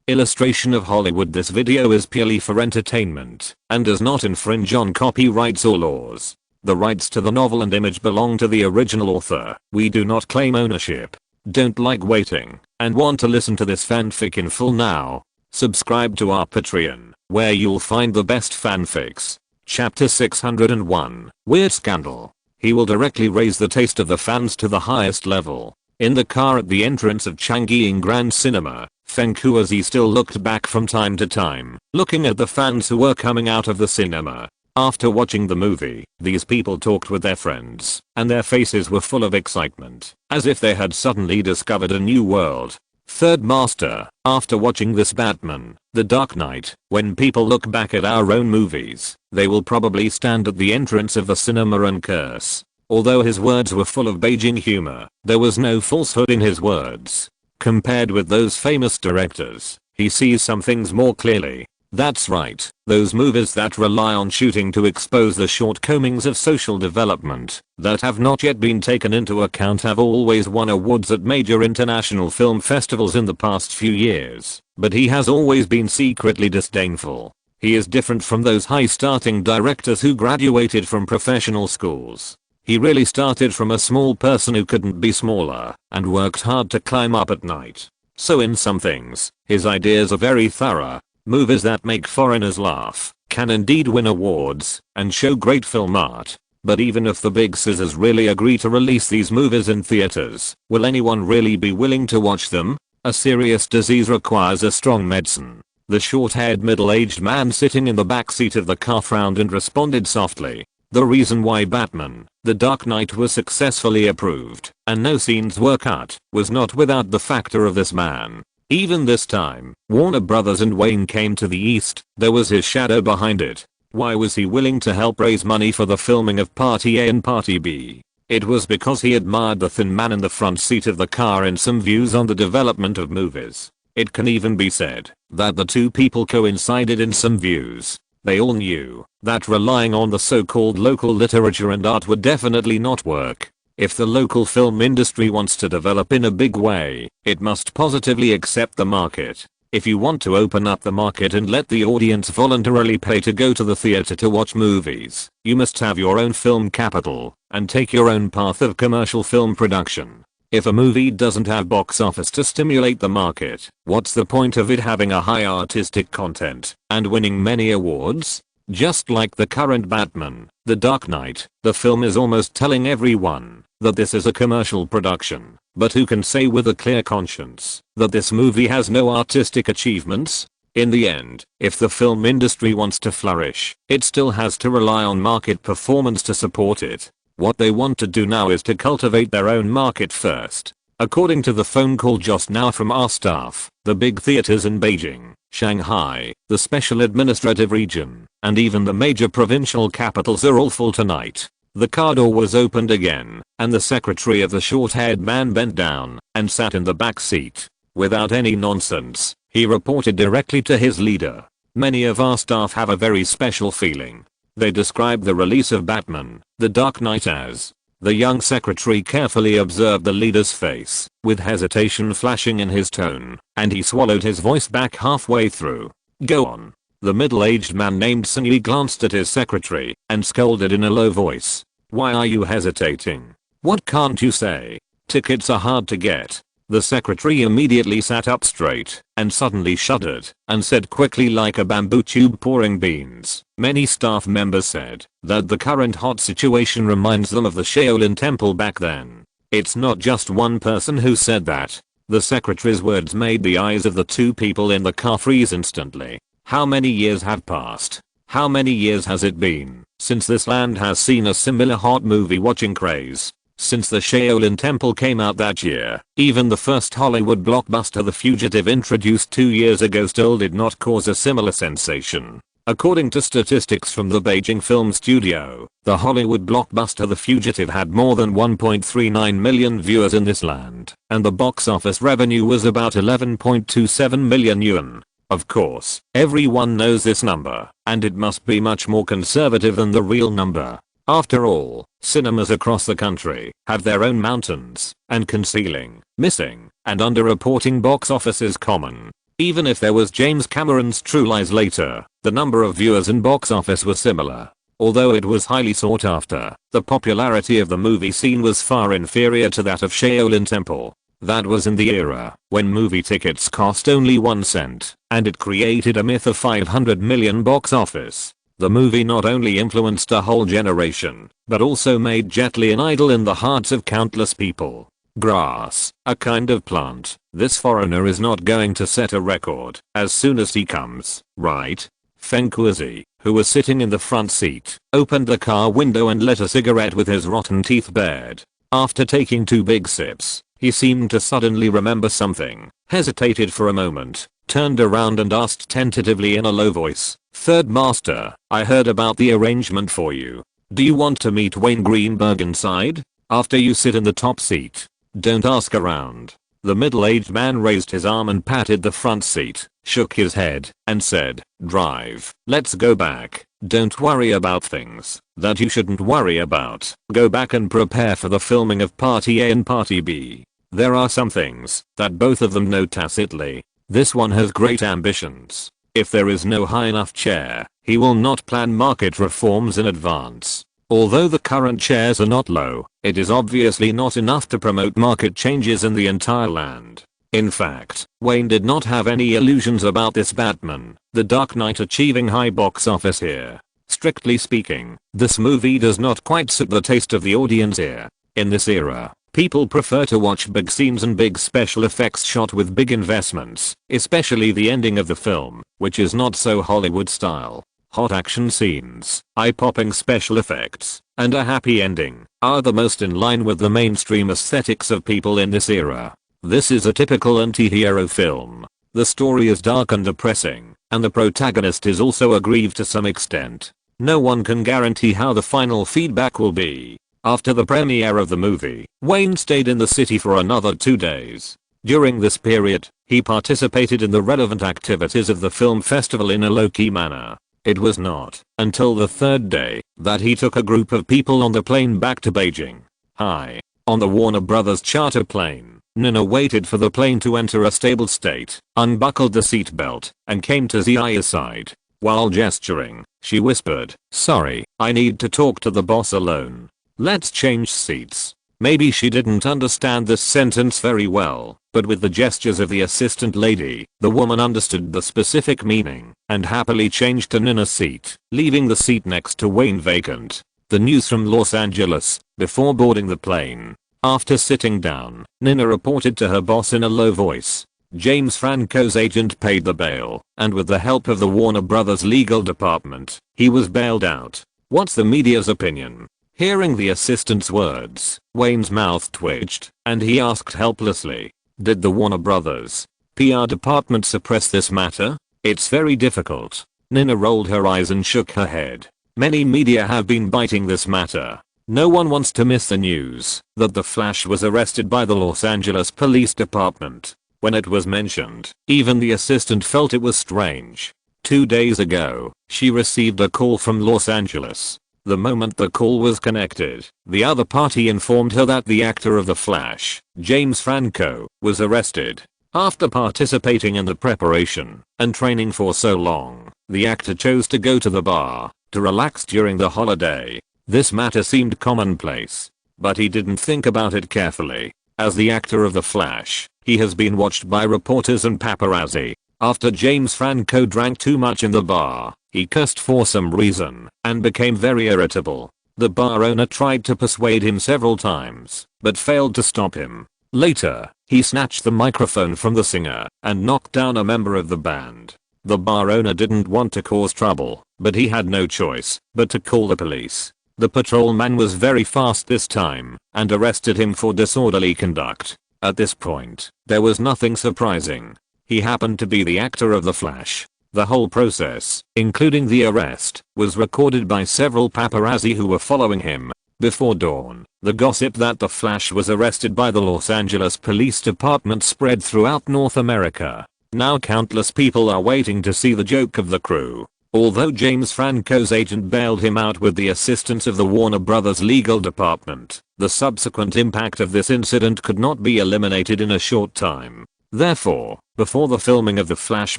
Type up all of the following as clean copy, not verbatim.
Illustration of Hollywood. This video is purely for entertainment and does not infringe on copyrights or laws. The rights to the novel and image belong to the original author. We do not claim ownership. Don't like waiting and want to listen to this fanfic in full now? Subscribe to our Patreon, where you'll find the best fanfics. Chapter 601, Weird Scandal. He will directly raise the taste of the fans to the highest level. In the car at the entrance of Changying Grand Cinema, Feng Kuozi still looked back from time to time, looking at the fans who were coming out of the cinema. After watching the movie, these people talked with their friends, and their faces were full of excitement, as if they had suddenly discovered a new world. Third Master, after watching this Batman, The Dark Knight, when people look back at our own movies, they will probably stand at the entrance of the cinema and curse. Although his words were full of Beijing humor, there was no falsehood in his words. Compared with those famous directors, he sees some things more clearly. That's right, those movies that rely on shooting to expose the shortcomings of social development that have not yet been taken into account have always won awards at major international film festivals in the past few years, but he has always been secretly disdainful. He is different from those high-starting directors who graduated from professional schools. He really started from a small person who couldn't be smaller and worked hard to climb up at night. So in some things, his ideas are very thorough. Movies that make foreigners laugh can indeed win awards and show great film art. But even if the big scissors really agree to release these movies in theaters, will anyone really be willing to watch them? A serious disease requires a strong medicine. The short-haired middle-aged man sitting in the back seat of the car frowned and responded softly. The reason why Batman, The Dark Knight was successfully approved and no scenes were cut was not without the factor of this man. Even this time, Warner Brothers and Wayne came to the east, there was his shadow behind it. Why was he willing to help raise money for the filming of Party A and Party B? It was because he admired the thin man in the front seat of the car and some views on the development of movies. It can even be said that the two people coincided in some views. They all knew that relying on the so-called local literature and art would definitely not work. If the local film industry wants to develop in a big way, it must positively accept the market. If you want to open up the market and let the audience voluntarily pay to go to the theater to watch movies, you must have your own film capital and take your own path of commercial film production. If a movie doesn't have box office to stimulate the market, what's the point of it having a high artistic content and winning many awards? Just like the current Batman, The Dark Knight, the film is almost telling everyone that this is a commercial production. But who can say with a clear conscience that this movie has no artistic achievements? In the end, if the film industry wants to flourish, it still has to rely on market performance to support it. What they want to do now is to cultivate their own market first. According to the phone call just now from our staff, the big theaters in Beijing, Shanghai, the special administrative region, and even the major provincial capitals are all full tonight. The car door was opened again, and the secretary of the short-haired man bent down and sat in the back seat. Without any nonsense, he reported directly to his leader. Many of our staff have a very special feeling. They describe the release of Batman, The Dark Knight as. The young secretary carefully observed the leader's face, with hesitation flashing in his tone, and he swallowed his voice back halfway through. Go on. The middle-aged man named Sun glanced at his secretary and scolded in a low voice. Why are you hesitating? What can't you say? Tickets are hard to get. The secretary immediately sat up straight and suddenly shuddered and said quickly like a bamboo tube pouring beans. Many staff members said that the current hot situation reminds them of the Shaolin Temple back then. It's not just one person who said that. The secretary's words made the eyes of the two people in the car freeze instantly. How many years have passed? How many years has it been since this land has seen a similar hot movie watching craze? Since the Shaolin Temple came out that year, even the first Hollywood blockbuster The Fugitive introduced 2 years ago still did not cause a similar sensation. According to statistics from the Beijing Film Studio, the Hollywood blockbuster The Fugitive had more than 1.39 million viewers in this land, and the box office revenue was about 11.27 million yuan. Of course, everyone knows this number, and it must be much more conservative than the real number. After all, cinemas across the country have their own mountains, and concealing, missing, and underreporting box office is common. Even if there was James Cameron's True Lies later, the number of viewers and box office was similar. Although it was highly sought after, the popularity of the movie scene was far inferior to that of Shaolin Temple. That was in the era when movie tickets cost only 1 cent, and it created a myth of 500 million box office. The movie not only influenced a whole generation, but also made Jet Li an idol in the hearts of countless people. Grass, a kind of plant. This foreigner is not going to set a record as soon as he comes, right? Feng Kuzi, who was sitting in the front seat, opened the car window and lit a cigarette with his rotten teeth bared. After taking 2 big sips, he seemed to suddenly remember something, hesitated for a moment, turned around and asked tentatively in a low voice, "Third Master, I heard about the arrangement for you. Do you want to meet Wayne Greenberg inside? After you sit in the top seat. Don't ask around." The middle-aged man raised his arm and patted the front seat, shook his head, and said, "Drive. Let's go back. Don't worry about things that you shouldn't worry about. Go back and prepare for the filming of Party A and Party B. There are some things that both of them know tacitly. This one has great ambitions. If there is no high enough chair, he will not plan market reforms in advance. Although the current chairs are not low, it is obviously not enough to promote market changes in the entire land." In fact, Wayne did not have any illusions about this Batman, the Dark Knight achieving high box office here. Strictly speaking, this movie does not quite suit the taste of the audience here. In this era, people prefer to watch big scenes and big special effects shot with big investments, especially the ending of the film, which is not so Hollywood style. Hot action scenes, eye-popping special effects, and a happy ending are the most in line with the mainstream aesthetics of people in this era. This is a typical anti-hero film. The story is dark and depressing, and the protagonist is also aggrieved to some extent. No one can guarantee how the final feedback will be. After the premiere of the movie, Wayne stayed in the city for another 2 days. During this period, he participated in the relevant activities of the film festival in a low-key manner. It was not until the 3rd day that he took a group of people on the plane back to Beijing. Hi. On the Warner Brothers charter plane, Nina waited for the plane to enter a stable state, unbuckled the seatbelt, and came to Ziya's side. While gesturing, she whispered, "Sorry, I need to talk to the boss alone. Let's change seats." Maybe she didn't understand this sentence very well, but with the gestures of the assistant lady, the woman understood the specific meaning and happily changed to Nina's seat, leaving the seat next to Wayne vacant. The news from Los Angeles, before boarding the plane. After sitting down, Nina reported to her boss in a low voice. James Franco's agent paid the bail, and with the help of the Warner Brothers legal department, he was bailed out. What's the media's opinion? Hearing the assistant's words, Wayne's mouth twitched, and he asked helplessly, "Did the Warner Brothers PR department suppress this matter?" "It's very difficult." Nina rolled her eyes and shook her head. "Many media have been biting this matter. No one wants to miss the news that the Flash was arrested by the Los Angeles Police Department." When it was mentioned, even the assistant felt it was strange. 2 days ago, she received a call from Los Angeles. The moment the call was connected, the other party informed her that the actor of The Flash, James Franco, was arrested. After participating in the preparation and training for so long, the actor chose to go to the bar to relax during the holiday. This matter seemed commonplace, but he didn't think about it carefully. As the actor of The Flash, he has been watched by reporters and paparazzi. After James Franco drank too much in the bar, he cursed for some reason and became very irritable. The bar owner tried to persuade him several times, but failed to stop him. Later, he snatched the microphone from the singer and knocked down a member of the band. The bar owner didn't want to cause trouble, but he had no choice but to call the police. The patrolman was very fast this time and arrested him for disorderly conduct. At this point, there was nothing surprising. He happened to be the actor of The Flash. The whole process, including the arrest, was recorded by several paparazzi who were following him. Before dawn, the gossip that The Flash was arrested by the Los Angeles Police Department spread throughout North America. Now countless people are waiting to see the joke of the crew. Although James Franco's agent bailed him out with the assistance of the Warner Brothers legal department, the subsequent impact of this incident could not be eliminated in a short time. Therefore, before the filming of The Flash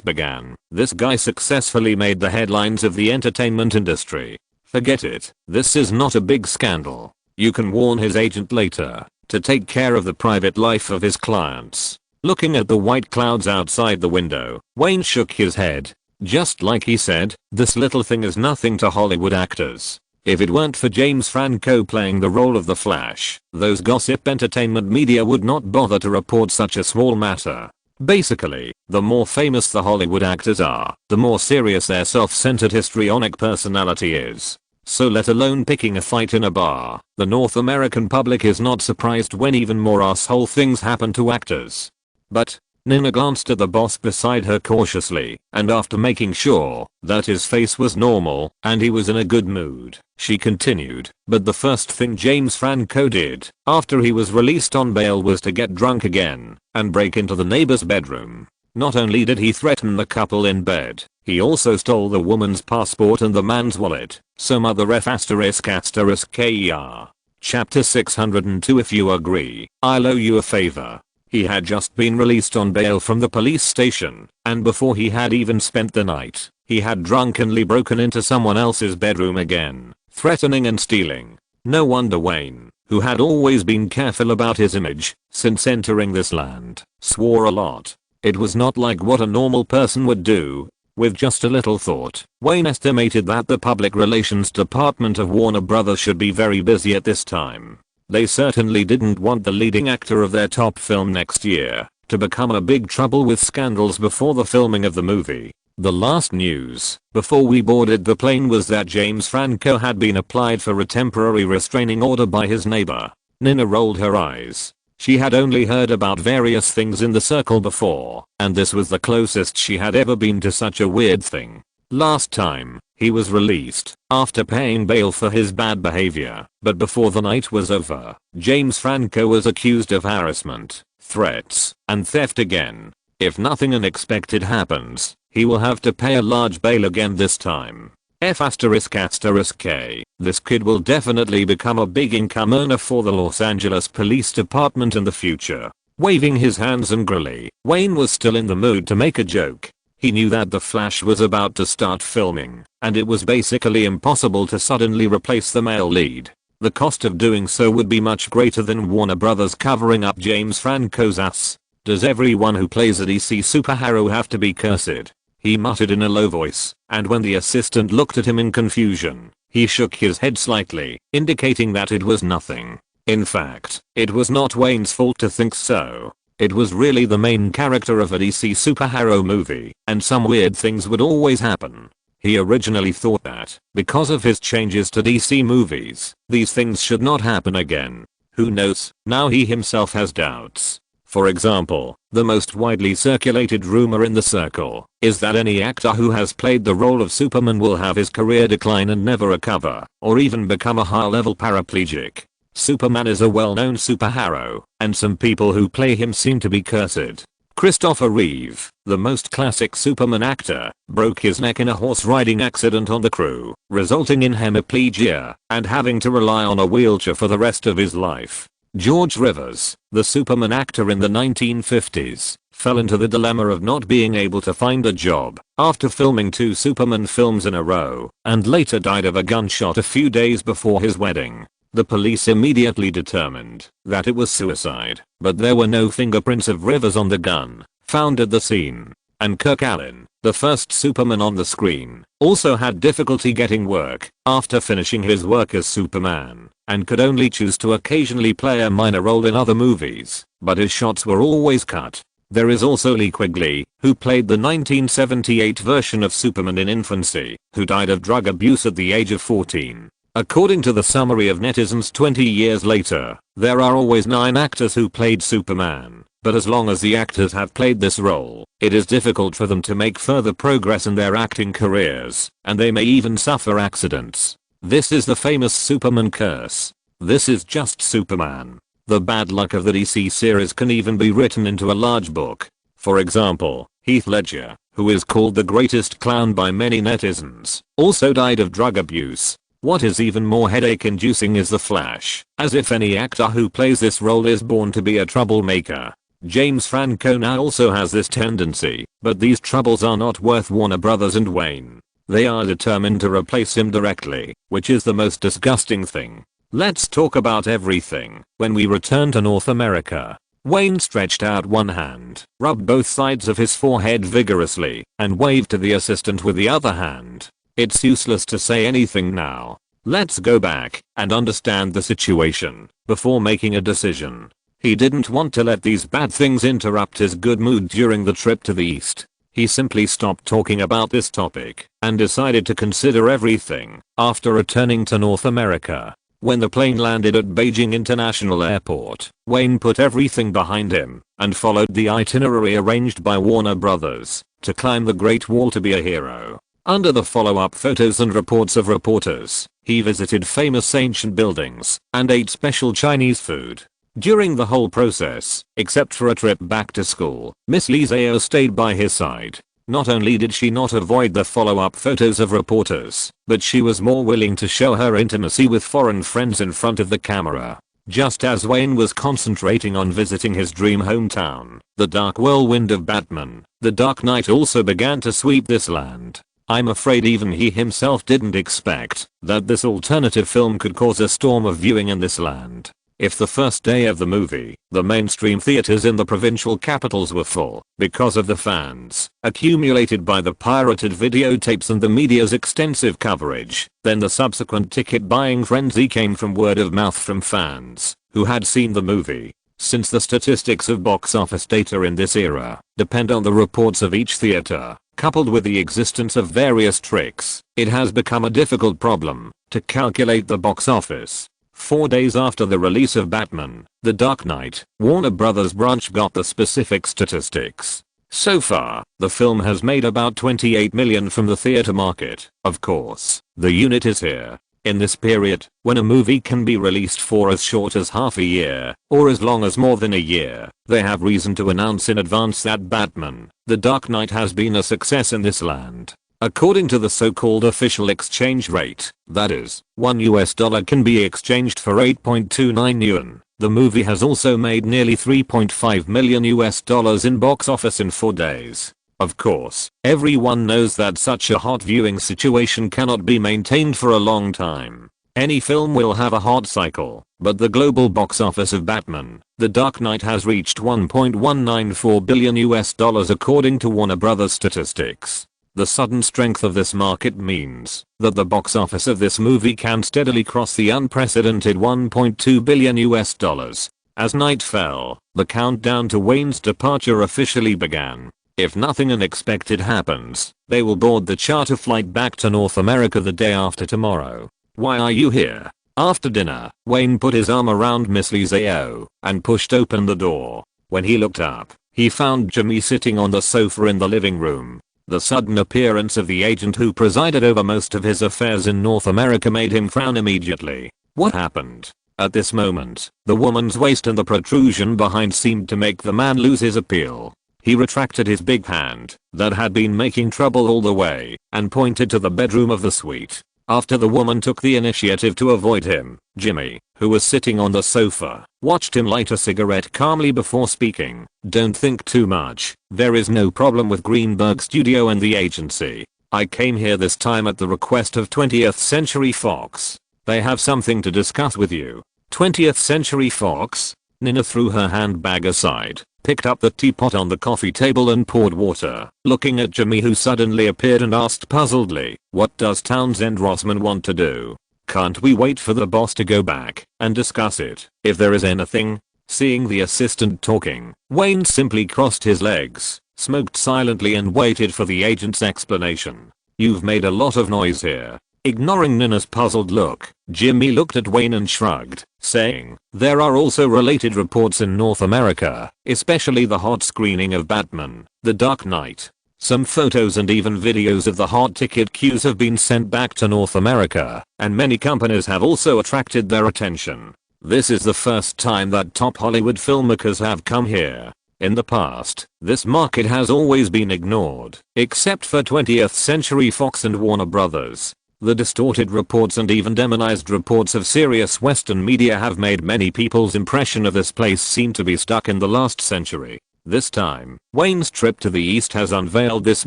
began, this guy successfully made the headlines of the entertainment industry. Forget it, this is not a big scandal. You can warn his agent later to take care of the private life of his clients. Looking at the white clouds outside the window, Wayne shook his head. Just like he said, this little thing is nothing to Hollywood actors. If it weren't for James Franco playing the role of the Flash, those gossip entertainment media would not bother to report such a small matter. Basically, the more famous the Hollywood actors are, the more serious their self-centered histrionic personality is. So let alone picking a fight in a bar, the North American public is not surprised when even more asshole things happen to actors. But, Nina glanced at the boss beside her cautiously, and after making sure that his face was normal and he was in a good mood, she continued, but the first thing James Franco did after he was released on bail was to get drunk again and break into the neighbor's bedroom. Not only did he threaten the couple in bed, he also stole the woman's passport and the man's wallet. So mother F ***********************************************************************************************************************. He had just been released on bail from the police station, and before he had even spent the night, he had drunkenly broken into someone else's bedroom again, threatening and stealing. No wonder Wayne, who had always been careful about his image since entering this land, swore a lot. It was not like what a normal person would do. With just a little thought, Wayne estimated that the public relations department of Warner Brothers should be very busy at this time. They certainly didn't want the leading actor of their top film next year to become a big trouble with scandals before the filming of the movie. The last news before we boarded the plane was that James Franco had been applied for a temporary restraining order by his neighbor. Nina rolled her eyes. She had only heard about various things in the circle before, and this was the closest she had ever been to such a weird thing. Last time, he was released after paying bail for his bad behavior, but before the night was over, James Franco was accused of harassment, threats, and theft again. If nothing unexpected happens, he will have to pay a large bail again this time. F******K. This kid will definitely become a big income earner for the Los Angeles Police Department in the future. Waving his hands angrily, Wayne was still in the mood to make a joke. He knew that The Flash was about to start filming, and it was basically impossible to suddenly replace the male lead. The cost of doing so would be much greater than Warner Brothers covering up James Franco's ass. Does everyone who plays a DC superhero have to be cursed? He muttered in a low voice, and when the assistant looked at him in confusion, he shook his head slightly, indicating that it was nothing. In fact, it was not Wayne's fault to think so. It was really the main character of a DC superhero movie, and some weird things would always happen. He originally thought that, because of his changes to DC movies, these things should not happen again. Who knows, now he himself has doubts. For example, the most widely circulated rumor in the circle is that any actor who has played the role of Superman will have his career decline and never recover, or even become a high-level paraplegic. Superman is a well-known superhero, and some people who play him seem to be cursed. Christopher Reeve, the most classic Superman actor, broke his neck in a horse-riding accident on the crew, resulting in hemiplegia and having to rely on a wheelchair for the rest of his life. George Rivers, the Superman actor in the 1950s, fell into the dilemma of not being able to find a job after filming 2 Superman films in a row, and later died of a gunshot a few days before his wedding. The police immediately determined that it was suicide, but there were no fingerprints of Rivers on the gun found at the scene. And Kirk Allen, the first Superman on the screen, also had difficulty getting work after finishing his work as Superman, and could only choose to occasionally play a minor role in other movies, but his shots were always cut. There is also Lee Quigley, who played the 1978 version of Superman in infancy, who died of drug abuse at the age of 14. According to the summary of netizens 20 years later, there are always 9 actors who played Superman. But as long as the actors have played this role, it is difficult for them to make further progress in their acting careers, and they may even suffer accidents. This is the famous Superman curse. This is just Superman. The bad luck of the DC series can even be written into a large book. For example, Heath Ledger, who is called the greatest clown by many netizens, also died of drug abuse. What is even more headache-inducing is The Flash, as if any actor who plays this role is born to be a troublemaker. James Franco now also has this tendency, but these troubles are not worth Warner Brothers and Wayne. They are determined to replace him directly, which is the most disgusting thing. Let's talk about everything. When we return to North America, Wayne stretched out one hand, rubbed both sides of his forehead vigorously, and waved to the assistant with the other hand. It's useless to say anything now. Let's go back and understand the situation before making a decision. He didn't want to let these bad things interrupt his good mood during the trip to the East. He simply stopped talking about this topic and decided to consider everything after returning to North America. When the plane landed at Beijing International Airport, Wayne put everything behind him and followed the itinerary arranged by Warner Brothers to climb the Great Wall to be a hero. Under the follow-up photos and reports of reporters, he visited famous ancient buildings and ate special Chinese food. During the whole process, except for a trip back to school, Miss Lee Zhao stayed by his side. Not only did she not avoid the follow-up photos of reporters, but she was more willing to show her intimacy with foreign friends in front of the camera. Just as Wayne was concentrating on visiting his dream hometown, the dark whirlwind of Batman, The Dark Knight also began to sweep this land. I'm afraid even he himself didn't expect that this alternative film could cause a storm of viewing in this land. If the first day of the movie, the mainstream theaters in the provincial capitals were full because of the fans accumulated by the pirated videotapes and the media's extensive coverage, then the subsequent ticket buying frenzy came from word of mouth from fans who had seen the movie. Since the statistics of box office data in this era depend on the reports of each theater, coupled with the existence of various tricks, it has become a difficult problem to calculate the box office. 4 days after the release of Batman, The Dark Knight, Warner Brothers branch got the specific statistics. So far, the film has made about $28 million from the theater market. Of course, the unit is here. In this period, when a movie can be released for as short as half a year, or as long as more than a year, they have reason to announce in advance that Batman, The Dark Knight has been a success in this land. According to the so-called official exchange rate, that is, $1 can be exchanged for 8.29 yuan. The movie has also made nearly $3.5 million in box office in 4 days. Of course, everyone knows that such a hot viewing situation cannot be maintained for a long time. Any film will have a hot cycle, but the global box office of Batman, The Dark Knight has reached $1.194 billion according to Warner Brothers statistics. The sudden strength of this market means that the box office of this movie can steadily cross the unprecedented $1.2 billion. As night fell, the countdown to Wayne's departure officially began. If nothing unexpected happens, they will board the charter flight back to North America the day after tomorrow. Why are you here? After dinner, Wayne put his arm around Miss Lee Zhao and pushed open the door. When he looked up, he found Jimmy sitting on the sofa in the living room. The sudden appearance of the agent who presided over most of his affairs in North America made him frown immediately. What happened? At this moment, the woman's waist and the protrusion behind seemed to make the man lose his appeal. He retracted his big hand that had been making trouble all the way and pointed to the bedroom of the suite. After the woman took the initiative to avoid him, Jimmy, who was sitting on the sofa, watched him light a cigarette calmly before speaking. Don't think too much. There is no problem with Greenberg Studio and the agency. I came here this time at the request of 20th Century Fox. They have something to discuss with you. 20th Century Fox? Nina threw her handbag aside, picked up the teapot on the coffee table and poured water, looking at Jimmy who suddenly appeared and asked puzzledly, what does Townsend Rossman want to do? Can't we wait for the boss to go back and discuss it, if there is anything? Seeing the assistant talking, Wayne simply crossed his legs, smoked silently and waited for the agent's explanation. You've made a lot of noise here. Ignoring Nina's puzzled look, Jimmy looked at Wayne and shrugged, saying, there are also related reports in North America, especially the hot screening of Batman, The Dark Knight. Some photos and even videos of the hot ticket queues have been sent back to North America, and many companies have also attracted their attention. This is the first time that top Hollywood filmmakers have come here. In the past, this market has always been ignored, except for 20th Century Fox and Warner Brothers. The distorted reports and even demonized reports of serious Western media have made many people's impression of this place seem to be stuck in the last century. This time, Wayne's trip to the East has unveiled this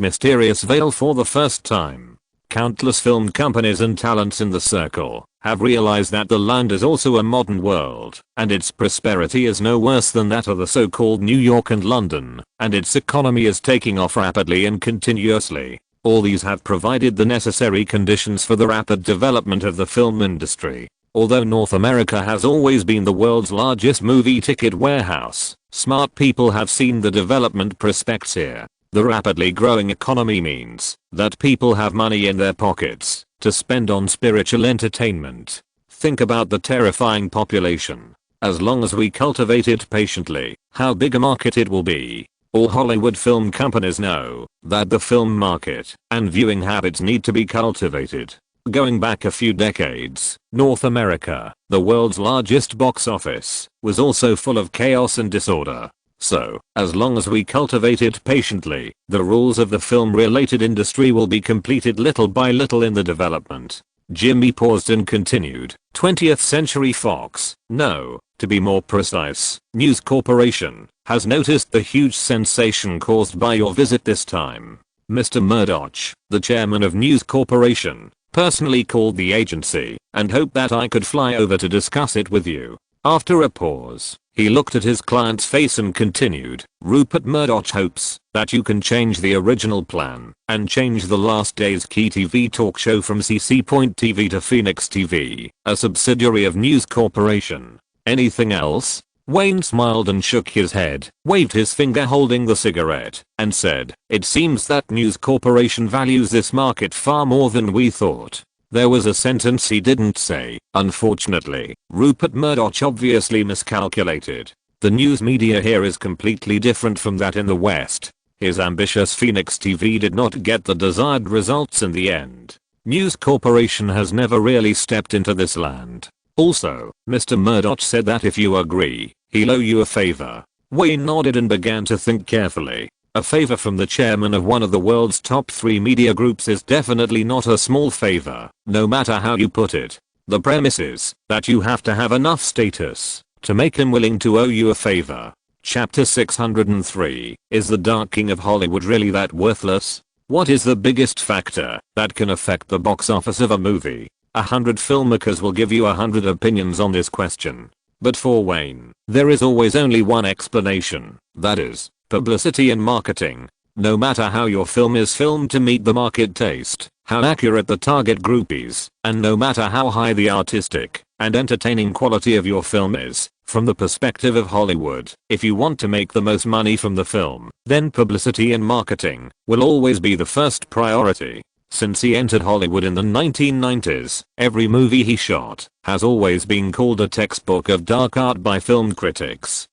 mysterious veil for the first time. Countless film companies and talents in the circle have realized that the land is also a modern world, and its prosperity is no worse than that of the so-called New York and London, and its economy is taking off rapidly and continuously. All these have provided the necessary conditions for the rapid development of the film industry. Although North America has always been the world's largest movie ticket warehouse, smart people have seen the development prospects here. The rapidly growing economy means that people have money in their pockets to spend on spiritual entertainment. Think about the terrifying population. As long as we cultivate it patiently, how big a market it will be. All Hollywood film companies know that the film market and viewing habits need to be cultivated. Going back a few decades, North America, the world's largest box office, was also full of chaos and disorder. So, as long as we cultivate it patiently, the rules of the film-related industry will be completed little by little in the development. Jimmy paused and continued. 20th Century Fox, no, to be more precise, News Corporation, has noticed the huge sensation caused by your visit this time. Mr. Murdoch, the chairman of News Corporation, personally called the agency and hoped that I could fly over to discuss it with you. After a pause, he looked at his client's face and continued. Rupert Murdoch hopes that you can change the original plan and change the last day's key TV talk show from CC.TV to Phoenix TV, a subsidiary of News Corporation. Anything else? Wayne smiled and shook his head, waved his finger holding the cigarette, and said, "It seems that News Corporation values this market far more than we thought." There was a sentence he didn't say. Unfortunately, Rupert Murdoch obviously miscalculated. The news media here is completely different from that in the West. His ambitious Phoenix TV did not get the desired results in the end. News Corporation has never really stepped into this land. Also, Mr. Murdoch said that if you agree, he'll owe you a favor. Wayne nodded and began to think carefully. A favor from the chairman of one of the world's top 3 media groups is definitely not a small favor, no matter how you put it. The premise is that you have to have enough status to make him willing to owe you a favor. Chapter 603, is the Dark King of Hollywood really that worthless? What is the biggest factor that can affect the box office of a movie? 100 filmmakers will give you 100 opinions on this question. But for Wayne, there is always only one explanation, that is, publicity and marketing. No matter how your film is filmed to meet the market taste, how accurate the target group is, and no matter how high the artistic and entertaining quality of your film is, from the perspective of Hollywood, if you want to make the most money from the film, then publicity and marketing will always be the first priority. Since he entered Hollywood in the 1990s, every movie he shot has always been called a textbook of dark art by film critics,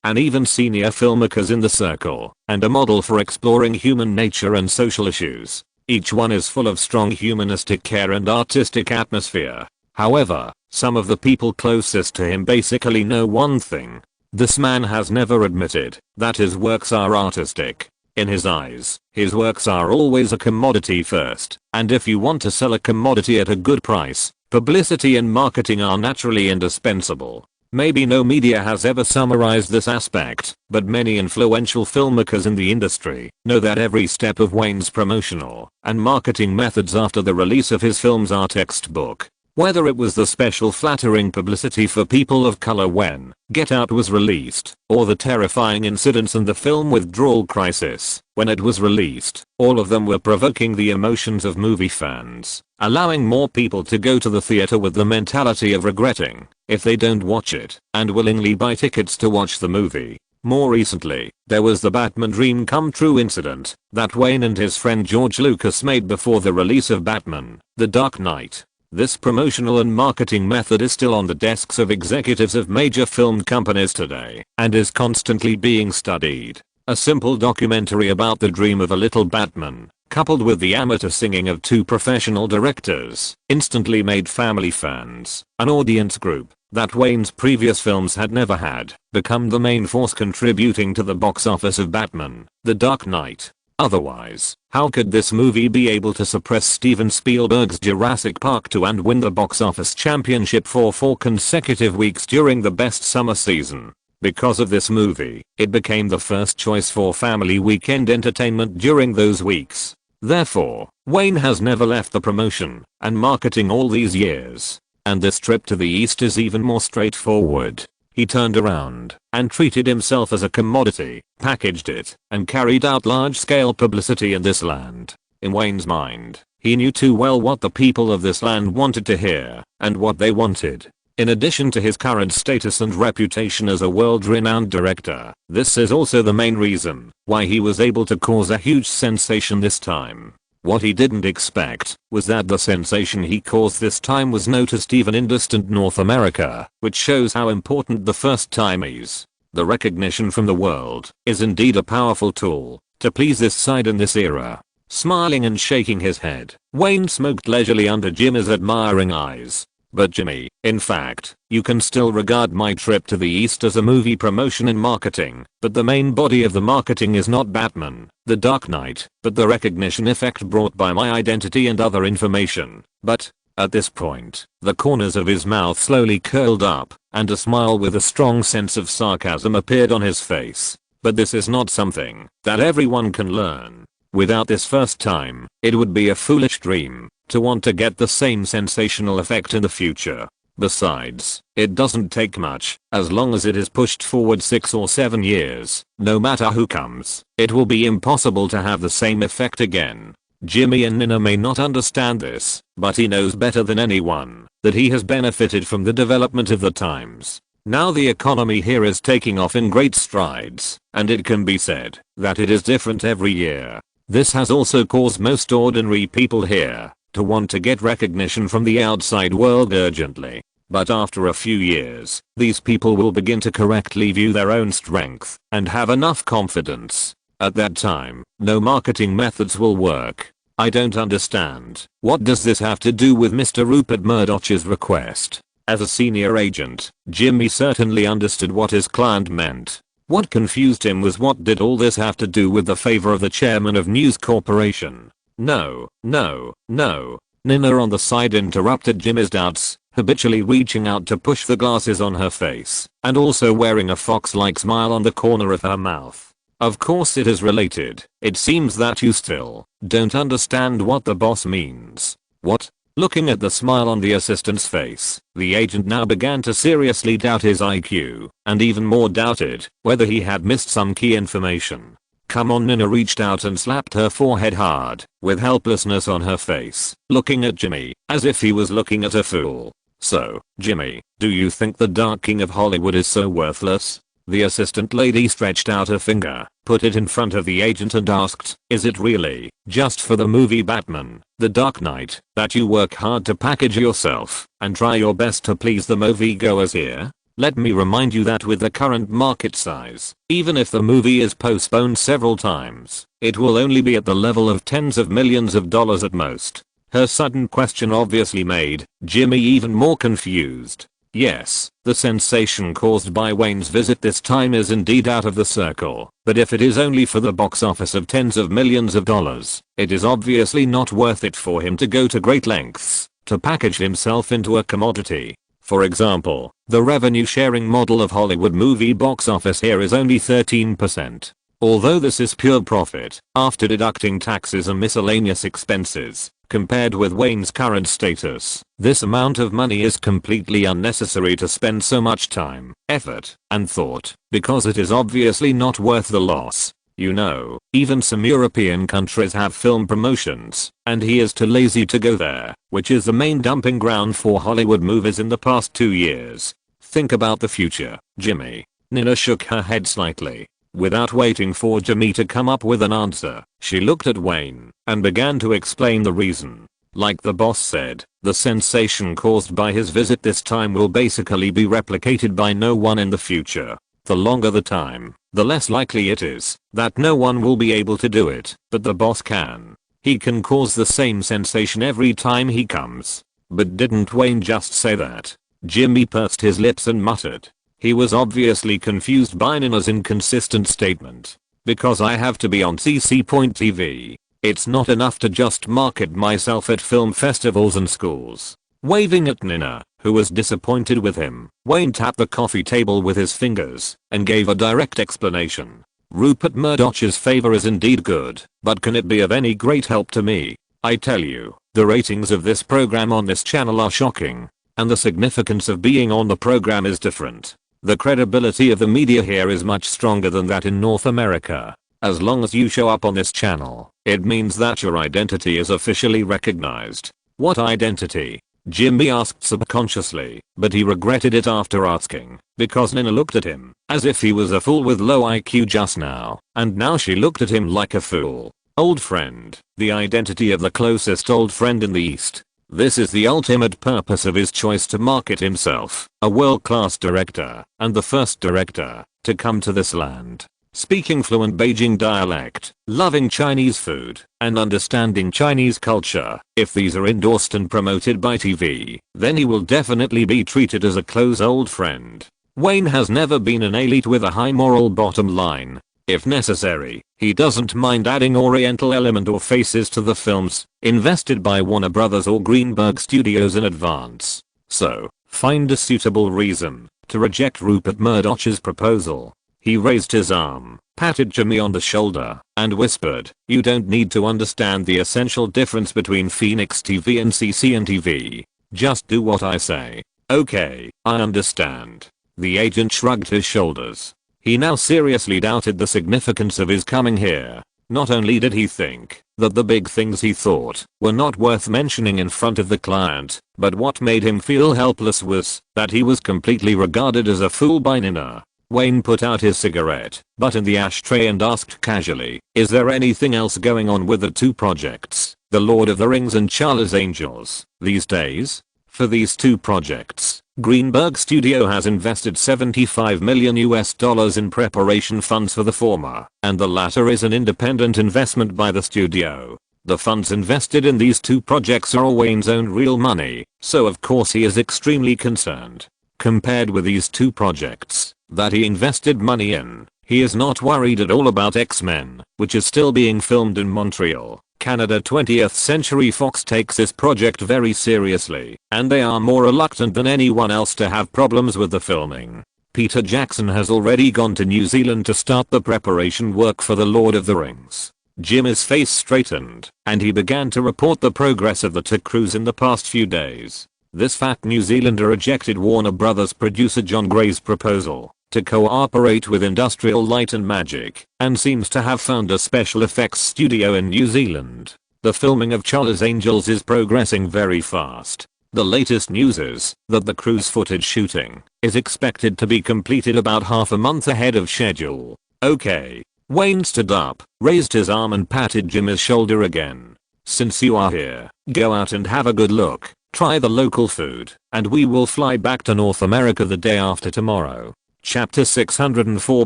and even senior filmmakers in the circle, and a model for exploring human nature and social issues. Each one is full of strong humanistic care and artistic atmosphere. However, some of the people closest to him basically know one thing. This man has never admitted that his works are artistic. In his eyes, his works are always a commodity first, and if you want to sell a commodity at a good price, publicity and marketing are naturally indispensable. Maybe no media has ever summarized this aspect, but many influential filmmakers in the industry know that every step of Wayne's promotional and marketing methods after the release of his films are textbook. Whether it was the special flattering publicity for people of color when Get Out was released, or the terrifying incidents in the film Withdrawal Crisis when it was released, all of them were provoking the emotions of movie fans, allowing more people to go to the theater with the mentality of regretting if they don't watch it, and willingly buy tickets to watch the movie. More recently, there was the Batman Dream Come True incident that Wayne and his friend George Lucas made before the release of Batman: The Dark Knight. This promotional and marketing method is still on the desks of executives of major film companies today, and is constantly being studied. A simple documentary about the dream of a little Batman, coupled with the amateur singing of 2 professional directors, instantly made family fans, an audience group that Wayne's previous films had never had, become the main force contributing to the box office of Batman: The Dark Knight. Otherwise, how could this movie be able to suppress Steven Spielberg's Jurassic Park 2 and win the box office championship for 4 consecutive weeks during the best summer season? Because of this movie, it became the first choice for family weekend entertainment during those weeks. Therefore, Wayne has never left the promotion and marketing all these years. And this trip to the East is even more straightforward. He turned around and treated himself as a commodity, packaged it, and carried out large-scale publicity in this land. In Wayne's mind, he knew too well what the people of this land wanted to hear and what they wanted. In addition to his current status and reputation as a world-renowned director, this is also the main reason why he was able to cause a huge sensation this time. What he didn't expect was that the sensation he caused this time was noticed even in distant North America, which shows how important the first time is. The recognition from the world is indeed a powerful tool to please this side in this era. Smiling and shaking his head, Wayne smoked leisurely under Jimmy's admiring eyes. But Jimmy, in fact, you can still regard my trip to the East as a movie promotion and marketing, but the main body of the marketing is not Batman, The Dark Knight, but the recognition effect brought by my identity and other information. But, at this point, the corners of his mouth slowly curled up, and a smile with a strong sense of sarcasm appeared on his face. But this is not something that everyone can learn. Without this first time, it would be a foolish dream to want to get the same sensational effect in the future. Besides, it doesn't take much, as long as it is pushed forward 6 or 7 years. No matter who comes, it will be impossible to have the same effect again. Jimmy and Nina may not understand this, but he knows better than anyone that he has benefited from the development of the times. Now the economy here is taking off in great strides, and it can be said that it is different every year. This has also caused most ordinary people here to want to get recognition from the outside world urgently. But after a few years, these people will begin to correctly view their own strength and have enough confidence. At that time, no marketing methods will work. I don't understand. What does this have to do with Mr. Rupert Murdoch's request? As a senior agent, Jimmy certainly understood what his client meant. What confused him was, what did all this have to do with the favor of the chairman of News Corporation? No. Nina on the side interrupted Jimmy's doubts, habitually reaching out to push the glasses on her face, and also wearing a fox-like smile on the corner of her mouth. Of course it is related. It seems that you still don't understand what the boss means. What? Looking at the smile on the assistant's face, the agent now began to seriously doubt his IQ, and even more doubted whether he had missed some key information. Come on. Nina reached out and slapped her forehead hard, with helplessness on her face, looking at Jimmy as if he was looking at a fool. So, Jimmy, do you think the Dark King of Hollywood is so worthless? The assistant lady stretched out her finger, put it in front of the agent and asked, is it really just for the movie Batman, The Dark Knight, that you work hard to package yourself and try your best to please the moviegoers here? Let me remind you that with the current market size, even if the movie is postponed several times, it will only be at the level of tens of millions of dollars at most. Her sudden question obviously made Jimmy even more confused. Yes, the sensation caused by Wayne's visit this time is indeed out of the circle, but if it is only for the box office of tens of millions of dollars, it is obviously not worth it for him to go to great lengths to package himself into a commodity. For example, the revenue sharing model of Hollywood movie box office here is only 13%. Although this is pure profit, after deducting taxes and miscellaneous expenses, compared with Wayne's current status, this amount of money is completely unnecessary to spend so much time, effort, and thought, because it is obviously not worth the loss. You know, even some European countries have film promotions, and he is too lazy to go there, which is the main dumping ground for Hollywood movies in the past 2 years. Think about the future, Jimmy. Nina shook her head slightly. Without waiting for Jimmy to come up with an answer, she looked at Wayne and began to explain the reason. Like the boss said, the sensation caused by his visit this time will basically be replicated by no one in the future. The longer the time, the less likely it is that no one will be able to do it, but the boss can. He can cause the same sensation every time he comes. But didn't Wayne just say that? Jimmy pursed his lips and muttered. He was obviously confused by Nina's inconsistent statement. because I have to be on CC.TV. It's not enough to just market myself at film festivals and schools. Waving at Nina, who was disappointed with him, Wayne tapped the coffee table with his fingers and gave a direct explanation. Rupert Murdoch's favor is indeed good, but can it be of any great help to me? I tell you, the ratings of this program on this channel are shocking, and the significance of being on the program is different. The credibility of the media here is much stronger than that in North America. As long as you show up on this channel, it means that your identity is officially recognized. What identity? Jimmy asked subconsciously, but he regretted it after asking, because Nina looked at him as if he was a fool with low IQ just now, and now she looked at him like a fool. Old friend, the identity of the closest old friend in the East. This is the ultimate purpose of his choice to market himself, a world-class director, and the first director to come to this land. Speaking fluent Beijing dialect, loving Chinese food, and understanding Chinese culture. If these are endorsed and promoted by TV, then he will definitely be treated as a close old friend. Wayne has never been an elite with a high moral bottom line. If necessary, he doesn't mind adding oriental element or faces to the films invested by Warner Brothers or Greenberg Studios in advance. So, find a suitable reason to reject Rupert Murdoch's proposal. He raised his arm, patted Jimmy on the shoulder, and whispered, "You don't need to understand the essential difference between Phoenix TV and CCN TV. Just do what I say." "Okay, I understand." The agent shrugged his shoulders. He now seriously doubted the significance of his coming here. Not only did he think that the big things he thought were not worth mentioning in front of the client, but what made him feel helpless was that he was completely regarded as a fool by Nina. Wayne put out his cigarette butt in the ashtray and asked casually, "Is there anything else going on with the two projects, The Lord of the Rings and Charlie's Angels, these days?" For these two projects, Greenberg Studio has invested $75 million in preparation funds for the former, and the latter is an independent investment by the studio. The funds invested in these two projects are Wayne's own real money, so of course he is extremely concerned. Compared with these two projects that he invested money in, he is not worried at all about X-Men, which is still being filmed in Montreal, Canada. 20th Century Fox takes this project very seriously, and they are more reluctant than anyone else to have problems with the filming. Peter Jackson has already gone to New Zealand to start the preparation work for The Lord of the Rings. Jimmy's face straightened, and he began to report the progress of the cruise in the past few days. This fat New Zealander rejected Warner Brothers producer John Gray's proposal to cooperate with Industrial Light and Magic, and seems to have found a special effects studio in New Zealand. The filming of Charlie's Angels is progressing very fast. The latest news is that the cruise footage shooting is expected to be completed about half a month ahead of schedule. Okay. Wayne stood up, raised his arm and patted Jimmy's shoulder again. "Since you are here, go out and have a good look. Try the local food, and we will fly back to North America the day after tomorrow." Chapter 604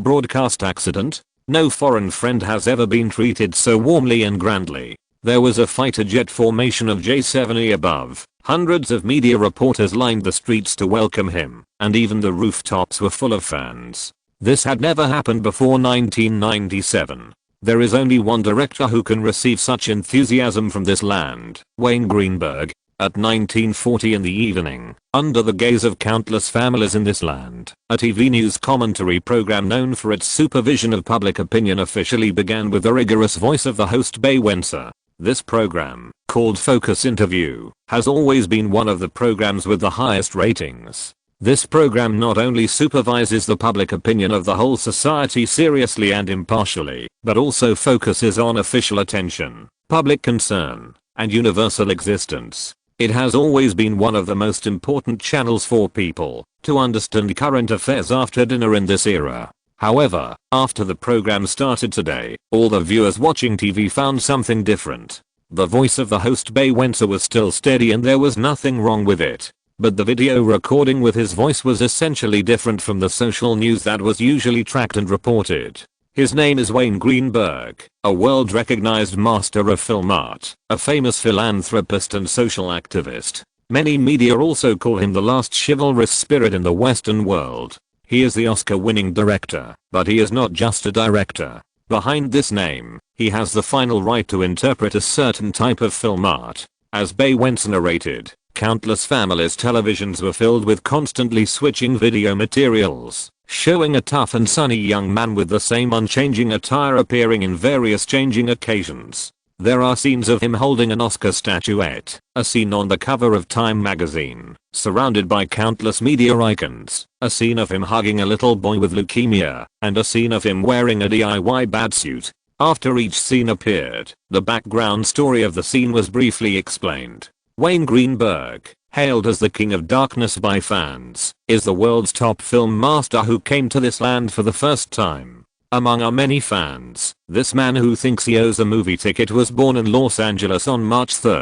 Broadcast Accident. No foreign friend has ever been treated so warmly and grandly. There was a fighter jet formation of J-70 above. Hundreds of media reporters lined the streets to welcome him, and even the rooftops were full of fans. This had never happened before 1997. There is only one director who can receive such enthusiasm from this land, Wayne Greenberg. At 1940 in the evening, under the gaze of countless families in this land, a TV news commentary program known for its supervision of public opinion officially began with the rigorous voice of the host Bay Wenser. This program, called Focus Interview, has always been one of the programs with the highest ratings. This program not only supervises the public opinion of the whole society seriously and impartially, but also focuses on official attention, public concern, and universal existence. It has always been one of the most important channels for people to understand current affairs after dinner in this era. However, after the program started today, all the viewers watching TV found something different. The voice of the host Bay Wenser was still steady and there was nothing wrong with it. But the video recording with his voice was essentially different from the social news that was usually tracked and reported. His name is Wayne Greenberg, a world-recognized master of film art, a famous philanthropist and social activist. Many media also call him the last chivalrous spirit in the Western world. He is the Oscar-winning director, but he is not just a director. Behind this name, he has the final right to interpret a certain type of film art. As Bay Wentz narrated, countless families' televisions were filled with constantly switching video materials, showing a tough and sunny young man with the same unchanging attire appearing in various changing occasions. There are scenes of him holding an Oscar statuette, a scene on the cover of Time magazine, surrounded by countless media icons, a scene of him hugging a little boy with leukemia, and a scene of him wearing a DIY batsuit. After each scene appeared, the background story of the scene was briefly explained. Wayne Greenberg, hailed as the King of Darkness by fans, is the world's top film master who came to this land for the first time. Among our many fans, this man who thinks he owes a movie ticket was born in Los Angeles on March 3,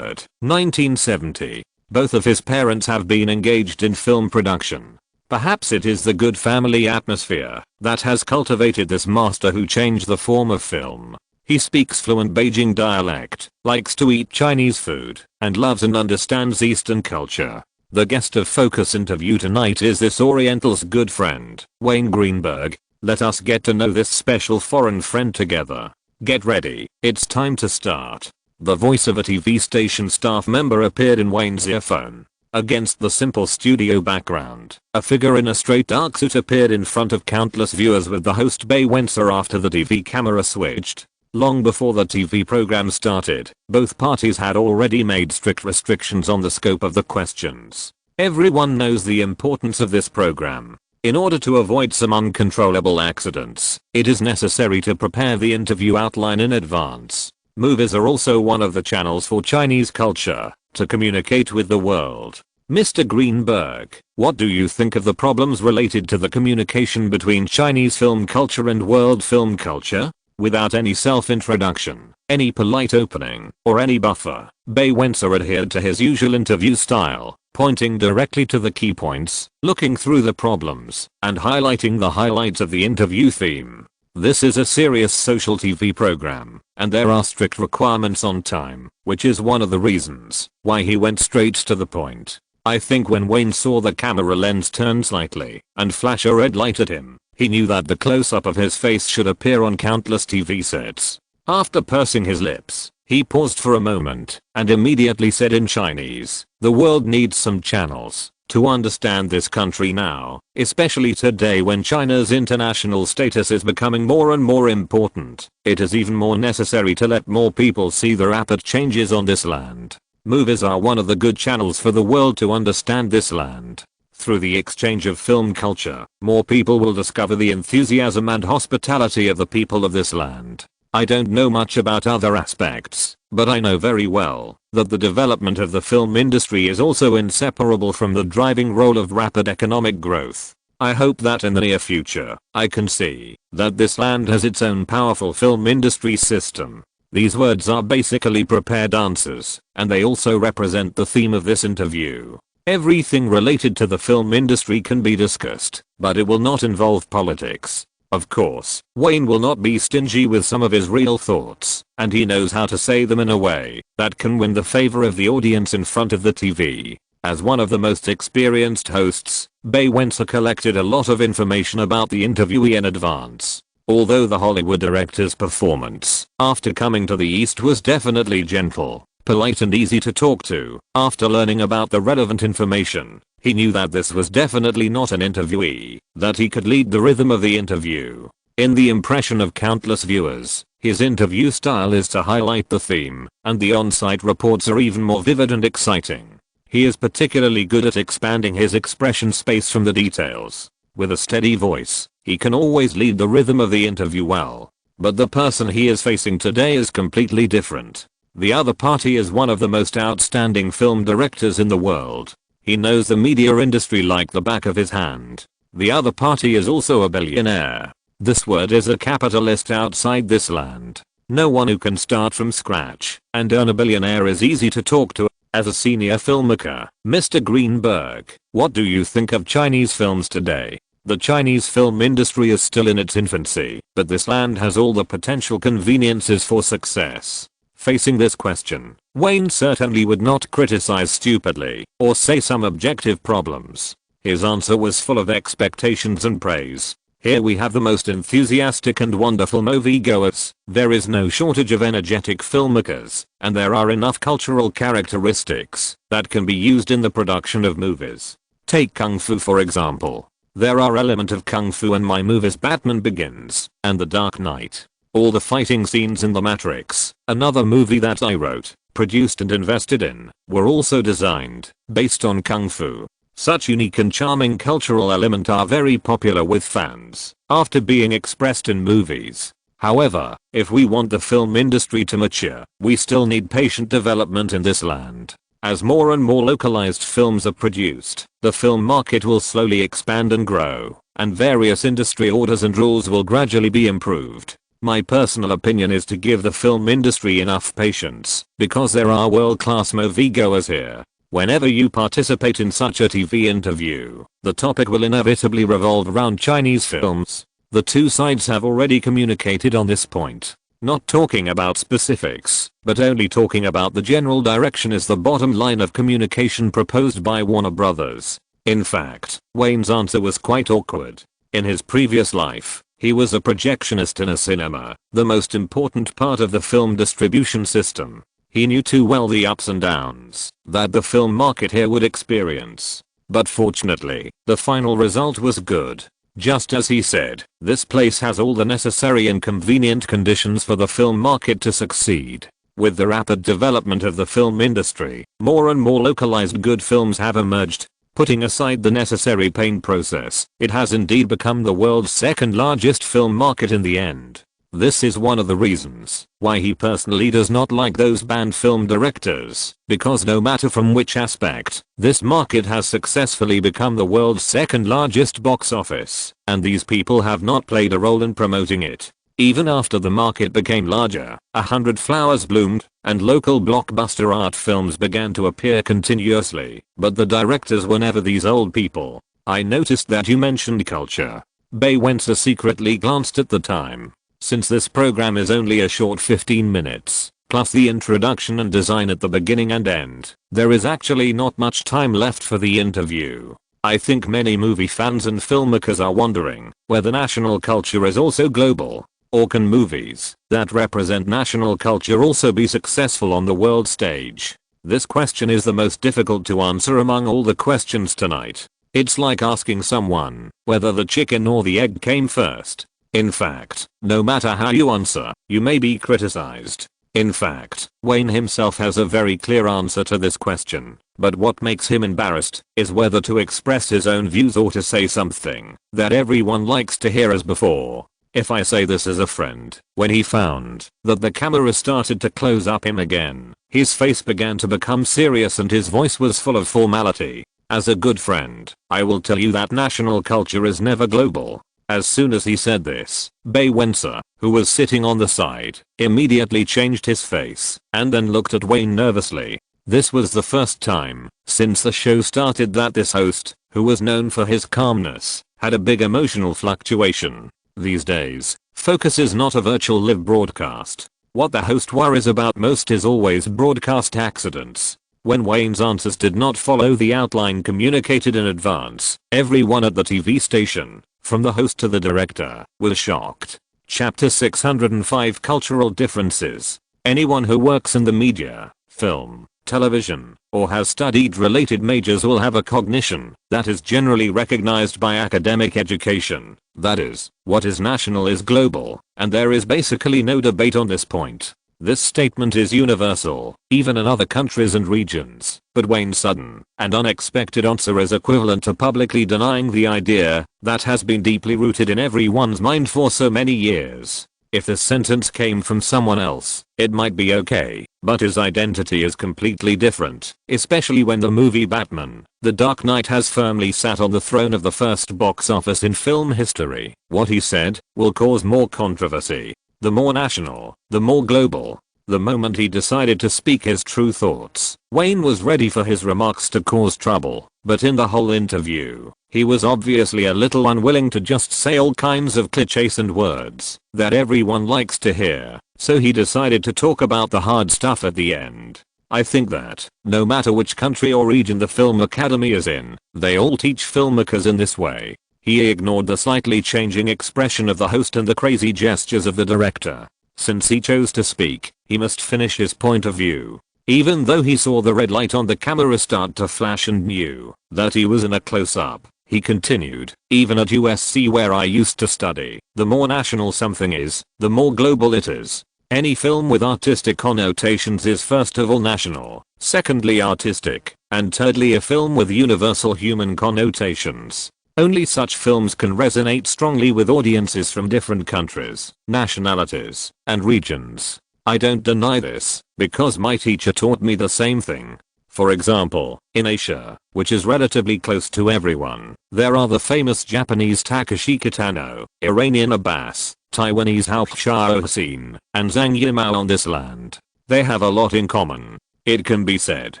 1970. Both of his parents have been engaged in film production. Perhaps it is the good family atmosphere that has cultivated this master who changed the form of film. He speaks fluent Beijing dialect, likes to eat Chinese food, and loves and understands Eastern culture. The guest of Focus interview tonight is this Oriental's good friend, Wayne Greenberg. Let us get to know this special foreign friend together. Get ready, it's time to start. The voice of a TV station staff member appeared in Wayne's earphone. Against the simple studio background, a figure in a straight dark suit appeared in front of countless viewers with the host Bay Wentz after the TV camera switched. Long before the TV program started, both parties had already made strict restrictions on the scope of the questions. Everyone knows the importance of this program. In order to avoid some uncontrollable accidents, it is necessary to prepare the interview outline in advance. Movies are also one of the channels for Chinese culture to communicate with the world. Mr. Greenberg, what do you think of the problems related to the communication between Chinese film culture and world film culture? Without any self-introduction, any polite opening, or any buffer, Bay Wentz adhered to his usual interview style, pointing directly to the key points, looking through the problems, and highlighting the highlights of the interview theme. This is a serious social TV program, and there are strict requirements on time, which is one of the reasons why he went straight to the point. I think when Wayne saw the camera lens turn slightly and flash a red light at him, he knew that the close-up of his face should appear on countless TV sets. After pursing his lips, he paused for a moment and immediately said in Chinese, "The world needs some channels to understand this country now, especially today when China's international status is becoming more and more important. It is even more necessary to let more people see the rapid changes on this land. Movies are one of the good channels for the world to understand this land. Through the exchange of film culture, more people will discover the enthusiasm and hospitality of the people of this land. I don't know much about other aspects, but I know very well that the development of the film industry is also inseparable from the driving role of rapid economic growth. I hope that in the near future, I can see that this land has its own powerful film industry system." These words are basically prepared answers, and they also represent the theme of this interview. Everything related to the film industry can be discussed, but it will not involve politics. Of course, Wayne will not be stingy with some of his real thoughts, and he knows how to say them in a way that can win the favor of the audience in front of the TV. As one of the most experienced hosts, Bay Wentz collected a lot of information about the interviewee in advance. Although the Hollywood director's performance, after coming to the East, was definitely gentle, polite and easy to talk to, after learning about the relevant information, he knew that this was definitely not an interviewee, that he could lead the rhythm of the interview. In the impression of countless viewers, his interview style is to highlight the theme, and the on-site reports are even more vivid and exciting. He is particularly good at expanding his expression space from the details. With a steady voice, he can always lead the rhythm of the interview well. But the person he is facing today is completely different. The other party is one of the most outstanding film directors in the world. He knows the media industry like the back of his hand. The other party is also a billionaire. This word is a capitalist outside this land. No one who can start from scratch and earn a billionaire is easy to talk to. As a senior filmmaker, Mr. Greenberg, what do you think of Chinese films today? The Chinese film industry is still in its infancy, but this land has all the potential conveniences for success. Facing this question, Wayne certainly would not criticize stupidly or say some objective problems. His answer was full of expectations and praise. Here we have the most enthusiastic and wonderful moviegoers. There is no shortage of energetic filmmakers, and there are enough cultural characteristics that can be used in the production of movies. Take Kung Fu for example. There are elements of Kung Fu in my movies Batman Begins and The Dark Knight. All the fighting scenes in The Matrix, another movie that I wrote, produced and invested in, were also designed based on Kung Fu. Such unique and charming cultural elements are very popular with fans after being expressed in movies. However, if we want the film industry to mature, we still need patient development in this land. As more and more localized films are produced, the film market will slowly expand and grow, and various industry orders and rules will gradually be improved. My personal opinion is to give the film industry enough patience, because there are world-class moviegoers here. Whenever you participate in such a TV interview, the topic will inevitably revolve around Chinese films. The two sides have already communicated on this point. Not talking about specifics, but only talking about the general direction is the bottom line of communication proposed by Warner Brothers. In fact, Wayne's answer was quite awkward. In his previous life, he was a projectionist in a cinema, the most important part of the film distribution system. He knew too well the ups and downs that the film market here would experience. But fortunately, the final result was good. Just as he said, this place has all the necessary and convenient conditions for the film market to succeed. With the rapid development of the film industry, more and more localized good films have emerged. Putting aside the necessary pain process, it has indeed become the world's second largest film market in the end. This is one of the reasons why he personally does not like those banned film directors, because no matter from which aspect, this market has successfully become the world's second largest box office, and these people have not played a role in promoting it. Even after the market became larger, 100 flowers bloomed, and local blockbuster art films began to appear continuously, but the directors were never these old people. I noticed that you mentioned culture. Bay Wenser secretly glanced at the time. Since this program is only a short 15 minutes, plus the introduction and design at the beginning and end, there is actually not much time left for the interview. I think many movie fans and filmmakers are wondering whether national culture is also global, or can movies that represent national culture also be successful on the world stage? This question is the most difficult to answer among all the questions tonight. It's like asking someone whether the chicken or the egg came first. In fact, no matter how you answer, you may be criticized. In fact, Wayne himself has a very clear answer to this question, but what makes him embarrassed is whether to express his own views or to say something that everyone likes to hear as before. If I say this as a friend, when he found that the camera started to close up him again, his face began to become serious and his voice was full of formality. As a good friend, I will tell you that national culture is never global. As soon as he said this, Bay Wenser, who was sitting on the side, immediately changed his face and then looked at Wayne nervously. This was the first time since the show started that this host, who was known for his calmness, had a big emotional fluctuation. These days, focus is not a virtual live broadcast. What the host worries about most is always broadcast accidents. When Wayne's answers did not follow the outline communicated in advance, everyone at the TV station, from the host to the director, was shocked. Chapter 605 Cultural Differences. Anyone who works in the media, film, television, or has studied related majors will have a cognition that is generally recognized by academic education. That is, what is national is global, and there is basically no debate on this point. This statement is universal, even in other countries and regions, but Wayne's sudden and unexpected answer is equivalent to publicly denying the idea that has been deeply rooted in everyone's mind for so many years. If this sentence came from someone else, it might be okay, but his identity is completely different, especially when the movie Batman: The Dark Knight has firmly sat on the throne of the first box office in film history. What he said will cause more controversy. The more national, the more global. The moment he decided to speak his true thoughts, Wayne was ready for his remarks to cause trouble, but in the whole interview, he was obviously a little unwilling to just say all kinds of clichés and words that everyone likes to hear, so he decided to talk about the hard stuff at the end. I think that, no matter which country or region the film academy is in, they all teach filmmakers in this way. He ignored the slightly changing expression of the host and the crazy gestures of the director. Since he chose to speak, he must finish his point of view. Even though he saw the red light on the camera start to flash and knew that he was in a close-up, he continued, even at USC where I used to study, the more national something is, the more global it is. Any film with artistic connotations is first of all national, secondly artistic, and thirdly a film with universal human connotations. Only such films can resonate strongly with audiences from different countries, nationalities, and regions. I don't deny this, because my teacher taught me the same thing. For example, in Asia, which is relatively close to everyone, there are the famous Japanese Takashi Kitano, Iranian Abbas, Taiwanese Hao Xiaoxin, and Zhang Yimou on this land. They have a lot in common. It can be said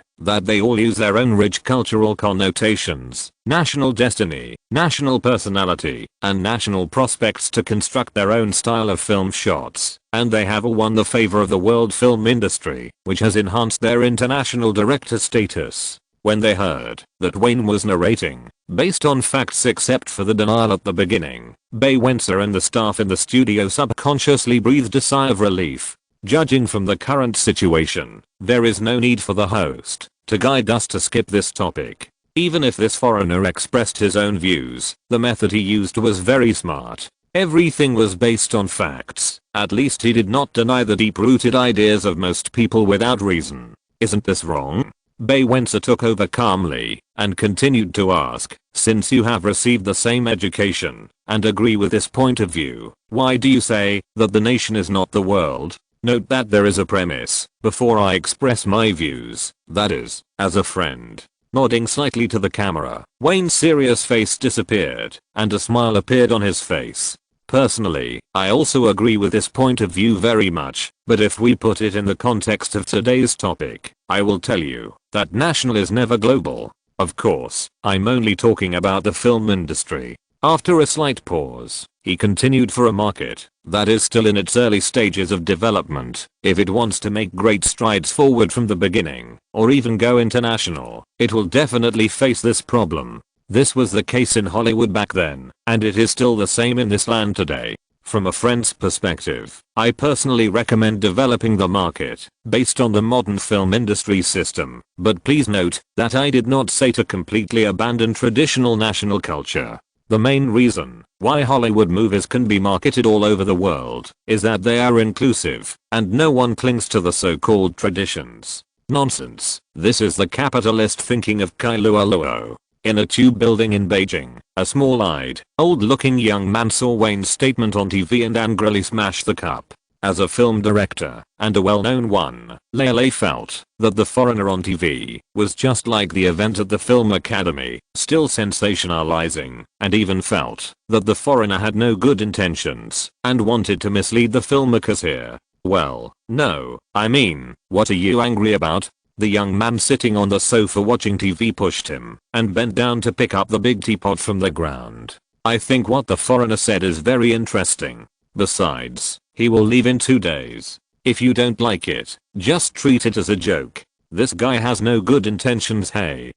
that they all use their own rich cultural connotations, national destiny, national personality, and national prospects to construct their own style of film shots, and they have all won the favor of the world film industry, which has enhanced their international director status. When they heard that Wayne was narrating, based on facts except for the denial at the beginning, Bay Wenser and the staff in the studio subconsciously breathed a sigh of relief. Judging from the current situation, there is no need for the host to guide us to skip this topic. Even if this foreigner expressed his own views, the method he used was very smart. Everything was based on facts. At least he did not deny the deep-rooted ideas of most people without reason. Isn't this wrong? Bay Wenser took over calmly and continued to ask, since you have received the same education and agree with this point of view, why do you say that the nation is not the world? Note that there is a premise before I express my views, that is, as a friend. Nodding slightly to the camera, Wayne's serious face disappeared, and a smile appeared on his face. Personally, I also agree with this point of view very much, but if we put it in the context of today's topic, I will tell you that national is never global. Of course, I'm only talking about the film industry. After a slight pause, he continued, for a market that is still in its early stages of development, if it wants to make great strides forward from the beginning, or even go international, it will definitely face this problem. This was the case in Hollywood back then, and it is still the same in this land today. From a friend's perspective, I personally recommend developing the market based on the modern film industry system, but please note that I did not say to completely abandon traditional national culture. The main reason why Hollywood movies can be marketed all over the world is that they are inclusive, and no one clings to the so-called traditions. Nonsense. This is the capitalist thinking of Kailua Luo. In a tube building in Beijing, a small-eyed, old-looking young man saw Wayne's statement on TV and angrily smashed the cup. As a film director, and a well-known one, Lele felt that the foreigner on TV was just like the event at the Film Academy, still sensationalizing, and even felt that the foreigner had no good intentions and wanted to mislead the filmmakers here. Well, no, I mean, what are you angry about? The young man sitting on the sofa watching TV pushed him and bent down to pick up the big teapot from the ground. I think what the foreigner said is very interesting. Besides, he will leave in 2 days. If you don't like it, just treat it as a joke. This guy has no good intentions. Hey,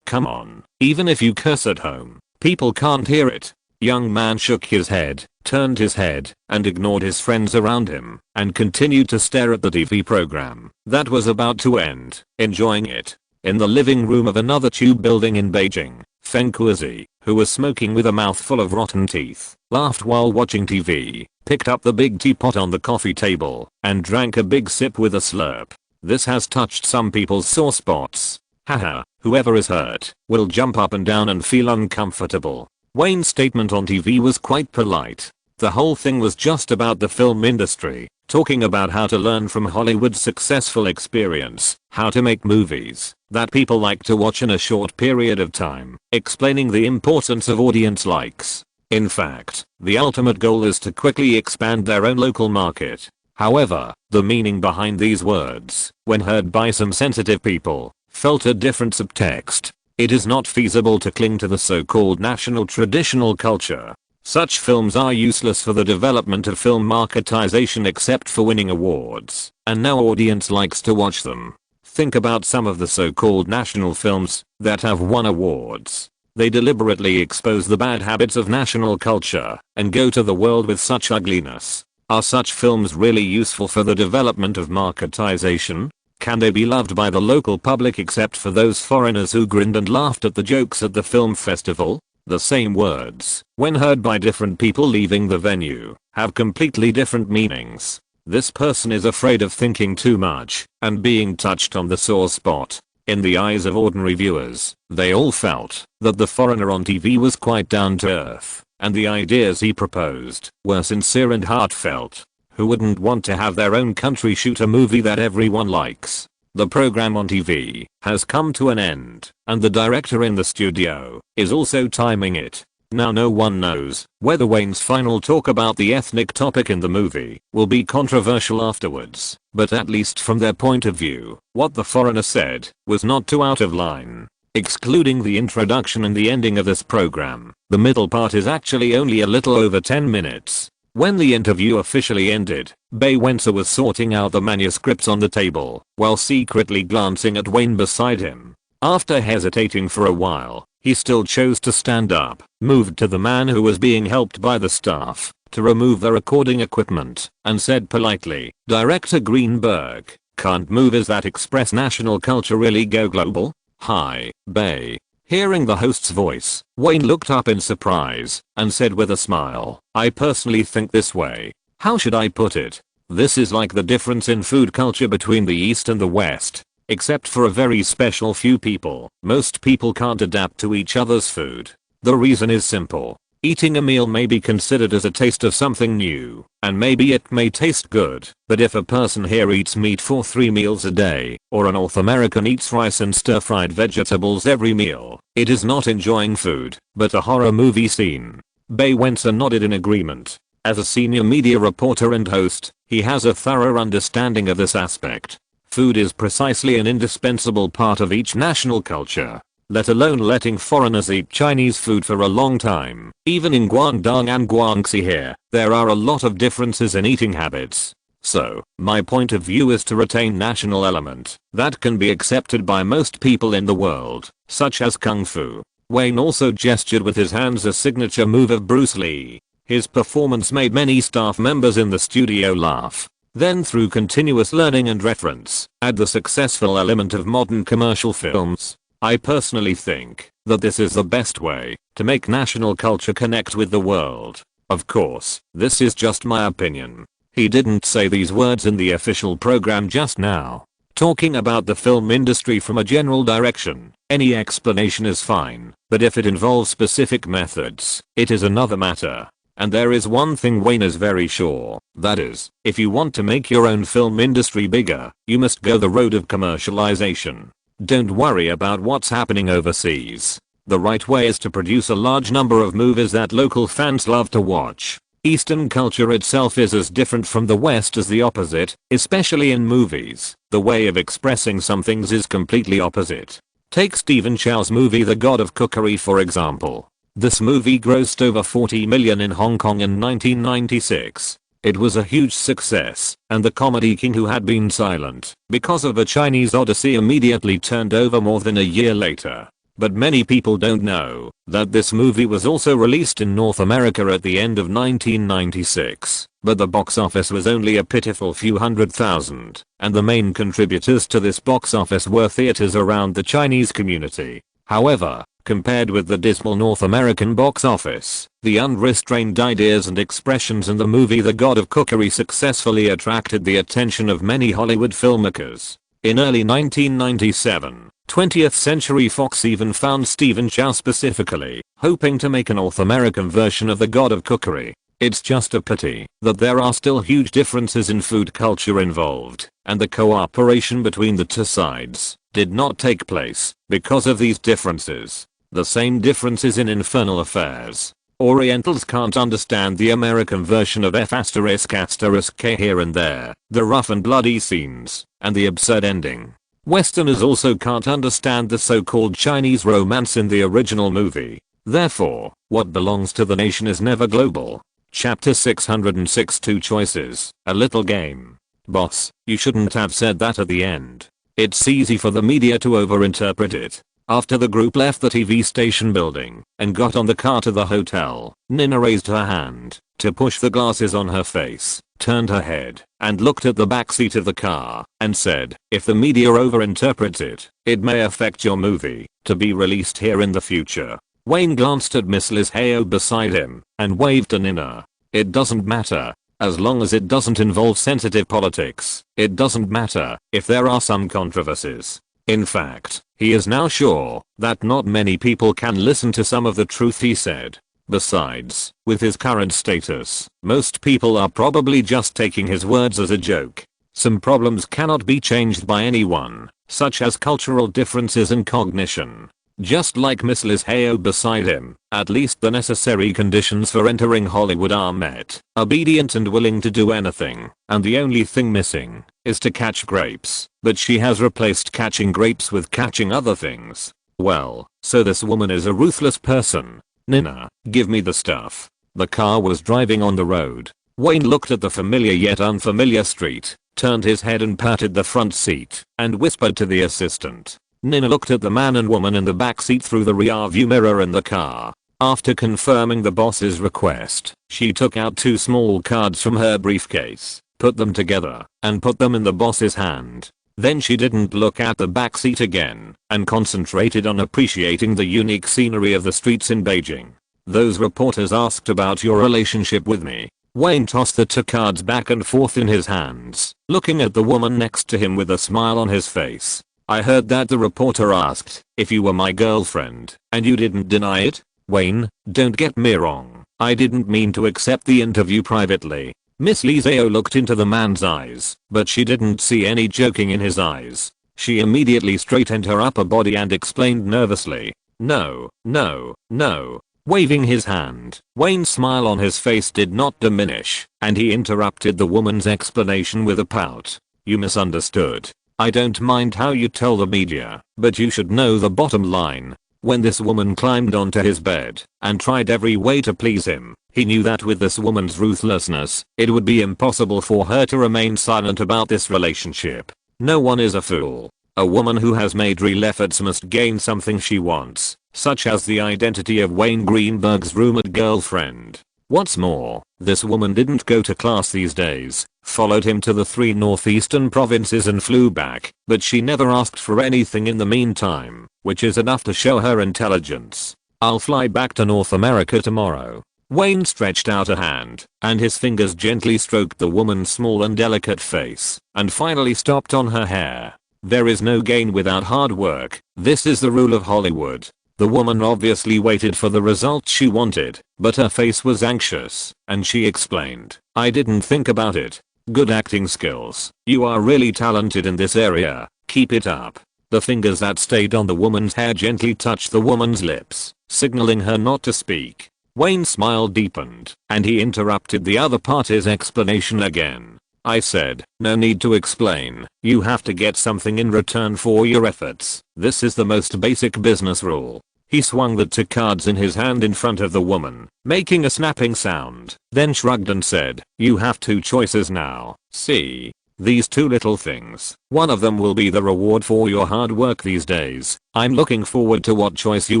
come on. Even if you curse at home, people can't hear it. Young man shook his head, turned his head, and ignored his friends around him, and continued to stare at the TV program that was about to end, enjoying it. In the living room of another tube building in Beijing, Feng Kuzi, who was smoking with a mouthful of rotten teeth, laughed while watching TV, picked up the big teapot on the coffee table, and drank a big sip with a slurp. This has touched some people's sore spots. Haha, whoever is hurt will jump up and down and feel uncomfortable. Wayne's statement on TV was quite polite. The whole thing was just about the film industry, talking about how to learn from Hollywood's successful experience, how to make movies that people like to watch in a short period of time, explaining the importance of audience likes. In fact, the ultimate goal is to quickly expand their own local market. However, the meaning behind these words, when heard by some sensitive people, felt a different subtext. It is not feasible to cling to the so-called national traditional culture. Such films are useless for the development of film marketization except for winning awards, and no audience likes to watch them. Think about some of the so-called national films that have won awards. They deliberately expose the bad habits of national culture and go to the world with such ugliness. Are such films really useful for the development of marketization? Can they be loved by the local public except for those foreigners who grinned and laughed at the jokes at the film festival? The same words, when heard by different people leaving the venue, have completely different meanings. This person is afraid of thinking too much and being touched on the sore spot. In the eyes of ordinary viewers, they all felt that the foreigner on TV was quite down to earth, and the ideas he proposed were sincere and heartfelt. Who wouldn't want to have their own country shoot a movie that everyone likes? The program on TV has come to an end, and the director in the studio is also timing it. Now no one knows whether Wayne's final talk about the ethnic topic in the movie will be controversial afterwards, but at least from their point of view, what the foreigner said was not too out of line. Excluding the introduction and the ending of this program, the middle part is actually only a little over 10 minutes. When the interview officially ended, Bay Wenser was sorting out the manuscripts on the table while secretly glancing at Wayne beside him. After hesitating for a while, he still chose to stand up, moved to the man who was being helped by the staff to remove the recording equipment, and said politely, "Director Greenberg, can't movies that express national culture really go global?" "Hi, Bay." Hearing the host's voice, Wayne looked up in surprise and said with a smile, "I personally think this way. How should I put it? This is like the difference in food culture between the East and the West. Except for a very special few people, most people can't adapt to each other's food. The reason is simple. Eating a meal may be considered as a taste of something new, and maybe it may taste good, but if a person here eats meat for 3 meals a day, or a North American eats rice and stir-fried vegetables every meal, it is not enjoying food, but a horror movie scene." Bay Wenser nodded in agreement. As a senior media reporter and host, he has a thorough understanding of this aspect. Food is precisely an indispensable part of each national culture. Let alone letting foreigners eat Chinese food for a long time. Even in Guangdong and Guangxi here, there are a lot of differences in eating habits. So, my point of view is to retain national element that can be accepted by most people in the world, such as Kung Fu. Wayne also gestured with his hands a signature move of Bruce Lee. His performance made many staff members in the studio laugh. Then through continuous learning and reference, add the successful element of modern commercial films. I personally think that this is the best way to make national culture connect with the world. Of course, this is just my opinion. He didn't say these words in the official program just now. Talking about the film industry from a general direction, any explanation is fine, but if it involves specific methods, it is another matter. And there is one thing Wayne is very sure, that is, if you want to make your own film industry bigger, you must go the road of commercialization. Don't worry about what's happening overseas. The right way is to produce a large number of movies that local fans love to watch. Eastern culture itself is as different from the West as the opposite, especially in movies. The way of expressing some things is completely opposite. Take Stephen Chow's movie The God of Cookery for example. This movie grossed over 40 million in Hong Kong in 1996. It was a huge success, and the comedy king who had been silent because of A Chinese Odyssey immediately turned over more than a year later. But many people don't know that this movie was also released in North America at the end of 1996, but the box office was only a pitiful few hundred thousand, and the main contributors to this box office were theaters around the Chinese community. However, compared with the dismal North American box office, the unrestrained ideas and expressions in the movie The God of Cookery successfully attracted the attention of many Hollywood filmmakers. In early 1997, 20th Century Fox even found Stephen Chow specifically, hoping to make a North American version of The God of Cookery. It's just a pity that there are still huge differences in food culture involved, and the cooperation between the two sides did not take place because of these differences. The same differences in Infernal Affairs. Orientals can't understand the American version of F***K here and there, the rough and bloody scenes, and the absurd ending. Westerners also can't understand the so-called Chinese romance in the original movie. Therefore, what belongs to the nation is never global. Chapter 606 Two Choices, a little game. Boss, you shouldn't have said that at the end. It's easy for the media to overinterpret it. After the group left the TV station building and got on the car to the hotel, Nina raised her hand to push the glasses on her face, turned her head, and looked at the back seat of the car, and said, "If the media overinterprets it, it may affect your movie, to be released here in the future." Wayne glanced at Miss Liz Heo beside him, and waved to Nina. "It doesn't matter. As long as it doesn't involve sensitive politics, it doesn't matter if there are some controversies." In fact, he is now sure that not many people can listen to some of the truth he said. Besides, with his current status, most people are probably just taking his words as a joke. Some problems cannot be changed by anyone, such as cultural differences and cognition. Just like Miss Liz Heo beside him, at least the necessary conditions for entering Hollywood are met. Obedient and willing to do anything, and the only thing missing is to catch grapes. But she has replaced catching grapes with catching other things. Well, so this woman is a ruthless person. "Nina, give me the stuff." The car was driving on the road. Wayne looked at the familiar yet unfamiliar street, turned his head and patted the front seat, and whispered to the assistant. Nina looked at the man and woman in the back seat through the rearview mirror in the car. After confirming the boss's request, she took out 2 small cards from her briefcase, put them together, and put them in the boss's hand. Then she didn't look at the back seat again, and concentrated on appreciating the unique scenery of the streets in Beijing. "Those reporters asked about your relationship with me." Wayne tossed the 2 cards back and forth in his hands, looking at the woman next to him with a smile on his face. "I heard that the reporter asked if you were my girlfriend, and you didn't deny it." "Wayne, don't get me wrong. I didn't mean to accept the interview privately." Miss Liz Heo looked into the man's eyes, but she didn't see any joking in his eyes. She immediately straightened her upper body and explained nervously, "No, no, no." Waving his hand, Wayne's smile on his face did not diminish, and he interrupted the woman's explanation with a pout. "You misunderstood. I don't mind how you tell the media, but you should know the bottom line." When this woman climbed onto his bed and tried every way to please him, he knew that with this woman's ruthlessness, it would be impossible for her to remain silent about this relationship. No one is a fool. A woman who has made real efforts must gain something she wants, such as the identity of Wayne Greenberg's rumored girlfriend. What's more, this woman didn't go to class these days, followed him to the 3 northeastern provinces and flew back, but she never asked for anything in the meantime, which is enough to show her intelligence. "I'll fly back to North America tomorrow." Wayne stretched out a hand, and his fingers gently stroked the woman's small and delicate face, and finally stopped on her hair. "There is no gain without hard work. This is the rule of Hollywood." The woman obviously waited for the result she wanted, but her face was anxious, and she explained, "I didn't think about it. Good acting skills. You are really talented in this area. Keep it up." The fingers that stayed on the woman's hair gently touched the woman's lips, signaling her not to speak. Wayne's smile deepened, and he interrupted the other party's explanation again. "I said, no need to explain. You have to get something in return for your efforts. This is the most basic business rule." He swung the 2 cards in his hand in front of the woman, making a snapping sound, then shrugged and said, "You have 2 choices now. See? These 2 little things. One of them will be the reward for your hard work these days. I'm looking forward to what choice you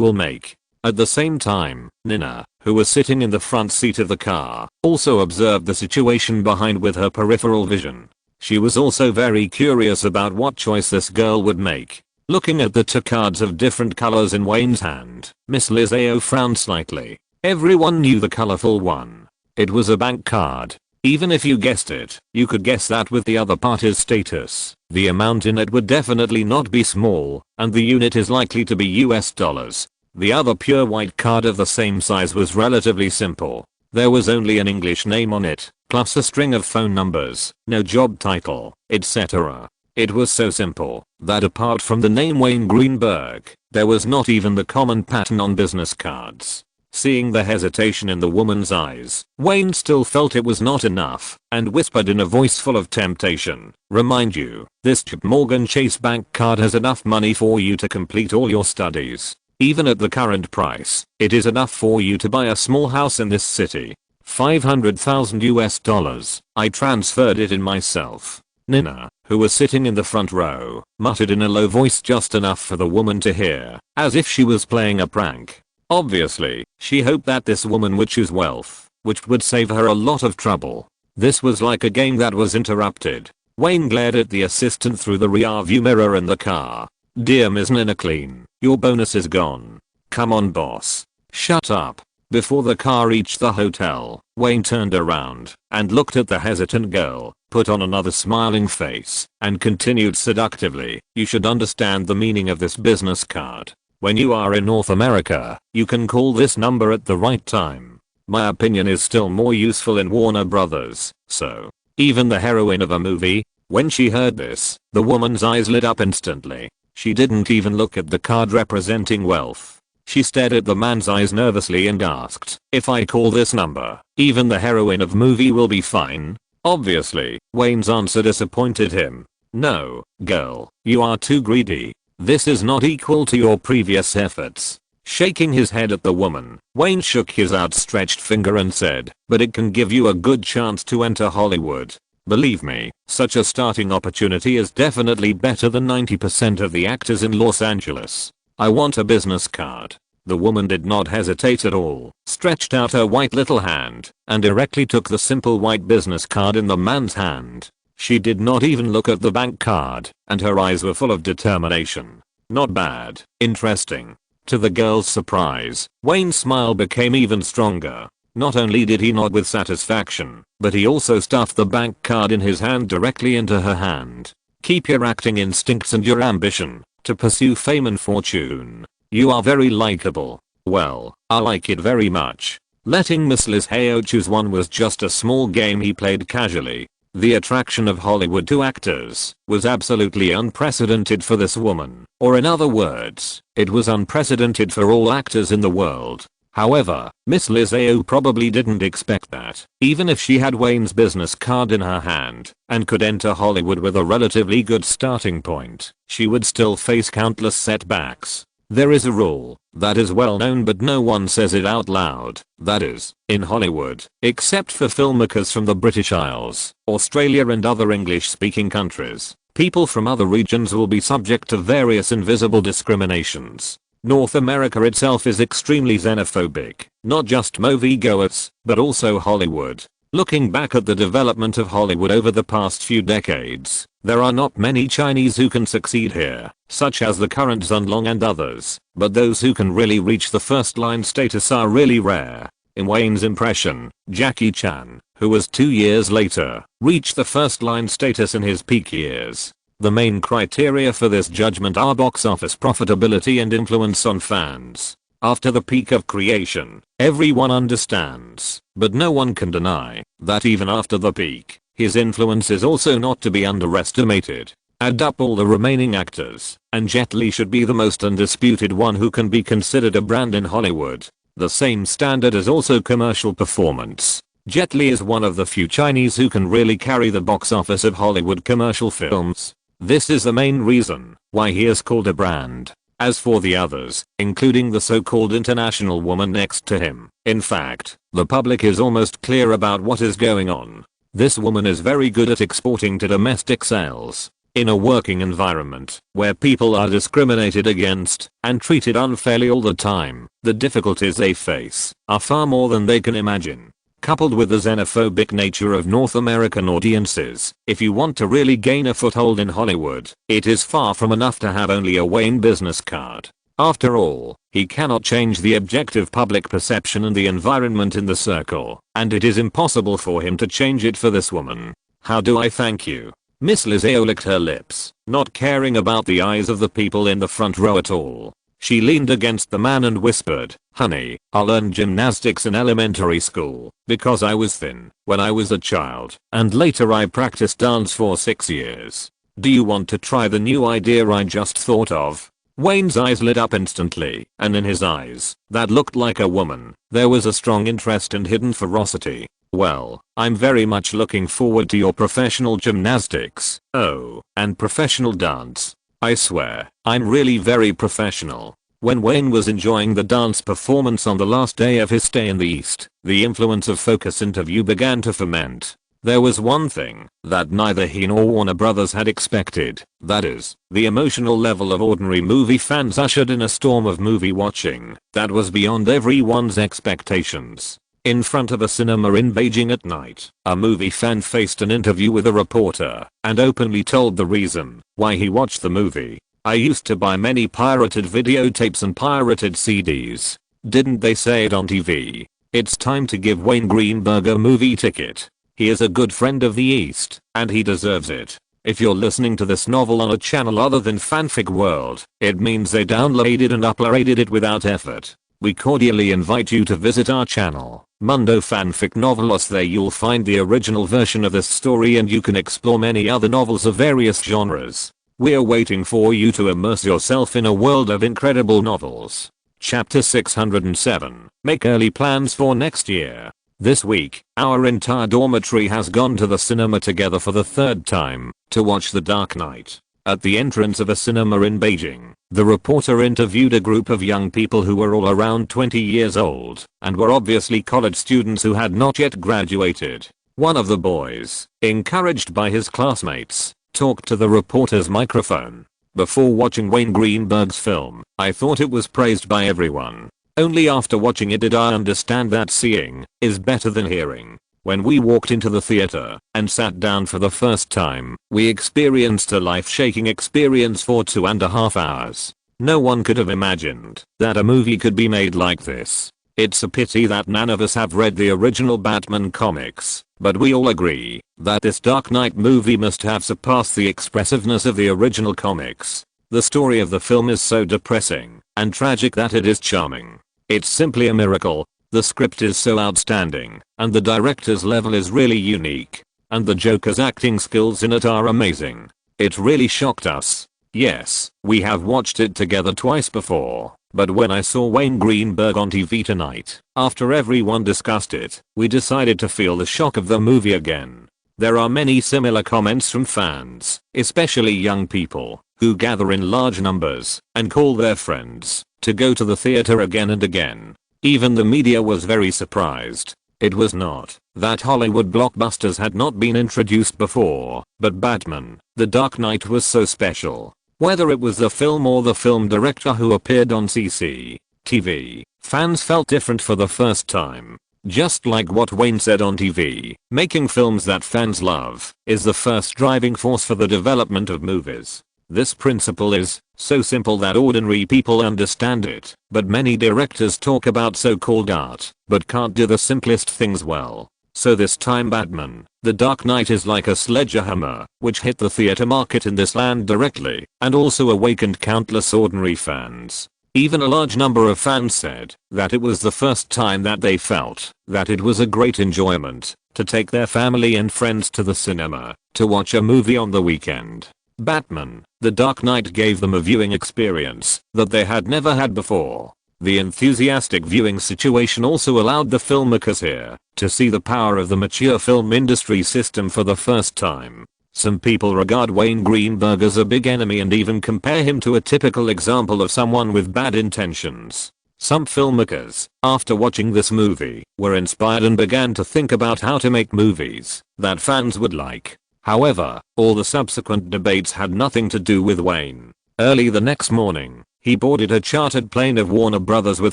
will make." At the same time, Nina, who was sitting in the front seat of the car, also observed the situation behind with her peripheral vision. She was also very curious about what choice this girl would make. Looking at the 2 cards of different colors in Wayne's hand, Miss Liz Heo frowned slightly. Everyone knew the colorful one. It was a bank card. Even if you guessed it, you could guess that with the other party's status, the amount in it would definitely not be small, and the unit is likely to be US dollars. The other pure white card of the same size was relatively simple. There was only an English name on it, plus a string of phone numbers, no job title, etc. It was so simple that apart from the name Wayne Greenberg, there was not even the common pattern on business cards. Seeing the hesitation in the woman's eyes, Wayne still felt it was not enough, and whispered in a voice full of temptation, "Remind you, this JP Morgan Chase bank card has enough money for you to complete all your studies. Even at the current price, it is enough for you to buy a small house in this city. 500,000 US dollars. I transferred it in myself." Nina, who who was sitting in the front row, muttered in a low voice just enough for the woman to hear, as if she was playing a prank. Obviously, she hoped that this woman would choose wealth, which would save her a lot of trouble. This was like a game that was interrupted. Wayne glared at the assistant through the rearview mirror in the car. "Dear Ms. Ninaclean, your bonus is gone." "Come on boss." "Shut up." Before the car reached the hotel, Wayne turned around and looked at the hesitant girl, put on another smiling face, and continued seductively, "You should understand the meaning of this business card. When you are in North America, you can call this number at the right time. My opinion is still more useful in Warner Brothers, so." Even the heroine of a movie? When she heard this, the woman's eyes lit up instantly. She didn't even look at the card representing wealth. She stared at the man's eyes nervously and asked, "If I call this number, even the heroine of movie will be fine?" Obviously, Wayne's answer disappointed him. "No, girl, you are too greedy. This is not equal to your previous efforts." Shaking his head at the woman, Wayne shook his outstretched finger and said, "But it can give you a good chance to enter Hollywood. Believe me, such a starting opportunity is definitely better than 90% of the actors in Los Angeles. I want a business card." The woman did not hesitate at all, stretched out her white little hand, and directly took the simple white business card in the man's hand. She did not even look at the bank card, and her eyes were full of determination. "Not bad, interesting." To the girl's surprise, Wayne's smile became even stronger. Not only did he nod with satisfaction, but he also stuffed the bank card in his hand directly into her hand. "Keep your acting instincts and your ambition to pursue fame and fortune. You are very likable." "Well, I like it very much." Letting Miss Liz Heo choose one was just a small game he played casually. The attraction of Hollywood to actors was absolutely unprecedented for this woman, or in other words, it was unprecedented for all actors in the world. However, Miss Liz Heo probably didn't expect that. Even if she had Wayne's business card in her hand and could enter Hollywood with a relatively good starting point, she would still face countless setbacks. There is a rule that is well known but no one says it out loud. That is, in Hollywood, except for filmmakers from the British Isles, Australia and other English-speaking countries, people from other regions will be subject to various invisible discriminations. North America itself is extremely xenophobic, not just moviegoers, but also Hollywood. Looking back at the development of Hollywood over the past few decades, there are not many Chinese who can succeed here, such as the current Zun Long and others, but those who can really reach the first line status are really rare. In Wayne's impression, Jackie Chan, who was 2 years later, reached the first line status in his peak years. The main criteria for this judgment are box office profitability and influence on fans. After the peak of creation, everyone understands, but no one can deny, that even after the peak, his influence is also not to be underestimated. Add up all the remaining actors, and Jet Li should be the most undisputed one who can be considered a brand in Hollywood. The same standard is also commercial performance. Jet Li is one of the few Chinese who can really carry the box office of Hollywood commercial films. This is the main reason why he is called a brand. As for the others, including the so-called international woman next to him, in fact, the public is almost clear about what is going on. This woman is very good at exporting to domestic sales. In a working environment where people are discriminated against and treated unfairly all the time, the difficulties they face are far more than they can imagine. Coupled with the xenophobic nature of North American audiences, if you want to really gain a foothold in Hollywood, it is far from enough to have only a Wayne business card. After all, he cannot change the objective public perception and the environment in the circle, and it is impossible for him to change it for this woman. "How do I thank you?" Miss Liz Heo licked her lips, not caring about the eyes of the people in the front row at all. She leaned against the man and whispered, "Honey, I learned gymnastics in elementary school because I was thin when I was a child, and later I practiced dance for 6 years. Do you want to try the new idea I just thought of?" Wayne's eyes lit up instantly, and in his eyes, that looked like a woman, there was a strong interest and hidden ferocity. "Well, I'm very much looking forward to your professional gymnastics, oh, and professional dance. I swear, I'm really very professional." When Wayne was enjoying the dance performance on the last day of his stay in the East, the influence of Focus interview began to ferment. There was one thing that neither he nor Warner Brothers had expected, that is, the emotional level of ordinary movie fans ushered in a storm of movie watching that was beyond everyone's expectations. In front of a cinema in Beijing at night, a movie fan faced an interview with a reporter and openly told the reason why he watched the movie. "I used to buy many pirated videotapes and pirated CDs. Didn't they say it on TV? It's time to give Wayne Greenberg a movie ticket. He is a good friend of the East, and he deserves it. If you're listening to this novel on a channel other than Fanfic World, it means they downloaded and uploaded it without effort. We cordially invite you to visit our channel, Mundo Fanfic Novelos. There you'll find the original version of this story and you can explore many other novels of various genres. We're waiting for you to immerse yourself in a world of incredible novels." Chapter 607. Make early plans for next year. This week, our entire dormitory has gone to the cinema together for the third time to watch The Dark Knight. At the entrance of a cinema in Beijing, the reporter interviewed a group of young people who were all around 20 years old and were obviously college students who had not yet graduated. One of the boys, encouraged by his classmates, talked to the reporter's microphone. "Before watching Wayne Greenberg's film, I thought it was praised by everyone. Only after watching it did I understand that seeing is better than hearing. When we walked into the theater and sat down for the first time, we experienced a life-shaking experience for 2.5 hours. No one could have imagined that a movie could be made like this. It's a pity that none of us have read the original Batman comics, but we all agree that this Dark Knight movie must have surpassed the expressiveness of the original comics. The story of the film is so depressing and tragic that it is charming. It's simply a miracle. The script is so outstanding, and the director's level is really unique, and the Joker's acting skills in it are amazing. It really shocked us. Yes, we have watched it together twice before, but when I saw Wayne Greenberg on TV tonight, after everyone discussed it, we decided to feel the shock of the movie again." There are many similar comments from fans, especially young people, who gather in large numbers and call their friends to go to the theater again and again. Even the media was very surprised. It was not that Hollywood blockbusters had not been introduced before, but Batman, The Dark Knight was so special. Whether it was the film or the film director who appeared on CCTV, fans felt different for the first time. Just like what Wayne said on TV, making films that fans love is the first driving force for the development of movies. This principle is so simple that ordinary people understand it, but many directors talk about so-called art, but can't do the simplest things well. So this time Batman, The Dark Knight is like a sledgehammer, which hit the theater market in this land directly, and also awakened countless ordinary fans. Even a large number of fans said that it was the first time that they felt that it was a great enjoyment to take their family and friends to the cinema to watch a movie on the weekend. Batman, The Dark Knight gave them a viewing experience that they had never had before. The enthusiastic viewing situation also allowed the filmmakers here to see the power of the mature film industry system for the first time. Some people regard Wayne Greenberg as a big enemy and even compare him to a typical example of someone with bad intentions. Some filmmakers, after watching this movie, were inspired and began to think about how to make movies that fans would like. However, all the subsequent debates had nothing to do with Wayne. Early the next morning, he boarded a chartered plane of Warner Brothers with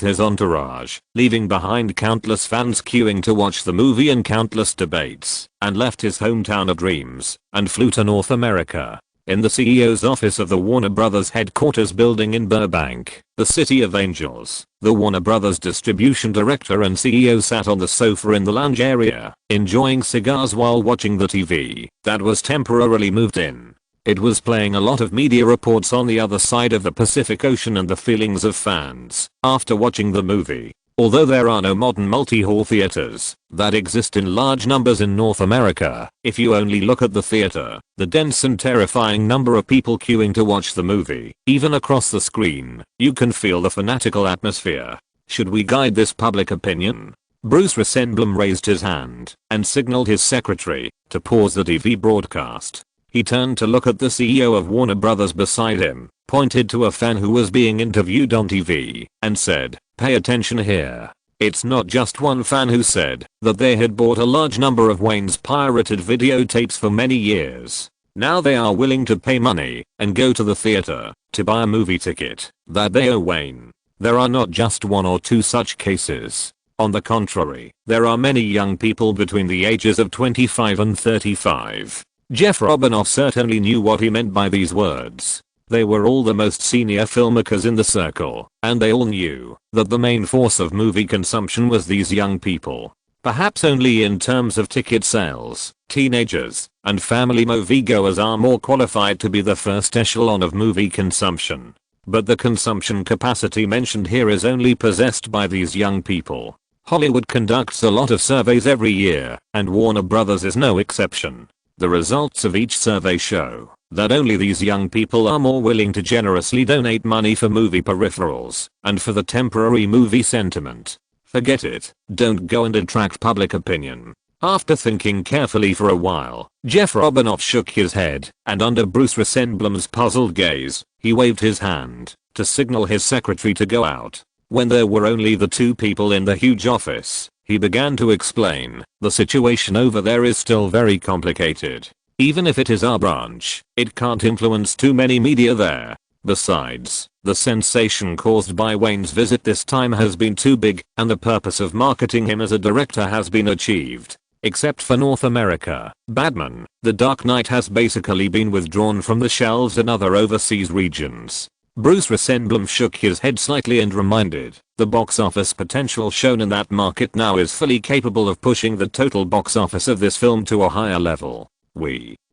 his entourage, leaving behind countless fans queuing to watch the movie and countless debates, and left his hometown of dreams and flew to North America. In the CEO's office of the Warner Brothers headquarters building in Burbank, the City of Angels, the Warner Brothers distribution director and CEO sat on the sofa in the lounge area, enjoying cigars while watching the TV that was temporarily moved in. It was playing a lot of media reports on the other side of the Pacific Ocean and the feelings of fans after watching the movie. Although there are no modern multi-hall theaters that exist in large numbers in North America, if you only look at the theater, the dense and terrifying number of people queuing to watch the movie, even across the screen, you can feel the fanatical atmosphere. Should we guide this public opinion? Bruce Rosenblum raised his hand and signaled his secretary to pause the TV broadcast. He turned to look at the CEO of Warner Brothers beside him, pointed to a fan who was being interviewed on TV, and said, "Pay attention here." It's not just one fan who said that they had bought a large number of Wayne's pirated videotapes for many years. Now they are willing to pay money and go to the theater to buy a movie ticket that they owe Wayne. There are not just one or two such cases. On the contrary, there are many young people between the ages of 25 and 35. Jeff Robinoff certainly knew what he meant by these words. They were all the most senior filmmakers in the circle, and they all knew that the main force of movie consumption was these young people. Perhaps only in terms of ticket sales, teenagers and family moviegoers are more qualified to be the first echelon of movie consumption. But the consumption capacity mentioned here is only possessed by these young people. Hollywood conducts a lot of surveys every year, and Warner Brothers is no exception. The results of each survey show that only these young people are more willing to generously donate money for movie peripherals and for the temporary movie sentiment. Forget it, don't go and attract public opinion. After thinking carefully for a while, Jeff Robinoff shook his head, and under Bruce Rosenblum's puzzled gaze, he waved his hand to signal his secretary to go out. When there were only the two people in the huge office, he began to explain, the situation over there is still very complicated. Even if it is our branch, it can't influence too many media there. Besides, the sensation caused by Wayne's visit this time has been too big, and the purpose of marketing him as a director has been achieved. Except for North America, Batman: The Dark Knight has basically been withdrawn from the shelves in other overseas regions. Bruce Rosenblum shook his head slightly and reminded, the box office potential shown in that market now is fully capable of pushing the total box office of this film to a higher level.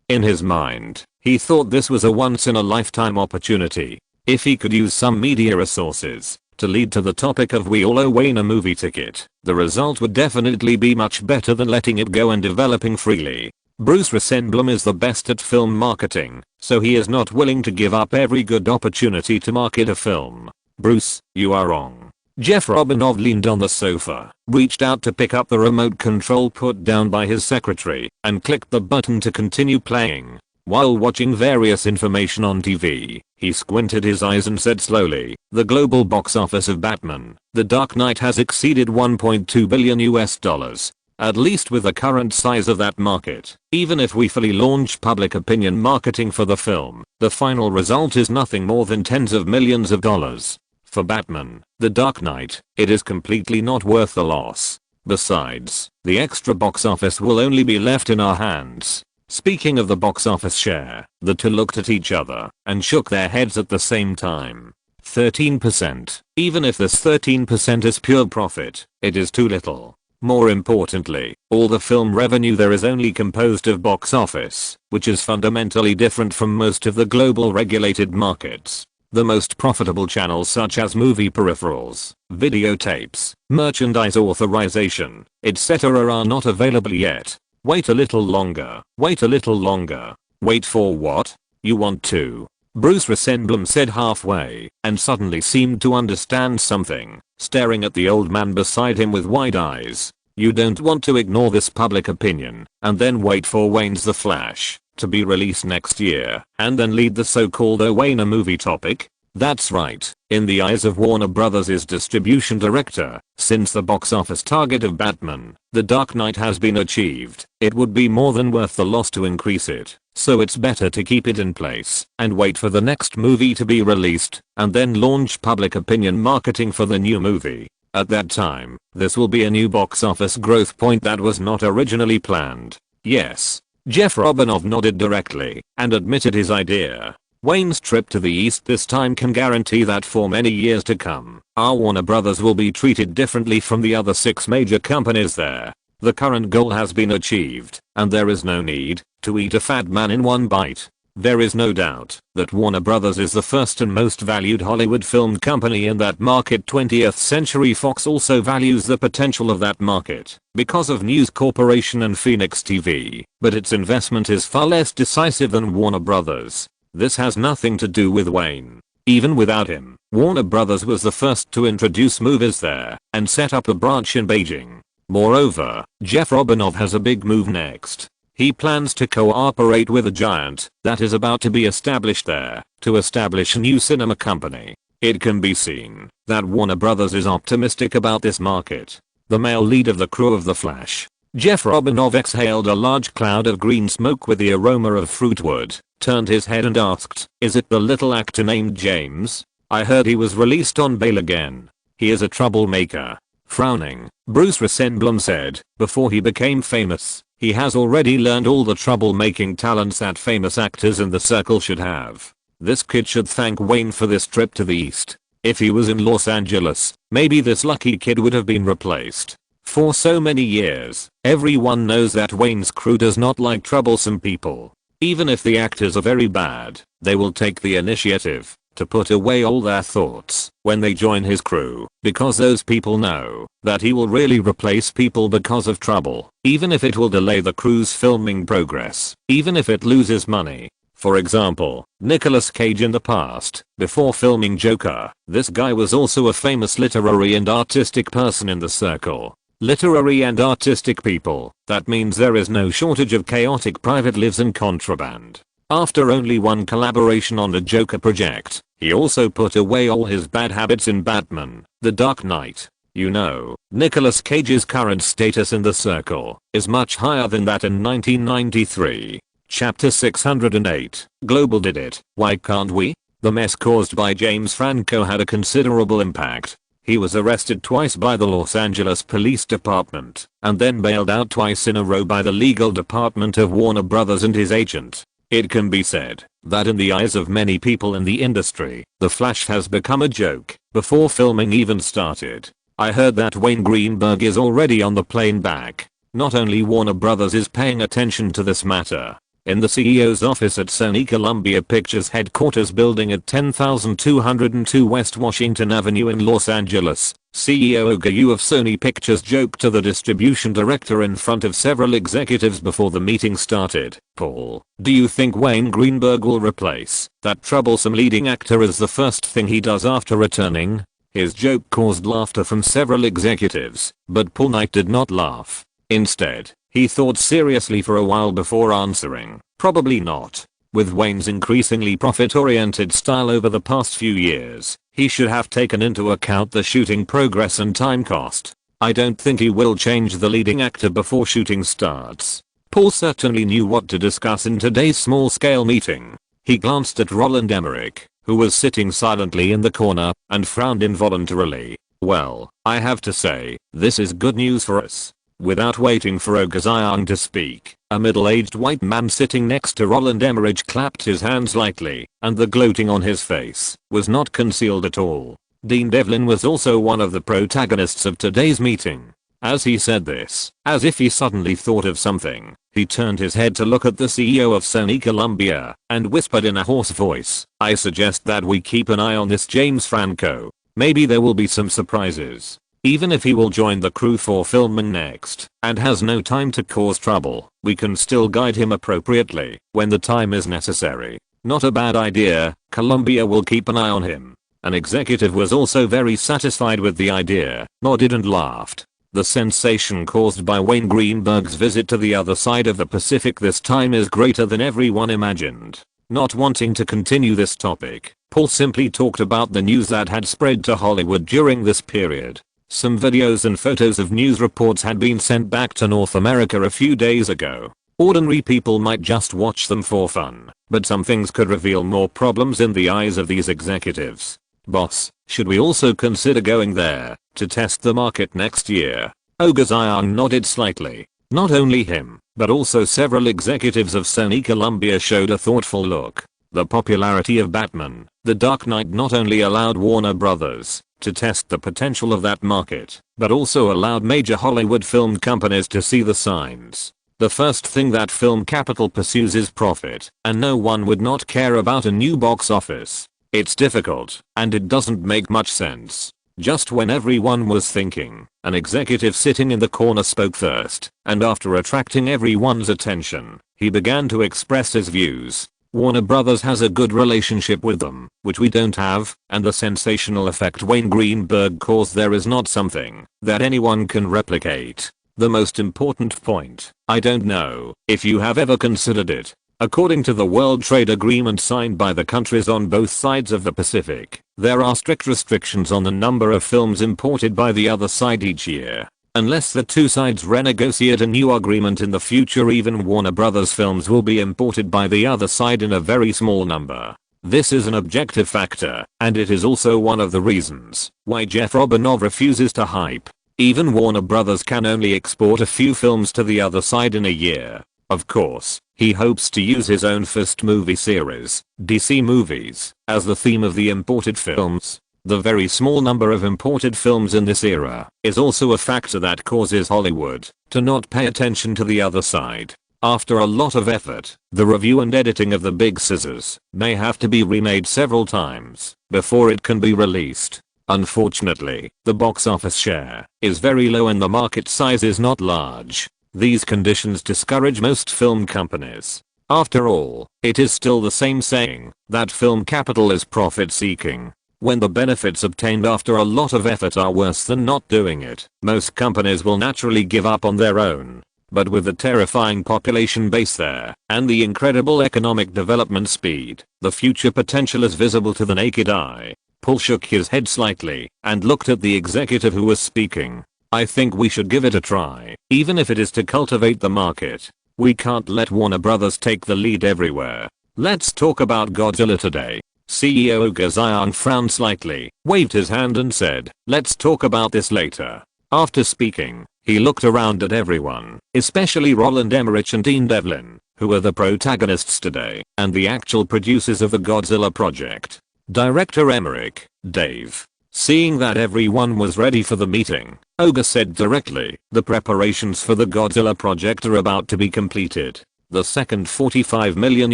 In his mind, he thought this was a once-in-a-lifetime opportunity. If he could use some media resources to lead to the topic of we all owe Wayne a movie ticket, the result would definitely be much better than letting it go and developing freely. Bruce Rosenblum is the best at film marketing, so he is not willing to give up every good opportunity to market a film. Bruce, you are wrong. Jeff Robinoff leaned on the sofa, reached out to pick up the remote control put down by his secretary, and clicked the button to continue playing. While watching various information on TV, he squinted his eyes and said slowly, the global box office of Batman: The Dark Knight has exceeded $1.2 billion. At least with the current size of that market. Even if we fully launch public opinion marketing for the film, the final result is nothing more than tens of millions of dollars. For Batman: The Dark Knight, it is completely not worth the loss. Besides, the extra box office will only be left in our hands. Speaking of the box office share, the two looked at each other and shook their heads at the same time. 13%. Even if this 13% is pure profit, it is too little. More importantly, all the film revenue there is only composed of box office, which is fundamentally different from most of the global regulated markets. The most profitable channels such as movie peripherals, videotapes, merchandise authorization, etc. are not available yet. Wait a little longer. Wait a little longer. Wait for what? You want to? Bruce Rosenblum said halfway, and suddenly seemed to understand something, staring at the old man beside him with wide eyes. You don't want to ignore this public opinion, and then wait for Wayne's The Flash to be released next year, and then lead the so-called Wayne a movie topic? That's right. In the eyes of Warner Brothers' distribution director, since the box office target of Batman: The Dark Knight has been achieved, it would be more than worth the loss to increase it. So it's better to keep it in place and wait for the next movie to be released, and then launch public opinion marketing for the new movie. At that time, this will be a new box office growth point that was not originally planned. Yes. Jeff Robinoff nodded directly and admitted his idea. Wayne's trip to the East this time can guarantee that for many years to come, our Warner Brothers will be treated differently from the other 6 major companies there. The current goal has been achieved, and there is no need to eat a fat man in one bite. There is no doubt that Warner Brothers is the first and most valued Hollywood film company in that market. 20th Century Fox also values the potential of that market because of News Corporation and Phoenix TV, but its investment is far less decisive than Warner Brothers. This has nothing to do with Wayne. Even without him, Warner Brothers was the first to introduce movies there and set up a branch in Beijing. Moreover, Jeff Robinoff has a big move next. He plans to cooperate with a giant that is about to be established there to establish a new cinema company. It can be seen that Warner Brothers is optimistic about this market. The male lead of the crew of The Flash, Jeff Robinov, exhaled a large cloud of green smoke with the aroma of fruitwood, turned his head and asked, "Is it the little actor named James? I heard he was released on bail again. He is a troublemaker." Frowning, Bruce Ressenblum said, "Before he became famous, he has already learned all the troublemaking talents that famous actors in the circle should have. This kid should thank Wayne for this trip to the East. If he was in Los Angeles, maybe this lucky kid would have been replaced." For so many years, everyone knows that Wayne's crew does not like troublesome people. Even if the actors are very bad, they will take the initiative to put away all their thoughts when they join his crew, because those people know that he will really replace people because of trouble, even if it will delay the crew's filming progress, even if it loses money. For example, Nicolas Cage in the past, before filming Joker, this guy was also a famous literary and artistic person in the circle. Literary and artistic people, that means there is no shortage of chaotic private lives and contraband. After only one collaboration on the Joker project, he also put away all his bad habits in Batman, The Dark Knight. You know, Nicolas Cage's current status in the circle is much higher than that in 1993. Chapter 608, Global did it, why can't we? The mess caused by James Franco had a considerable impact. He was arrested twice by the Los Angeles Police Department, and then bailed out twice in a row by the legal department of Warner Brothers and his agent. It can be said that in the eyes of many people in the industry, The Flash has become a joke before filming even started. I heard that Wayne Greenberg is already on the plane back. Not only Warner Brothers is paying attention to this matter. In the CEO's office at Sony Columbia Pictures headquarters building at 10,202 West Washington Avenue in Los Angeles, CEO Ogayu of Sony Pictures joked to the distribution director in front of several executives before the meeting started, "Paul, do you think Wayne Greenberg will replace that troublesome leading actor as the first thing he does after returning?" His joke caused laughter from several executives, but Paul Knight did not laugh. Instead, he thought seriously for a while before answering, "Probably not. With Wayne's increasingly profit-oriented style over the past few years, he should have taken into account the shooting progress and time cost. I don't think he will change the leading actor before shooting starts." Paul certainly knew what to discuss in today's small-scale meeting. He glanced at Roland Emmerich, who was sitting silently in the corner, and frowned involuntarily. "Well, I have to say, this is good news for us." Without waiting for Ogaziang to speak, a middle-aged white man sitting next to Roland Emmerich clapped his hands lightly, and the gloating on his face was not concealed at all. Dean Devlin was also one of the protagonists of today's meeting. As he said this, as if he suddenly thought of something, he turned his head to look at the CEO of Sony Columbia, and whispered in a hoarse voice, "I suggest that we keep an eye on this James Franco. Maybe there will be some surprises. Even if he will join the crew for filming next, and has no time to cause trouble, we can still guide him appropriately when the time is necessary." Not a bad idea, Columbia will keep an eye on him. An executive was also very satisfied with the idea, nodded and laughed. The sensation caused by Wayne Greenberg's visit to the other side of the Pacific this time is greater than everyone imagined. Not wanting to continue this topic, Paul simply talked about the news that had spread to Hollywood during this period. Some videos and photos of news reports had been sent back to North America a few days ago. Ordinary people might just watch them for fun, but some things could reveal more problems in the eyes of these executives. "Boss, should we also consider going there to test the market next year?" Ogaziang nodded slightly. Not only him, but also several executives of Sony Columbia showed a thoughtful look. The popularity of Batman, The Dark Knight not only allowed Warner Brothers to test the potential of that market, but also allowed major Hollywood film companies to see the signs. The first thing that film capital pursues is profit, and no one would not care about a new box office. It's difficult, and it doesn't make much sense. Just when everyone was thinking, an executive sitting in the corner spoke first, and after attracting everyone's attention, he began to express his views. Warner Brothers has a good relationship with them, which we don't have, and the sensational effect Wayne Greenberg caused there is not something that anyone can replicate. The most important point, I don't know if you have ever considered it. According to the World Trade Agreement signed by the countries on both sides of the Pacific, There are strict restrictions on the number of films imported by the other side each year. Unless the two sides renegotiate a new agreement in the future, even Warner Brothers films will be imported by the other side in a very small number. This is an objective factor, and it is also one of the reasons why Jeff Robinov refuses to hype. Even Warner Brothers can only export a few films to the other side in a year. Of course, he hopes to use his own first movie series, DC Movies, as the theme of the imported films. The very small number of imported films in this era is also a factor that causes Hollywood to not pay attention to the other side. After a lot of effort, the review and editing of The Big Scissors may have to be remade several times before it can be released. Unfortunately, the box office share is very low and the market size is not large. These conditions discourage most film companies. After all, it is still the same saying that film capital is profit seeking. When the benefits obtained after a lot of effort are worse than not doing it, most companies will naturally give up on their own. But with the terrifying population base there, and the incredible economic development speed, the future potential is visible to the naked eye. Paul shook his head slightly, and looked at the executive who was speaking. I think we should give it a try, even if it is to cultivate the market. We can't let Warner Brothers take the lead everywhere. Let's talk about Godzilla today. CEO Oga Zion frowned slightly, waved his hand and said, let's talk about this later. After speaking, he looked around at everyone, especially Roland Emmerich and Dean Devlin, who are the protagonists today, and the actual producers of the Godzilla project. Director Emmerich, Dave. Seeing that everyone was ready for the meeting, Oga said directly, the preparations for the Godzilla project are about to be completed. The second $45 million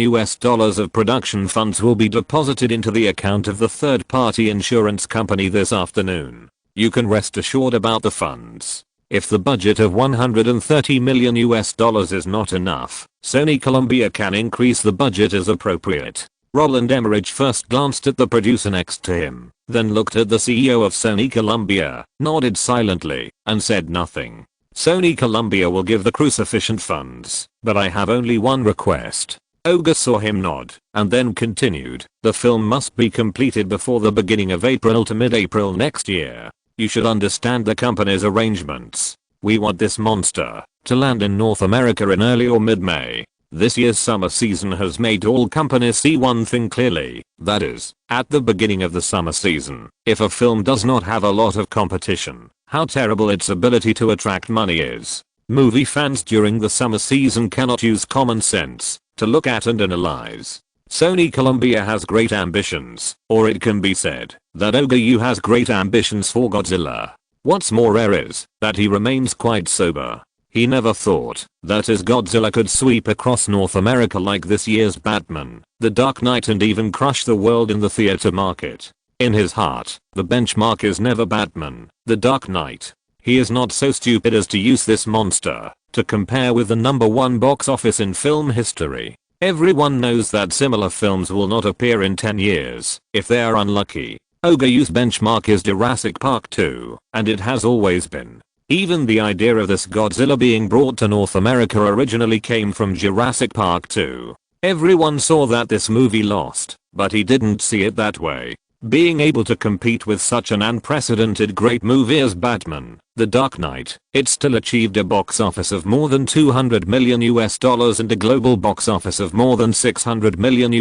of production funds will be deposited into the account of the third-party insurance company this afternoon. You can rest assured about the funds. If the budget of $130 million is not enough, Sony Columbia can increase the budget as appropriate. Roland Emmerich first glanced at the producer next to him, then looked at the CEO of Sony Columbia, nodded silently, and said nothing. Sony Columbia will give the crew sufficient funds, but I have only one request. Oga saw him nod, and then continued, the film must be completed before the beginning of April to mid-April next year. You should understand the company's arrangements. We want this monster to land in North America in early or mid-May. This year's summer season has made all companies see one thing clearly, that is, at the beginning of the summer season, if a film does not have a lot of competition, how terrible its ability to attract money is. Movie fans during the summer season cannot use common sense to look at and analyze. Sony Columbia has great ambitions, or it can be said that Oga has great ambitions for Godzilla. What's more rare is that he remains quite sober. He never thought that his Godzilla could sweep across North America like this year's Batman, The Dark Knight, and even crush the world in the theater market. In his heart, the benchmark is never Batman, The Dark Knight. He is not so stupid as to use this monster to compare with the #1 box office in film history. Everyone knows that similar films will not appear in 10 years, if they are unlucky. Oga's benchmark is Jurassic Park 2, and it has always been. Even the idea of this Godzilla being brought to North America originally came from Jurassic Park 2. Everyone saw that this movie lost, but he didn't see it that way. Being able to compete with such an unprecedented great movie as Batman, The Dark Knight, it still achieved a box office of more than $200 million and a global box office of more than $600 million.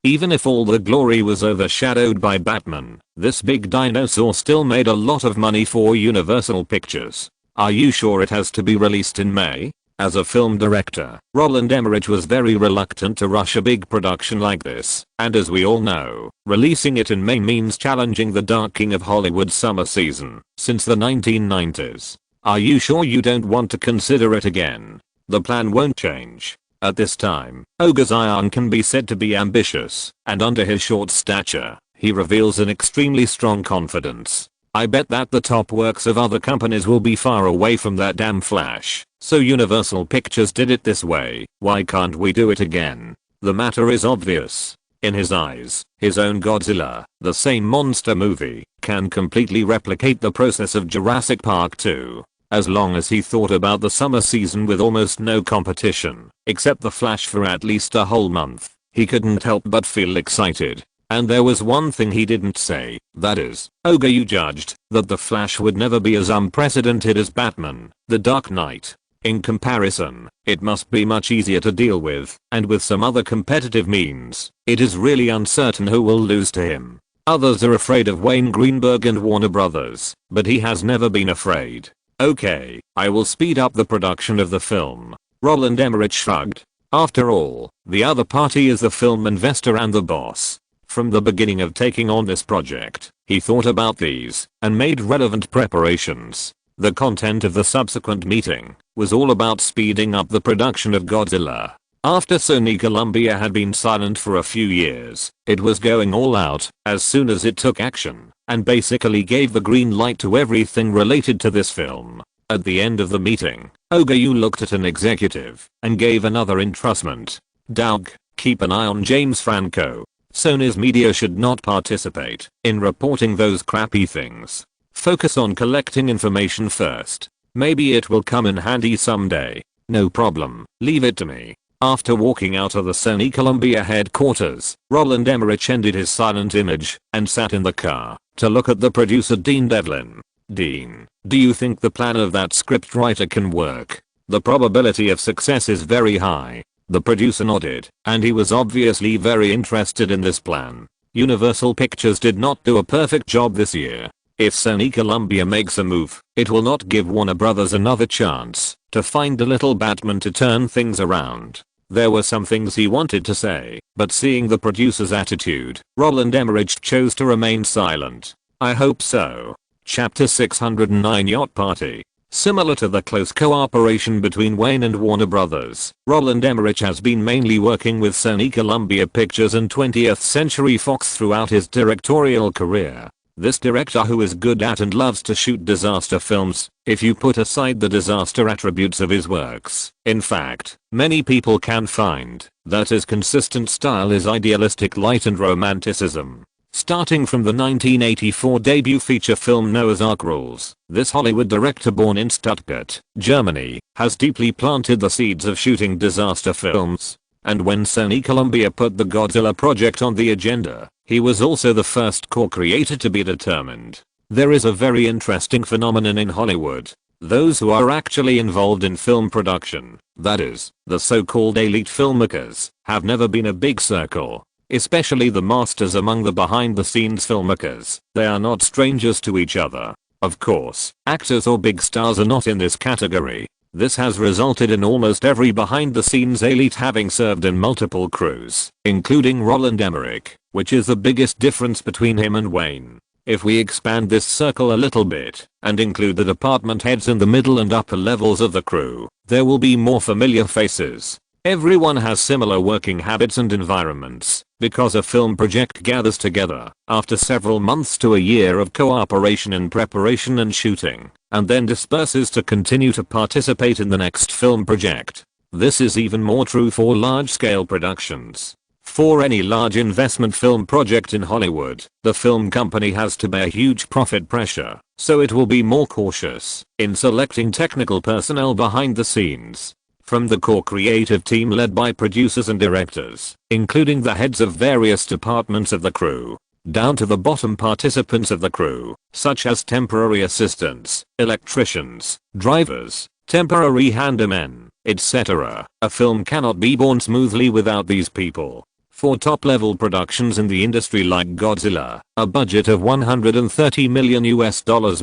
Even if all the glory was overshadowed by Batman, this big dinosaur still made a lot of money for Universal Pictures. Are you sure it has to be released in May? As a film director, Roland Emmerich was very reluctant to rush a big production like this, and as we all know, releasing it in May means challenging the Dark King of Hollywood's summer season since the 1990s. Are you sure you don't want to consider it again? The plan won't change. At this time, Oga Zion can be said to be ambitious, and under his short stature, he reveals an extremely strong confidence. I bet that the top works of other companies will be far away from that damn Flash. So Universal Pictures did it this way, why can't we do it again? The matter is obvious. In his eyes, his own Godzilla, the same monster movie, can completely replicate the process of Jurassic Park 2. As long as he thought about the summer season with almost no competition, except the Flash for at least a whole month, he couldn't help but feel excited. And there was one thing he didn't say, that is, Ogre, you judged that The Flash would never be as unprecedented as Batman, The Dark Knight. In comparison, it must be much easier to deal with, and with some other competitive means, it is really uncertain who will lose to him. Others are afraid of Wayne Greenberg and Warner Brothers, but he has never been afraid. Okay, I will speed up the production of the film. Roland Emmerich shrugged. After all, the other party is the film investor and the boss. From the beginning of taking on this project, he thought about these and made relevant preparations. The content of the subsequent meeting was all about speeding up the production of Godzilla. After Sony Columbia had been silent for a few years, it was going all out as soon as it took action and basically gave the green light to everything related to this film. At the end of the meeting, Ogayu looked at an executive and gave another entrustment. Doug, keep an eye on James Franco. Sony's media should not participate in reporting those crappy things. Focus on collecting information first. Maybe it will come in handy someday. No problem, leave it to me. After walking out of the Sony Columbia headquarters, Roland Emmerich ended his silent image and sat in the car to look at the producer Dean Devlin. Dean, do you think the plan of that scriptwriter can work? The probability of success is very high. The producer nodded, and he was obviously very interested in this plan. Universal Pictures did not do a perfect job this year. If Sony Columbia makes a move, it will not give Warner Brothers another chance to find a little Batman to turn things around. There were some things he wanted to say, but seeing the producer's attitude, Roland Emmerich chose to remain silent. I hope so. Chapter 609 Yacht Party. Similar to the close cooperation between Wayne and Warner Brothers, Roland Emmerich has been mainly working with Sony Columbia Pictures and 20th Century Fox throughout his directorial career. This director, who is good at and loves to shoot disaster films, if you put aside the disaster attributes of his works. In fact, many people can find that his consistent style is idealistic light and romanticism. Starting from the 1984 debut feature film Noah's Ark Rules, this Hollywood director born in Stuttgart, Germany, has deeply planted the seeds of shooting disaster films. And when Sony Columbia put the Godzilla project on the agenda, he was also the first co-creator to be determined. There is a very interesting phenomenon in Hollywood. Those who are actually involved in film production, that is, the so-called elite filmmakers, have never been a big circle. Especially the masters among the behind-the-scenes filmmakers. They are not strangers to each other. Of course, actors or big stars are not in this category. This has resulted in almost every behind-the-scenes elite having served in multiple crews, including Roland Emmerich, which is the biggest difference between him and Wayne. If we expand this circle a little bit, and include the department heads in the middle and upper levels of the crew, there will be more familiar faces. Everyone has similar working habits and environments, because a film project gathers together after several months to a year of cooperation in preparation and shooting, and then disperses to continue to participate in the next film project. This is even more true for large-scale productions. For any large investment film project in Hollywood, the film company has to bear huge profit pressure, so it will be more cautious in selecting technical personnel behind the scenes. From the core creative team led by producers and directors, including the heads of various departments of the crew, down to the bottom participants of the crew, such as temporary assistants, electricians, drivers, temporary handymen, etc. A film cannot be born smoothly without these people. For top-level productions in the industry like Godzilla, a budget of $130 million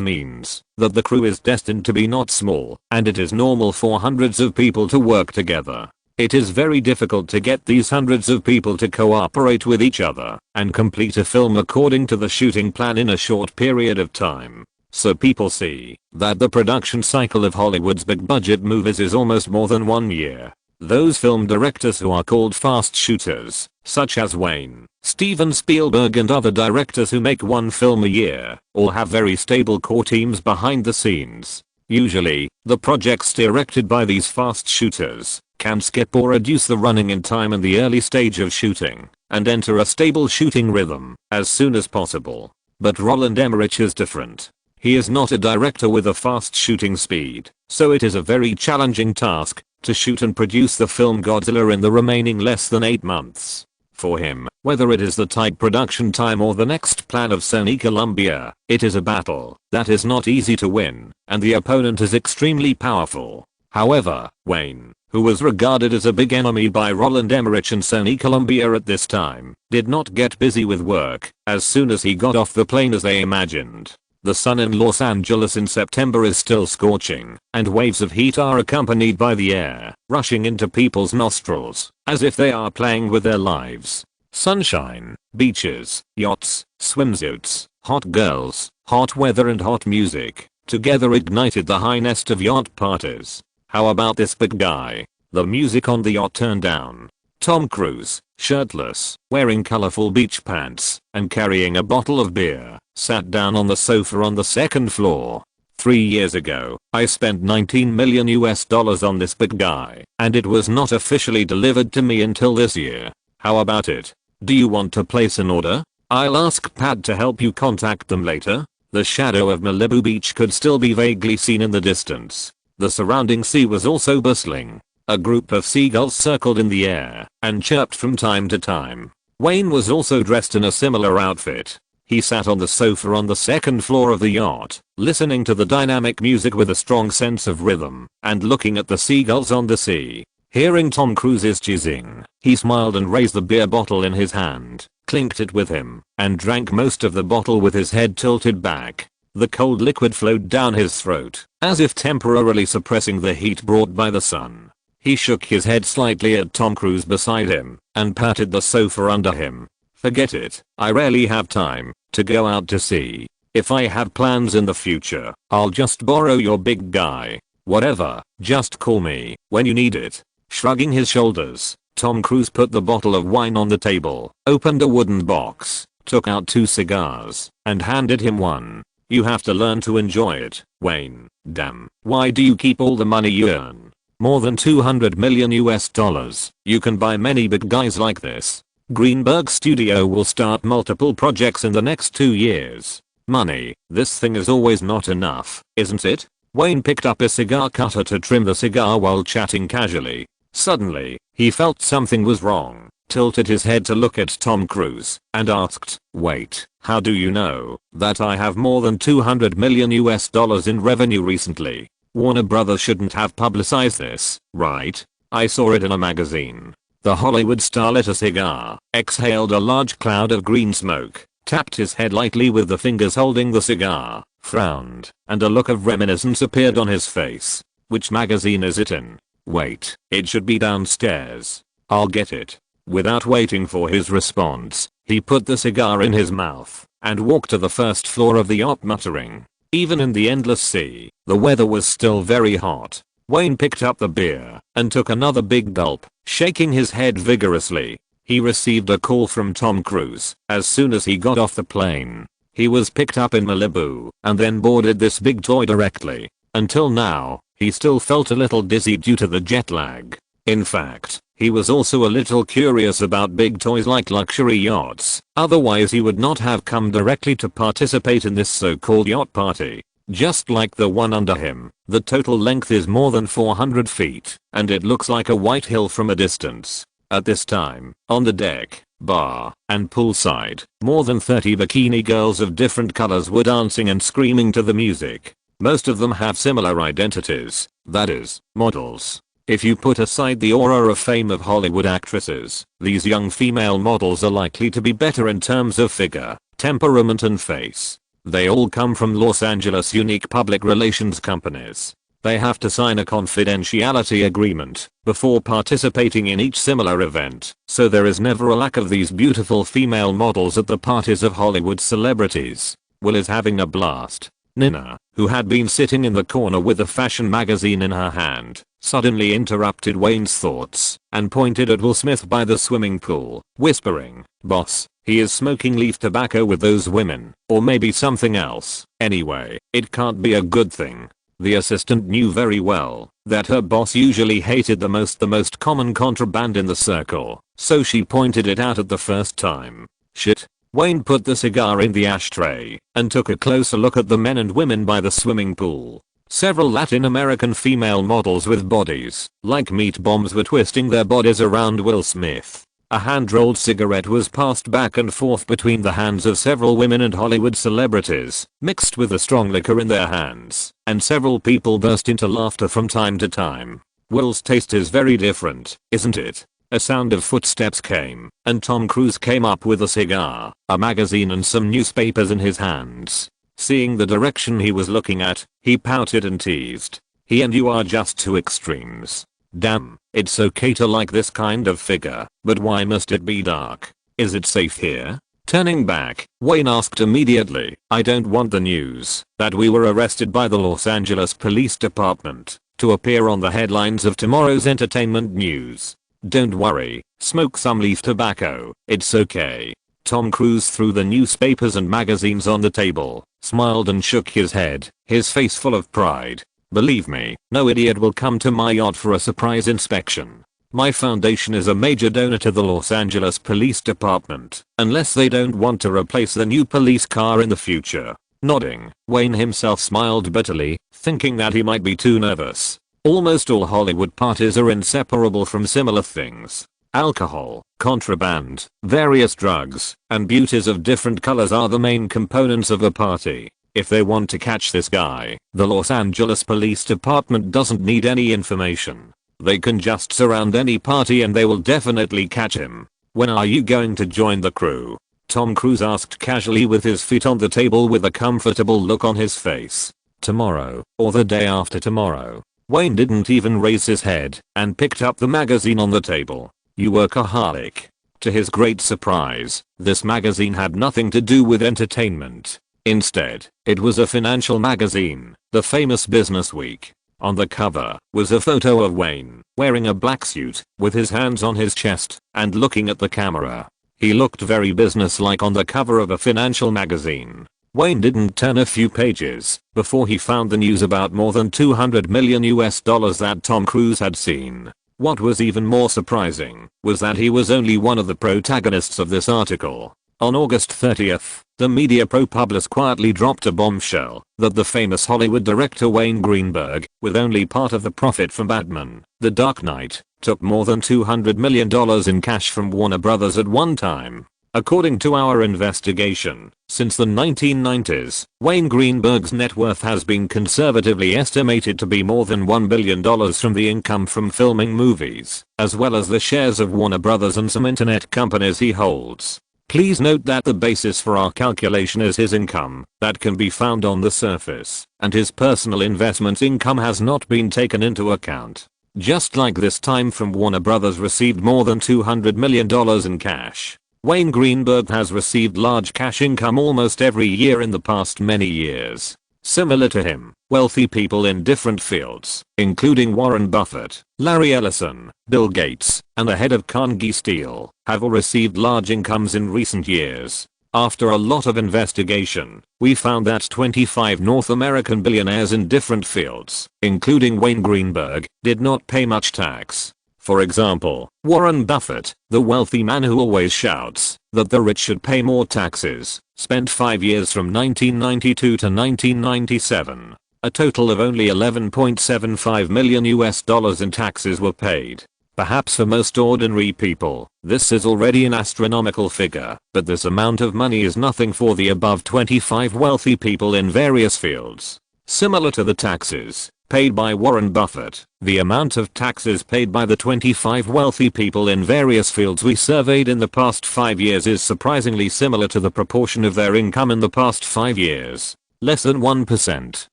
means that the crew is destined to be not small, and it is normal for hundreds of people to work together. It is very difficult to get these hundreds of people to cooperate with each other and complete a film according to the shooting plan in a short period of time. So people see that the production cycle of Hollywood's big-budget movies is almost more than 1 year. Those film directors who are called fast shooters, such as Wayne, Steven Spielberg and other directors who make one film a year, all have very stable core teams behind the scenes. Usually, the projects directed by these fast shooters can skip or reduce the running in time in the early stage of shooting and enter a stable shooting rhythm as soon as possible. But Roland Emmerich is different. He is not a director with a fast shooting speed, so it is a very challenging task to shoot and produce the film Godzilla in the remaining less than 8 months. For him, whether it is the tight production time or the next plan of Sony Columbia, it is a battle that is not easy to win, and the opponent is extremely powerful. However, Wayne, who was regarded as a big enemy by Roland Emmerich and Sony Columbia at this time, did not get busy with work as soon as he got off the plane as they imagined. The sun in Los Angeles in September is still scorching, and waves of heat are accompanied by the air rushing into people's nostrils, as if they are playing with their lives. Sunshine, beaches, yachts, swimsuits, hot girls, hot weather and hot music, together ignited the high nest of yacht parties. How about this big guy? The music on the yacht turned down. Tom Cruise, shirtless, wearing colorful beach pants, and carrying a bottle of beer, sat down on the sofa on the second floor. 3 years ago, I spent $19 million on this big guy, and it was not officially delivered to me until this year. How about it? Do you want to place an order? I'll ask Pat to help you contact them later. The shadow of Malibu Beach could still be vaguely seen in the distance. The surrounding sea was also bustling. A group of seagulls circled in the air and chirped from time to time. Wayne was also dressed in a similar outfit. He sat on the sofa on the second floor of the yacht, listening to the dynamic music with a strong sense of rhythm and looking at the seagulls on the sea. Hearing Tom Cruise's cheesing, he smiled and raised the beer bottle in his hand, clinked it with him, and drank most of the bottle with his head tilted back. The cold liquid flowed down his throat, as if temporarily suppressing the heat brought by the sun. He shook his head slightly at Tom Cruise beside him and patted the sofa under him. Forget it, I rarely have time to go out to sea. If I have plans in the future, I'll just borrow your big guy. Whatever, just call me when you need it. Shrugging his shoulders, Tom Cruise put the bottle of wine on the table, opened a wooden box, took out 2 cigars, and handed him one. You have to learn to enjoy it, Wayne. Damn, why do you keep all the money you earn? More than $200 million. You can buy many big guys like this. Greenberg Studio will start multiple projects in the next 2 years. Money, this thing is always not enough, isn't it? Wayne picked up a cigar cutter to trim the cigar while chatting casually. Suddenly, he felt something was wrong, tilted his head to look at Tom Cruise, and asked, wait, how do you know that I have more than $200 million in revenue recently? Warner Brothers shouldn't have publicized this, right? I saw it in a magazine. The Hollywood star lit a cigar, exhaled a large cloud of green smoke, tapped his head lightly with the fingers holding the cigar, frowned, and a look of reminiscence appeared on his face. Which magazine is it in? Wait, it should be downstairs. I'll get it. Without waiting for his response, he put the cigar in his mouth and walked to the first floor of the yacht muttering. Even in the endless sea, the weather was still very hot. Wayne picked up the beer and took another big gulp, shaking his head vigorously. He received a call from Tom Cruise as soon as he got off the plane. He was picked up in Malibu and then boarded this big toy directly. Until now, he still felt a little dizzy due to the jet lag. In fact, he was also a little curious about big toys like luxury yachts, otherwise he would not have come directly to participate in this so-called yacht party. Just like the one under him, the total length is more than 400 feet, and it looks like a white hill from a distance. At this time, on the deck, bar, and poolside, more than 30 bikini girls of different colors were dancing and screaming to the music. Most of them have similar identities, that is, models. If you put aside the aura of fame of Hollywood actresses, these young female models are likely to be better in terms of figure, temperament and face. They all come from Los Angeles unique public relations companies. They have to sign a confidentiality agreement before participating in each similar event, so there is never a lack of these beautiful female models at the parties of Hollywood celebrities. Will is having a blast. Nina, who had been sitting in the corner with a fashion magazine in her hand, suddenly interrupted Wayne's thoughts and pointed at Will Smith by the swimming pool, whispering, "Boss, he is smoking leaf tobacco with those women, or maybe something else. Anyway, it can't be a good thing." The assistant knew very well that her boss usually hated the most common contraband in the circle, so she pointed it out at the first time. Shit. Wayne put the cigar in the ashtray and took a closer look at the men and women by the swimming pool. Several Latin American female models with bodies like meat bombs were twisting their bodies around Will Smith. A hand-rolled cigarette was passed back and forth between the hands of several women and Hollywood celebrities, mixed with a strong liquor in their hands, and several people burst into laughter from time to time. Will's taste is very different, isn't it? A sound of footsteps came, and Tom Cruise came up with a cigar, a magazine and some newspapers in his hands. Seeing the direction he was looking at, he pouted and teased. He and you are just two extremes. Damn, it's okay to like this kind of figure, but why must it be dark? Is it safe here? Turning back, Wayne asked immediately, I don't want the news that we were arrested by the Los Angeles Police Department to appear on the headlines of tomorrow's entertainment news. Don't worry, smoke some leaf tobacco, it's okay. Tom Cruise threw the newspapers and magazines on the table, smiled and shook his head, his face full of pride. Believe me, no idiot will come to my yacht for a surprise inspection. My foundation is a major donor to the Los Angeles Police Department, unless they don't want to replace the new police car in the future. Nodding, Wayne himself smiled bitterly, thinking that he might be too nervous. Almost all Hollywood parties are inseparable from similar things. Alcohol, contraband, various drugs, and beauties of different colors are the main components of a party. If they want to catch this guy, the Los Angeles Police Department doesn't need any information. They can just surround any party and they will definitely catch him. When are you going to join the crew? Tom Cruise asked casually with his feet on the table with a comfortable look on his face. Tomorrow, or the day after tomorrow. Wayne didn't even raise his head and picked up the magazine on the table. You workaholic. To his great surprise, this magazine had nothing to do with entertainment. Instead, it was a financial magazine, the famous Business Week. On the cover was a photo of Wayne wearing a black suit with his hands on his chest and looking at the camera. He looked very businesslike on the cover of a financial magazine. Wayne didn't turn a few pages before he found the news about more than $200 million that Tom Cruise had seen. What was even more surprising was that he was only one of the protagonists of this article. On August 30th, the media ProPublice quietly dropped a bombshell that the famous Hollywood director Wayne Greenberg, with only part of the profit from Batman, The Dark Knight, took more than $200 million in cash from Warner Brothers at one time. According to our investigation, since the 1990s, Wayne Greenberg's net worth has been conservatively estimated to be more than $1 billion from the income from filming movies, as well as the shares of Warner Brothers and some internet companies he holds. Please note that the basis for our calculation is his income, that can be found on the surface, and his personal investment income has not been taken into account. Just like this time from Warner Brothers received more than $200 million in cash. Wayne Greenberg has received large cash income almost every year in the past many years. Similar to him, wealthy people in different fields, including Warren Buffett, Larry Ellison, Bill Gates, and the head of Carnegie Steel, have all received large incomes in recent years. After a lot of investigation, we found that 25 North American billionaires in different fields, including Wayne Greenberg, did not pay much tax. For example, Warren Buffett, the wealthy man who always shouts that the rich should pay more taxes, spent 5 years from 1992 to 1997. A total of only $11.75 million in taxes were paid. Perhaps for most ordinary people, this is already an astronomical figure, but this amount of money is nothing for the above 25 wealthy people in various fields. Similar to the taxes paid by Warren Buffett, the amount of taxes paid by the 25 wealthy people in various fields we surveyed in the past 5 years is surprisingly similar to the proportion of their income in the past 5 years. Less than 1%.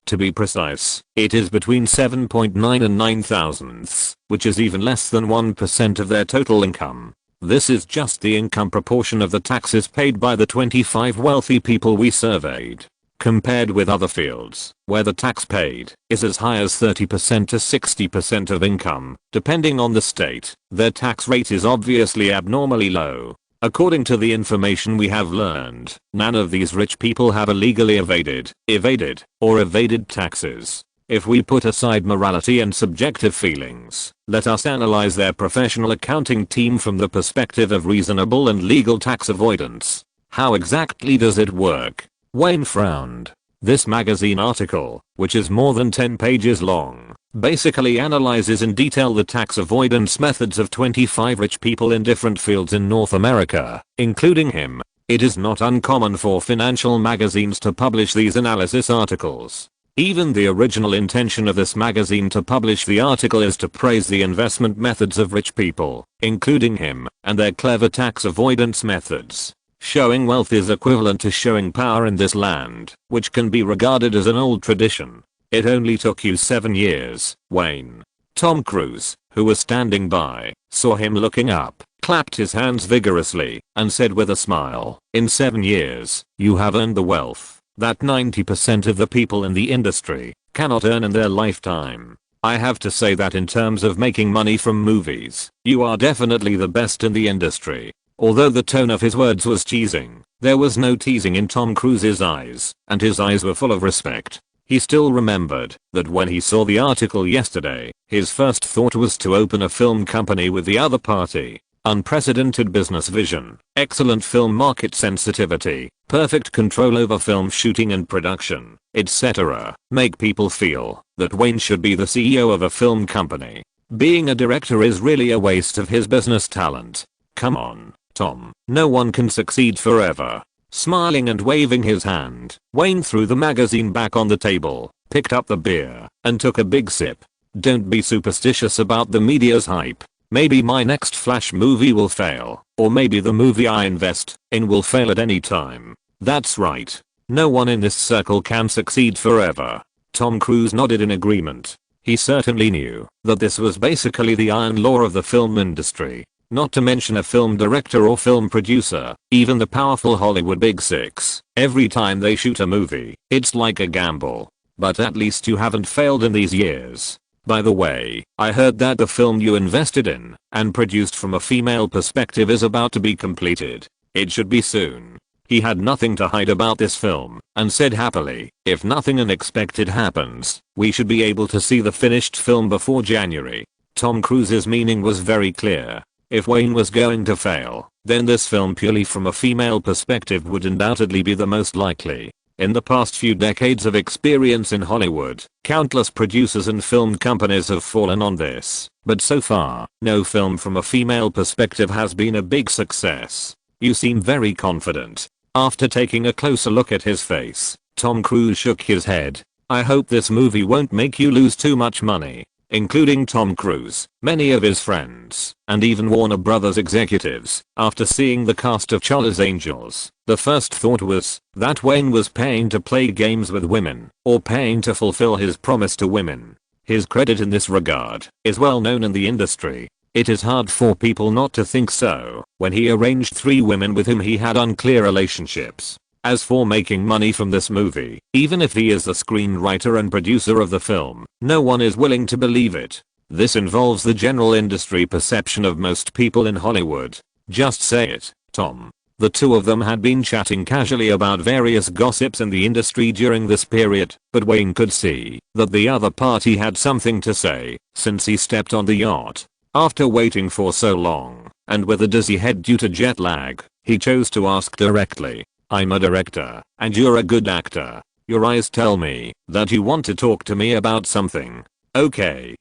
To be precise, it is between 7.9 and 9 thousandths, which is even less than 1% of their total income. This is just the income proportion of the taxes paid by the 25 wealthy people we surveyed. Compared with other fields, where the tax paid is as high as 30% to 60% of income, depending on the state, their tax rate is obviously abnormally low. According to the information we have learned, none of these rich people have illegally evaded, or evaded taxes. If we put aside morality and subjective feelings, let us analyze their professional accounting team from the perspective of reasonable and legal tax avoidance. How exactly does it work? Wayne frowned. This magazine article, which is more than 10 pages long, basically analyzes in detail the tax avoidance methods of 25 rich people in different fields in North America, including him. It is not uncommon for financial magazines to publish these analysis articles. Even the original intention of this magazine to publish the article is to praise the investment methods of rich people, including him, and their clever tax avoidance methods. Showing wealth is equivalent to showing power in this land, which can be regarded as an old tradition. It only took you 7 years, Wayne. Tom Cruise, who was standing by, saw him looking up, clapped his hands vigorously, and said with a smile, "In 7 years, you have earned the wealth that 90% of the people in the industry cannot earn in their lifetime." I have to say that in terms of making money from movies, you are definitely the best in the industry. Although the tone of his words was teasing, there was no teasing in Tom Cruise's eyes, and his eyes were full of respect. He still remembered that when he saw the article yesterday, his first thought was to open a film company with the other party. Unprecedented business vision, excellent film market sensitivity, perfect control over film shooting and production, etc. Make people feel that Wayne should be the CEO of a film company. Being a director is really a waste of his business talent. Come on, Tom, no one can succeed forever. Smiling and waving his hand, Wayne threw the magazine back on the table, picked up the beer, and took a big sip. Don't be superstitious about the media's hype. Maybe my next Flash movie will fail, or maybe the movie I invest in will fail at any time. That's right. No one in this circle can succeed forever. Tom Cruise nodded in agreement. He certainly knew that this was basically the iron law of the film industry. Not to mention a film director or film producer, even the powerful Hollywood Big Six. Every time they shoot a movie, it's like a gamble. But at least you haven't failed in these years. By the way, I heard that the film you invested in and produced from a female perspective is about to be completed. It should be soon. He had nothing to hide about this film and said happily, if nothing unexpected happens, we should be able to see the finished film before January. Tom Cruise's meaning was very clear. If Wayne was going to fail, then this film purely from a female perspective would undoubtedly be the most likely. In the past few decades of experience in Hollywood, countless producers and film companies have fallen on this, but so far, no film from a female perspective has been a big success. You seem very confident. After taking a closer look at his face, Tom Cruise shook his head. I hope this movie won't make you lose too much money. Including Tom Cruise, many of his friends, and even Warner Brothers executives, after seeing the cast of Charlie's Angels, the first thought was that Wayne was paying to play games with women, or paying to fulfill his promise to women. His credit in this regard is well known in the industry. It is hard for people not to think so when he arranged 3 women with whom he had unclear relationships. As for making money from this movie, even if he is the screenwriter and producer of the film, no one is willing to believe it. This involves the general industry perception of most people in Hollywood. Just say it, Tom. The two of them had been chatting casually about various gossips in the industry during this period, but Wayne could see that the other party had something to say since he stepped on the yacht. After waiting for so long, and with a dizzy head due to jet lag, he chose to ask directly. I'm a director, and you're a good actor. Your eyes tell me that you want to talk to me about something. Okay.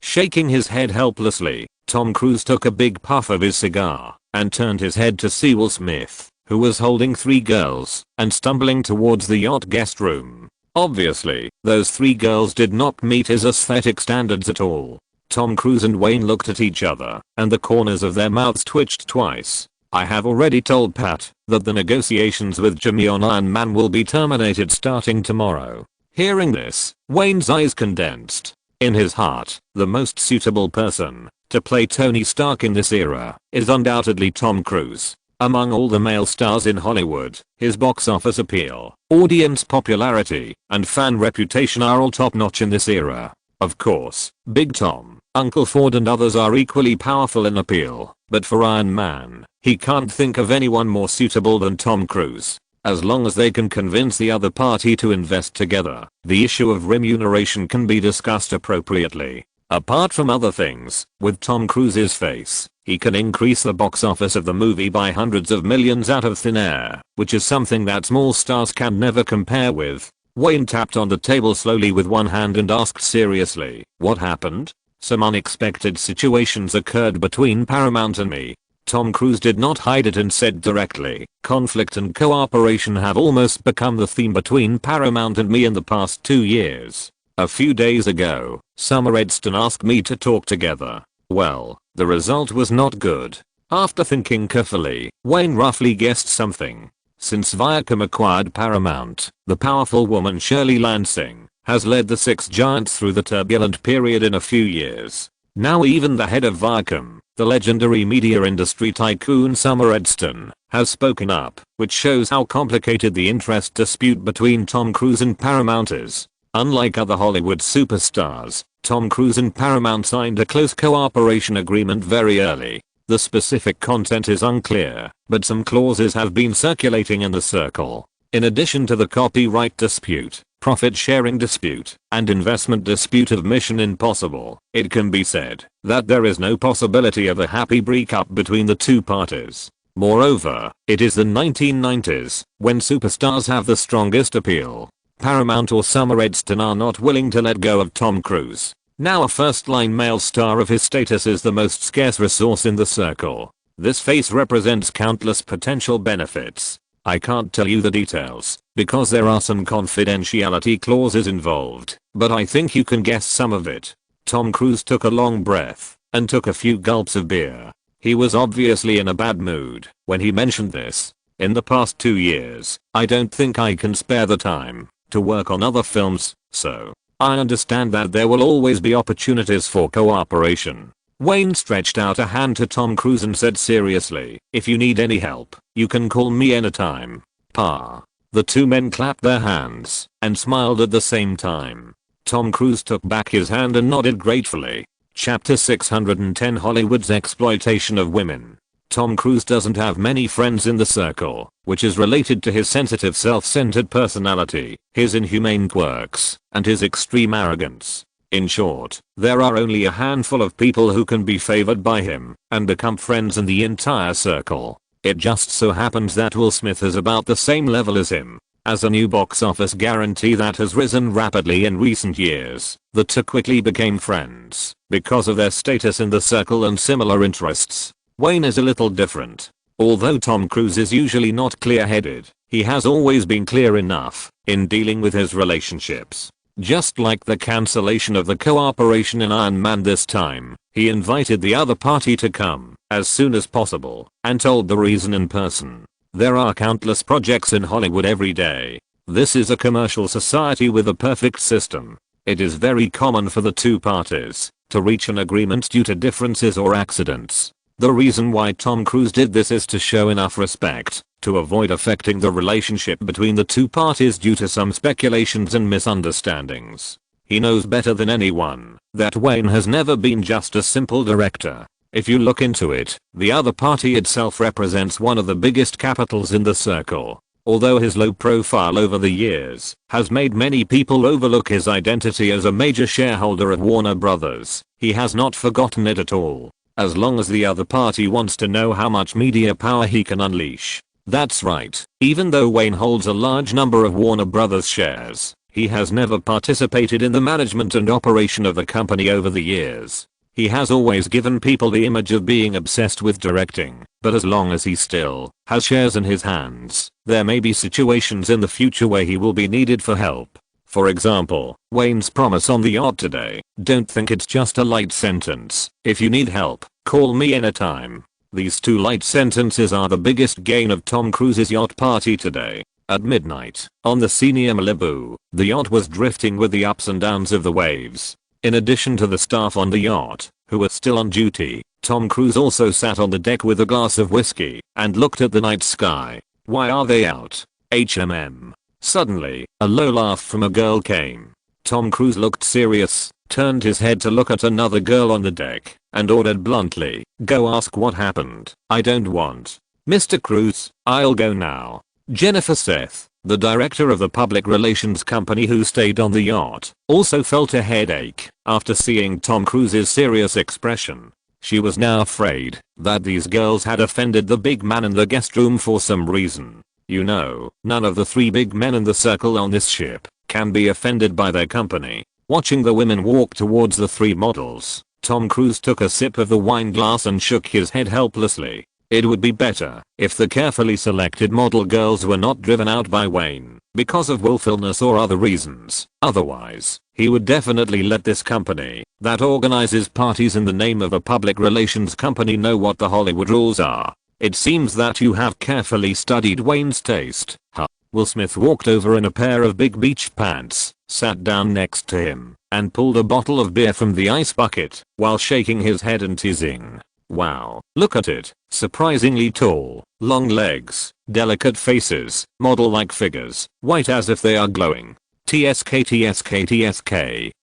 Shaking his head helplessly, Tom Cruise took a big puff of his cigar and turned his head to see Will Smith, who was holding 3 girls and stumbling towards the yacht guest room. Obviously, those 3 girls did not meet his aesthetic standards at all. Tom Cruise and Wayne looked at each other, and the corners of their mouths twitched twice. I have already told Pat that the negotiations with Jimmy on Iron Man will be terminated starting tomorrow. Hearing this, Wayne's eyes condensed. In his heart, the most suitable person to play Tony Stark in this era is undoubtedly Tom Cruise. Among all the male stars in Hollywood, his box office appeal, audience popularity, and fan reputation are all top-notch in this era. Of course, Big Tom, Uncle Ford and others are equally powerful in appeal, but for Iron Man, he can't think of anyone more suitable than Tom Cruise. As long as they can convince the other party to invest together, the issue of remuneration can be discussed appropriately. Apart from other things, with Tom Cruise's face, he can increase the box office of the movie by hundreds of millions out of thin air, which is something that small stars can never compare with. Wayne tapped on the table slowly with one hand and asked seriously, "What happened?" "Some unexpected situations occurred between Paramount and me." Tom Cruise did not hide it and said directly, "Conflict and cooperation have almost become the theme between Paramount and me in the past 2 years. A few days ago, Summer Edson asked me to talk together. Well, the result was not good." After thinking carefully, Wayne roughly guessed something. Since Viacom acquired Paramount, the powerful woman Shirley Lansing has led the Six Giants through the turbulent period in a few years. Now even the head of Viacom, the legendary media industry tycoon Summer Edson, has spoken up, which shows how complicated the interest dispute between Tom Cruise and Paramount is. Unlike other Hollywood superstars, Tom Cruise and Paramount signed a close cooperation agreement very early. The specific content is unclear, but some clauses have been circulating in the circle. In addition to the copyright dispute, profit-sharing dispute, and investment dispute of Mission Impossible, it can be said that there is no possibility of a happy breakup between the two parties. Moreover, it is the 1990s, when superstars have the strongest appeal. Paramount or Summer Edson are not willing to let go of Tom Cruise. Now a first-line male star of his status is the most scarce resource in the circle. This face represents countless potential benefits. I can't tell you the details, because there are some confidentiality clauses involved, but I think you can guess some of it. Tom Cruise took a long breath, and took a few gulps of beer. He was obviously in a bad mood when he mentioned this. In the past 2 years, I don't think I can spare the time to work on other films, so I understand that there will always be opportunities for cooperation. Wayne stretched out a hand to Tom Cruise and said seriously, "If you need any help, you can call me anytime, Pa." The two men clapped their hands and smiled at the same time. Tom Cruise took back his hand and nodded gratefully. Chapter 610 Hollywood's exploitation of women. Tom Cruise doesn't have many friends in the circle, which is related to his sensitive self-centered personality, his inhumane quirks, and his extreme arrogance. In short, there are only a handful of people who can be favored by him and become friends in the entire circle. It just so happens that Will Smith is about the same level as him. As a new box office guarantee that has risen rapidly in recent years, the two quickly became friends because of their status in the circle and similar interests. Wayne is a little different. Although Tom Cruise is usually not clear-headed, he has always been clear enough in dealing with his relationships. Just like the cancellation of the cooperation in Iron Man this time, he invited the other party to come as soon as possible and told the reason in person. There are countless projects in Hollywood every day. This is a commercial society with a perfect system. It is very common for the two parties to reach an agreement due to differences or accidents. The reason why Tom Cruise did this is to show enough respect to avoid affecting the relationship between the two parties due to some speculations and misunderstandings. He knows better than anyone that Wayne has never been just a simple director. If you look into it, the other party itself represents one of the biggest capitals in the circle. Although his low profile over the years has made many people overlook his identity as a major shareholder of Warner Brothers, he has not forgotten it at all. As long as the other party wants to know how much media power he can unleash. That's right, even though Wayne holds a large number of Warner Brothers shares, he has never participated in the management and operation of the company over the years. He has always given people the image of being obsessed with directing, but as long as he still has shares in his hands, there may be situations in the future where he will be needed for help. For example, Wayne's promise on the yacht today, "Don't think it's just a light sentence. If you need help, call me anytime." These two light sentences are the biggest gain of Tom Cruise's yacht party today. At midnight, on the senior Malibu, the yacht was drifting with the ups and downs of the waves. In addition to the staff on the yacht, who were still on duty, Tom Cruise also sat on the deck with a glass of whiskey and looked at the night sky. Why are they out? HMM. Suddenly, a low laugh from a girl came. Tom Cruise looked serious, turned his head to look at another girl on the deck, and ordered bluntly, "Go ask what happened. I don't want." "Mr. Cruise, I'll go now." Jennifer Seth, The director of the public relations company who stayed on the yacht also felt a headache after seeing Tom Cruise's serious expression. She was now afraid that these girls had offended the big man in the guest room for some reason. You know, none of the three big men in the circle on this ship can be offended by their company. Watching the women walk towards the three models, Tom Cruise took a sip of the wine glass and shook his head helplessly. It would be better if the carefully selected model girls were not driven out by Wayne because of willfulness or other reasons. Otherwise, he would definitely let this company that organizes parties in the name of a public relations company know what the Hollywood rules are. It seems that you have carefully studied Wayne's taste. Huh. Will Smith walked over in a pair of big beach pants, sat down next to him, and pulled a bottle of beer from the ice bucket while shaking his head and teasing. Wow, look at it. Surprisingly tall, long legs, delicate faces, model-like figures, white as if they are glowing. TSK,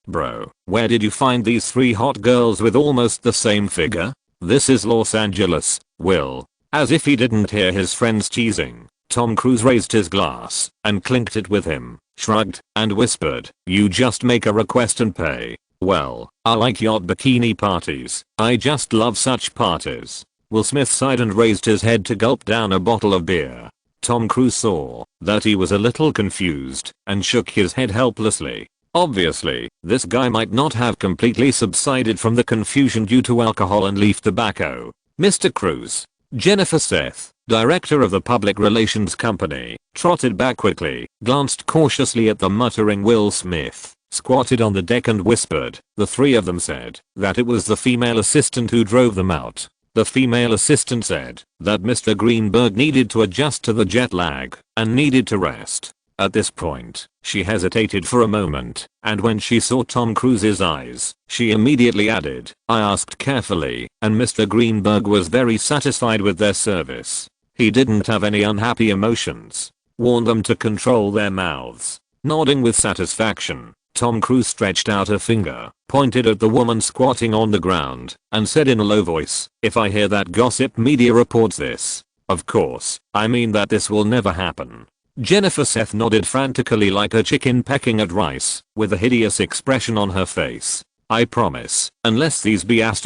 bro, where did you find these three hot girls with almost the same figure? This is Los Angeles, Will. As if he didn't hear his friends teasing, Tom Cruise raised his glass and clinked it with him, shrugged, and whispered, "You just make a request and pay." Well, I like yacht bikini parties. I just love such parties. Will Smith sighed and raised his head to gulp down a bottle of beer. Tom Cruise saw that he was a little confused and shook his head helplessly. Obviously, this guy might not have completely subsided from the confusion due to alcohol and leaf tobacco. "Mr. Cruise." Jennifer Seth, director of the public relations company, trotted back quickly, glanced cautiously at the muttering Will Smith, squatted on the deck and whispered. The three of them said that it was the female assistant who drove them out. The female assistant said that Mr. Greenberg needed to adjust to the jet lag and needed to rest. At this point, she hesitated for a moment, and when she saw Tom Cruise's eyes, she immediately added, "I asked carefully, and Mr. Greenberg was very satisfied with their service. He didn't have any unhappy emotions. Warned them to control their mouths." Nodding with satisfaction, Tom Cruise stretched out a finger, pointed at the woman squatting on the ground, and said in a low voice, "If I hear that gossip media reports this, of course, I mean that this will never happen." Jennifer Seth nodded frantically like a chicken pecking at rice, with a hideous expression on her face. "I promise, unless these B*** H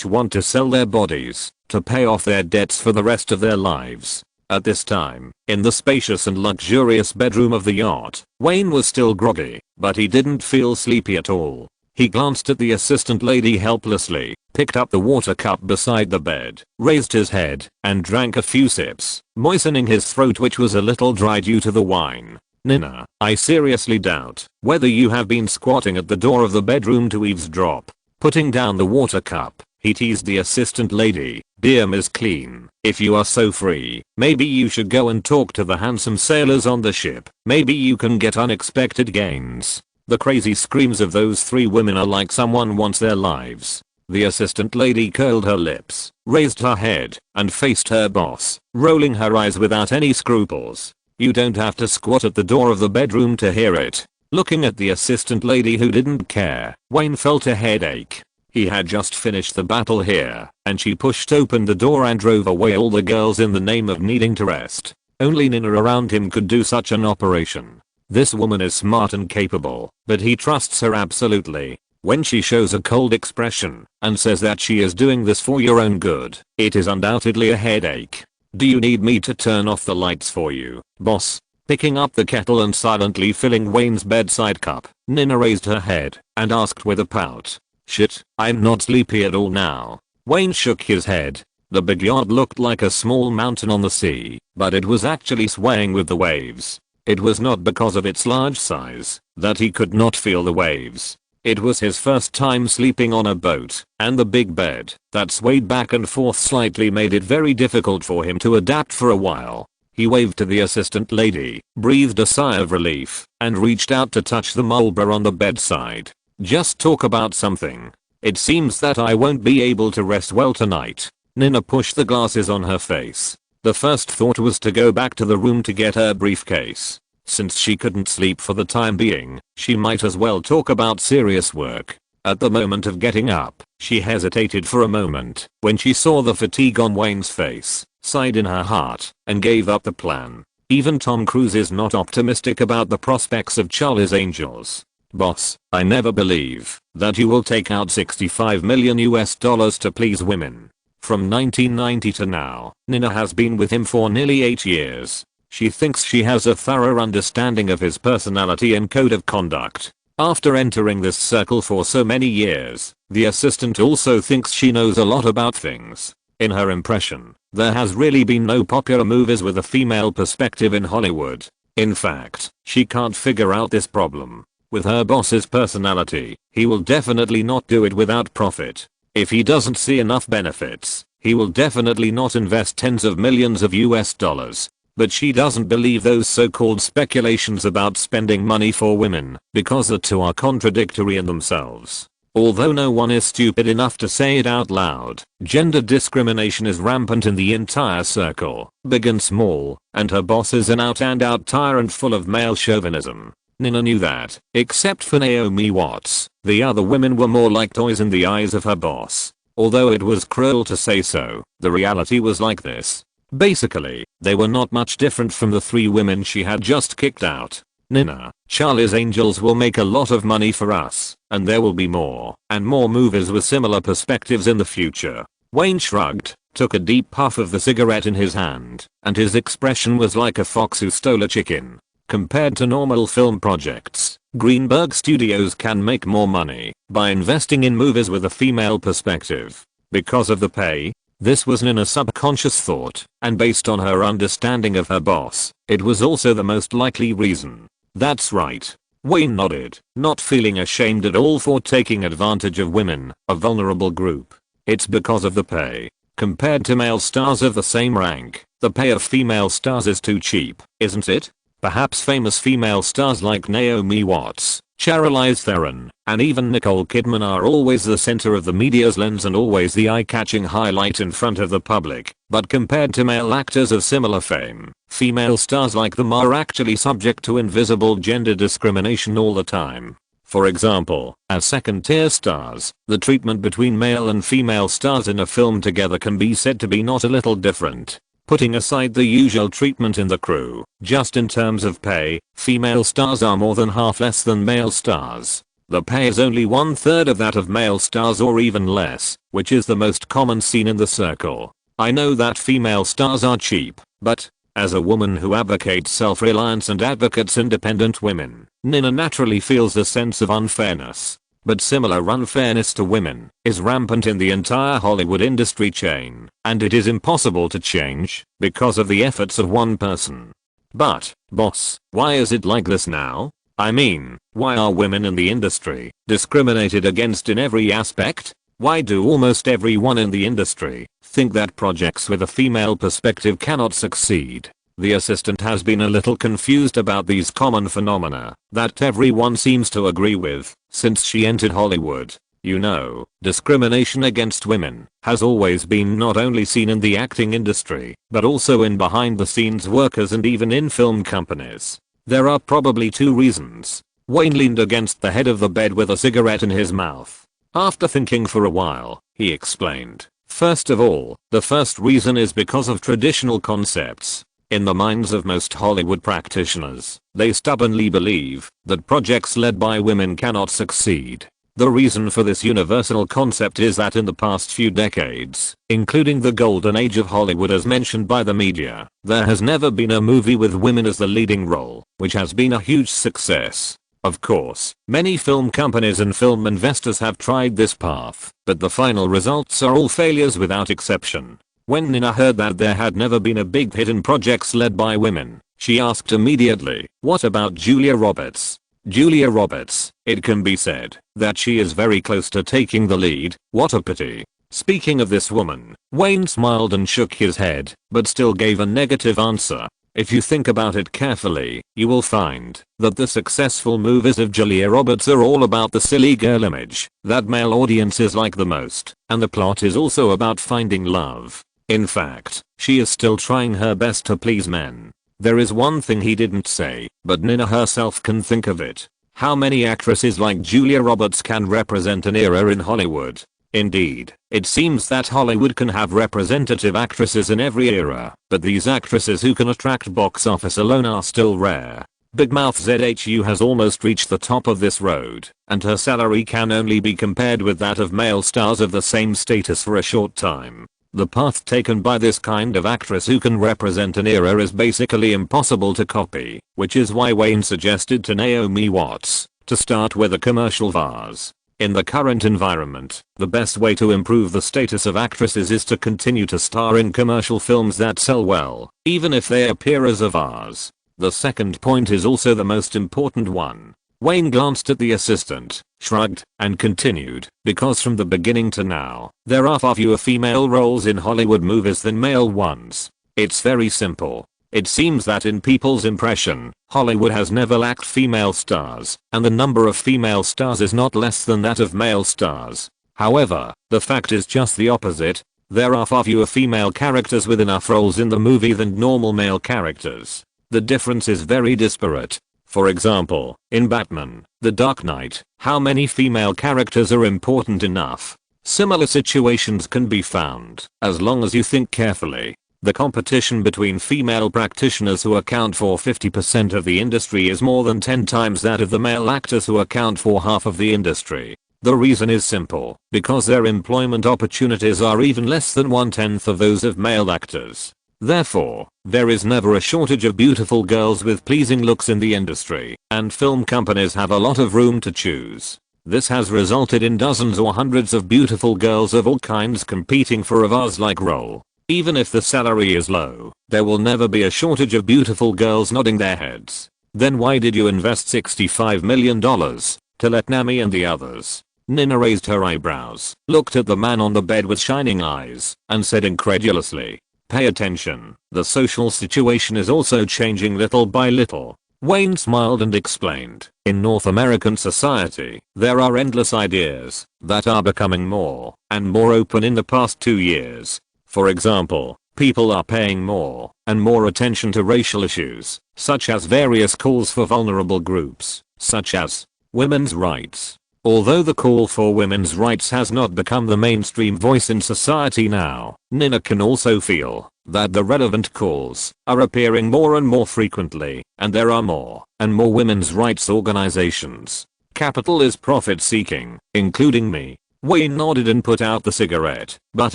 want to sell their bodies to pay off their debts for the rest of their lives." At this time, in the spacious and luxurious bedroom of the yacht, Wayne was still groggy, but he didn't feel sleepy at all. He glanced at the assistant lady helplessly, picked up the water cup beside the bed, raised his head, and drank a few sips, moistening his throat which was a little dry due to the wine. "Nina, I seriously doubt whether you have been squatting at the door of the bedroom to eavesdrop." Putting down the water cup, he teased the assistant lady, "Dear Ms. Clean, if you are so free, maybe you should go and talk to the handsome sailors on the ship. Maybe you can get unexpected gains." The crazy screams of those three women are like someone wants their lives. The assistant lady curled her lips, raised her head, and faced her boss, rolling her eyes without any scruples. "You don't have to squat at the door of the bedroom to hear it." Looking at the assistant lady who didn't care, Wayne felt a headache. He had just finished the battle here, and she pushed open the door and drove away all the girls in the name of needing to rest. Only Nina around him could do such an operation. This woman is smart and capable, but he trusts her absolutely. When she shows a cold expression and says that she is doing this for your own good, it is undoubtedly a headache. "Do you need me to turn off the lights for you, boss?" Picking up the kettle and silently filling Wayne's bedside cup, Nina raised her head and asked with a pout. "Shit, I'm not sleepy at all now." Wayne shook his head. The big yacht looked like a small mountain on the sea, but it was actually swaying with the waves. It was not because of its large size that he could not feel the waves. It was his first time sleeping on a boat, and the big bed that swayed back and forth slightly made it very difficult for him to adapt for a while. He waved to the assistant lady, breathed a sigh of relief, and reached out to touch the Marlboro on the bedside. "Just talk about something. It seems that I won't be able to rest well tonight." Nina pushed the glasses on her face. The first thought was to go back to the room to get her briefcase. Since she couldn't sleep for the time being, she might as well talk about serious work. At the moment of getting up, she hesitated for a moment when she saw the fatigue on Wayne's face, sighed in her heart, and gave up the plan. Even Tom Cruise is not optimistic about the prospects of Charlie's Angels. Boss, I never believe that you will take out $65 million to please women. From 1990 to now, Nina has been with him for nearly 8 years. She thinks she has a thorough understanding of his personality and code of conduct. After entering this circle for so many years, the assistant also thinks she knows a lot about things. In her impression, there has really been no popular movies with a female perspective in Hollywood. In fact, she can't figure out this problem. With her boss's personality, he will definitely not do it without profit. If he doesn't see enough benefits, he will definitely not invest tens of millions of dollars. But she doesn't believe those so-called speculations about spending money for women, because the two are contradictory in themselves. Although no one is stupid enough to say it out loud, gender discrimination is rampant in the entire circle, big and small, and her boss is an out-and-out tyrant full of male chauvinism. Nina knew that, except for Naomi Watts, the other women were more like toys in the eyes of her boss. Although it was cruel to say so, the reality was like this. Basically, they were not much different from the 3 women she had just kicked out. Nina, Charlie's Angels will make a lot of money for us, and there will be more and more movies with similar perspectives in the future. Wayne shrugged, took a deep puff of the cigarette in his hand, and his expression was like a fox who stole a chicken. Compared to normal film projects, Greenberg Studios can make more money by investing in movies with a female perspective. Because of the pay? This was Nina's subconscious thought, and based on her understanding of her boss, it was also the most likely reason. That's right. Wayne nodded, not feeling ashamed at all for taking advantage of women, a vulnerable group. It's because of the pay. Compared to male stars of the same rank, the pay of female stars is too cheap, isn't it? Perhaps famous female stars like Naomi Watts, Charlize Theron, and even Nicole Kidman are always the center of the media's lens and always the eye-catching highlight in front of the public, but compared to male actors of similar fame, female stars like them are actually subject to invisible gender discrimination all the time. For example, as second-tier stars, the treatment between male and female stars in a film together can be said to be not a little different. Putting aside the usual treatment in the crew, just in terms of pay, female stars are more than half less than male stars. The pay is only 1/3 of that of male stars or even less, which is the most common scene in the circle. I know that female stars are cheap, but, as a woman who advocates self-reliance and advocates independent women, Nina naturally feels a sense of unfairness. But similar unfairness to women is rampant in the entire Hollywood industry chain, and it is impossible to change because of the efforts of one person. But, boss, why is it like this now? I mean, why are women in the industry discriminated against in every aspect? Why do almost everyone in the industry think that projects with a female perspective cannot succeed? The assistant has been a little confused about these common phenomena that everyone seems to agree with since she entered Hollywood. You know, discrimination against women has always been not only seen in the acting industry, but also in behind-the-scenes workers and even in film companies. There are probably 2 reasons. Wayne leaned against the head of the bed with a cigarette in his mouth. After thinking for a while, he explained. First of all, the first reason is because of traditional concepts. In the minds of most Hollywood practitioners, they stubbornly believe that projects led by women cannot succeed. The reason for this universal concept is that in the past few decades, including the golden age of Hollywood as mentioned by the media, there has never been a movie with women as the leading role, which has been a huge success. Of course, many film companies and film investors have tried this path, but the final results are all failures without exception. When Nina heard that there had never been a big hit in projects led by women, she asked immediately, what about Julia Roberts? Julia Roberts, it can be said that she is very close to taking the lead. What a pity. Speaking of this woman, Wayne smiled and shook his head, but still gave a negative answer. If you think about it carefully, you will find that the successful movies of Julia Roberts are all about the silly girl image that male audiences like the most, and the plot is also about finding love. In fact, she is still trying her best to please men. There is one thing he didn't say, but Nina herself can think of it. How many actresses like Julia Roberts can represent an era in Hollywood? Indeed, it seems that Hollywood can have representative actresses in every era, but these actresses who can attract box office alone are still rare. Big Mouth ZHU has almost reached the top of this road, and her salary can only be compared with that of male stars of the same status for a short time. The path taken by this kind of actress who can represent an era is basically impossible to copy, which is why Wayne suggested to Naomi Watts to start with a commercial vase. In the current environment, the best way to improve the status of actresses is to continue to star in commercial films that sell well, even if they appear as a vase. The second point is also the most important one. Wayne glanced at the assistant, shrugged, and continued, because from the beginning to now, there are far fewer female roles in Hollywood movies than male ones. It's very simple. It seems that in people's impression, Hollywood has never lacked female stars, and the number of female stars is not less than that of male stars. However, the fact is just the opposite. There are far fewer female characters with enough roles in the movie than normal male characters. The difference is very disparate. For example, in Batman, The Dark Knight, how many female characters are important enough? Similar situations can be found, as long as you think carefully. The competition between female practitioners who account for 50% of the industry is more than 10 times that of the male actors who account for half of the industry. The reason is simple, because their employment opportunities are even less than 1/10 of those of male actors. Therefore, there is never a shortage of beautiful girls with pleasing looks in the industry, and film companies have a lot of room to choose. This has resulted in dozens or hundreds of beautiful girls of all kinds competing for a vase-like role. Even if the salary is low, there will never be a shortage of beautiful girls nodding their heads. Then why did you invest $65 million to let Nami and the others? Nina raised her eyebrows, looked at the man on the bed with shining eyes, and said incredulously, "Pay attention, the social situation is also changing little by little." Wayne smiled and explained, in North American society, there are endless ideas that are becoming more and more open in the past 2 years. For example, people are paying more and more attention to racial issues, such as various calls for vulnerable groups, such as women's rights. Although the call for women's rights has not become the mainstream voice in society now, Nina can also feel that the relevant calls are appearing more and more frequently, and there are more and more women's rights organizations. Capital is profit seeking, including me. Wayne nodded and put out the cigarette butt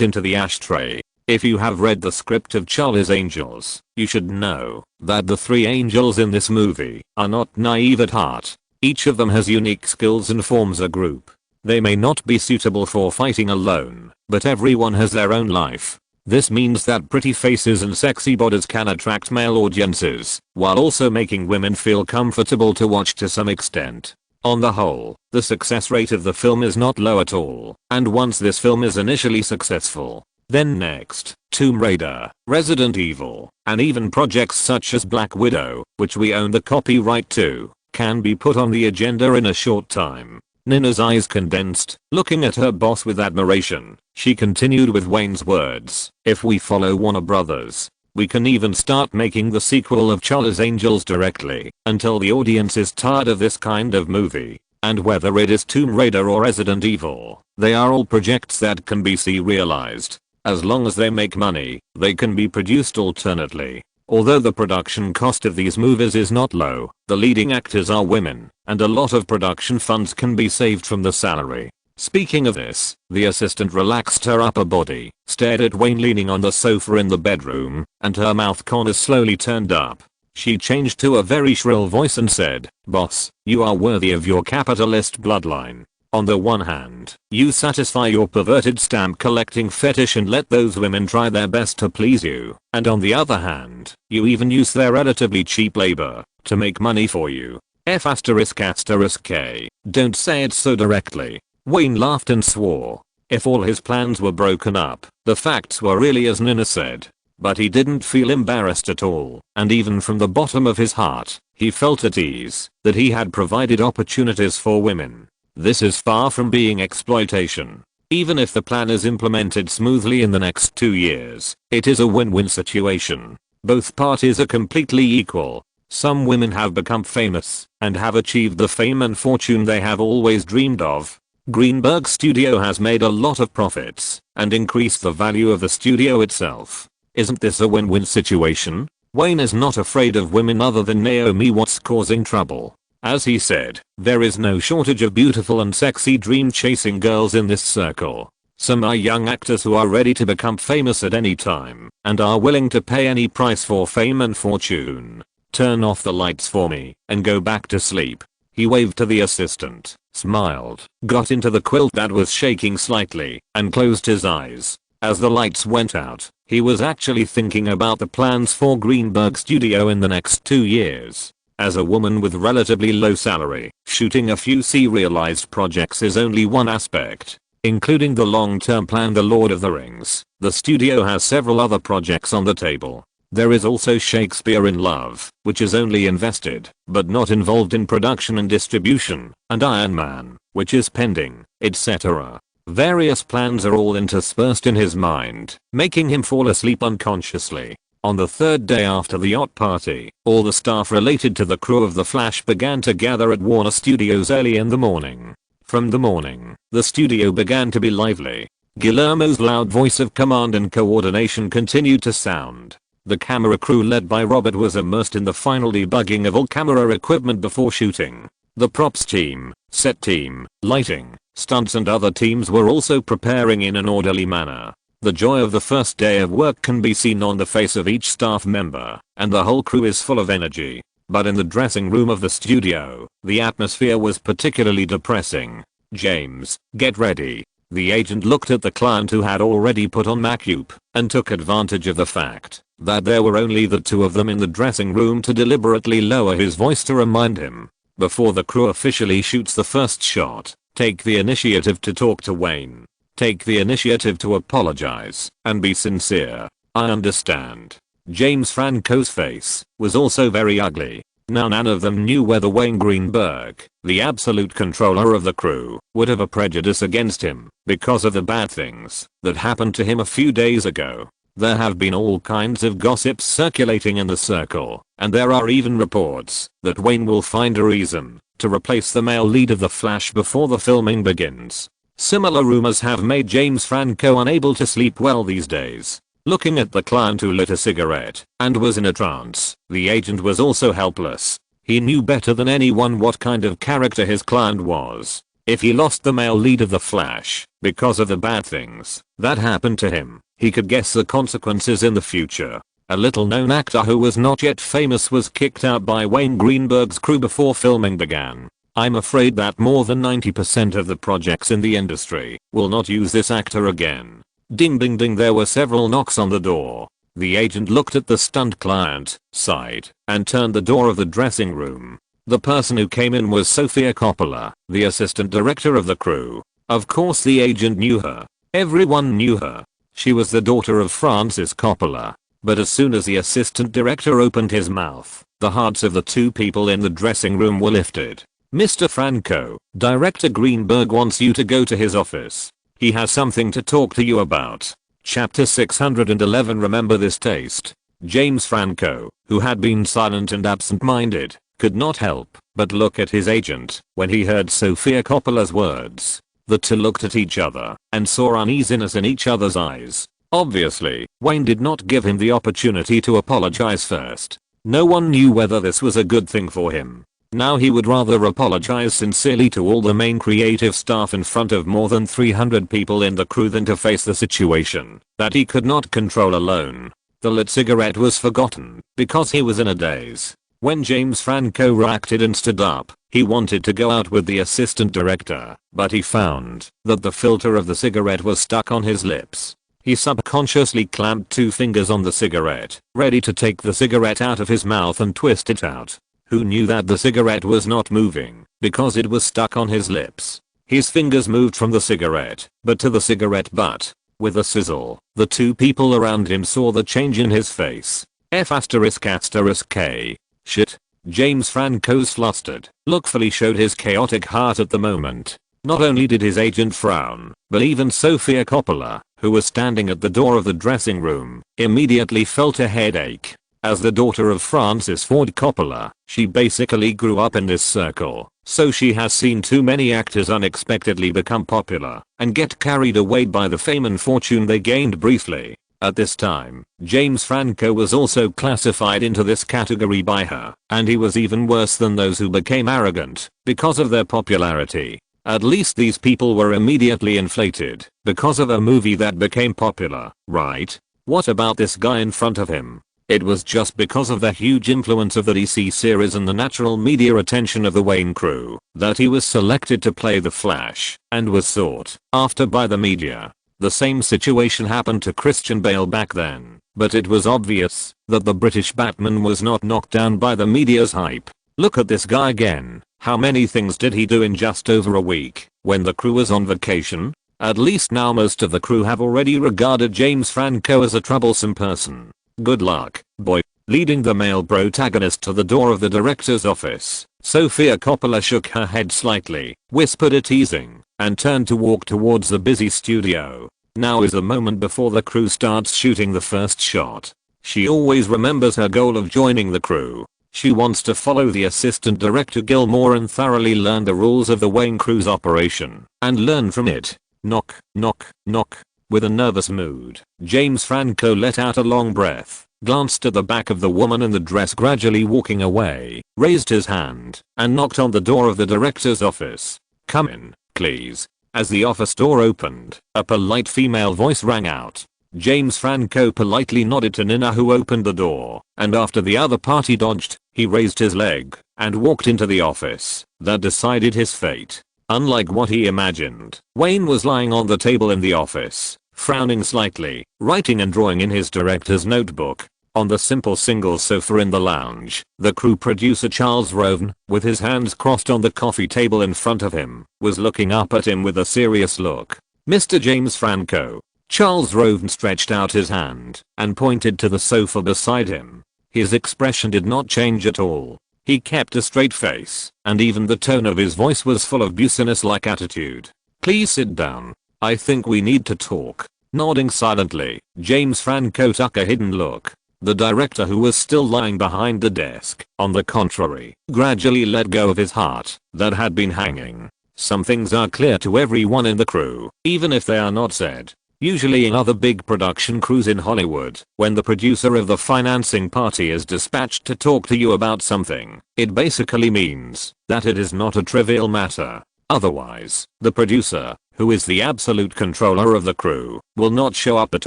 into the ashtray. If you have read the script of Charlie's Angels, you should know that the 3 angels in this movie are not naive at heart. Each of them has unique skills and forms a group. They may not be suitable for fighting alone, but everyone has their own life. This means that pretty faces and sexy bodies can attract male audiences, while also making women feel comfortable to watch to some extent. On the whole, the success rate of the film is not low at all, and once this film is initially successful, then next, Tomb Raider, Resident Evil, and even projects such as Black Widow, which we own the copyright to, can be put on the agenda in a short time. Nina's eyes condensed, looking at her boss with admiration. She continued with Wayne's words, "If we follow Warner Brothers, we can even start making the sequel of Charlie's Angels directly, until the audience is tired of this kind of movie. And whether it is Tomb Raider or Resident Evil, they are all projects that can be serialized. As long as they make money, they can be produced alternately. Although the production cost of these movies is not low, the leading actors are women, and a lot of production funds can be saved from the salary." Speaking of this, the assistant relaxed her upper body, stared at Wayne leaning on the sofa in the bedroom, and her mouth corners slowly turned up. She changed to a very shrill voice and said, "Boss, you are worthy of your capitalist bloodline. On the one hand, you satisfy your perverted stamp collecting fetish and let those women try their best to please you, and on the other hand, you even use their relatively cheap labor to make money for you. F***K. Don't say it so directly." Wayne laughed and swore. If all his plans were broken up, the facts were really as Nina said. But he didn't feel embarrassed at all, and even from the bottom of his heart, he felt at ease that he had provided opportunities for women. This is far from being exploitation. Even if the plan is implemented smoothly in the next 2 years, it is a win-win situation. Both parties are completely equal. Some women have become famous and have achieved the fame and fortune they have always dreamed of. Greenberg's studio has made a lot of profits and increased the value of the studio itself. Isn't this a win-win situation? Wayne is not afraid of women other than Naomi Watts causing trouble. As he said, there is no shortage of beautiful and sexy dream-chasing girls in this circle. Some are young actors who are ready to become famous at any time and are willing to pay any price for fame and fortune. Turn off the lights for me and go back to sleep. He waved to the assistant, smiled, got into the quilt that was shaking slightly, and closed his eyes. As the lights went out, he was actually thinking about the plans for Greenberg Studio in the next 2 years. As a woman with relatively low salary, shooting a few serialized projects is only one aspect. Including the long-term plan The Lord of the Rings, the studio has several other projects on the table. There is also Shakespeare in Love, which is only invested, but not involved in production and distribution, and Iron Man, which is pending, etc. Various plans are all interspersed in his mind, making him fall asleep unconsciously. On the third day after the yacht party, all the staff related to the crew of The Flash began to gather at Warner Studios early in the morning. From the morning, the studio began to be lively. Guillermo's loud voice of command and coordination continued to sound. The camera crew led by Robert was immersed in the final debugging of all camera equipment before shooting. The props team, set team, lighting, stunts and other teams were also preparing in an orderly manner. The joy of the first day of work can be seen on the face of each staff member, and the whole crew is full of energy. But in the dressing room of the studio, the atmosphere was particularly depressing. James, get ready. The agent looked at the client who had already put on makeup and took advantage of the fact that there were only the two of them in the dressing room to deliberately lower his voice to remind him. Before the crew officially shoots the first shot, take the initiative to talk to Wayne. Take the initiative to apologize and be sincere. I understand. James Franco's face was also very ugly. Now none of them knew whether Wayne Greenberg, the absolute controller of the crew, would have a prejudice against him because of the bad things that happened to him a few days ago. There have been all kinds of gossips circulating in the circle, and there are even reports that Wayne will find a reason to replace the male lead of The Flash before the filming begins. Similar rumors have made James Franco unable to sleep well these days. Looking at the client who lit a cigarette and was in a trance, the agent was also helpless. He knew better than anyone what kind of character his client was. If he lost the male lead of The Flash because of the bad things that happened to him, he could guess the consequences in the future. A little known actor who was not yet famous was kicked out by Wayne Greenberg's crew before filming began. I'm afraid that more than 90% of the projects in the industry will not use this actor again. Ding ding ding, there were several knocks on the door. The agent looked at the stunned client, sighed, and turned the door of the dressing room. The person who came in was Sofia Coppola, the assistant director of the crew. Of course the agent knew her. Everyone knew her. She was the daughter of Francis Coppola. But as soon as the assistant director opened his mouth, the hearts of the two people in the dressing room were lifted. Mr. Franco, Director Greenberg wants you to go to his office. He has something to talk to you about. Chapter 611. Remember this taste. James Franco, who had been silent and absent-minded, could not help but look at his agent when he heard Sofia Coppola's words. The two looked at each other and saw uneasiness in each other's eyes. Obviously, Wayne did not give him the opportunity to apologize first. No one knew whether this was a good thing for him. Now he would rather apologize sincerely to all the main creative staff in front of more than 300 people in the crew than to face the situation that he could not control alone. The lit cigarette was forgotten because he was in a daze. When James Franco reacted and stood up, he wanted to go out with the assistant director, but he found that the filter of the cigarette was stuck on his lips. He subconsciously clamped 2 fingers on the cigarette, ready to take the cigarette out of his mouth and twist it out. Who knew that the cigarette was not moving because it was stuck on his lips? His fingers moved from the cigarette, but to the cigarette butt. With a sizzle, the two people around him saw the change in his face. F***K. Shit. James Franco's flustered look fully showed his chaotic heart at the moment. Not only did his agent frown, but even Sofia Coppola, who was standing at the door of the dressing room, immediately felt a headache. As the daughter of Francis Ford Coppola, she basically grew up in this circle, so she has seen too many actors unexpectedly become popular and get carried away by the fame and fortune they gained briefly. At this time, James Franco was also classified into this category by her, and he was even worse than those who became arrogant because of their popularity. At least these people were immediately inflated because of a movie that became popular, right? What about this guy in front of him? It was just because of the huge influence of the DC series and the natural media attention of the Wayne crew that he was selected to play the Flash and was sought after by the media. The same situation happened to Christian Bale back then, but it was obvious that the British Batman was not knocked down by the media's hype. Look at this guy again. How many things did he do in just over a week when the crew was on vacation? At least now most of the crew have already regarded James Franco as a troublesome person. Good luck, boy. Leading the male protagonist to the door of the director's office, Sofia Coppola shook her head slightly, whispered a teasing, and turned to walk towards the busy studio. Now is the moment before the crew starts shooting the first shot. She always remembers her goal of joining the crew. She wants to follow the assistant director Gilmore and thoroughly learn the rules of the Wayne crew's operation and learn from it. Knock, knock, knock. With a nervous mood, James Franco let out a long breath, glanced at the back of the woman in the dress gradually walking away, raised his hand, and knocked on the door of the director's office. Come in, please. As the office door opened, a polite female voice rang out. James Franco politely nodded to Nina, who opened the door, and after the other party dodged, he raised his leg and walked into the office that decided his fate. Unlike what he imagined, Wayne was lying on the table in the office, frowning slightly, writing and drawing in his director's notebook. On the simple single sofa in the lounge, the crew producer Charles Roven, with his hands crossed on the coffee table in front of him, was looking up at him with a serious look. Mr. James Franco. Charles Roven stretched out his hand and pointed to the sofa beside him. His expression did not change at all. He kept a straight face, and even the tone of his voice was full of business-like attitude. Please sit down. I think we need to talk. Nodding silently, James Franco took a hidden look. The director, who was still lying behind the desk, on the contrary, gradually let go of his heart that had been hanging. Some things are clear to everyone in the crew, even if they are not said. Usually in other big production crews in Hollywood, when the producer of the financing party is dispatched to talk to you about something, it basically means that it is not a trivial matter. Otherwise, the producer, who is the absolute controller of the crew, will not show up at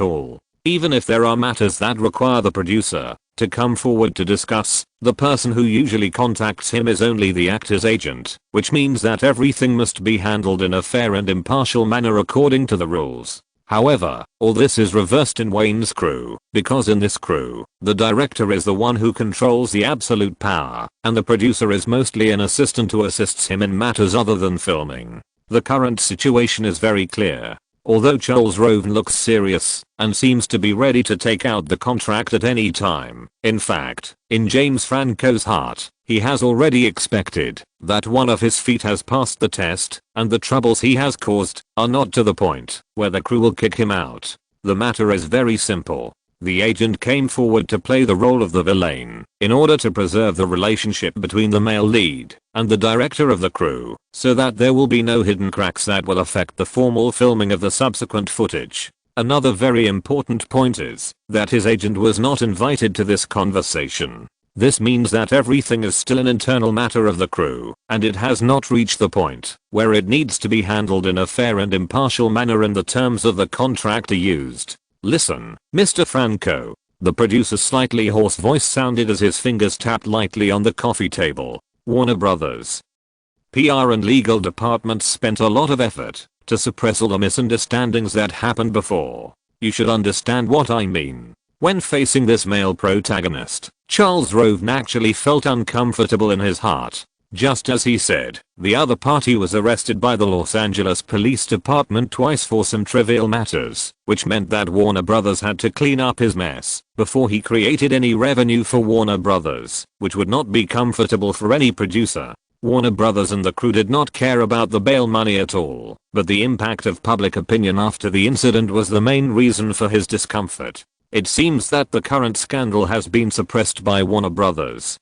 all. Even if there are matters that require the producer to come forward to discuss, the person who usually contacts him is only the actor's agent, which means that everything must be handled in a fair and impartial manner according to the rules. However, all this is reversed in Wayne's crew, because in this crew, the director is the one who controls the absolute power, and the producer is mostly an assistant who assists him in matters other than filming. The current situation is very clear. Although Charles Roven looks serious and seems to be ready to take out the contract at any time, in fact, in James Franco's heart, he has already expected that one of his feet has passed the test, and the troubles he has caused are not to the point where the crew will kick him out. The matter is very simple. The agent came forward to play the role of the villain in order to preserve the relationship between the male lead and the director of the crew, so that there will be no hidden cracks that will affect the formal filming of the subsequent footage. Another very important point is that his agent was not invited to this conversation. This means that everything is still an internal matter of the crew, and it has not reached the point where it needs to be handled in a fair and impartial manner in the terms of the contract used. Listen, Mr. Franco. The producer's slightly hoarse voice sounded as his fingers tapped lightly on the coffee table. Warner Brothers PR and legal departments spent a lot of effort to suppress all the misunderstandings that happened before. You should understand what I mean. When facing this male protagonist, Charles Roven actually felt uncomfortable in his heart. Just as he said, the other party was arrested by the Los Angeles Police Department twice for some trivial matters, which meant that Warner Brothers had to clean up his mess before he created any revenue for Warner Brothers, which would not be comfortable for any producer. Warner Brothers and the crew did not care about the bail money at all, but the impact of public opinion after the incident was the main reason for his discomfort. It seems that the current scandal has been suppressed by Warner Brothers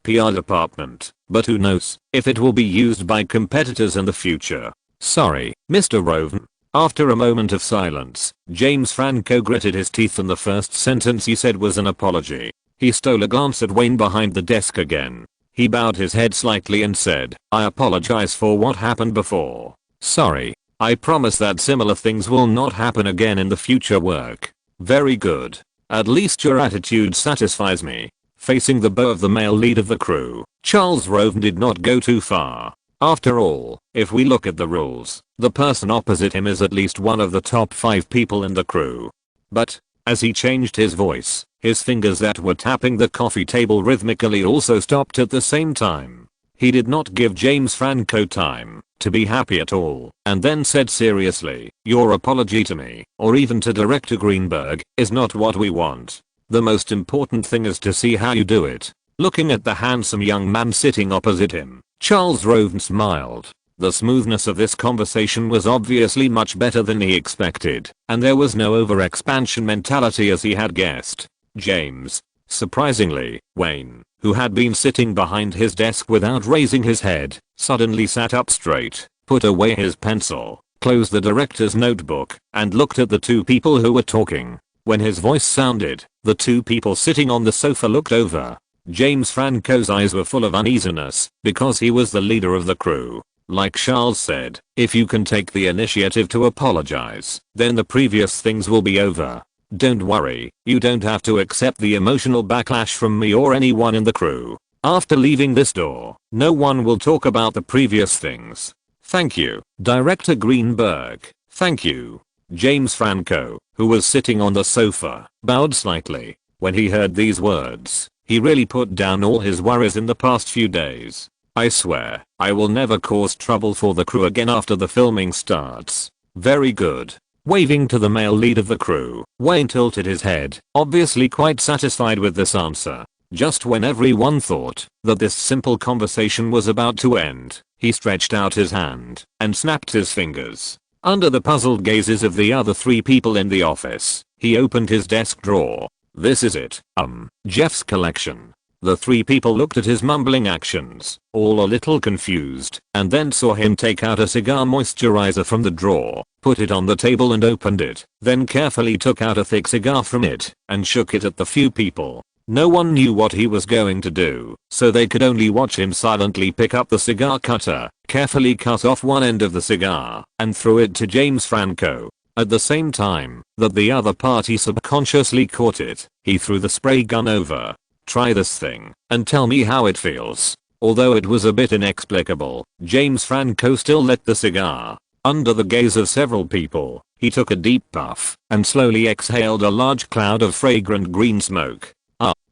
PR department, but who knows if it will be used by competitors in the future. Sorry, Mr. Roven. After a moment of silence, James Franco gritted his teeth and the first sentence he said was an apology. He stole a glance at Wayne behind the desk again. He bowed his head slightly and said, "I apologize for what happened before. Sorry. I promise that similar things will not happen again in the future work." Very good. At least your attitude satisfies me. Facing the bow of the male lead of the crew, Charles Roven did not go too far. After all, if we look at the rules, the person opposite him is at least one of the top 5 people in the crew. But, as he changed his voice, his fingers that were tapping the coffee table rhythmically also stopped at the same time. He did not give James Franco time to be happy at all, and then said seriously, "Your apology to me, or even to director Greenberg, is not what we want. The most important thing is to see how you do it." Looking at the handsome young man sitting opposite him, Charles Roven smiled. The smoothness of this conversation was obviously much better than he expected, and there was no over-expansion mentality as he had guessed. James. Surprisingly, Wayne, who had been sitting behind his desk without raising his head, suddenly sat up straight, put away his pencil, closed the director's notebook, and looked at the 2 people who were talking. When his voice sounded, the 2 people sitting on the sofa looked over. James Franco's eyes were full of uneasiness, because he was the leader of the crew. Like Charles said, if you can take the initiative to apologize, then the previous things will be over. Don't worry, you don't have to accept the emotional backlash from me or anyone in the crew. After leaving this door, no one will talk about the previous things. Thank you, Director Greenberg. Thank you. James Franco, who was sitting on the sofa, bowed slightly. When he heard these words, he really put down all his worries in the past few days. "I swear, I will never cause trouble for the crew again after the filming starts." Very good. Waving to the male lead of the crew, Wayne tilted his head, obviously quite satisfied with this answer. Just when everyone thought that this simple conversation was about to end, he stretched out his hand and snapped his fingers. Under the puzzled gazes of the other 3 people in the office, he opened his desk drawer. "This is it, Jeff's collection." The 3 people looked at his mumbling actions, all a little confused, and then saw him take out a cigar moisturizer from the drawer, put it on the table and opened it, then carefully took out a thick cigar from it, and shook it at the few people. No one knew what he was going to do, so they could only watch him silently pick up the cigar cutter, carefully cut off one end of the cigar, and throw it to James Franco. At the same time that the other party subconsciously caught it, he threw the spray gun over. "Try this thing, and tell me how it feels." Although it was a bit inexplicable, James Franco still lit the cigar. Under the gaze of several people, he took a deep puff, and slowly exhaled a large cloud of fragrant green smoke.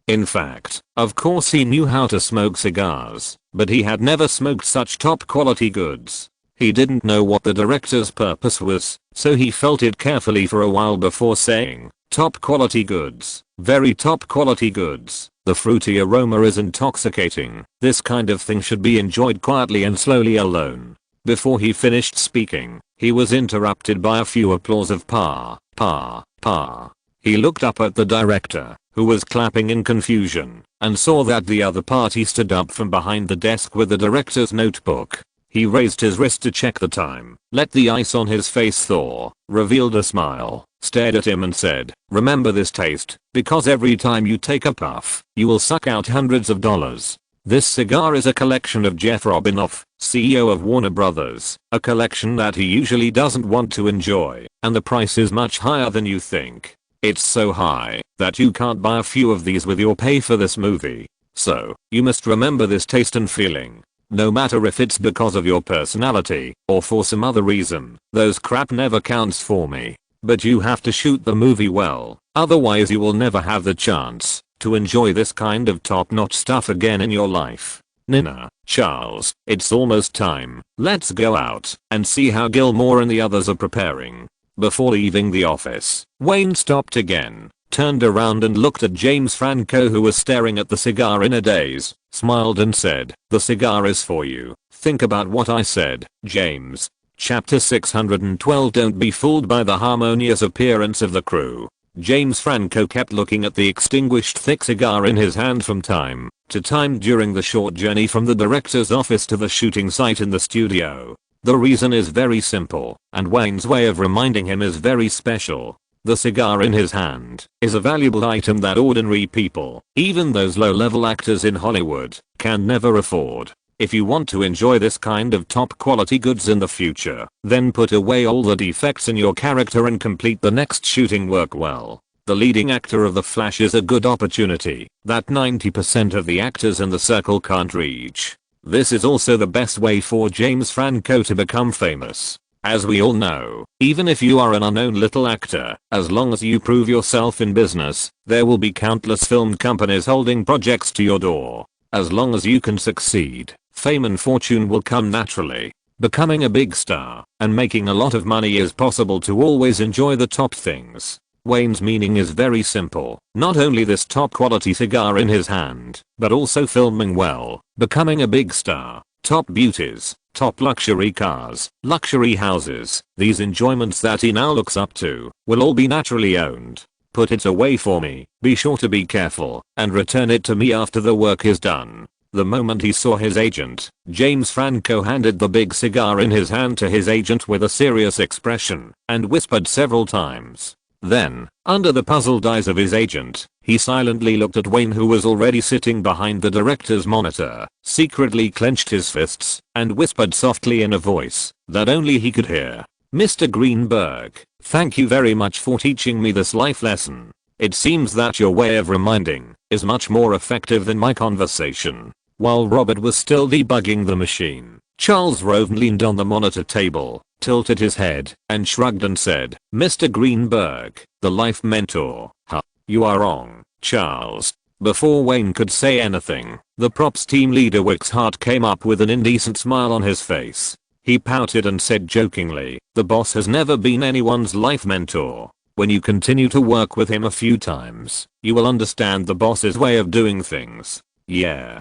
In fact, of course he knew how to smoke cigars, but he had never smoked such top quality goods. He didn't know what the director's purpose was, so he felt it carefully for a while before saying, "Top quality goods, very top quality goods." The fruity aroma is intoxicating. This kind of thing should be enjoyed quietly and slowly alone. Before he finished speaking, he was interrupted by a few applause of "Pa, pa, pa." He looked up at the director, who was clapping in confusion, and saw that the other party stood up from behind the desk with the director's notebook. He raised his wrist to check the time, let the ice on his face thaw, revealed a smile, stared at him and said, "Remember this taste, because every time you take a puff, you will suck out hundreds of dollars." This cigar is a collection of Jeff Robinoff, CEO of Warner Brothers, a collection that he usually doesn't want to enjoy, and the price is much higher than you think. It's so high that you can't buy a few of these with your pay for this movie. So, you must remember this taste and feeling. No matter if it's because of your personality or for some other reason, those crap never counts for me. But you have to shoot the movie well, otherwise you will never have the chance to enjoy this kind of top-notch stuff again in your life. Nina, Charles, it's almost time. Let's go out and see how Gilmore and the others are preparing. Before leaving the office, Wayne stopped again, turned around and looked at James Franco, who was staring at the cigar in a daze, smiled and said, "The cigar is for you. Think about what I said, James." Chapter 612. Don't be fooled by the harmonious appearance of the crew. James Franco kept looking at the extinguished thick cigar in his hand from time to time during the short journey from the director's office to the shooting site in the studio. The reason is very simple, and Wayne's way of reminding him is very special. The cigar in his hand is a valuable item that ordinary people, even those low-level actors in Hollywood, can never afford. If you want to enjoy this kind of top-quality goods in the future, then put away all the defects in your character and complete the next shooting work well. The leading actor of The Flash is a good opportunity that 90% of the actors in the circle can't reach. This is also the best way for James Franco to become famous. As we all know, even if you are an unknown little actor, as long as you prove yourself in business, there will be countless film companies holding projects to your door. As long as you can succeed, fame and fortune will come naturally. Becoming a big star and making a lot of money is possible to always enjoy the top things. Wayne's meaning is very simple. Not only this top quality cigar in his hand, but also filming well, becoming a big star, top beauties, top luxury cars, luxury houses, these enjoyments that he now looks up to, will all be naturally owned. Put it away for me, be sure to be careful, and return it to me after the work is done. The moment he saw his agent, James Franco handed the big cigar in his hand to his agent with a serious expression, and whispered several times. Then, under the puzzled eyes of his agent, he silently looked at Wayne, who was already sitting behind the director's monitor, secretly clenched his fists, and whispered softly in a voice that only he could hear. "Mr. Greenberg, thank you very much for teaching me this life lesson. It seems that your way of reminding is much more effective than my conversation." While Robert was still debugging the machine, Charles Roven leaned on the monitor table, tilted his head, and shrugged and said, "Mr. Greenberg, the life mentor. Huh. You are wrong, Charles." Before Wayne could say anything, the props team leader Wix Hart came up with an indecent smile on his face. He pouted and said jokingly, "The boss has never been anyone's life mentor. When you continue to work with him a few times, you will understand the boss's way of doing things." Yeah,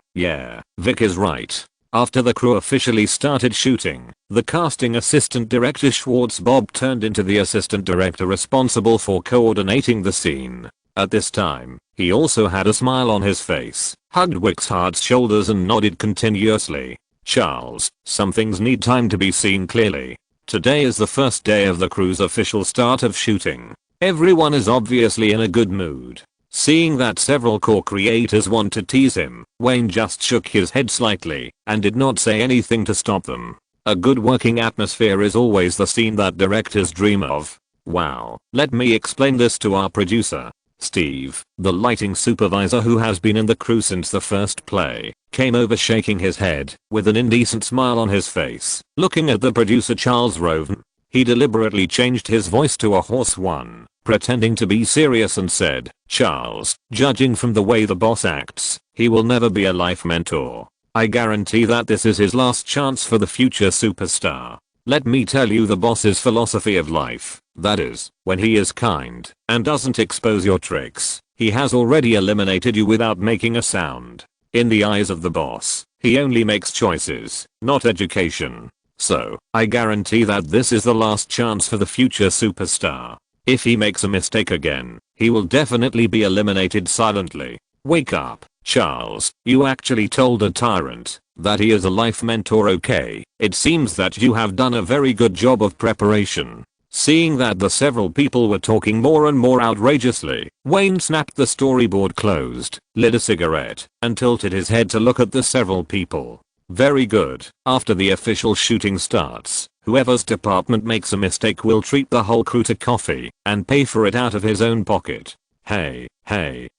Vic is right. After the crew officially started shooting, the casting assistant director Schwartz Bob turned into the assistant director responsible for coordinating the scene. At this time, he also had a smile on his face, hugged Wix Hart's shoulders and nodded continuously. "Charles, some things need time to be seen clearly. Today is the first day of the crew's official start of shooting. Everyone is obviously in a good mood." Seeing that several core creators want to tease him, Wayne just shook his head slightly and did not say anything to stop them. A good working atmosphere is always the scene that directors dream of. Wow, let me explain this to our producer. Steve, the lighting supervisor who has been in the crew since the first play, came over shaking his head, with an indecent smile on his face, looking at the producer Charles Roven. He deliberately changed his voice to a hoarse one, pretending to be serious, and said, "Charles, judging from the way the boss acts, he will never be a life mentor. I guarantee that this is his last chance for the future superstar. Let me tell you the boss's philosophy of life, that is, when he is kind and doesn't expose your tricks, he has already eliminated you without making a sound. In the eyes of the boss, he only makes choices, not education. So, I guarantee that this is the last chance for the future superstar. If he makes a mistake again, he will definitely be eliminated silently. Wake up, Charles. You actually told a tyrant that he is a life mentor. Okay, it seems that you have done a very good job of preparation." Seeing that the several people were talking more and more outrageously, Wayne snapped the storyboard closed, lit a cigarette, and tilted his head to look at the several people. "Very good. After the official shooting starts, whoever's department makes a mistake will treat the whole crew to coffee and pay for it out of his own pocket." Hey,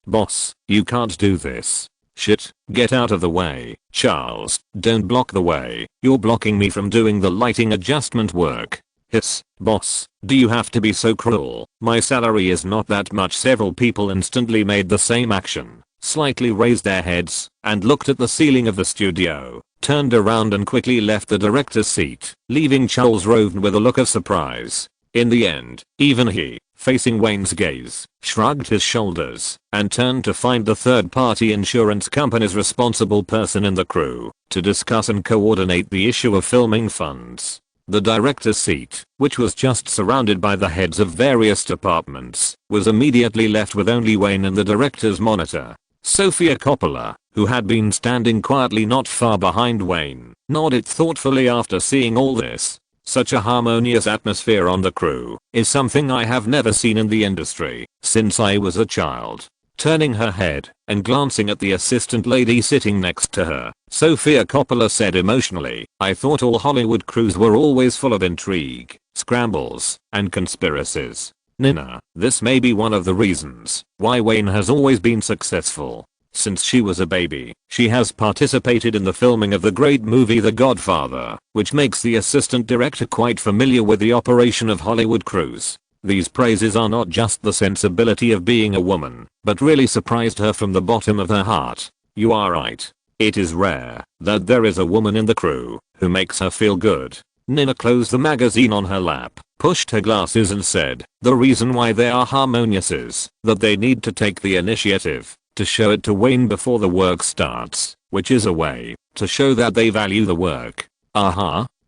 boss, you can't do this. Shit, get out of the way. Charles, don't block the way. You're blocking me from doing the lighting adjustment work. Hiss, boss, do you have to be so cruel? My salary is not that much. Several people instantly made the same action, slightly raised their heads, and looked at the ceiling of the studio, turned around and quickly left the director's seat, leaving Charles Roven with a look of surprise. In the end, even he, facing Wayne's gaze, shrugged his shoulders, and turned to find the third-party insurance company's responsible person in the crew, to discuss and coordinate the issue of filming funds. The director's seat, which was just surrounded by the heads of various departments, was immediately left with only Wayne and the director's monitor. Sofia Coppola, who had been standing quietly not far behind Wayne, nodded thoughtfully after seeing all this. Such a harmonious atmosphere on the crew is something I have never seen in the industry since I was a child. Turning her head and glancing at the assistant lady sitting next to her, Sofia Coppola said emotionally, "I thought all Hollywood crews were always full of intrigue, scrambles, and conspiracies. Nina, this may be one of the reasons why Wayne has always been successful. Since she was a baby, she has participated in the filming of the great movie The Godfather, which makes the assistant director quite familiar with the operation of Hollywood crews. These praises are not just the sensibility of being a woman, but really surprised her from the bottom of her heart. You are right. It is rare that there is a woman in the crew who makes her feel good." Nina closed the magazine on her lap, pushed her glasses and said, "The reason why they are harmonious is that they need to take the initiative to show it to Wayne before the work starts, which is a way to show that they value the work."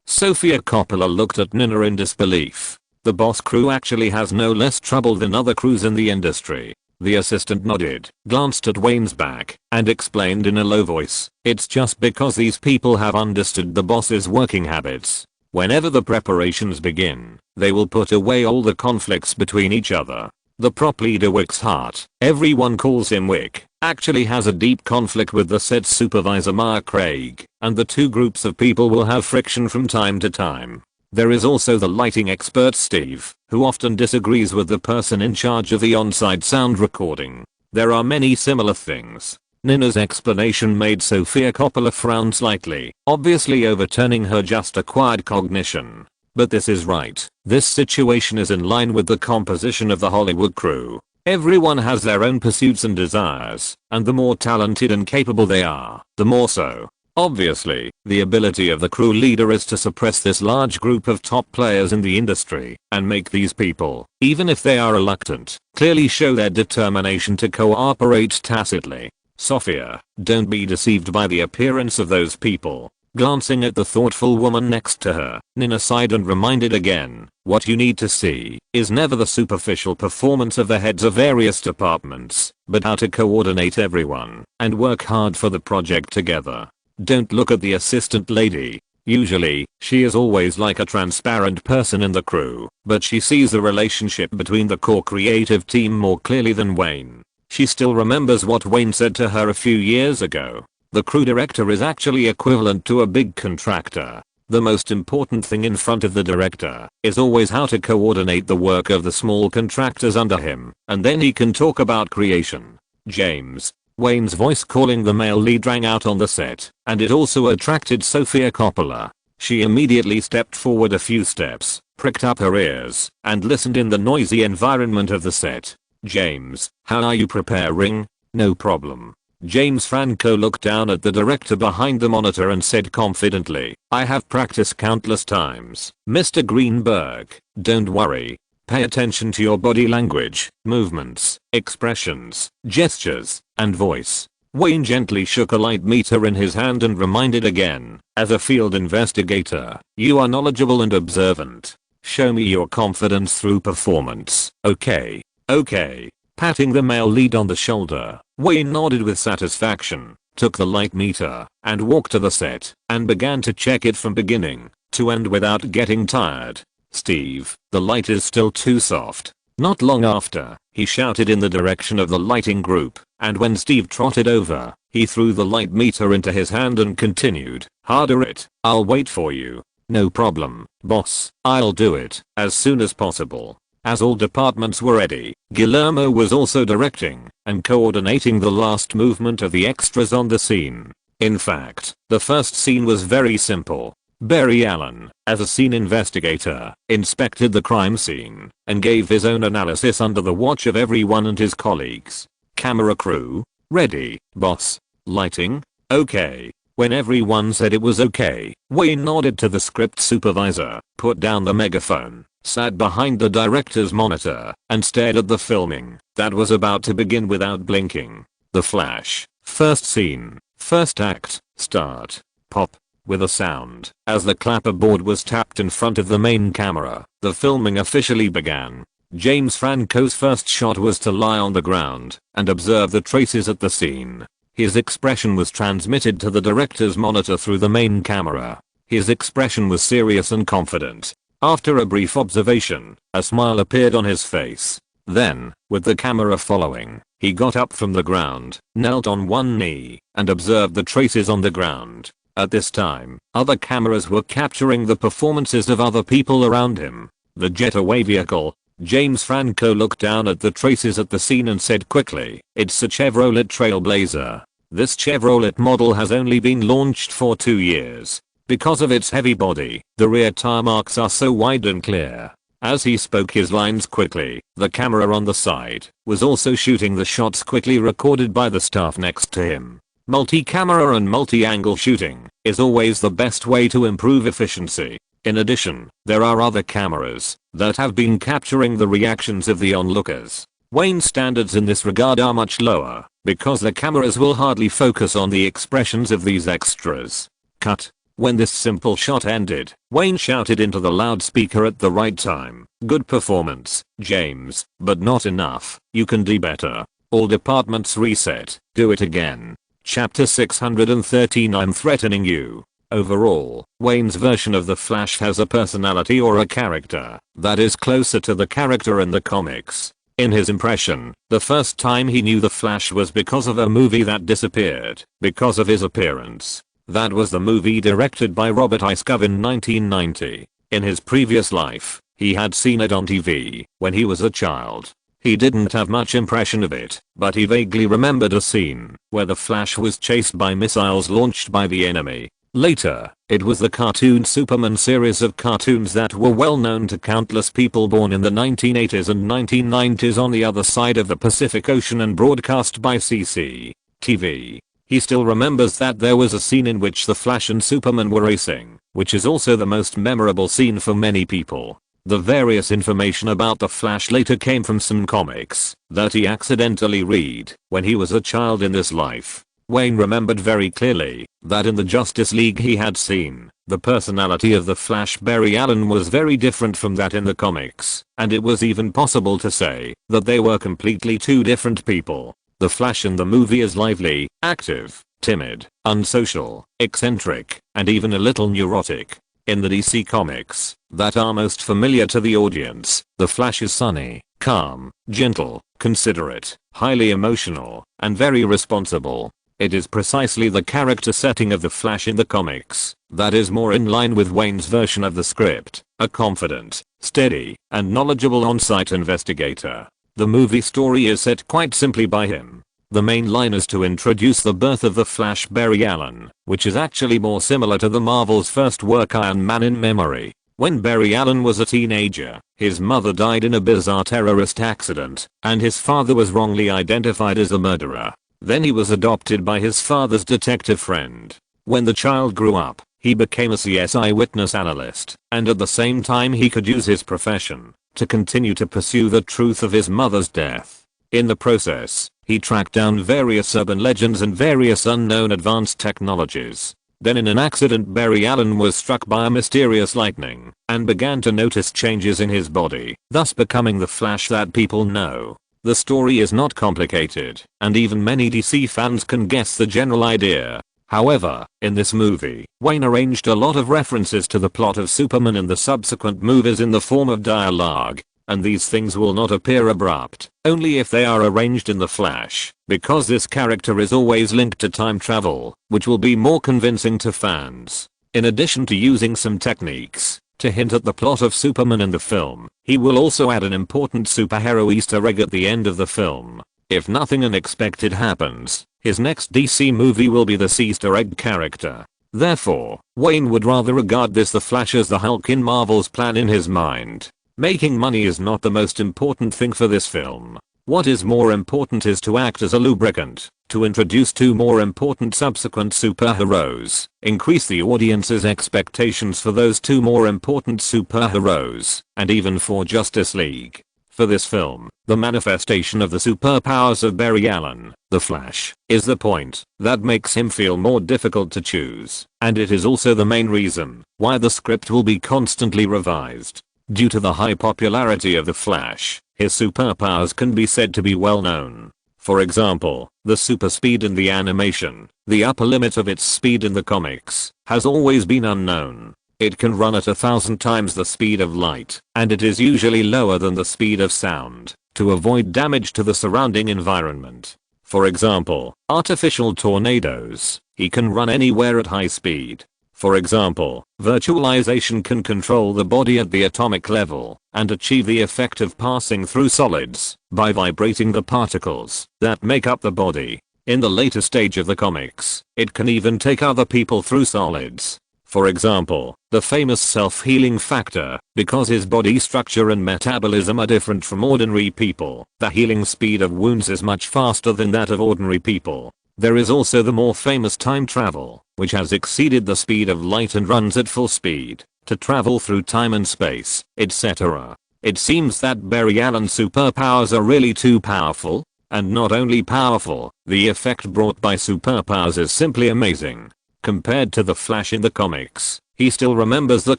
Sofia Coppola looked at Nina in disbelief. "The boss crew actually has no less trouble than other crews in the industry." The assistant nodded, glanced at Wayne's back, and explained in a low voice, "It's just because these people have understood the boss's working habits. Whenever the preparations begin, they will put away all the conflicts between each other. The prop leader Wick's Hart, everyone calls him Wick, actually has a deep conflict with the set supervisor Maya Craig, and the two groups of people will have friction from time to time. There is also the lighting expert Steve, who often disagrees with the person in charge of the on-site sound recording. There are many similar things." Nina's explanation made Sofia Coppola frown slightly, obviously overturning her just acquired cognition. "But this is right. This situation is in line with the composition of the Hollywood crew. Everyone has their own pursuits and desires, and the more talented and capable they are, the more so. Obviously, the ability of the crew leader is to suppress this large group of top players in the industry and make these people, even if they are reluctant, clearly show their determination to cooperate tacitly. Sofia, don't be deceived by the appearance of those people." Glancing at the thoughtful woman next to her, Nina sighed and reminded again, "What you need to see is never the superficial performance of the heads of various departments, but how to coordinate everyone and work hard for the project together. Don't look at the assistant lady. Usually, she is always like a transparent person in the crew, but she sees the relationship between the core creative team more clearly than Wayne. She still remembers what Wayne said to her a few years ago. The crew director is actually equivalent to a big contractor. The most important thing in front of the director is always how to coordinate the work of the small contractors under him, and then he can talk about creation." "James." Wayne's voice calling the male lead rang out on the set, and it also attracted Sofia Coppola. She immediately stepped forward a few steps, pricked up her ears, and listened in the noisy environment of the set. "James, how are you preparing?" "No problem." James Franco looked down at the director behind the monitor and said confidently, "I have practiced countless times, Mr. Greenberg. Don't worry. Pay attention to your body language, movements, expressions, gestures, and voice." Wayne gently shook a light meter in his hand and reminded again, "As a field investigator, you are knowledgeable and observant. Show me your confidence through performance, okay?" "Okay." Patting the male lead on the shoulder, Wayne nodded with satisfaction, took the light meter, and walked to the set, and began to check it from beginning to end without getting tired. "Steve, the light is still too soft." Not long after, he shouted in the direction of the lighting group, and when Steve trotted over, he threw the light meter into his hand and continued, "Harder it. I'll wait for you." "No problem, boss. I'll do it as soon as possible." As all departments were ready, Guillermo was also directing and coordinating the last movement of the extras on the scene. In fact, the first scene was very simple. Barry Allen, as a scene investigator, inspected the crime scene and gave his own analysis under the watch of everyone and his colleagues. "Camera crew? Ready, boss. Lighting? Okay." When everyone said it was okay, Wayne nodded to the script supervisor, put down the megaphone, sat behind the director's monitor, and stared at the filming that was about to begin without blinking. The flash. First scene. First act. Start. Pop. with a sound. As the clapperboard was tapped in front of the main camera, the filming officially began. James Franco's first shot was to lie on the ground and observe the traces at the scene. His expression was transmitted to the director's monitor through the main camera. His expression was serious and confident. After a brief observation, a smile appeared on his face. Then, with the camera following, he got up from the ground, knelt on one knee, and observed the traces on the ground. At this time, other cameras were capturing the performances of other people around him. The jetaway vehicle. James Franco looked down at the traces at the scene and said quickly, "It's a Chevrolet Trailblazer. This Chevrolet model has only been launched for 2 years. Because of its heavy body, the rear tire marks are so wide and clear." As he spoke his lines quickly, the camera on the side was also shooting the shots quickly recorded by the staff next to him. Multi-camera and multi-angle shooting is always the best way to improve efficiency. In addition, there are other cameras that have been capturing the reactions of the onlookers. Wayne's standards in this regard are much lower because the cameras will hardly focus on the expressions of these extras. Cut. When this simple shot ended, Wayne shouted into the loudspeaker at the right time, "Good performance, James, but not enough. You can do better. All departments reset. Do it again." Chapter 639 Threatening You. Overall, Wayne's version of the Flash has a personality or a character that is closer to the character in the comics. In his impression, the first time he knew the Flash was because of a movie that disappeared because of his appearance. That was the movie directed by Robert Iscove in 1990. In his previous life, he had seen it on TV when he was a child. He didn't have much impression of it, but he vaguely remembered a scene where the Flash was chased by missiles launched by the enemy. Later, it was the cartoon Superman series of cartoons that were well known to countless people born in the 1980s and 1990s on the other side of the Pacific Ocean and broadcast by CCTV. He still remembers that there was a scene in which the Flash and Superman were racing, which is also the most memorable scene for many people. The various information about the Flash later came from some comics that he accidentally read when he was a child in this life. Wayne remembered very clearly that in the Justice League he had seen, the personality of the Flash Barry Allen was very different from that in the comics, and it was even possible to say that they were completely two different people. The Flash in the movie is lively, active, timid, unsocial, eccentric, and even a little neurotic. In the DC comics that are most familiar to the audience, the Flash is sunny, calm, gentle, considerate, highly emotional, and very responsible. It is precisely the character setting of the Flash in the comics that is more in line with Wayne's version of the script, a confident, steady, and knowledgeable on-site investigator. The movie story is set quite simply by him. The main line is to introduce the birth of the Flash Barry Allen, which is actually more similar to the Marvel's first work Iron Man in Memory. When Barry Allen was a teenager, his mother died in a bizarre terrorist accident, and his father was wrongly identified as the murderer. Then he was adopted by his father's detective friend. When the child grew up, he became a CSI witness analyst, and at the same time he could use his profession to continue to pursue the truth of his mother's death. In the process, he tracked down various urban legends and various unknown advanced technologies. Then in an accident Barry Allen was struck by a mysterious lightning and began to notice changes in his body, thus becoming the Flash that people know. The story is not complicated, and even many DC fans can guess the general idea. However, in this movie, Wayne arranged a lot of references to the plot of Superman and the subsequent movies in the form of dialogue, and these things will not appear abrupt, only if they are arranged in the Flash, because this character is always linked to time travel, which will be more convincing to fans. In addition to using some techniques to hint at the plot of Superman in the film, he will also add an important superhero Easter egg at the end of the film. If nothing unexpected happens, his next DC movie will be this Easter egg character. Therefore, Wayne would rather regard this the Flash as the Hulk in Marvel's plan in his mind. Making money is not the most important thing for this film. What is more important is to act as a lubricant, to introduce two more important subsequent superheroes, increase the audience's expectations for those two more important superheroes, and even for Justice League. For this film, the manifestation of the superpowers of Barry Allen, the Flash, is the point that makes him feel more difficult to choose, and it is also the main reason why the script will be constantly revised. Due to the high popularity of the Flash, his superpowers can be said to be well known. For example, the super speed in the animation, the upper limit of its speed in the comics, has always been unknown. It can run at 1,000 times the speed of light, and it is usually lower than the speed of sound, to avoid damage to the surrounding environment. For example, artificial tornadoes. He can run anywhere at high speed. For example, virtualization can control the body at the atomic level, and achieve the effect of passing through solids, by vibrating the particles that make up the body. In the later stage of the comics, it can even take other people through solids. For example, the famous self-healing factor, because his body structure and metabolism are different from ordinary people, the healing speed of wounds is much faster than that of ordinary people. There is also the more famous time travel, which has exceeded the speed of light and runs at full speed, to travel through time and space, etc. It seems that Barry Allen's superpowers are really too powerful, and not only powerful, the effect brought by superpowers is simply amazing. Compared to the Flash in the comics, he still remembers the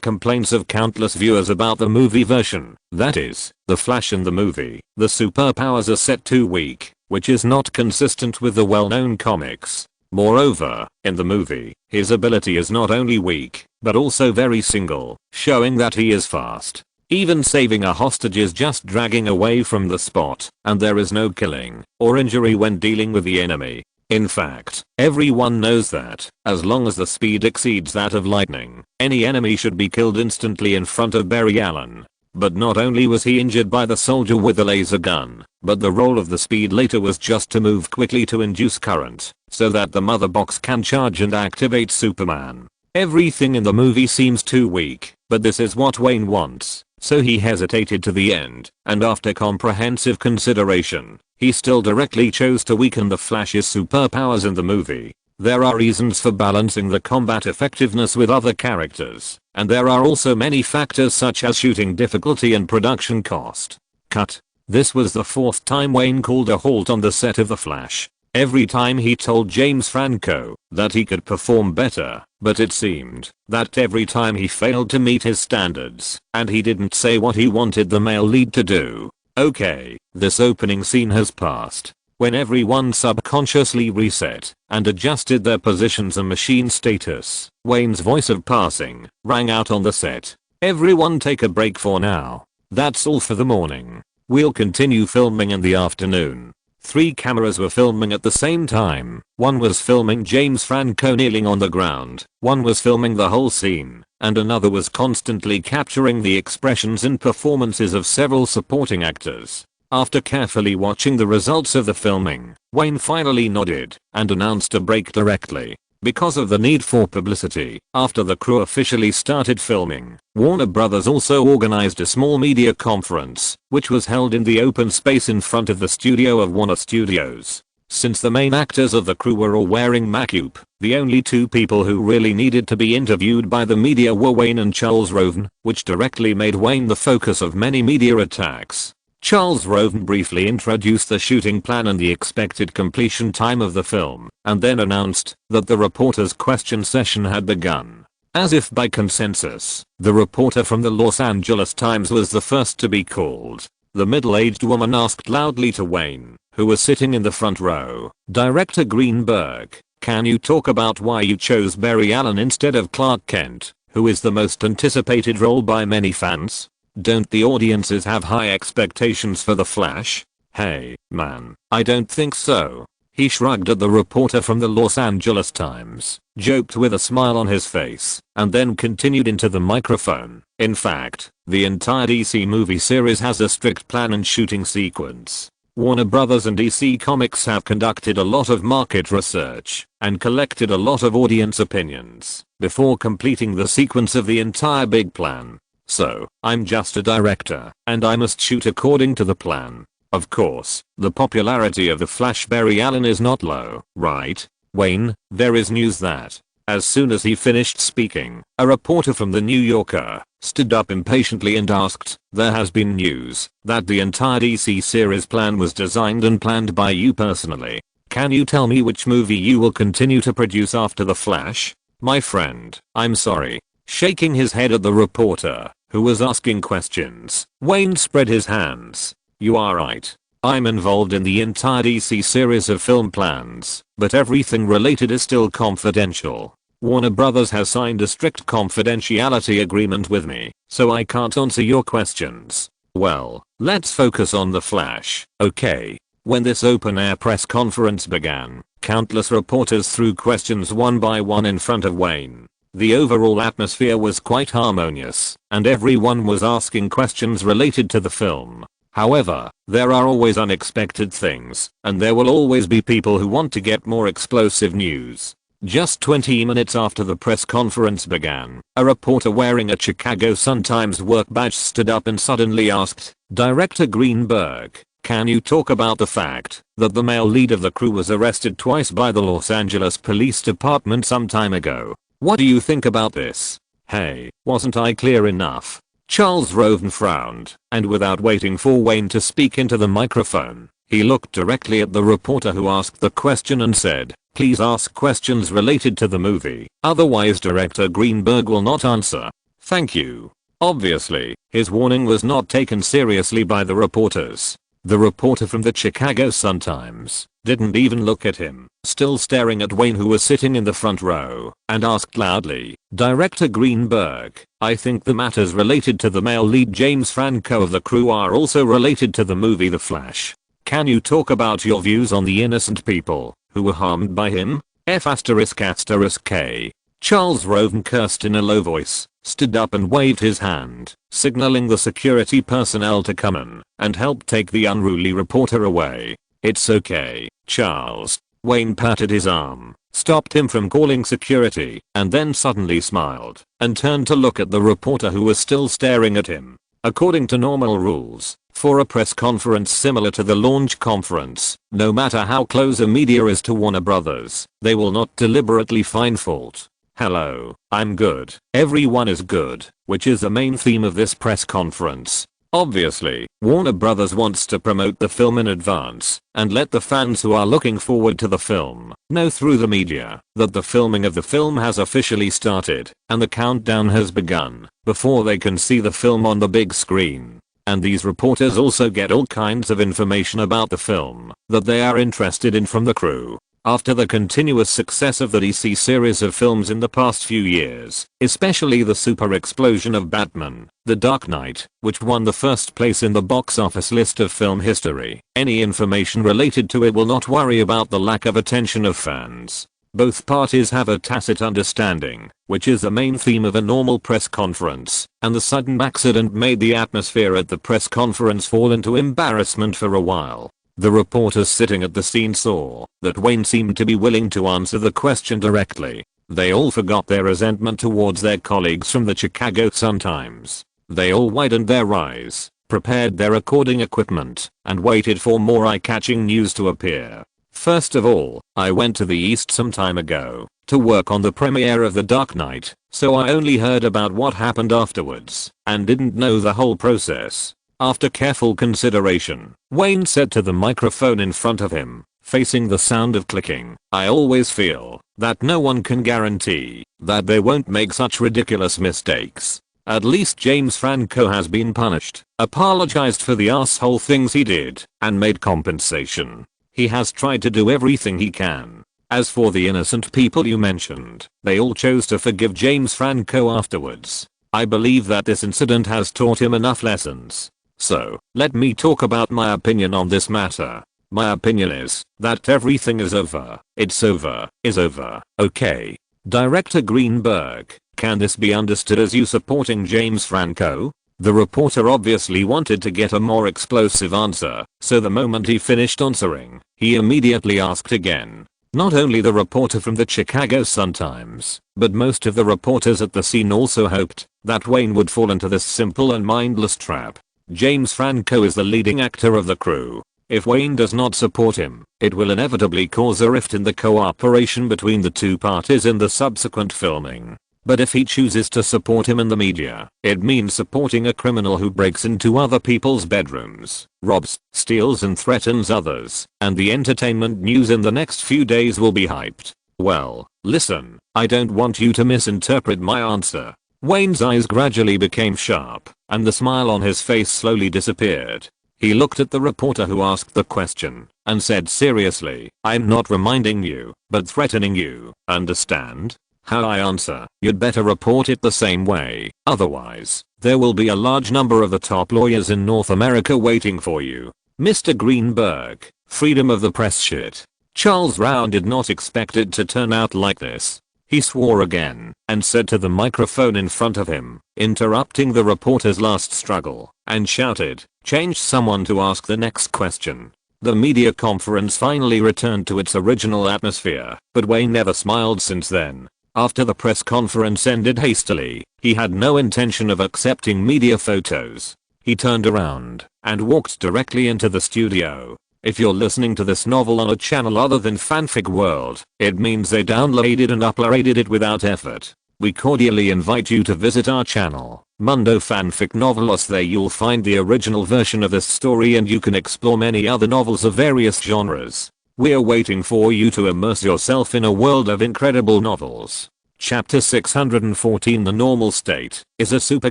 complaints of countless viewers about the movie version, that is, the Flash in the movie. The superpowers are set too weak, which is not consistent with the well-known comics. Moreover, in the movie, his ability is not only weak, but also very single, showing that he is fast. Even saving a hostage is just dragging away from the spot, and there is no killing or injury when dealing with the enemy. In fact, everyone knows that, as long as the speed exceeds that of lightning, any enemy should be killed instantly in front of Barry Allen. But not only was he injured by the soldier with the laser gun, but the role of the speed later was just to move quickly to induce current, so that the mother box can charge and activate Superman. Everything in the movie seems too weak, but this is what Wayne wants, so he hesitated to the end, and after comprehensive consideration, he still directly chose to weaken the Flash's superpowers in the movie. There are reasons for balancing the combat effectiveness with other characters, and there are also many factors such as shooting difficulty and production cost. Cut. This was the 4th time Wayne called a halt on the set of The Flash. Every time he told James Franco that he could perform better, but it seemed that every time he failed to meet his standards, and he didn't say what he wanted the male lead to do. Okay, this opening scene has passed. When everyone subconsciously reset and adjusted their positions and machine status, Wayne's voice of passing rang out on the set. Everyone take a break for now. That's all for the morning. We'll continue filming in the afternoon. 3 cameras were filming at the same time. One was filming James Franco kneeling on the ground, one was filming the whole scene, and another was constantly capturing the expressions and performances of several supporting actors. After carefully watching the results of the filming, Wayne finally nodded and announced a break directly. Because of the need for publicity, after the crew officially started filming, Warner Bros. Also organized a small media conference, which was held in the open space in front of the studio of Warner Studios. Since the main actors of the crew were all wearing makeup, the only 2 people who really needed to be interviewed by the media were Wayne and Charles Roven, which directly made Wayne the focus of many media attacks. Charles Roven briefly introduced the shooting plan and the expected completion time of the film, and then announced that the reporter's question session had begun. As if by consensus, the reporter from the Los Angeles Times was the first to be called. The middle-aged woman asked loudly to Wayne, who was sitting in the front row, "Director Greenberg, can you talk about why you chose Barry Allen instead of Clark Kent, who is the most anticipated role by many fans? Don't the audiences have high expectations for The Flash?" "Hey, man, I don't think so." He shrugged at the reporter from the Los Angeles Times, joked with a smile on his face, and then continued into the microphone. "In fact, the entire DC movie series has a strict plan and shooting sequence. Warner Bros. And DC Comics have conducted a lot of market research and collected a lot of audience opinions before completing the sequence of the entire big plan. So, I'm just a director, and I must shoot according to the plan. Of course, the popularity of the Flash Barry Allen is not low, right, Wayne? There is news that As soon as he finished speaking, a reporter from the New Yorker stood up impatiently and asked, "There has been news that the entire DC series plan was designed and planned by you personally. Can you tell me which movie you will continue to produce after The Flash?" "My friend, I'm sorry." Shaking his head at the reporter, who was asking questions, Wayne spread his hands. "You are right. I'm involved in the entire DC series of film plans, but everything related is still confidential. Warner Brothers has signed a strict confidentiality agreement with me, so I can't answer your questions." Well, let's focus on The Flash, okay? When this open-air press conference began, countless reporters threw questions one by one in front of Wayne. The overall atmosphere was quite harmonious, and everyone was asking questions related to the film. However, there are always unexpected things, and there will always be people who want to get more explosive news. Just 20 minutes after the press conference began, a reporter wearing a Chicago Sun-Times work badge stood up and suddenly asked, "Director Greenberg, can you talk about the fact that the male lead of the crew was arrested twice by the Los Angeles Police Department some time ago? What do you think about this?" "Hey, wasn't I clear enough?" Charles Roven frowned, and without waiting for Wayne to speak into the microphone, he looked directly at the reporter who asked the question and said, "Please ask questions related to the movie, otherwise Director Greenberg will not answer." "Thank you." Obviously, his warning was not taken seriously by the reporters. The reporter from the Chicago Sun-Times didn't even look at him, still staring at Wayne, who was sitting in the front row, and asked loudly, "Director Greenberg, I think the matters related to the male lead James Franco of the crew are also related to the movie The Flash. Can you talk about your views on the innocent people who were harmed by him? F***K. Charles Roven cursed in a low voice, stood up and waved his hand, signaling the security personnel to come in and help take the unruly reporter away. "It's okay, Charles." Wayne patted his arm, stopped him from calling security, and then suddenly smiled and turned to look at the reporter who was still staring at him. According to normal rules, for a press conference similar to the launch conference, no matter how close a media is to Warner Brothers, they will not deliberately find fault. "Hello, I'm good. Everyone is good," which is the main theme of this press conference. Obviously, Warner Brothers wants to promote the film in advance and let the fans who are looking forward to the film know through the media that the filming of the film has officially started and the countdown has begun before they can see the film on the big screen. And these reporters also get all kinds of information about the film that they are interested in from the crew. After the continuous success of the DC series of films in the past few years, especially the super explosion of Batman, The Dark Knight, which won the first place in the box office list of film history, any information related to it will not worry about the lack of attention of fans. Both parties have a tacit understanding, which is the main theme of a normal press conference, and the sudden accident made the atmosphere at the press conference fall into embarrassment for a while. The reporters sitting at the scene saw that Wayne seemed to be willing to answer the question directly. They all forgot their resentment towards their colleagues from the Chicago Sun-Times. They all widened their eyes, prepared their recording equipment, and waited for more eye-catching news to appear. "First of all, I went to the East some time ago to work on the premiere of The Dark Knight, so I only heard about what happened afterwards and didn't know the whole process." After careful consideration, Wayne said to the microphone in front of him, facing the sound of clicking, "I always feel that no one can guarantee that they won't make such ridiculous mistakes. At least James Franco has been punished, apologized for the asshole things he did, and made compensation. He has tried to do everything he can. As for the innocent people you mentioned, they all chose to forgive James Franco afterwards. I believe that this incident has taught him enough lessons. So, let me talk about my opinion on this matter. My opinion is that everything is over. It's over, is over, okay? Director Greenberg, can this be understood as you supporting James Franco?" The reporter obviously wanted to get a more explosive answer, so the moment he finished answering, he immediately asked again. Not only the reporter from the Chicago Sun-Times, but most of the reporters at the scene also hoped that Wayne would fall into this simple and mindless trap. James Franco is the leading actor of the crew. If Wayne does not support him, it will inevitably cause a rift in the cooperation between the two parties in the subsequent filming. But if he chooses to support him in the media, it means supporting a criminal who breaks into other people's bedrooms, robs, steals and threatens others, and the entertainment news in the next few days will be hyped. Well, listen, I don't want you to misinterpret my answer. Wayne's eyes gradually became sharp, and the smile on his face slowly disappeared. He looked at the reporter who asked the question, and said seriously, I'm not reminding you, but threatening you, understand? How I answer, you'd better report it the same way, otherwise, there will be a large number of the top lawyers in North America waiting for you. Mr. Greenberg, freedom of the press shit. Charles Rowan did not expect it to turn out like this. He swore again, and said to the microphone in front of him, interrupting the reporter's last struggle, and shouted, change someone to ask the next question. The media conference finally returned to its original atmosphere, but Wayne never smiled since then. After the press conference ended hastily, he had no intention of accepting media photos. He turned around and walked directly into the studio. If you're listening to this novel on a channel other than Fanfic World, it means they downloaded and uploaded it without effort. We cordially invite you to visit our channel, Mundo Fanfic Novelos. There you'll find the original version of this story and you can explore many other novels of various genres. We're waiting for you to immerse yourself in a world of incredible novels. Chapter 614 The Normal State is a super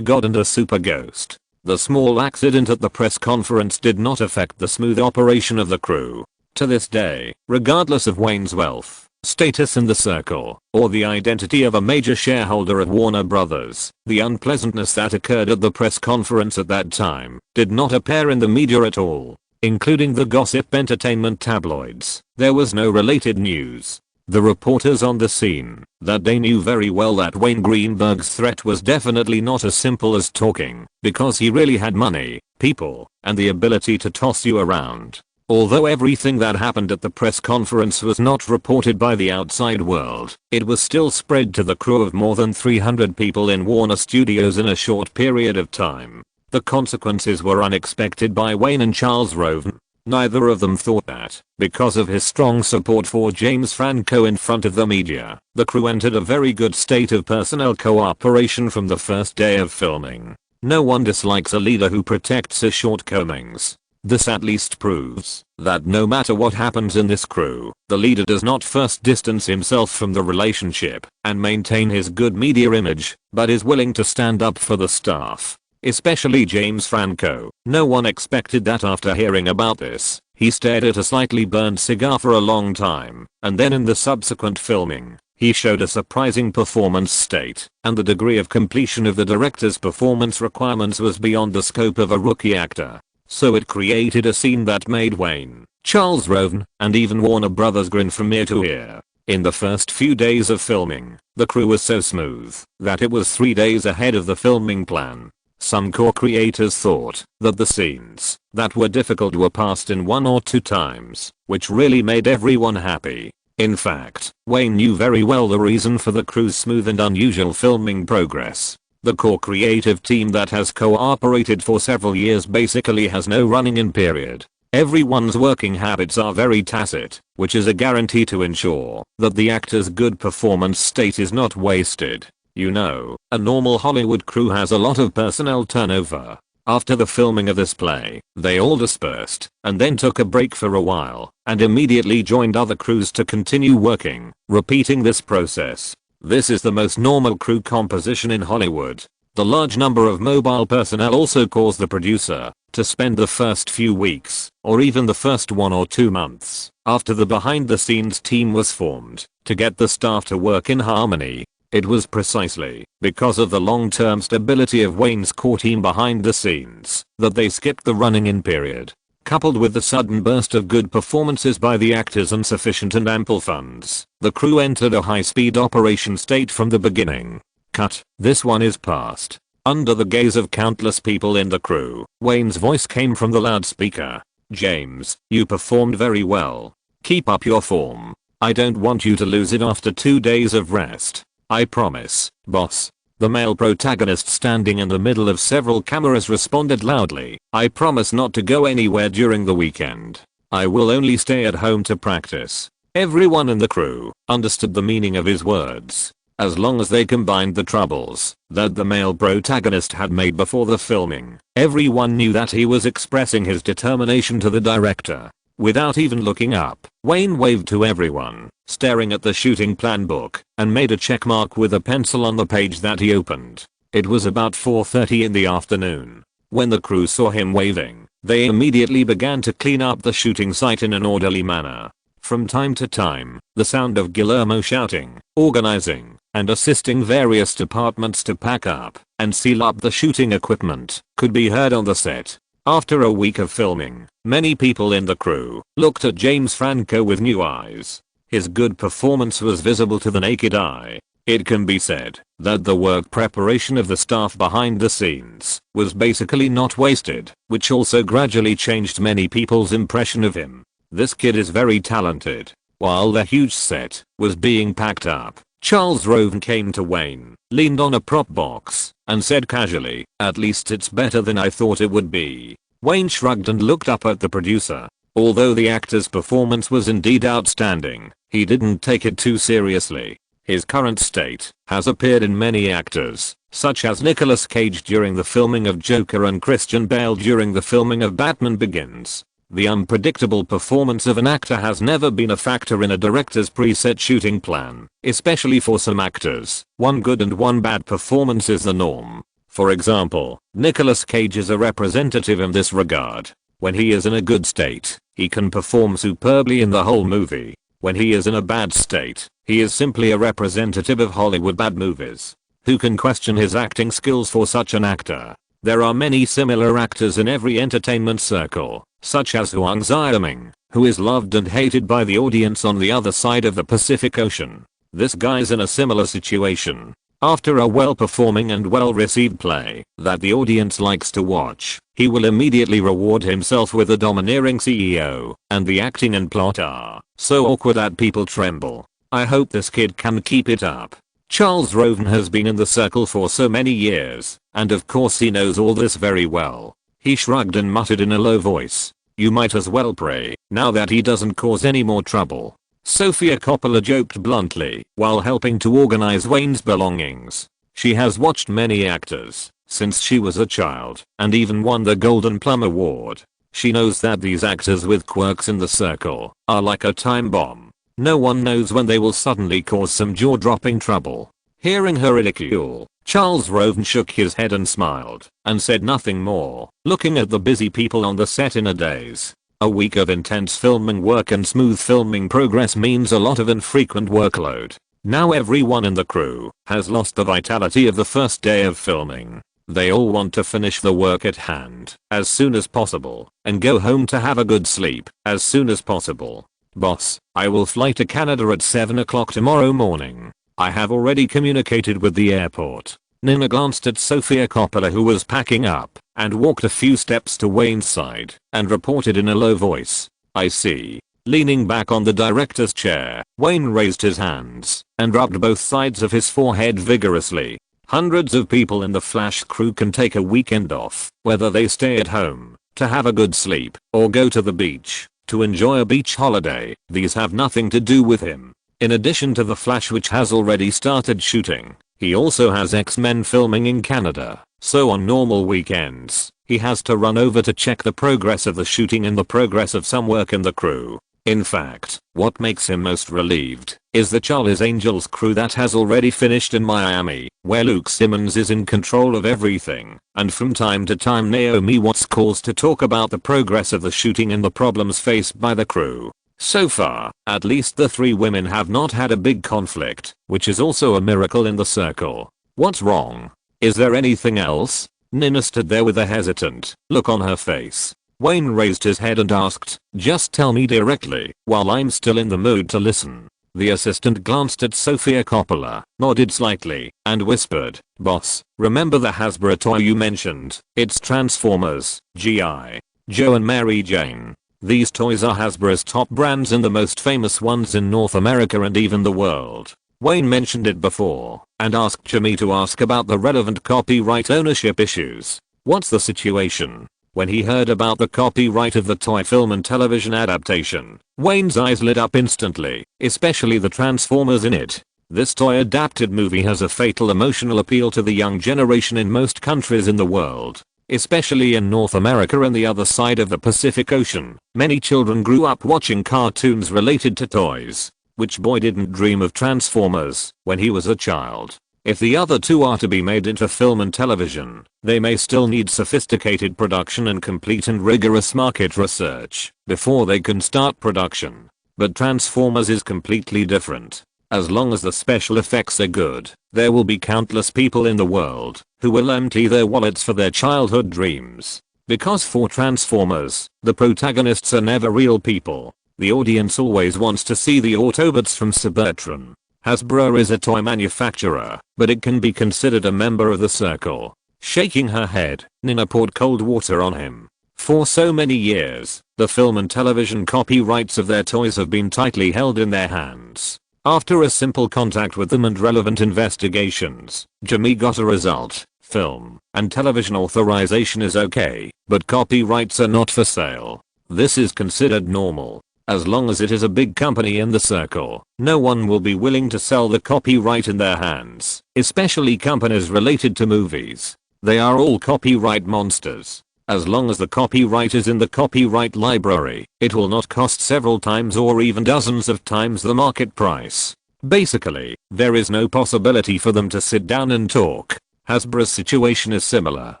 god and a super ghost. The small accident at the press conference did not affect the smooth operation of the crew. To this day, regardless of Wayne's wealth, status in the circle, or the identity of a major shareholder at Warner Brothers, the unpleasantness that occurred at the press conference at that time did not appear in the media at all. Including the gossip entertainment tabloids, there was no related news. The reporters on the scene that day knew very well that Wayne Greenberg's threat was definitely not as simple as talking, because he really had money, people, and the ability to toss you around. Although everything that happened at the press conference was not reported by the outside world, it was still spread to the crew of more than 300 people in Warner Studios in a short period of time. The consequences were unexpected by Wayne and Charles Rowan. Neither of them thought that, because of his strong support for James Franco in front of the media, the crew entered a very good state of personnel cooperation from the first day of filming. No one dislikes a leader who protects his shortcomings. This at least proves that no matter what happens in this crew, the leader does not first distance himself from the relationship and maintain his good media image, but is willing to stand up for the staff. Especially James Franco. No one expected that. After hearing about this, he stared at a slightly burned cigar for a long time, and then in the subsequent filming, he showed a surprising performance state, and the degree of completion of the director's performance requirements was beyond the scope of a rookie actor. So it created a scene that made Wayne, Charles Rowan, and even Warner Brothers grin from ear to ear. In the first few days of filming, the crew was so smooth that it was 3 days ahead of the filming plan. Some core creators thought that the scenes that were difficult were passed in 1 or 2 times, which really made everyone happy. In fact, Wayne knew very well the reason for the crew's smooth and unusual filming progress. The core creative team that has cooperated for several years basically has no running-in period. Everyone's working habits are very tacit, which is a guarantee to ensure that the actor's good performance state is not wasted. You know, a normal Hollywood crew has a lot of personnel turnover. After the filming of this play, they all dispersed, and then took a break for a while, and immediately joined other crews to continue working, repeating this process. This is the most normal crew composition in Hollywood. The large number of mobile personnel also caused the producer to spend the first few weeks, or even the first 1 or 2 months, after the behind-the-scenes team was formed, to get the staff to work in harmony. It was precisely because of the long-term stability of Wayne's core team behind the scenes that they skipped the running-in period. Coupled with the sudden burst of good performances by the actors and sufficient and ample funds, the crew entered a high-speed operation state from the beginning. Cut. This one is past. Under the gaze of countless people in the crew, Wayne's voice came from the loudspeaker. James, you performed very well. Keep up your form. I don't want you to lose it after 2 days of rest. I promise, boss. The male protagonist standing in the middle of several cameras responded loudly. I promise not to go anywhere during the weekend. I will only stay at home to practice. Everyone in the crew understood the meaning of his words, as long as they combined the troubles that the male protagonist had made before the filming. Everyone knew that he was expressing his determination to the director. Without even looking up, Wayne waved to everyone, staring at the shooting plan book, and made a checkmark with a pencil on the page that he opened. It was about 4:30 in the afternoon. When the crew saw him waving, they immediately began to clean up the shooting site in an orderly manner. From time to time, the sound of Guillermo shouting, organizing, and assisting various departments to pack up and seal up the shooting equipment could be heard on the set. After a week of filming, many people in the crew looked at James Franco with new eyes. His good performance was visible to the naked eye. It can be said that the work preparation of the staff behind the scenes was basically not wasted, which also gradually changed many people's impression of him. This kid is very talented. While the huge set was being packed up, Charles Roven came to Wayne, leaned on a prop box, and said casually, "At least it's better than I thought it would be." Wayne shrugged and looked up at the producer. Although the actor's performance was indeed outstanding, he didn't take it too seriously. His current state has appeared in many actors, such as Nicolas Cage during the filming of Joker and Christian Bale during the filming of Batman Begins. The unpredictable performance of an actor has never been a factor in a director's preset shooting plan, especially for some actors. One good and one bad performance is the norm. For example, Nicolas Cage is a representative in this regard. When he is in a good state, he can perform superbly in the whole movie. When he is in a bad state, he is simply a representative of Hollywood bad movies. Who can question his acting skills for such an actor? There are many similar actors in every entertainment circle, such as Huang Xiaoming, who is loved and hated by the audience on the other side of the Pacific Ocean. This guy's in a similar situation. After a well-performing and well-received play that the audience likes to watch, he will immediately reward himself with a domineering CEO, and the acting and plot are so awkward that people tremble. I hope this kid can keep it up. Charles Roven has been in the circle for so many years, and of course he knows all this very well. He shrugged and muttered in a low voice, "You might as well pray, now that he doesn't cause any more trouble." Sofia Coppola joked bluntly while helping to organize Wayne's belongings. She has watched many actors since she was a child and even won the Golden Plum Award. She knows that these actors with quirks in the circle are like a time bomb. No one knows when they will suddenly cause some jaw-dropping trouble. Hearing her ridicule, Charles Roven shook his head and smiled and said nothing more, looking at the busy people on the set in a daze. A week of intense filming work and smooth filming progress means a lot of infrequent workload. Now everyone in the crew has lost the vitality of the first day of filming. They all want to finish the work at hand as soon as possible and go home to have a good sleep as soon as possible. "Boss, I will fly to Canada at 7 o'clock tomorrow morning. I have already communicated with the airport." Nina glanced at Sofia Coppola, who was packing up, and walked a few steps to Wayne's side and reported in a low voice, "I see." Leaning back on the director's chair, Wayne raised his hands and rubbed both sides of his forehead vigorously. Hundreds of people in the Flash crew can take a weekend off, whether they stay at home to have a good sleep or go to the beach to enjoy a beach holiday. These have nothing to do with him. In addition to the Flash, which has already started shooting, he also has X-Men filming in Canada, so on normal weekends, he has to run over to check the progress of the shooting and the progress of some work in the crew. In fact, what makes him most relieved is the Charlie's Angels crew that has already finished in Miami, where Luke Simmons is in control of everything, and from time to time Naomi Watts calls to talk about the progress of the shooting and the problems faced by the crew. So far, at least the three women have not had a big conflict, which is also a miracle in the circle. What's wrong? Is there anything else? Nina stood there with a hesitant look on her face. Wayne raised his head and asked, "Just tell me directly, while I'm still in the mood to listen." The assistant glanced at Sofia Coppola, nodded slightly, and whispered, "Boss, remember the Hasbro toy you mentioned? It's Transformers, G.I. Joe and Mary Jane. These toys are Hasbro's top brands and the most famous ones in North America and even the world." Wayne mentioned it before and asked Jimmy to ask about the relevant copyright ownership issues. "What's the situation?" When he heard about the copyright of the toy film and television adaptation, Wayne's eyes lit up instantly, especially the Transformers in it. This toy adapted movie has a fatal emotional appeal to the young generation in most countries in the world, especially in North America and the other side of the Pacific Ocean. Many children grew up watching cartoons related to toys. Which boy didn't dream of Transformers when he was a child? If the other two are to be made into film and television, they may still need sophisticated production and complete and rigorous market research before they can start production. But Transformers is completely different. As long as the special effects are good, there will be countless people in the world who will empty their wallets for their childhood dreams. Because for Transformers, the protagonists are never real people. The audience always wants to see the Autobots from Cybertron. Hasbro is a toy manufacturer, but it can be considered a member of the circle. Shaking her head, Nina poured cold water on him. For so many years, the film and television copyrights of their toys have been tightly held in their hands. After a simple contact with them and relevant investigations, Jimmy got a result. Film and television authorization is okay, but copyrights are not for sale. This is considered normal. As long as it is a big company in the circle, no one will be willing to sell the copyright in their hands, especially companies related to movies. They are all copyright monsters. As long as the copyright is in the copyright library, it will not cost several times or even dozens of times the market price. Basically, there is no possibility for them to sit down and talk. Hasbro's situation is similar.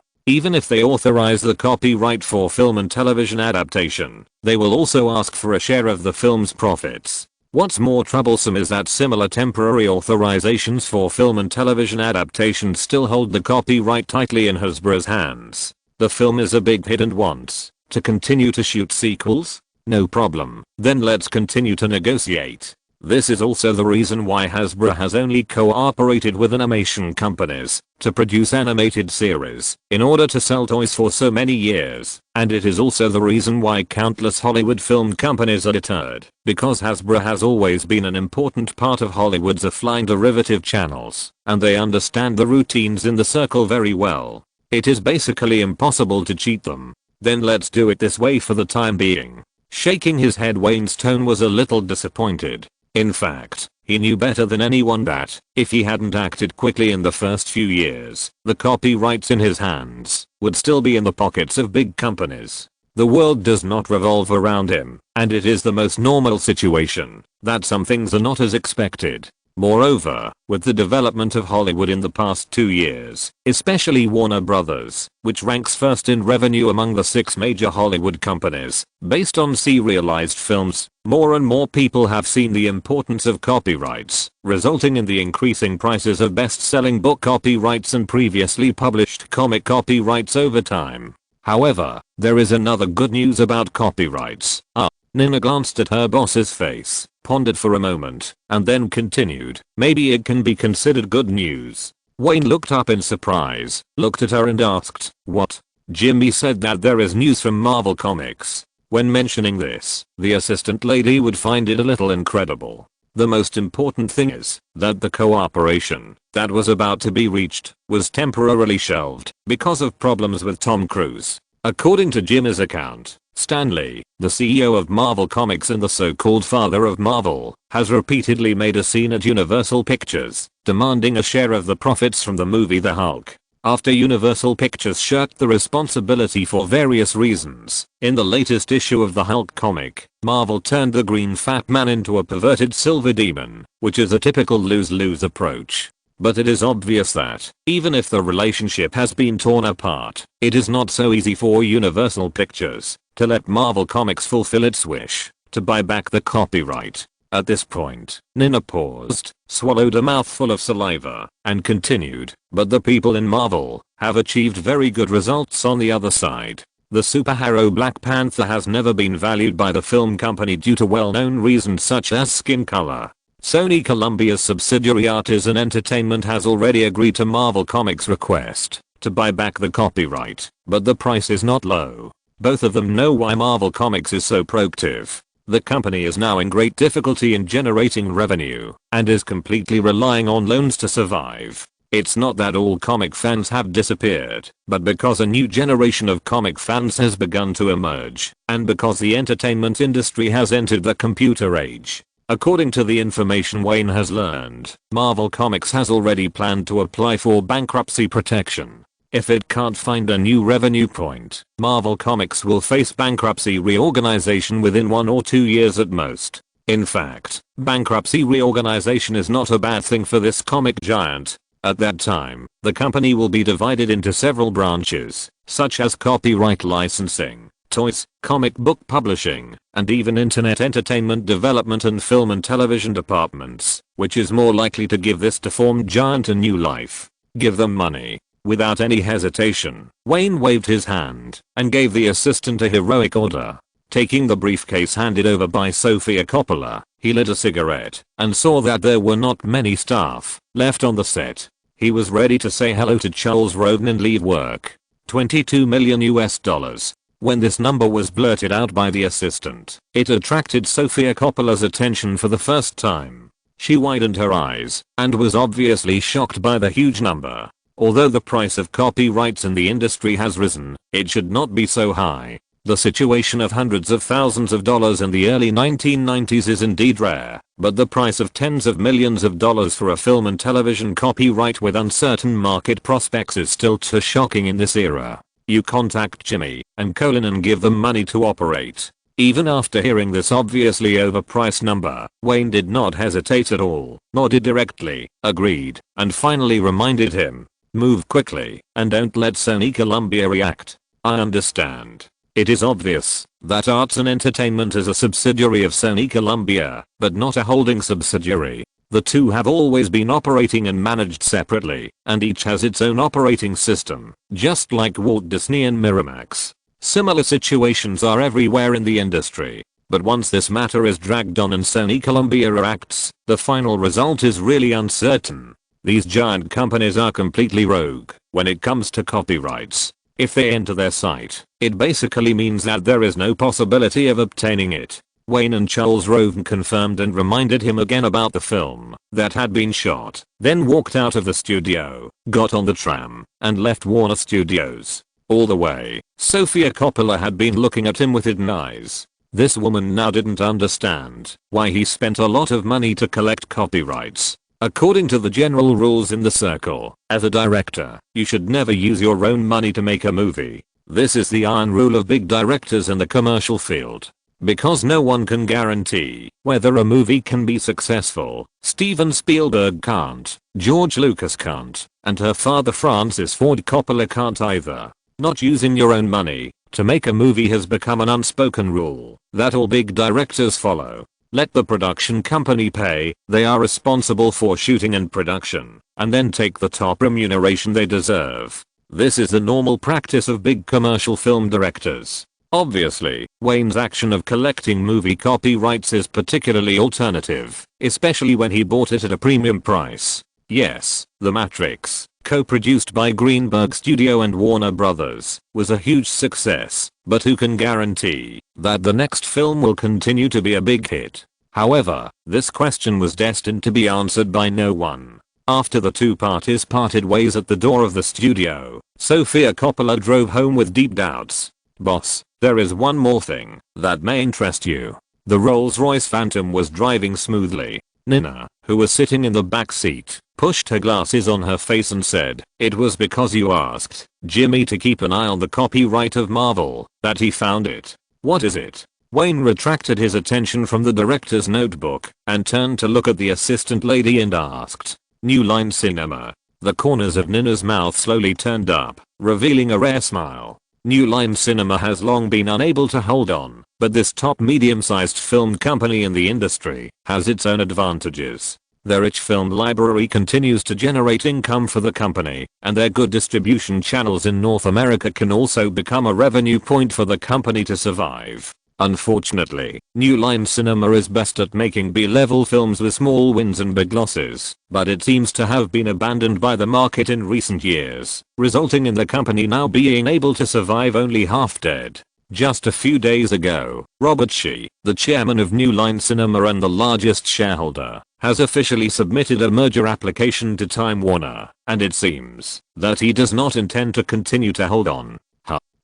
Even if they authorize the copyright for film and television adaptation, they will also ask for a share of the film's profits. What's more troublesome is that similar temporary authorizations for film and television adaptations still hold the copyright tightly in Hasbro's hands. The film is a big hit and wants to continue to shoot sequels? No problem, then let's continue to negotiate. This is also the reason why Hasbro has only cooperated with animation companies to produce animated series in order to sell toys for so many years, and it is also the reason why countless Hollywood film companies are deterred, because Hasbro has always been an important part of Hollywood's flying derivative channels, and they understand the routines in the circle very well. It is basically impossible to cheat them. Then let's do it this way for the time being. Shaking his head, Wayne's tone was a little disappointed. In fact, he knew better than anyone that, if he hadn't acted quickly in the first few years, the copyrights in his hands would still be in the pockets of big companies. The world does not revolve around him, and it is the most normal situation that some things are not as expected. Moreover, with the development of Hollywood in the past 2 years, especially Warner Brothers, which ranks first in revenue among the 6 major Hollywood companies, based on serialized films, more and more people have seen the importance of copyrights, resulting in the increasing prices of best-selling book copyrights and previously published comic copyrights over time. However, there is another good news about copyrights. Nina glanced at her boss's face, pondered for a moment, and then continued, maybe it can be considered good news. Wayne looked up in surprise, looked at her and asked, what? Jimmy said that there is news from Marvel Comics. When mentioning this, the assistant lady would find it a little incredible. The most important thing is that the cooperation that was about to be reached was temporarily shelved because of problems with Tom Cruise. According to Jimmy's account, Stan Lee, the CEO of Marvel Comics and the so-called father of Marvel, has repeatedly made a scene at Universal Pictures, demanding a share of the profits from the movie The Hulk. After Universal Pictures shirked the responsibility for various reasons, in the latest issue of the Hulk comic, Marvel turned the green fat man into a perverted silver demon, which is a typical lose-lose approach. But it is obvious that, even if the relationship has been torn apart, it is not so easy for Universal Pictures to let Marvel Comics fulfill its wish to buy back the copyright. At this point, Nina paused, swallowed a mouthful of saliva, and continued, but the people in Marvel have achieved very good results on the other side. The superhero Black Panther has never been valued by the film company due to well-known reasons such as skin color. Sony Columbia's subsidiary Artisan Entertainment has already agreed to Marvel Comics' request to buy back the copyright, but the price is not low. Both of them know why Marvel Comics is so proactive. The company is now in great difficulty in generating revenue and is completely relying on loans to survive. It's not that all comic fans have disappeared, but because a new generation of comic fans has begun to emerge, and because the entertainment industry has entered the computer age. According to the information Wayne has learned, Marvel Comics has already planned to apply for bankruptcy protection. If it can't find a new revenue point, Marvel Comics will face bankruptcy reorganization within 1 or 2 years at most. In fact, bankruptcy reorganization is not a bad thing for this comic giant. At that time, the company will be divided into several branches, such as copyright licensing, toys, comic book publishing, and even internet entertainment development and film and television departments, which is more likely to give this deformed giant a new life. Give them money. Without any hesitation, Wayne waved his hand and gave the assistant a heroic order. Taking the briefcase handed over by Sofia Coppola, he lit a cigarette and saw that there were not many staff left on the set. He was ready to say hello to Charles Roden and leave work. $22 million. When this number was blurted out by the assistant, it attracted Sofia Coppola's attention for the first time. She widened her eyes and was obviously shocked by the huge number. Although the price of copyrights in the industry has risen, it should not be so high. The situation of hundreds of thousands of dollars in the early 1990s is indeed rare, but the price of tens of millions of dollars for a film and television copyright with uncertain market prospects is still too shocking in this era. You contact Jimmy and Colin and give them money to operate. Even after hearing this obviously overpriced number, Wayne did not hesitate at all, nodded directly, agreed, and finally reminded him, move quickly and don't let Sony Columbia react. I understand. It is obvious that Arts and Entertainment is a subsidiary of Sony Columbia, but not a holding subsidiary. The two have always been operating and managed separately, and each has its own operating system, just like Walt Disney and Miramax. Similar situations are everywhere in the industry, but once this matter is dragged on and Sony Columbia acts, the final result is really uncertain. These giant companies are completely rogue when it comes to copyrights. If they enter their site, it basically means that there is no possibility of obtaining it. Wayne and Charles Roden confirmed and reminded him again about the film that had been shot, then walked out of the studio, got on the tram, and left Warner Studios. All the way, Sofia Coppola had been looking at him with hidden eyes. This woman now didn't understand why he spent a lot of money to collect copyrights. According to the general rules in the circle, as a director, you should never use your own money to make a movie. This is the iron rule of big directors in the commercial field. Because no one can guarantee whether a movie can be successful, Steven Spielberg can't, George Lucas can't, and her father Francis Ford Coppola can't either. Not using your own money to make a movie has become an unspoken rule that all big directors follow. Let the production company pay, they are responsible for shooting and production, and then take the top remuneration they deserve. This is the normal practice of big commercial film directors. Obviously, Wayne's action of collecting movie copyrights is particularly alternative, especially when he bought it at a premium price. Yes, The Matrix, co-produced by Greenberg Studio and Warner Brothers, was a huge success, but who can guarantee that the next film will continue to be a big hit? However, this question was destined to be answered by no one. After the two parties parted ways at the door of the studio, Sofia Coppola drove home with deep doubts. Boss, there is one more thing that may interest you. The Rolls-Royce Phantom was driving smoothly. Nina, who was sitting in the back seat, pushed her glasses on her face and said, "It was because you asked Jimmy to keep an eye on the copyright of Marvel that he found it." "What is it?" Wayne retracted his attention from the director's notebook and turned to look at the assistant lady and asked, "New Line Cinema." The corners of Nina's mouth slowly turned up, revealing a rare smile. New Line Cinema has long been unable to hold on, but this top medium-sized film company in the industry has its own advantages. Their rich film library continues to generate income for the company, and their good distribution channels in North America can also become a revenue point for the company to survive. Unfortunately, New Line Cinema is best at making B-level films with small wins and big losses, but it seems to have been abandoned by the market in recent years, resulting in the company now being able to survive only half dead. Just a few days ago, Robert Shee, the chairman of New Line Cinema and the largest shareholder, has officially submitted a merger application to Time Warner, and it seems that he does not intend to continue to hold on.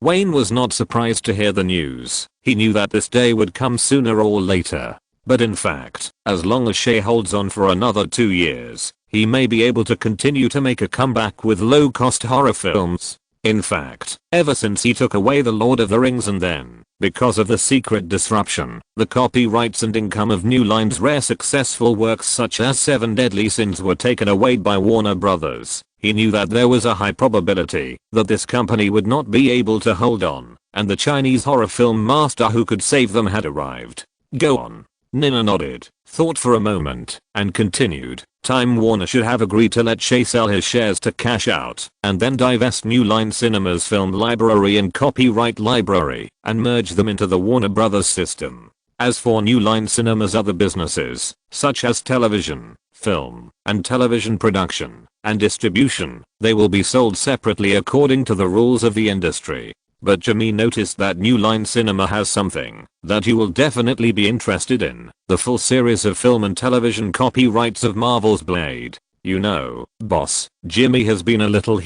Wayne was not surprised to hear the news. He knew that this day would come sooner or later. But in fact, as long as Shea holds on for another 2 years, he may be able to continue to make a comeback with low-cost horror films. In fact, ever since he took away The Lord of the Rings and then, because of the secret disruption, the copyrights and income of New Line's rare successful works such as Seven Deadly Sins were taken away by Warner Brothers, he knew that there was a high probability that this company would not be able to hold on, and the Chinese horror film master who could save them had arrived. Go on. Nina nodded, thought for a moment, and continued. Time Warner should have agreed to let Shea sell his shares to cash out, and then divest New Line Cinema's film library and copyright library, and merge them into the Warner Brothers system. As for New Line Cinema's other businesses, such as television, film, and television production, and distribution, they will be sold separately according to the rules of the industry. But Jimmy noticed that New Line Cinema has something that you will definitely be interested in, the full series of film and television copyrights of Marvel's Blade. You know, boss, Jimmy has been a little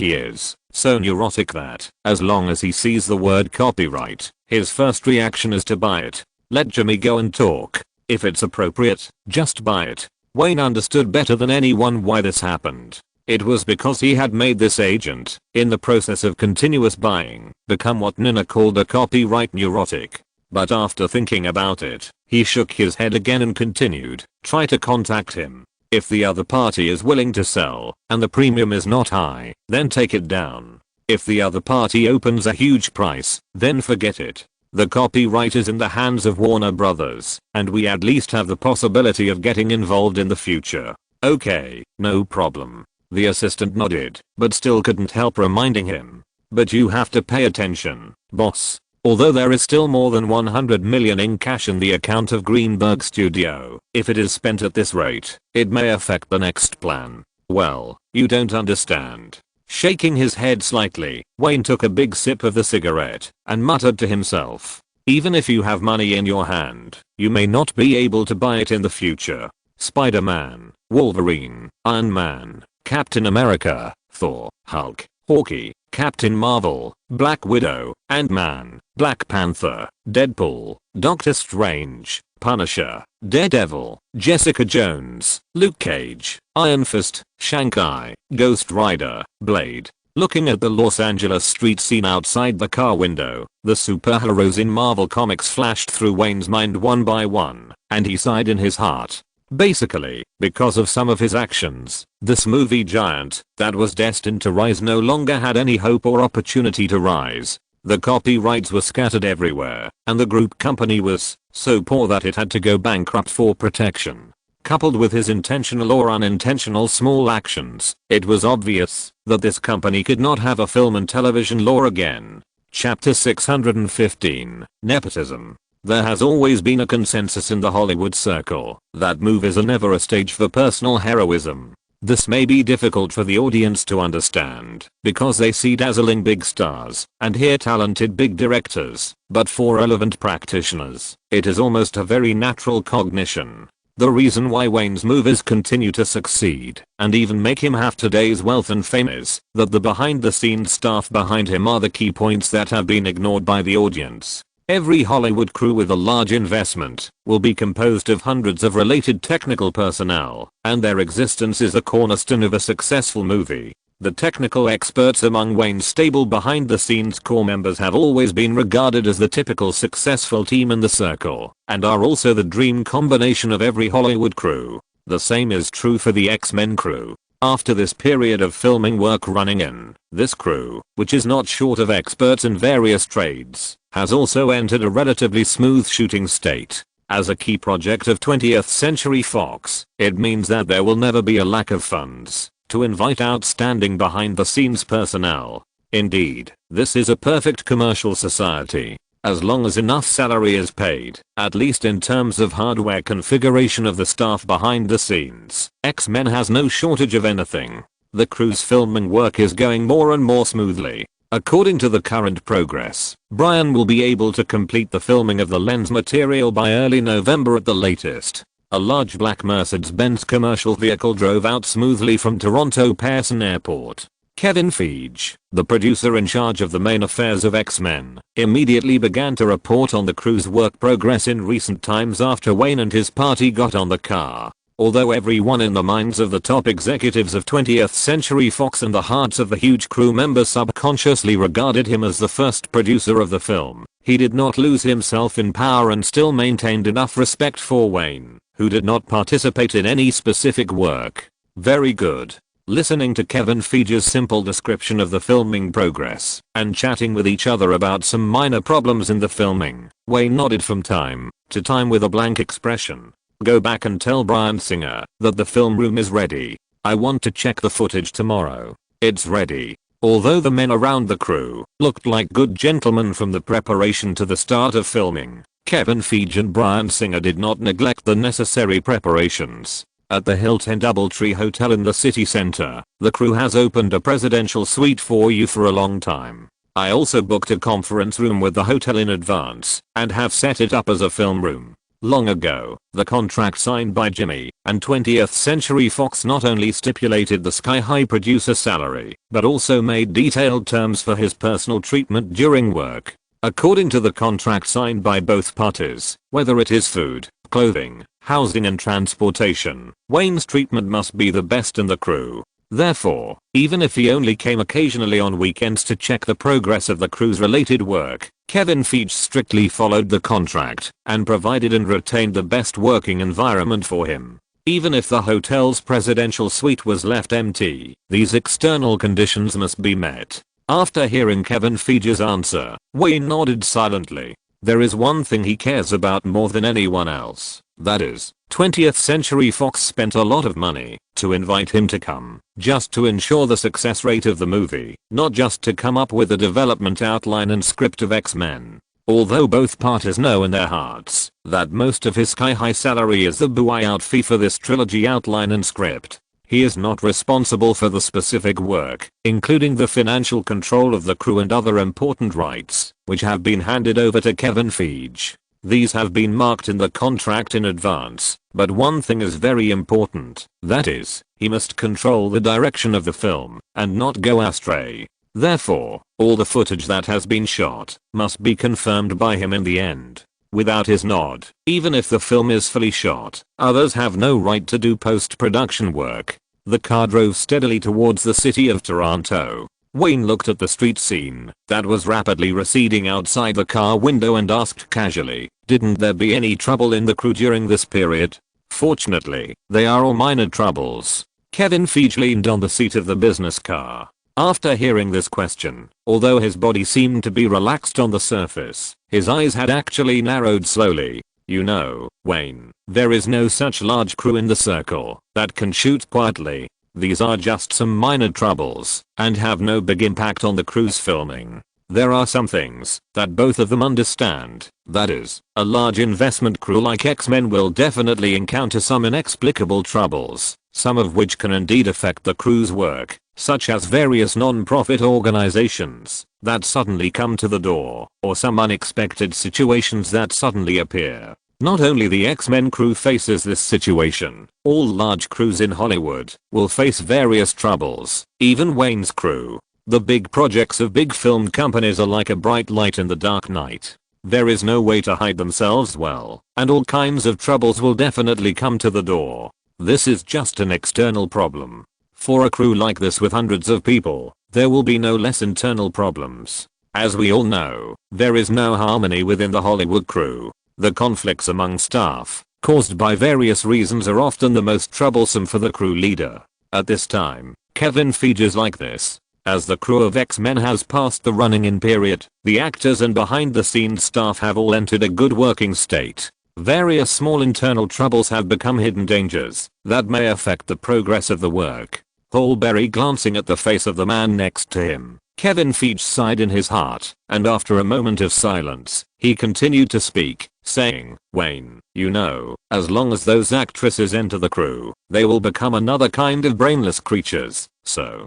so neurotic that, as long as he sees the word copyright, his first reaction is to buy it. Let Jimmy go and talk. If it's appropriate, just buy it. Wayne understood better than anyone why this happened. It was because he had made this agent, in the process of continuous buying, become what Nina called a copyright neurotic. But after thinking about it, he shook his head again and continued, try to contact him. If the other party is willing to sell, and the premium is not high, then take it down. If the other party opens a huge price, then forget it. The copyright is in the hands of Warner Brothers, and we at least have the possibility of getting involved in the future. Okay, no problem. The assistant nodded, but still couldn't help reminding him. But you have to pay attention, boss. Although there is still more than 100 million in cash in the account of Greenberg Studio, if it is spent at this rate, it may affect the next plan. Well, you don't understand. Shaking his head slightly, Wayne took a big sip of the cigarette and muttered to himself. Even if you have money in your hand, you may not be able to buy it in the future. Spider-Man, Wolverine, Iron Man, Captain America, Thor, Hulk, Hawkeye, Captain Marvel, Black Widow, Ant-Man, Black Panther, Deadpool, Doctor Strange, Punisher, Daredevil, Jessica Jones, Luke Cage, Iron Fist, Shang-Chi, Ghost Rider, Blade. Looking at the Los Angeles street scene outside the car window, the superheroes in Marvel Comics flashed through Wayne's mind one by one, and he sighed in his heart. Basically, because of some of his actions, this movie giant that was destined to rise no longer had any hope or opportunity to rise. The copyrights were scattered everywhere, and the group company was so poor that it had to go bankrupt for protection. Coupled with his intentional or unintentional small actions, it was obvious that this company could not have a film and television law again. Chapter 615, Nepotism. There has always been a consensus in the Hollywood circle that movies are never a stage for personal heroism. This may be difficult for the audience to understand because they see dazzling big stars and hear talented big directors, but for relevant practitioners, it is almost a very natural cognition. The reason why Wayne's movies continue to succeed and even make him have today's wealth and fame is that the behind-the-scenes staff behind him are the key points that have been ignored by the audience. Every Hollywood crew with a large investment will be composed of hundreds of related technical personnel, and their existence is the cornerstone of a successful movie. The technical experts among Wayne's stable behind-the-scenes core members have always been regarded as the typical successful team in the circle, and are also the dream combination of every Hollywood crew. The same is true for the X-Men crew. After this period of filming work running in, this crew, which is not short of experts in various trades, has also entered a relatively smooth shooting state. As a key project of 20th Century Fox, it means that there will never be a lack of funds to invite outstanding behind-the-scenes personnel. Indeed, this is a perfect commercial society. As long as enough salary is paid, at least in terms of hardware configuration of the staff behind the scenes, X-Men has no shortage of anything. The crew's filming work is going more and more smoothly. According to the current progress, Brian will be able to complete the filming of the lens material by early November at the latest. A large black Mercedes-Benz commercial vehicle drove out smoothly from Toronto Pearson Airport. Kevin Feige, the producer in charge of the main affairs of X-Men, immediately began to report on the crew's work progress in recent times after Wayne and his party got on the car. Although everyone in the minds of the top executives of 20th Century Fox and the hearts of the huge crew members subconsciously regarded him as the first producer of the film, he did not lose himself in power and still maintained enough respect for Wayne, who did not participate in any specific work. Very good. Listening to Kevin Feige's simple description of the filming progress and chatting with each other about some minor problems in the filming, Wayne nodded from time to time with a blank expression. Go back and tell Bryan Singer that the film room is ready. I want to check the footage tomorrow. It's ready. Although the men around the crew looked like good gentlemen from the preparation to the start of filming, Kevin Feige and Bryan Singer did not neglect the necessary preparations. At the Hilton Doubletree Hotel in the city center, the crew has opened a presidential suite for you for a long time. I also booked a conference room with the hotel in advance and have set it up as a film room. Long ago, the contract signed by Jimmy and 20th Century Fox not only stipulated the sky-high producer salary, but also made detailed terms for his personal treatment during work. According to the contract signed by both parties, whether it is food, clothing, housing and transportation, Wayne's treatment must be the best in the crew. Therefore, even if he only came occasionally on weekends to check the progress of the crew's related work, Kevin Feige strictly followed the contract and provided and retained the best working environment for him. Even if the hotel's presidential suite was left empty, these external conditions must be met. After hearing Kevin Feige's answer, Wayne nodded silently. There is one thing he cares about more than anyone else. That is, 20th Century Fox spent a lot of money to invite him to come, just to ensure the success rate of the movie, not just to come up with a development outline and script of X-Men. Although both parties know in their hearts that most of his sky-high salary is the buyout fee for this trilogy outline and script, he is not responsible for the specific work, including the financial control of the crew and other important rights, which have been handed over to Kevin Feige. These have been marked in the contract in advance, but one thing is very important, that is, he must control the direction of the film and not go astray. Therefore, all the footage that has been shot must be confirmed by him in the end. Without his nod, even if the film is fully shot, others have no right to do post-production work. The car drove steadily towards the city of Toronto. Wayne looked at the street scene that was rapidly receding outside the car window and asked casually, didn't there be any trouble in the crew during this period? Fortunately, they are all minor troubles. Kevin Feige leaned on the seat of the business car. After hearing this question, although his body seemed to be relaxed on the surface, his eyes had actually narrowed slowly. You know, Wayne, there is no such large crew in the circle that can shoot quietly. These are just some minor troubles and have no big impact on the crew's filming. There are some things that both of them understand. That is, a large investment crew like X-Men will definitely encounter some inexplicable troubles, some of which can indeed affect the crew's work, such as various non-profit organizations that suddenly come to the door, or some unexpected situations that suddenly appear. Not only the X-Men crew faces this situation, all large crews in Hollywood will face various troubles, even Wayne's crew. The big projects of big film companies are like a bright light in the dark night. There is no way to hide themselves well, and all kinds of troubles will definitely come to the door. This is just an external problem. For a crew like this with hundreds of people, there will be no less internal problems. As we all know, there is no harmony within the Hollywood crew. The conflicts among staff, caused by various reasons, are often the most troublesome for the crew leader. At this time, Kevin Feige is like this. As the crew of X-Men has passed the running-in period, the actors and behind-the-scenes staff have all entered a good working state. Various small internal troubles have become hidden dangers that may affect the progress of the work. Holberry glancing at the face of the man next to him, Kevin Feige sighed in his heart, and after a moment of silence, he continued to speak, saying, Wayne, you know, as long as those actresses enter the crew, they will become another kind of brainless creatures, so,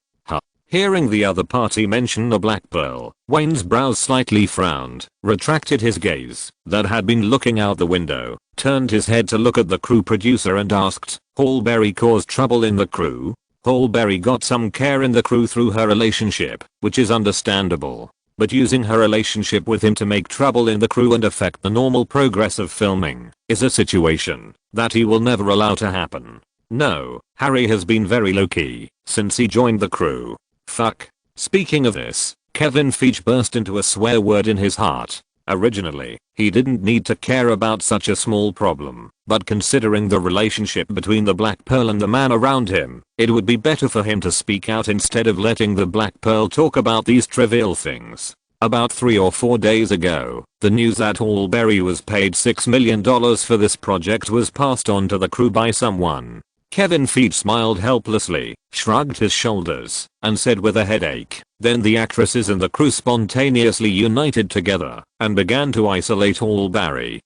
Hearing the other party mention a black pearl, Wayne's brows slightly frowned, retracted his gaze that had been looking out the window, turned his head to look at the crew producer and asked, "Hallberry caused trouble in the crew?" Hallberry got some care in the crew through her relationship, which is understandable. But using her relationship with him to make trouble in the crew and affect the normal progress of filming is a situation that he will never allow to happen. No, Harry has been very low-key since he joined the crew. Fuck. Speaking of this, Kevin Feige burst into a swear word in his heart. Originally, he didn't need to care about such a small problem, but considering the relationship between the Black Pearl and the man around him, it would be better for him to speak out instead of letting the Black Pearl talk about these trivial things. About 3 or 4 days ago, the news that Hallberry was paid $6 million for this project was passed on to the crew by someone. Kevin Feige smiled helplessly, shrugged his shoulders, and said with a headache, then the actresses and the crew spontaneously united together and began to isolate Hallberry.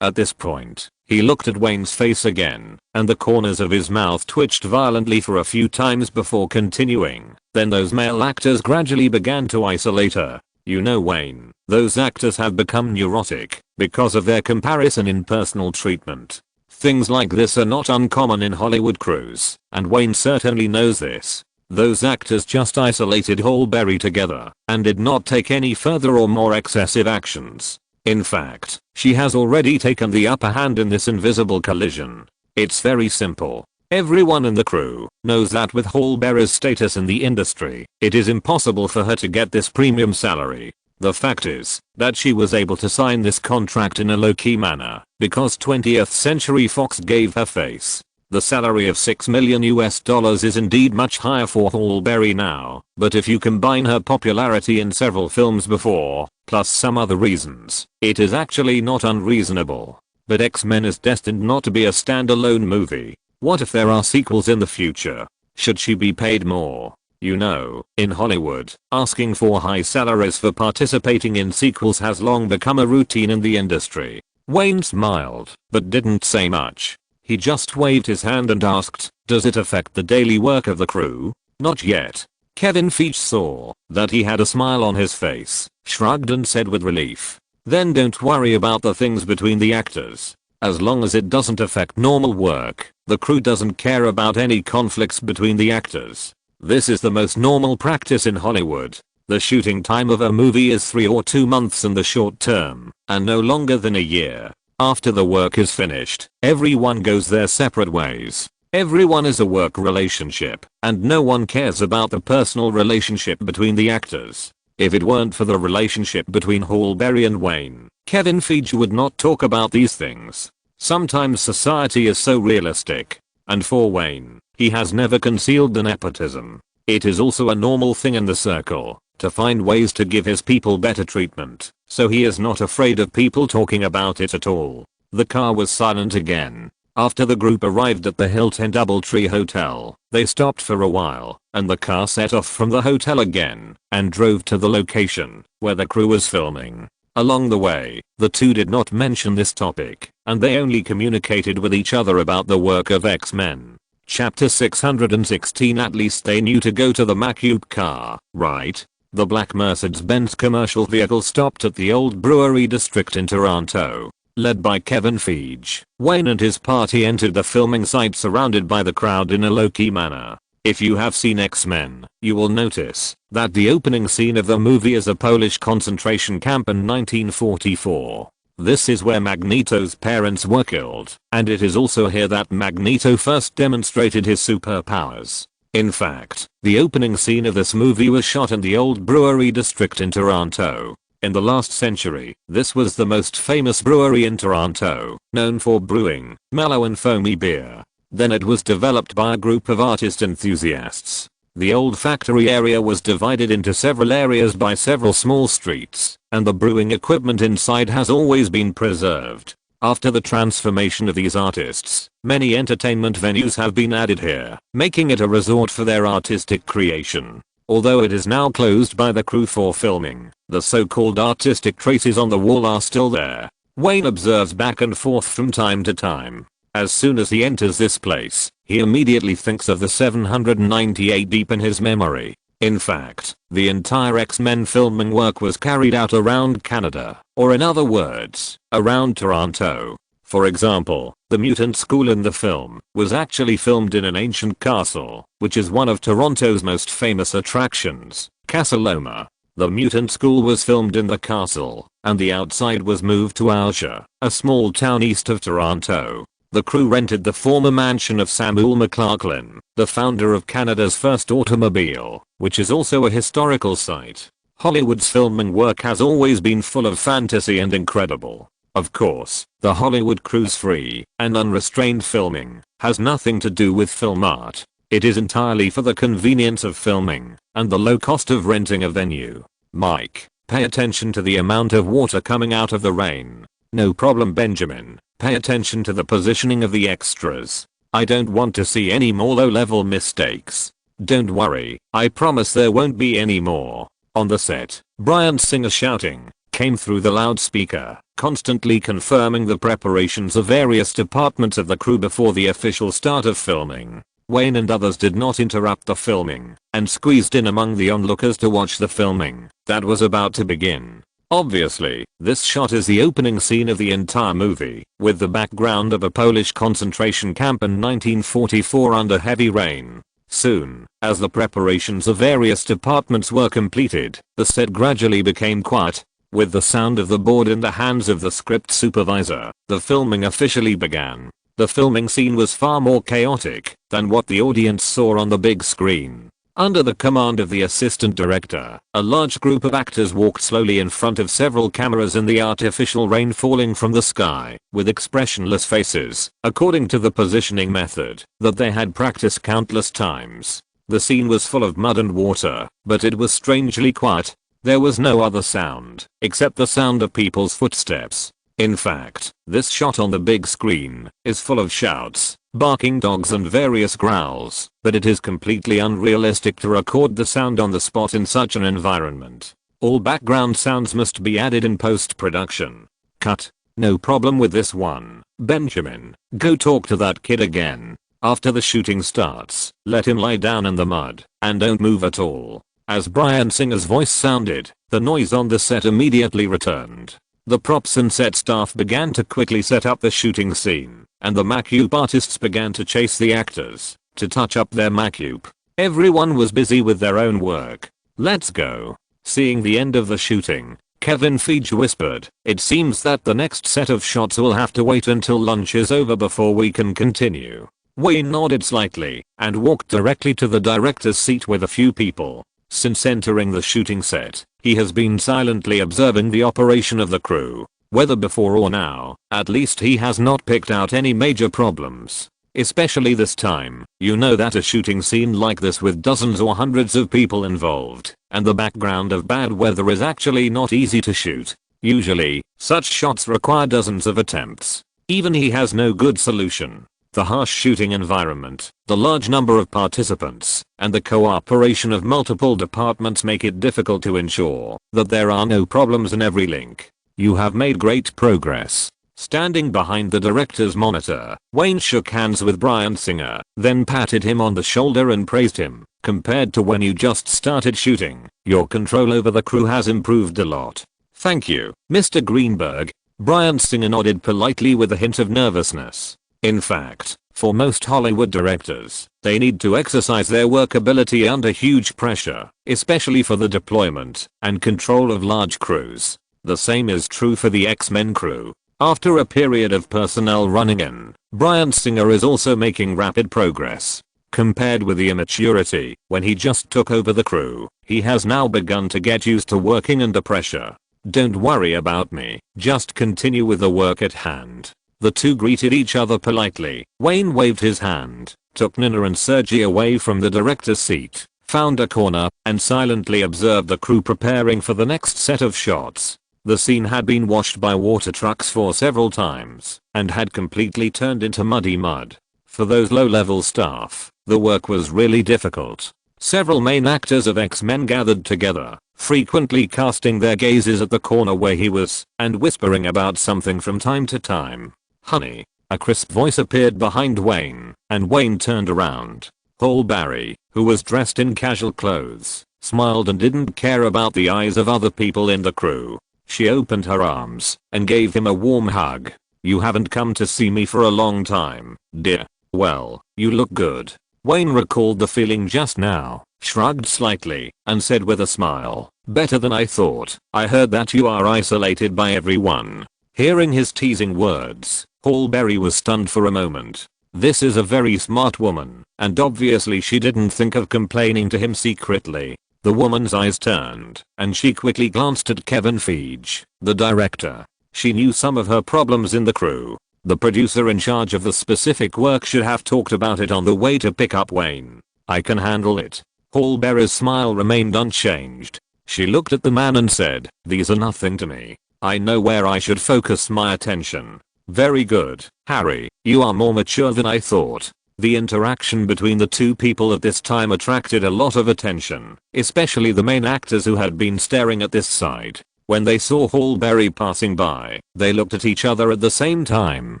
At this point, he looked at Wayne's face again, and the corners of his mouth twitched violently for a few times before continuing. Then those male actors gradually began to isolate her. You know, Wayne, those actors have become neurotic because of their comparison in personal treatment. Things like this are not uncommon in Hollywood crews, and Wayne certainly knows this. Those actors just isolated Hallberry together and did not take any further or more excessive actions. In fact, she has already taken the upper hand in this invisible collision. It's very simple. Everyone in the crew knows that with Hallberry's status in the industry, it is impossible for her to get this premium salary. The fact is that she was able to sign this contract in a low-key manner because 20th Century Fox gave her face. The salary of $6 million is indeed much higher for Hallberry now, but if you combine her popularity in several films before, plus some other reasons, it is actually not unreasonable. But X-Men is destined not to be a standalone movie. What if there are sequels in the future? Should she be paid more? You know, in Hollywood, asking for high salaries for participating in sequels has long become a routine in the industry. Wayne smiled, but didn't say much. He just waved his hand and asked, does it affect the daily work of the crew? Not yet. Kevin Feige saw that he had a smile on his face, shrugged and said with relief, then don't worry about the things between the actors. As long as it doesn't affect normal work, the crew doesn't care about any conflicts between the actors. This is the most normal practice in Hollywood. The shooting time of a movie is 3 or 2 months in the short term, and no longer than a year. After the work is finished, everyone goes their separate ways. Everyone is a work relationship, and no one cares about the personal relationship between the actors. If it weren't for the relationship between Hallberry and Wayne, Kevin Feige would not talk about these things. Sometimes society is so realistic. And for Wayne, he has never concealed the nepotism. It is also a normal thing in the circle to find ways to give his people better treatment, so he is not afraid of people talking about it at all. The car was silent again. After the group arrived at the Hilton Doubletree Hotel, they stopped for a while, and the car set off from the hotel again and drove to the location where the crew was filming. Along the way, the two did not mention this topic, and they only communicated with each other about the work of X-Men. Chapter 616. At least they knew to go to the McCube car, right? The black Mercedes-Benz commercial vehicle stopped at the old brewery district in Toronto. Led by Kevin Feige, Wayne and his party entered the filming site surrounded by the crowd in a low-key manner. If you have seen X-Men, you will notice that the opening scene of the movie is a Polish concentration camp in 1944. This is where Magneto's parents were killed, and it is also here that Magneto first demonstrated his superpowers. In fact, the opening scene of this movie was shot in the old brewery district in Toronto. In the last century, this was the most famous brewery in Toronto, known for brewing mellow and foamy beer. Then it was developed by a group of artist enthusiasts. The old factory area was divided into several areas by several small streets, and the brewing equipment inside has always been preserved. After the transformation of these artists, many entertainment venues have been added here, making it a resort for their artistic creation. Although it is now closed by the crew for filming, the so-called artistic traces on the wall are still there. Wayne observes back and forth from time to time. As soon as he enters this place, he immediately thinks of the 798 deep in his memory. In fact, the entire X-Men filming work was carried out around Canada, or in other words, around Toronto. For example, the mutant school in the film was actually filmed in an ancient castle, which is one of Toronto's most famous attractions, Casaloma. The mutant school was filmed in the castle, and the outside was moved to Alger, a small town east of Toronto. The crew rented the former mansion of Samuel McLachlan, the founder of Canada's first automobile, which is also a historical site. Hollywood's filming work has always been full of fantasy and incredible. Of course, the Hollywood crew's free and unrestrained filming has nothing to do with film art. It is entirely for the convenience of filming and the low cost of renting a venue. Mike, pay attention to the amount of water coming out of the rain. No problem, Benjamin. Pay attention to the positioning of the extras. I don't want to see any more low-level mistakes. Don't worry, I promise there won't be any more. On the set, Bryan Singer shouting came through the loudspeaker, constantly confirming the preparations of various departments of the crew before the official start of filming. Wayne and others did not interrupt the filming and squeezed in among the onlookers to watch the filming that was about to begin. Obviously, this shot is the opening scene of the entire movie, with the background of a Polish concentration camp in 1944 under heavy rain. Soon, as the preparations of various departments were completed, the set gradually became quiet. With the sound of the board in the hands of the script supervisor, the filming officially began. The filming scene was far more chaotic than what the audience saw on the big screen. Under the command of the assistant director, a large group of actors walked slowly in front of several cameras in the artificial rain falling from the sky, with expressionless faces, according to the positioning method that they had practiced countless times. The scene was full of mud and water, but it was strangely quiet. There was no other sound, except the sound of people's footsteps. In fact, this shot on the big screen is full of shouts, barking dogs and various growls, but it is completely unrealistic to record the sound on the spot in such an environment. All background sounds must be added in post-production. Cut. No problem with this one. Benjamin, go talk to that kid again. After the shooting starts, let him lie down in the mud, and don't move at all. As Bryan Singer's voice sounded, the noise on the set immediately returned. The props and set staff began to quickly set up the shooting scene, and the makeup artists began to chase the actors to touch up their makeup. Everyone was busy with their own work. Let's go. Seeing the end of the shooting, Kevin Feige whispered, "It seems that the next set of shots will have to wait until lunch is over before we can continue." Wayne nodded slightly and walked directly to the director's seat with a few people. Since entering the shooting set, he has been silently observing the operation of the crew. Whether before or now, at least he has not picked out any major problems. Especially this time, you know that a shooting scene like this with dozens or hundreds of people involved, and the background of bad weather is actually not easy to shoot. Usually, such shots require dozens of attempts. Even he has no good solution. The harsh shooting environment, the large number of participants, and the cooperation of multiple departments make it difficult to ensure that there are no problems in every link. You have made great progress. Standing behind the director's monitor, Wayne shook hands with Bryan Singer, then patted him on the shoulder and praised him. Compared to when you just started shooting, your control over the crew has improved a lot. Thank you, Mr. Greenberg. Bryan Singer nodded politely with a hint of nervousness. In fact, for most Hollywood directors, they need to exercise their workability under huge pressure, especially for the deployment and control of large crews. The same is true for the X-Men crew. After a period of personnel running in, Bryan Singer is also making rapid progress. Compared with the immaturity when he just took over the crew, he has now begun to get used to working under pressure. Don't worry about me, just continue with the work at hand. The two greeted each other politely. Wayne waved his hand, took Nina and Sergey away from the director's seat, found a corner, and silently observed the crew preparing for the next set of shots. The scene had been washed by water trucks for several times, and had completely turned into muddy mud. For those low-level staff, the work was really difficult. Several main actors of X-Men gathered together, frequently casting their gazes at the corner where he was, and whispering about something from time to time. "Honey," a crisp voice appeared behind Wayne, and Wayne turned around. Paul Barry, who was dressed in casual clothes, smiled and didn't care about the eyes of other people in the crew. She opened her arms and gave him a warm hug. "You haven't come to see me for a long time, dear. Well, you look good." Wayne recalled the feeling just now, shrugged slightly, and said with a smile, "Better than I thought. I heard that you are isolated by everyone." Hearing his teasing words, Hallberry was stunned for a moment. This is a very smart woman, and obviously she didn't think of complaining to him secretly. The woman's eyes turned, and she quickly glanced at Kevin Feige, the director. She knew some of her problems in the crew. The producer in charge of the specific work should have talked about it on the way to pick up Wayne. "I can handle it." Hallberry's smile remained unchanged. She looked at the man and said, "These are nothing to me. I know where I should focus my attention." "Very good, Harry. You are more mature than I thought." The interaction between the two people at this time attracted a lot of attention, especially the main actors who had been staring at this side. When they saw Hallberry passing by, they looked at each other at the same time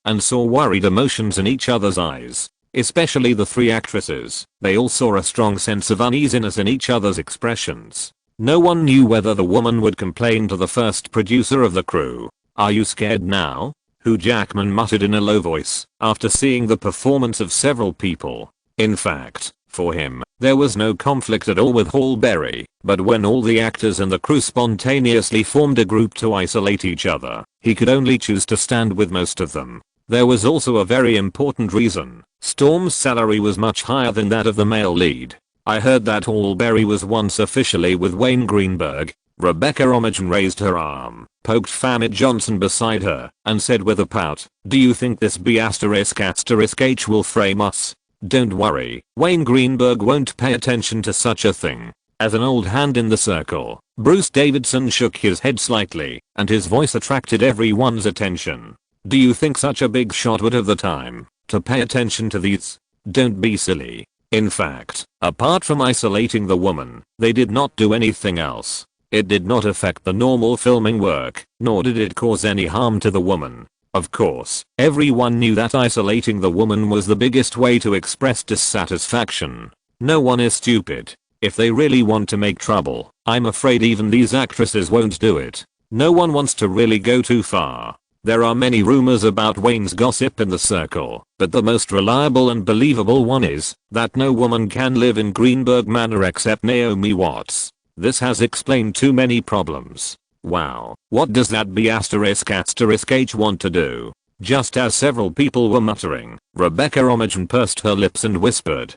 and saw worried emotions in each other's eyes. Especially the three actresses, they all saw a strong sense of uneasiness in each other's expressions. No one knew whether the woman would complain to the first producer of the crew. "Are you scared now?" Hugh Jackman muttered in a low voice after seeing the performance of several people. In fact, for him, there was no conflict at all with Hallberry, but when all the actors and the crew spontaneously formed a group to isolate each other, he could only choose to stand with most of them. There was also a very important reason. Storm's salary was much higher than that of the male lead. "I heard that Hallberry was once officially with Wayne Greenberg." Rebecca Omijan raised her arm, poked Famit Johnson beside her, and said with a pout, "Do you think this B***H will frame us?" "Don't worry, Wayne Greenberg won't pay attention to such a thing." As an old hand in the circle, Bruce Davidson shook his head slightly, and his voice attracted everyone's attention. "Do you think such a big shot would have the time to pay attention to these? Don't be silly." In fact, apart from isolating the woman, they did not do anything else. It did not affect the normal filming work, nor did it cause any harm to the woman. Of course, everyone knew that isolating the woman was the biggest way to express dissatisfaction. No one is stupid. If they really want to make trouble, I'm afraid even these actresses won't do it. No one wants to really go too far. There are many rumors about Wayne's gossip in the circle, but the most reliable and believable one is that no woman can live in Greenberg Manor except Naomi Watts. This has explained too many problems. Wow, what does that B***H want to do? Just as several people were muttering, Rebecca Omijan pursed her lips and whispered,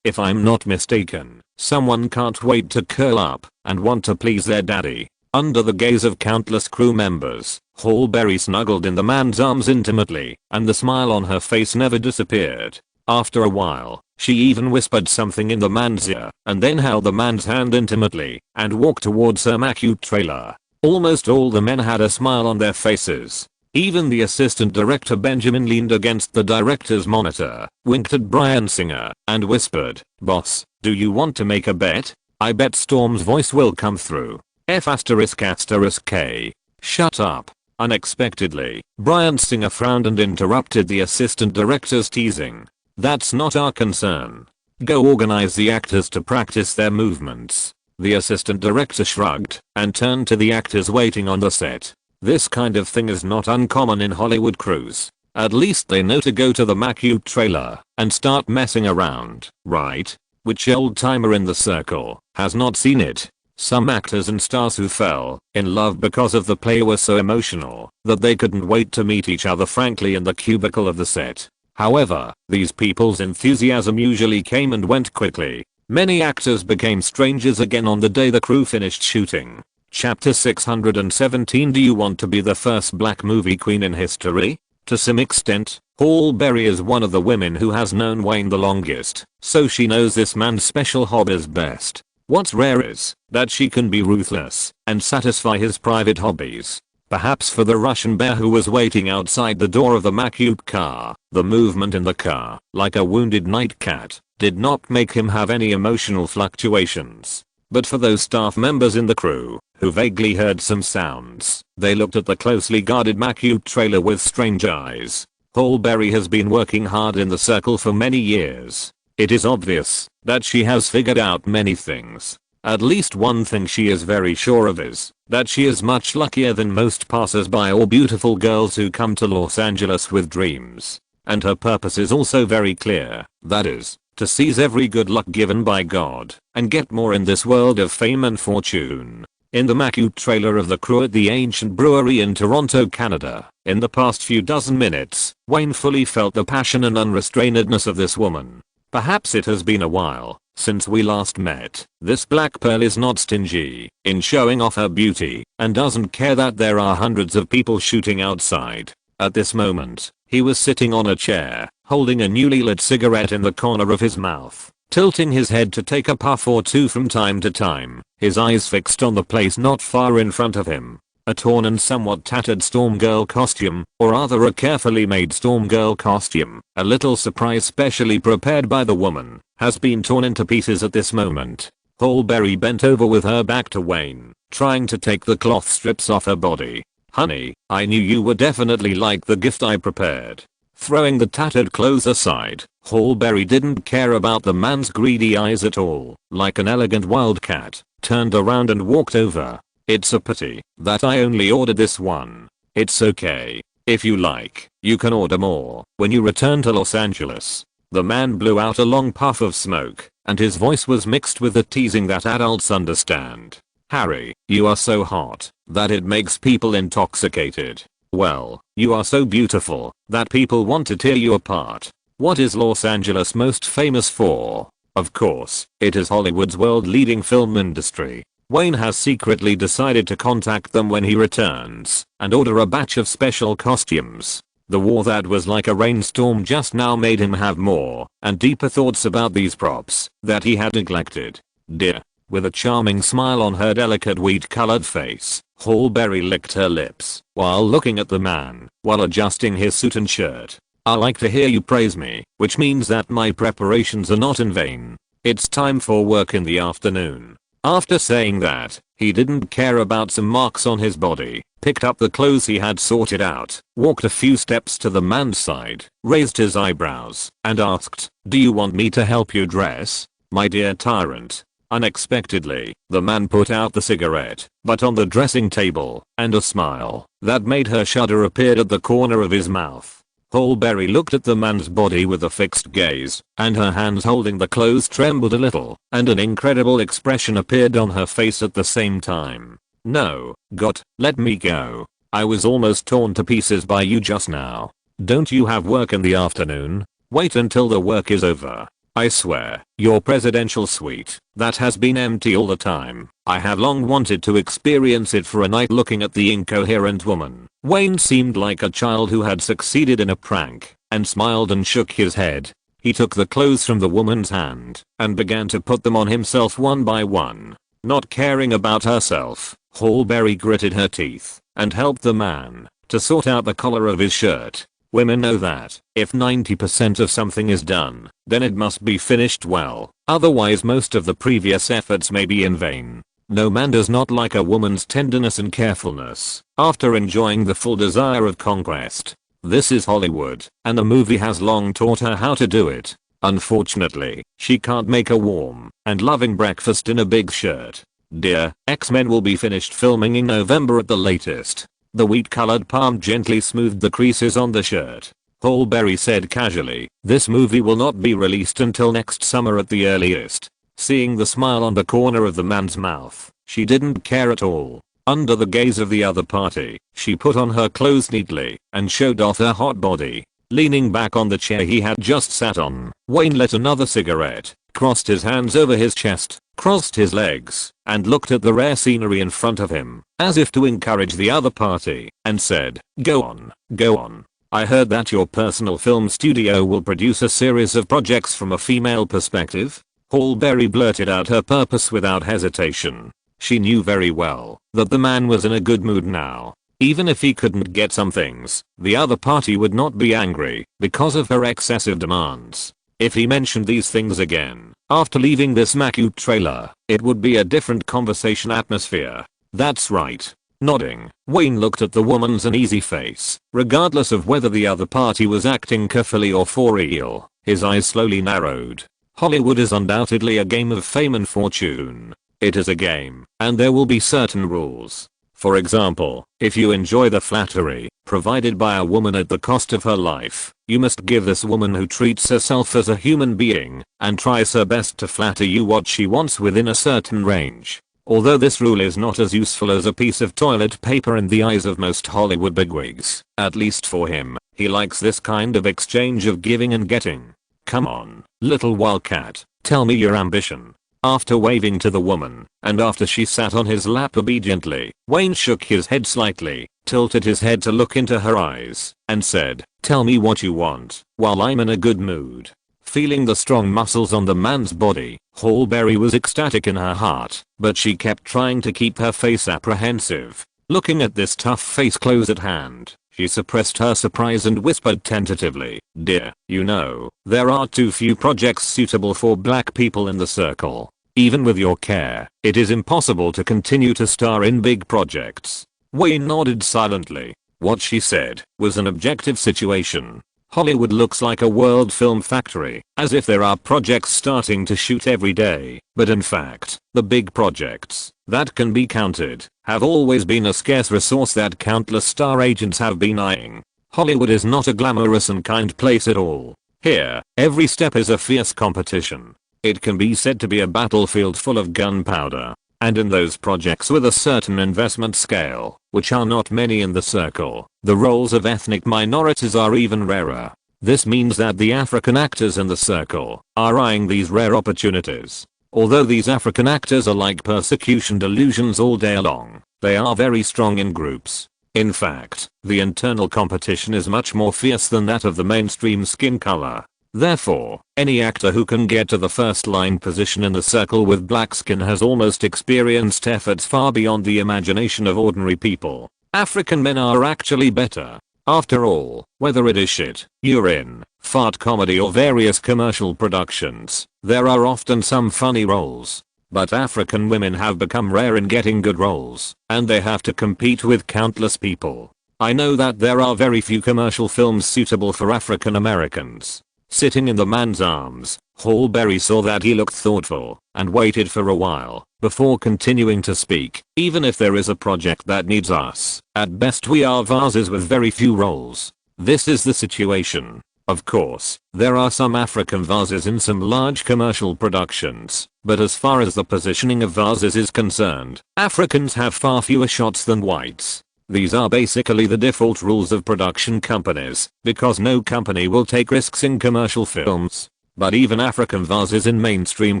if I'm not mistaken, someone can't wait to curl up and want to please their daddy." Under the gaze of countless crew members, Hallberry snuggled in the man's arms intimately, and the smile on her face never disappeared. After a while, she even whispered something in the man's ear, and then held the man's hand intimately, and walked towards her Macute trailer. Almost all the men had a smile on their faces. Even the assistant director Benjamin leaned against the director's monitor, winked at Bryan Singer, and whispered, "Boss, do you want to make a bet? I bet Storm's voice will come through. F***K. Shut up." Unexpectedly, Bryan Singer frowned and interrupted the assistant director's teasing. "That's not our concern. Go organize the actors to practice their movements." The assistant director shrugged and turned to the actors waiting on the set. "This kind of thing is not uncommon in Hollywood crews. At least they know to go to the Macute trailer and start messing around, right? Which old timer in the circle has not seen it?" Some actors and stars who fell in love because of the play were so emotional that they couldn't wait to meet each other frankly in the cubicle of the set. However, these people's enthusiasm usually came and went quickly. Many actors became strangers again on the day the crew finished shooting. Chapter 617. Do you want to be the first black movie queen in history? To some extent, Hallberry is one of the women who has known Wayne the longest, so she knows this man's special hobbies best. What's rare is that she can be ruthless and satisfy his private hobbies. Perhaps for the Russian bear who was waiting outside the door of the Macute car, the movement in the car, like a wounded night cat, did not make him have any emotional fluctuations. But for those staff members in the crew who vaguely heard some sounds, they looked at the closely guarded Macute trailer with strange eyes. Hallberry has been working hard in the circle for many years. It is obvious that she has figured out many things. At least one thing she is very sure of is that she is much luckier than most passers-by or beautiful girls who come to Los Angeles with dreams. And her purpose is also very clear, that is, to seize every good luck given by God and get more in this world of fame and fortune. In the Macu trailer of the crew at the ancient brewery in Toronto, Canada, in the past few dozen minutes, Wayne fully felt the passion and unrestrainedness of this woman. Perhaps it has been a while since we last met. This black pearl is not stingy in showing off her beauty and doesn't care that there are hundreds of people shooting outside. At this moment, he was sitting on a chair, holding a newly lit cigarette in the corner of his mouth, tilting his head to take a puff or two from time to time, his eyes fixed on the place not far in front of him. A torn and somewhat tattered Storm Girl costume, or rather a carefully made Storm Girl costume, a little surprise specially prepared by the woman, has been torn into pieces at this moment. Holberry bent over with her back to Wayne, trying to take the cloth strips off her body. "Honey, I knew you would definitely like the gift I prepared." Throwing the tattered clothes aside, Holberry didn't care about the man's greedy eyes at all. Like an elegant wildcat, turned around and walked over. "It's a pity that I only ordered this one. It's okay. If you like, you can order more when you return to Los Angeles." The man blew out a long puff of smoke, and his voice was mixed with the teasing that adults understand. "Harry, you are so hot that it makes people intoxicated. Well, you are so beautiful that people want to tear you apart. What is Los Angeles most famous for? Of course, it is Hollywood's world-leading film industry." Wayne has secretly decided to contact them when he returns and order a batch of special costumes. The war that was like a rainstorm just now made him have more and deeper thoughts about these props that he had neglected. "Dear." With a charming smile on her delicate wheat-colored face, Holberry licked her lips while looking at the man while adjusting his suit and shirt. "I like to hear you praise me, which means that my preparations are not in vain. It's time for work in the afternoon." After saying that, he didn't care about some marks on his body, picked up the clothes he had sorted out, walked a few steps to the man's side, raised his eyebrows, and asked, "Do you want me to help you dress, my dear tyrant?" Unexpectedly, the man put out the cigarette, but on the dressing table, and a smile that made her shudder appeared at the corner of his mouth. Holberry looked at the man's body with a fixed gaze, and her hands holding the clothes trembled a little, and an incredible expression appeared on her face at the same time. "No, God, let me go. I was almost torn to pieces by you just now. Don't you have work in the afternoon? Wait until the work is over. I swear, your presidential suite, that has been empty all the time. I have long wanted to experience it for a night." Looking at the incoherent woman, Wayne seemed like a child who had succeeded in a prank, and smiled and shook his head. He took the clothes from the woman's hand, and began to put them on himself one by one. Not caring about herself, Holberry gritted her teeth, and helped the man to sort out the collar of his shirt. Women know that if 90% of something is done, then it must be finished well, otherwise most of the previous efforts may be in vain. No man does not like a woman's tenderness and carefulness after enjoying the full desire of conquest. This is Hollywood, and the movie has long taught her how to do it. Unfortunately, she can't make a warm and loving breakfast in a big shirt. "Dear, X-Men will be finished filming in November at the latest." The wheat-colored palm gently smoothed the creases on the shirt. Holberry said casually, "This movie will not be released until next summer at the earliest." Seeing the smile on the corner of the man's mouth, she didn't care at all. Under the gaze of the other party, she put on her clothes neatly and showed off her hot body. Leaning back on the chair he had just sat on, Wayne lit another cigarette, crossed his hands over his chest, crossed his legs, and looked at the rare scenery in front of him, as if to encourage the other party, and said, "Go on, go on. I heard that your personal film studio will produce a series of projects from a female perspective." Holberry blurted out her purpose without hesitation. She knew very well that the man was in a good mood now. Even if he couldn't get some things, the other party would not be angry because of her excessive demands. If he mentioned these things again after leaving this Macu trailer, it would be a different conversation atmosphere. "That's right." Nodding, Wayne looked at the woman's uneasy face. Regardless of whether the other party was acting carefully or for real, his eyes slowly narrowed. Hollywood is undoubtedly a game of fame and fortune. It is a game, and there will be certain rules. For example, if you enjoy the flattery provided by a woman at the cost of her life, you must give this woman who treats herself as a human being and tries her best to flatter you what she wants within a certain range. Although this rule is not as useful as a piece of toilet paper in the eyes of most Hollywood bigwigs, at least for him, he likes this kind of exchange of giving and getting. Come on, little wildcat, tell me your ambition. After waving to the woman, and after she sat on his lap obediently, Wayne shook his head slightly, tilted his head to look into her eyes, and said, "Tell me what you want, while I'm in a good mood." Feeling the strong muscles on the man's body, Hallberry was ecstatic in her heart, but she kept trying to keep her face apprehensive. Looking at this tough face close at hand, she suppressed her surprise and whispered tentatively, "Dear, you know, there are too few projects suitable for black people in the circle. Even with your care, it is impossible to continue to star in big projects." Wayne nodded silently. What she said was an objective situation. Hollywood looks like a world film factory, as if there are projects starting to shoot every day, but in fact, the big projects that can be counted have always been a scarce resource that countless star agents have been eyeing. Hollywood is not a glamorous and kind place at all. Here, every step is a fierce competition. It can be said to be a battlefield full of gunpowder. And in those projects with a certain investment scale, which are not many in the circle, the roles of ethnic minorities are even rarer. This means that the African actors in the circle are eyeing these rare opportunities. Although these African actors are like persecution delusions all day long, they are very strong in groups. In fact, the internal competition is much more fierce than that of the mainstream skin color. Therefore, any actor who can get to the first line position in the circle with black skin has almost experienced efforts far beyond the imagination of ordinary people. African men are actually better. After all, whether it is shit, urine, fart comedy or various commercial productions, there are often some funny roles. But African women have become rare in getting good roles, and they have to compete with countless people. I know that there are very few commercial films suitable for African Americans. Sitting in the man's arms, Hallberry saw that he looked thoughtful and waited for a while before continuing to speak. Even if there is a project that needs us, at best we are vases with very few roles. This is the situation. Of course, there are some African vases in some large commercial productions, but as far as the positioning of vases is concerned, Africans have far fewer shots than whites. These are basically the default rules of production companies, because no company will take risks in commercial films. But even African vases in mainstream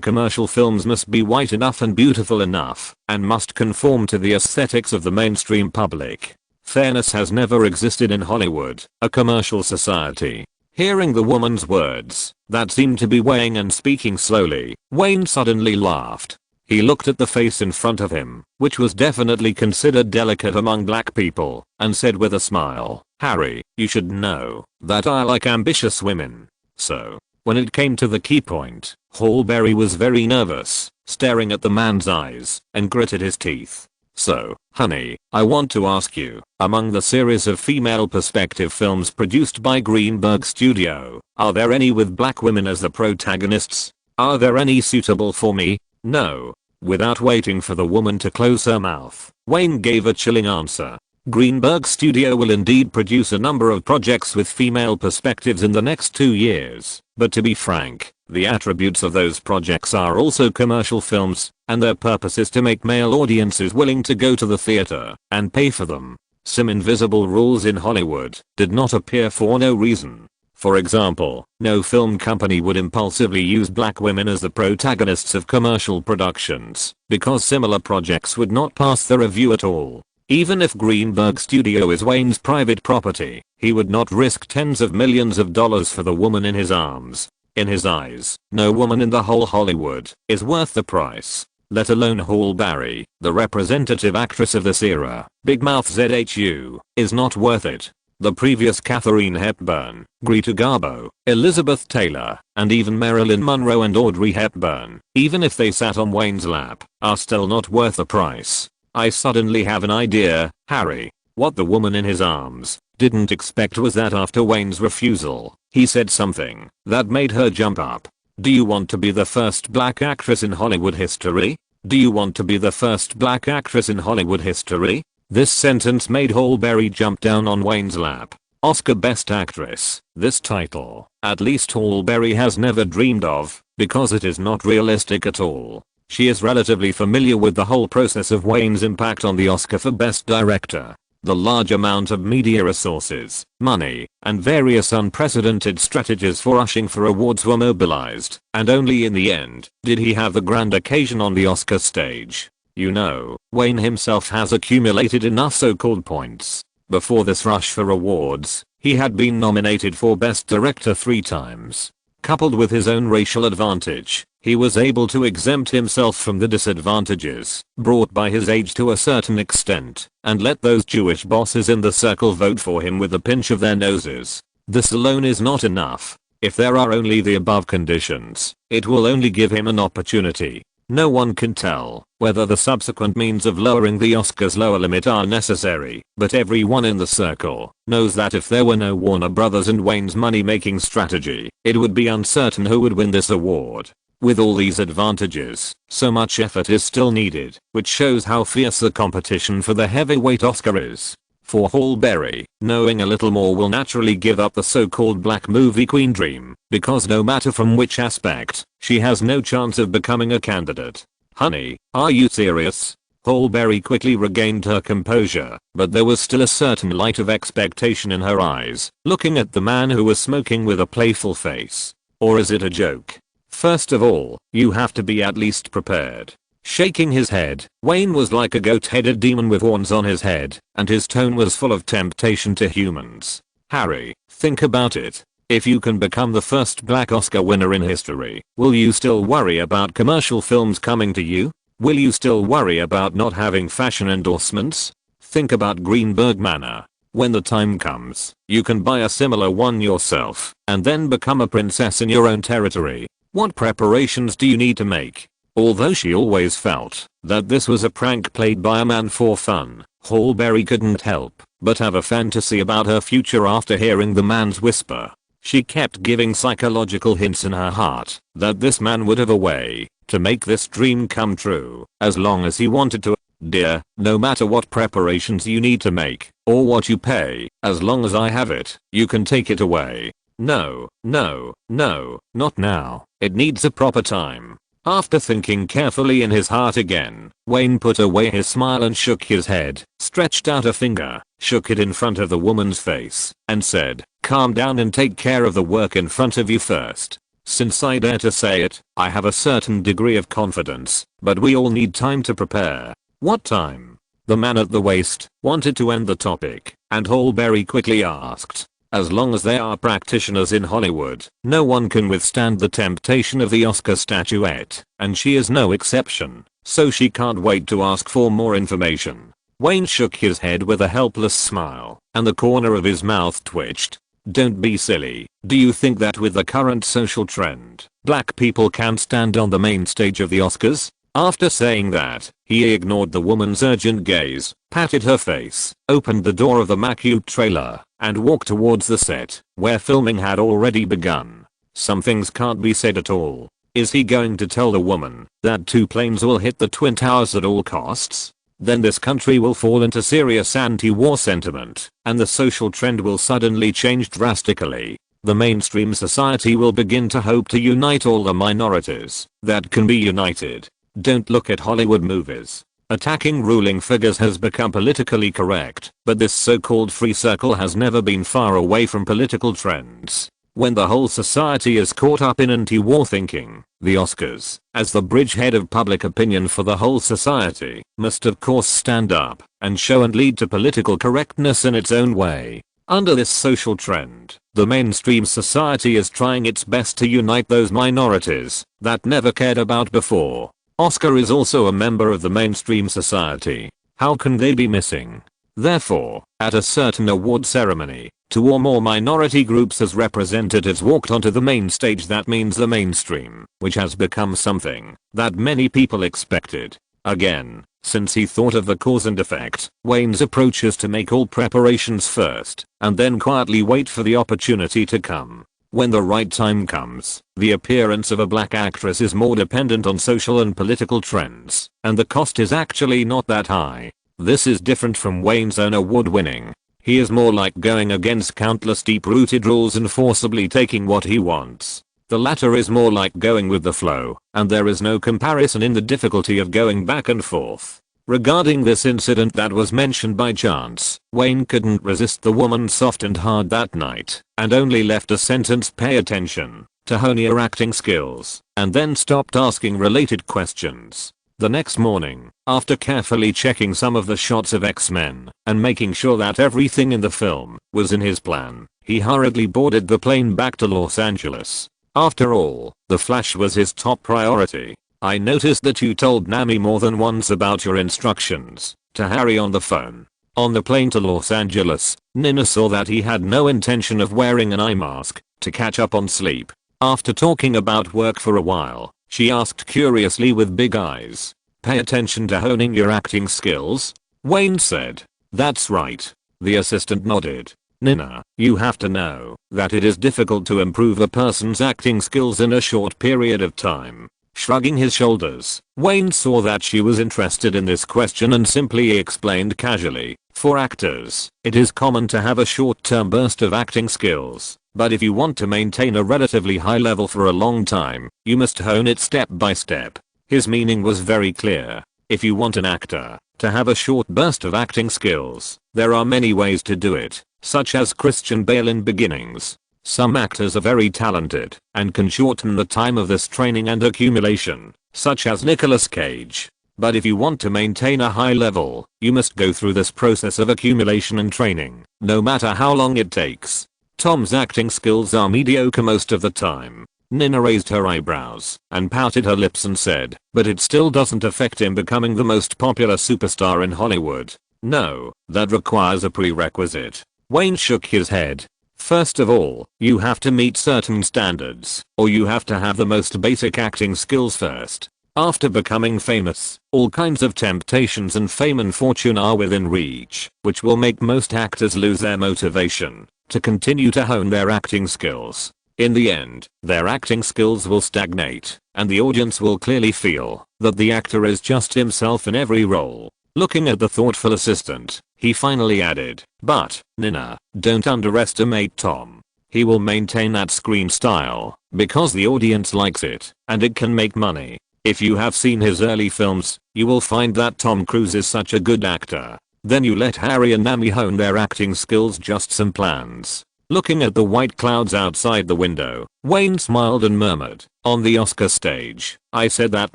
commercial films must be white enough and beautiful enough, and must conform to the aesthetics of the mainstream public. Fairness has never existed in Hollywood, a commercial society. Hearing the woman's words, that seemed to be weighing and speaking slowly, Wayne suddenly laughed. He looked at the face in front of him, which was definitely considered delicate among black people, and said with a smile, "Harry, you should know that I like ambitious women." So, when it came to the key point, Hallberry was very nervous, staring at the man's eyes, and gritted his teeth. "So, honey, I want to ask you, among the series of female perspective films produced by Greenberg Studio, are there any with black women as the protagonists? Are there any suitable for me?" "No." Without waiting for the woman to close her mouth, Wayne gave a chilling answer. Greenberg Studio will indeed produce a number of projects with female perspectives in the next 2 years, but to be frank, the attributes of those projects are also commercial films, and their purpose is to make male audiences willing to go to the theater and pay for them. Some invisible rules in Hollywood did not appear for no reason. For example, no film company would impulsively use black women as the protagonists of commercial productions, because similar projects would not pass the review at all. Even if Greenberg Studio is Wayne's private property, he would not risk tens of millions of dollars for the woman in his arms. In his eyes, no woman in the whole Hollywood is worth the price. Let alone Hallberry, the representative actress of this era. Big Mouth ZHU is not worth it. The previous Katharine Hepburn, Greta Garbo, Elizabeth Taylor, and even Marilyn Monroe and Audrey Hepburn, even if they sat on Wayne's lap, are still not worth the price. I suddenly have an idea, Harry. What the woman in his arms didn't expect was that after Wayne's refusal, he said something that made her jump up. "Do you want to be the first black actress in Hollywood history?" Do you want to be the first black actress in Hollywood history? This sentence made Halle Berry jump down on Wayne's lap. Oscar Best Actress. This title, at least Halle Berry has never dreamed of, because it is not realistic at all. She is relatively familiar with the whole process of Wayne's impact on the Oscar for Best Director. The large amount of media resources, money, and various unprecedented strategies for rushing for awards were mobilized, and only in the end did he have the grand occasion on the Oscar stage. You know, Wayne himself has accumulated enough so-called points. Before this rush for awards, he had been nominated for Best Director 3 times. Coupled with his own racial advantage, he was able to exempt himself from the disadvantages brought by his age to a certain extent, and let those Jewish bosses in the circle vote for him with a pinch of their noses. This alone is not enough. If there are only the above conditions, it will only give him an opportunity. No one can tell whether the subsequent means of lowering the Oscars lower limit are necessary, but everyone in the circle knows that if there were no Warner Brothers and Wayne's money-making strategy, it would be uncertain who would win this award. With all these advantages, so much effort is still needed, which shows how fierce the competition for the heavyweight Oscar is. For Halle Berry, knowing a little more will naturally give up the so-called black movie queen dream, because no matter from which aspect, she has no chance of becoming a candidate. Honey, are you serious? Halle Berry quickly regained her composure, but there was still a certain light of expectation in her eyes, looking at the man who was smoking with a playful face. Or is it a joke? First of all, you have to be at least prepared. Shaking his head, Wayne was like a goat-headed demon with horns on his head, and his tone was full of temptation to humans. Harry, think about it. If you can become the first black Oscar winner in history, will you still worry about commercial films coming to you? Will you still worry about not having fashion endorsements? Think about Greenberg Manor. When the time comes, you can buy a similar one yourself, and then become a princess in your own territory. What preparations do you need to make? Although she always felt that this was a prank played by a man for fun, Halle Berry couldn't help but have a fantasy about her future after hearing the man's whisper. She kept giving psychological hints in her heart that this man would have a way to make this dream come true as long as he wanted to. Dear, no matter what preparations you need to make or what you pay, as long as I have it, you can take it away. No, no, no, not now. It needs a proper time. After thinking carefully in his heart again, Wayne put away his smile and shook his head, stretched out a finger, shook it in front of the woman's face, and said, "Calm down and take care of the work in front of you first. Since I dare to say it, I have a certain degree of confidence, but we all need time to prepare." What time? The man at the waist wanted to end the topic, and Halle Berry quickly asked. As long as there are practitioners in Hollywood, no one can withstand the temptation of the Oscar statuette, and she is no exception, so she can't wait to ask for more information. Wayne shook his head with a helpless smile, and the corner of his mouth twitched. Don't be silly. Do you think that with the current social trend, black people can stand on the main stage of the Oscars? After saying that, he ignored the woman's urgent gaze, patted her face, opened the door of the Macute trailer, and walked towards the set, where filming had already begun. Some things can't be said at all. Is he going to tell the woman that 2 planes will hit the Twin Towers at all costs? Then this country will fall into serious anti-war sentiment, and the social trend will suddenly change drastically. The mainstream society will begin to hope to unite all the minorities that can be united. Don't look at Hollywood movies. Attacking ruling figures has become politically correct, but this so-called free circle has never been far away from political trends. When the whole society is caught up in anti-war thinking, the Oscars, as the bridgehead of public opinion for the whole society, must of course stand up and show and lead to political correctness in its own way. Under this social trend, the mainstream society is trying its best to unite those minorities that never cared about before. Oscar is also a member of the mainstream society. How can they be missing? Therefore, at a certain award ceremony, 2 or more minority groups as representatives walked onto the main stage. That means the mainstream, which has become something that many people expected. Again, since he thought of the cause and effect, Wayne's approach is to make all preparations first, and then quietly wait for the opportunity to come. When the right time comes, the appearance of a black actress is more dependent on social and political trends, and the cost is actually not that high. This is different from Wayne's own award winning. He is more like going against countless deep-rooted rules and forcibly taking what he wants. The latter is more like going with the flow, and there is no comparison in the difficulty of going back and forth. Regarding this incident that was mentioned by chance, Wayne couldn't resist the woman soft and hard that night, and only left a sentence, "Pay attention," to hone your acting skills, and then stopped asking related questions. The next morning, after carefully checking some of the shots of X-Men, and making sure that everything in the film was in his plan, he hurriedly boarded the plane back to Los Angeles. After all, the Flash was his top priority. "I noticed that you told Nami more than once about your instructions to Harry on the phone." On the plane to Los Angeles, Nina saw that he had no intention of wearing an eye mask to catch up on sleep. After talking about work for a while, she asked curiously with big eyes, "Pay attention to honing your acting skills?" Wayne said, "That's right." The assistant nodded. "Nina, you have to know that it is difficult to improve a person's acting skills in a short period of time." Shrugging his shoulders, Wayne saw that she was interested in this question and simply explained casually, "For actors, it is common to have a short-term burst of acting skills, but if you want to maintain a relatively high level for a long time, you must hone it step by step." His meaning was very clear. If you want an actor to have a short burst of acting skills, there are many ways to do it, such as Christian Bale in Beginnings. Some actors are very talented and can shorten the time of this training and accumulation, such as Nicolas Cage. But if you want to maintain a high level, you must go through this process of accumulation and training, no matter how long it takes. Tom's acting skills are mediocre most of the time. Nina raised her eyebrows and pouted her lips and said, "But it still doesn't affect him becoming the most popular superstar in Hollywood." "No, that requires a prerequisite." Wayne shook his head. "First of all, you have to meet certain standards, or you have to have the most basic acting skills first. After becoming famous, all kinds of temptations and fame and fortune are within reach, which will make most actors lose their motivation to continue to hone their acting skills. In the end, their acting skills will stagnate, and the audience will clearly feel that the actor is just himself in every role." Looking at the thoughtful assistant, he finally added, "But, Nina, don't underestimate Tom. He will maintain that screen style because the audience likes it, and it can make money. If you have seen his early films, you will find that Tom Cruise is such a good actor. Then you let Harry and Nami hone their acting skills." Just some plans. Looking at the white clouds outside the window, Wayne smiled and murmured, "On the Oscar stage, I said that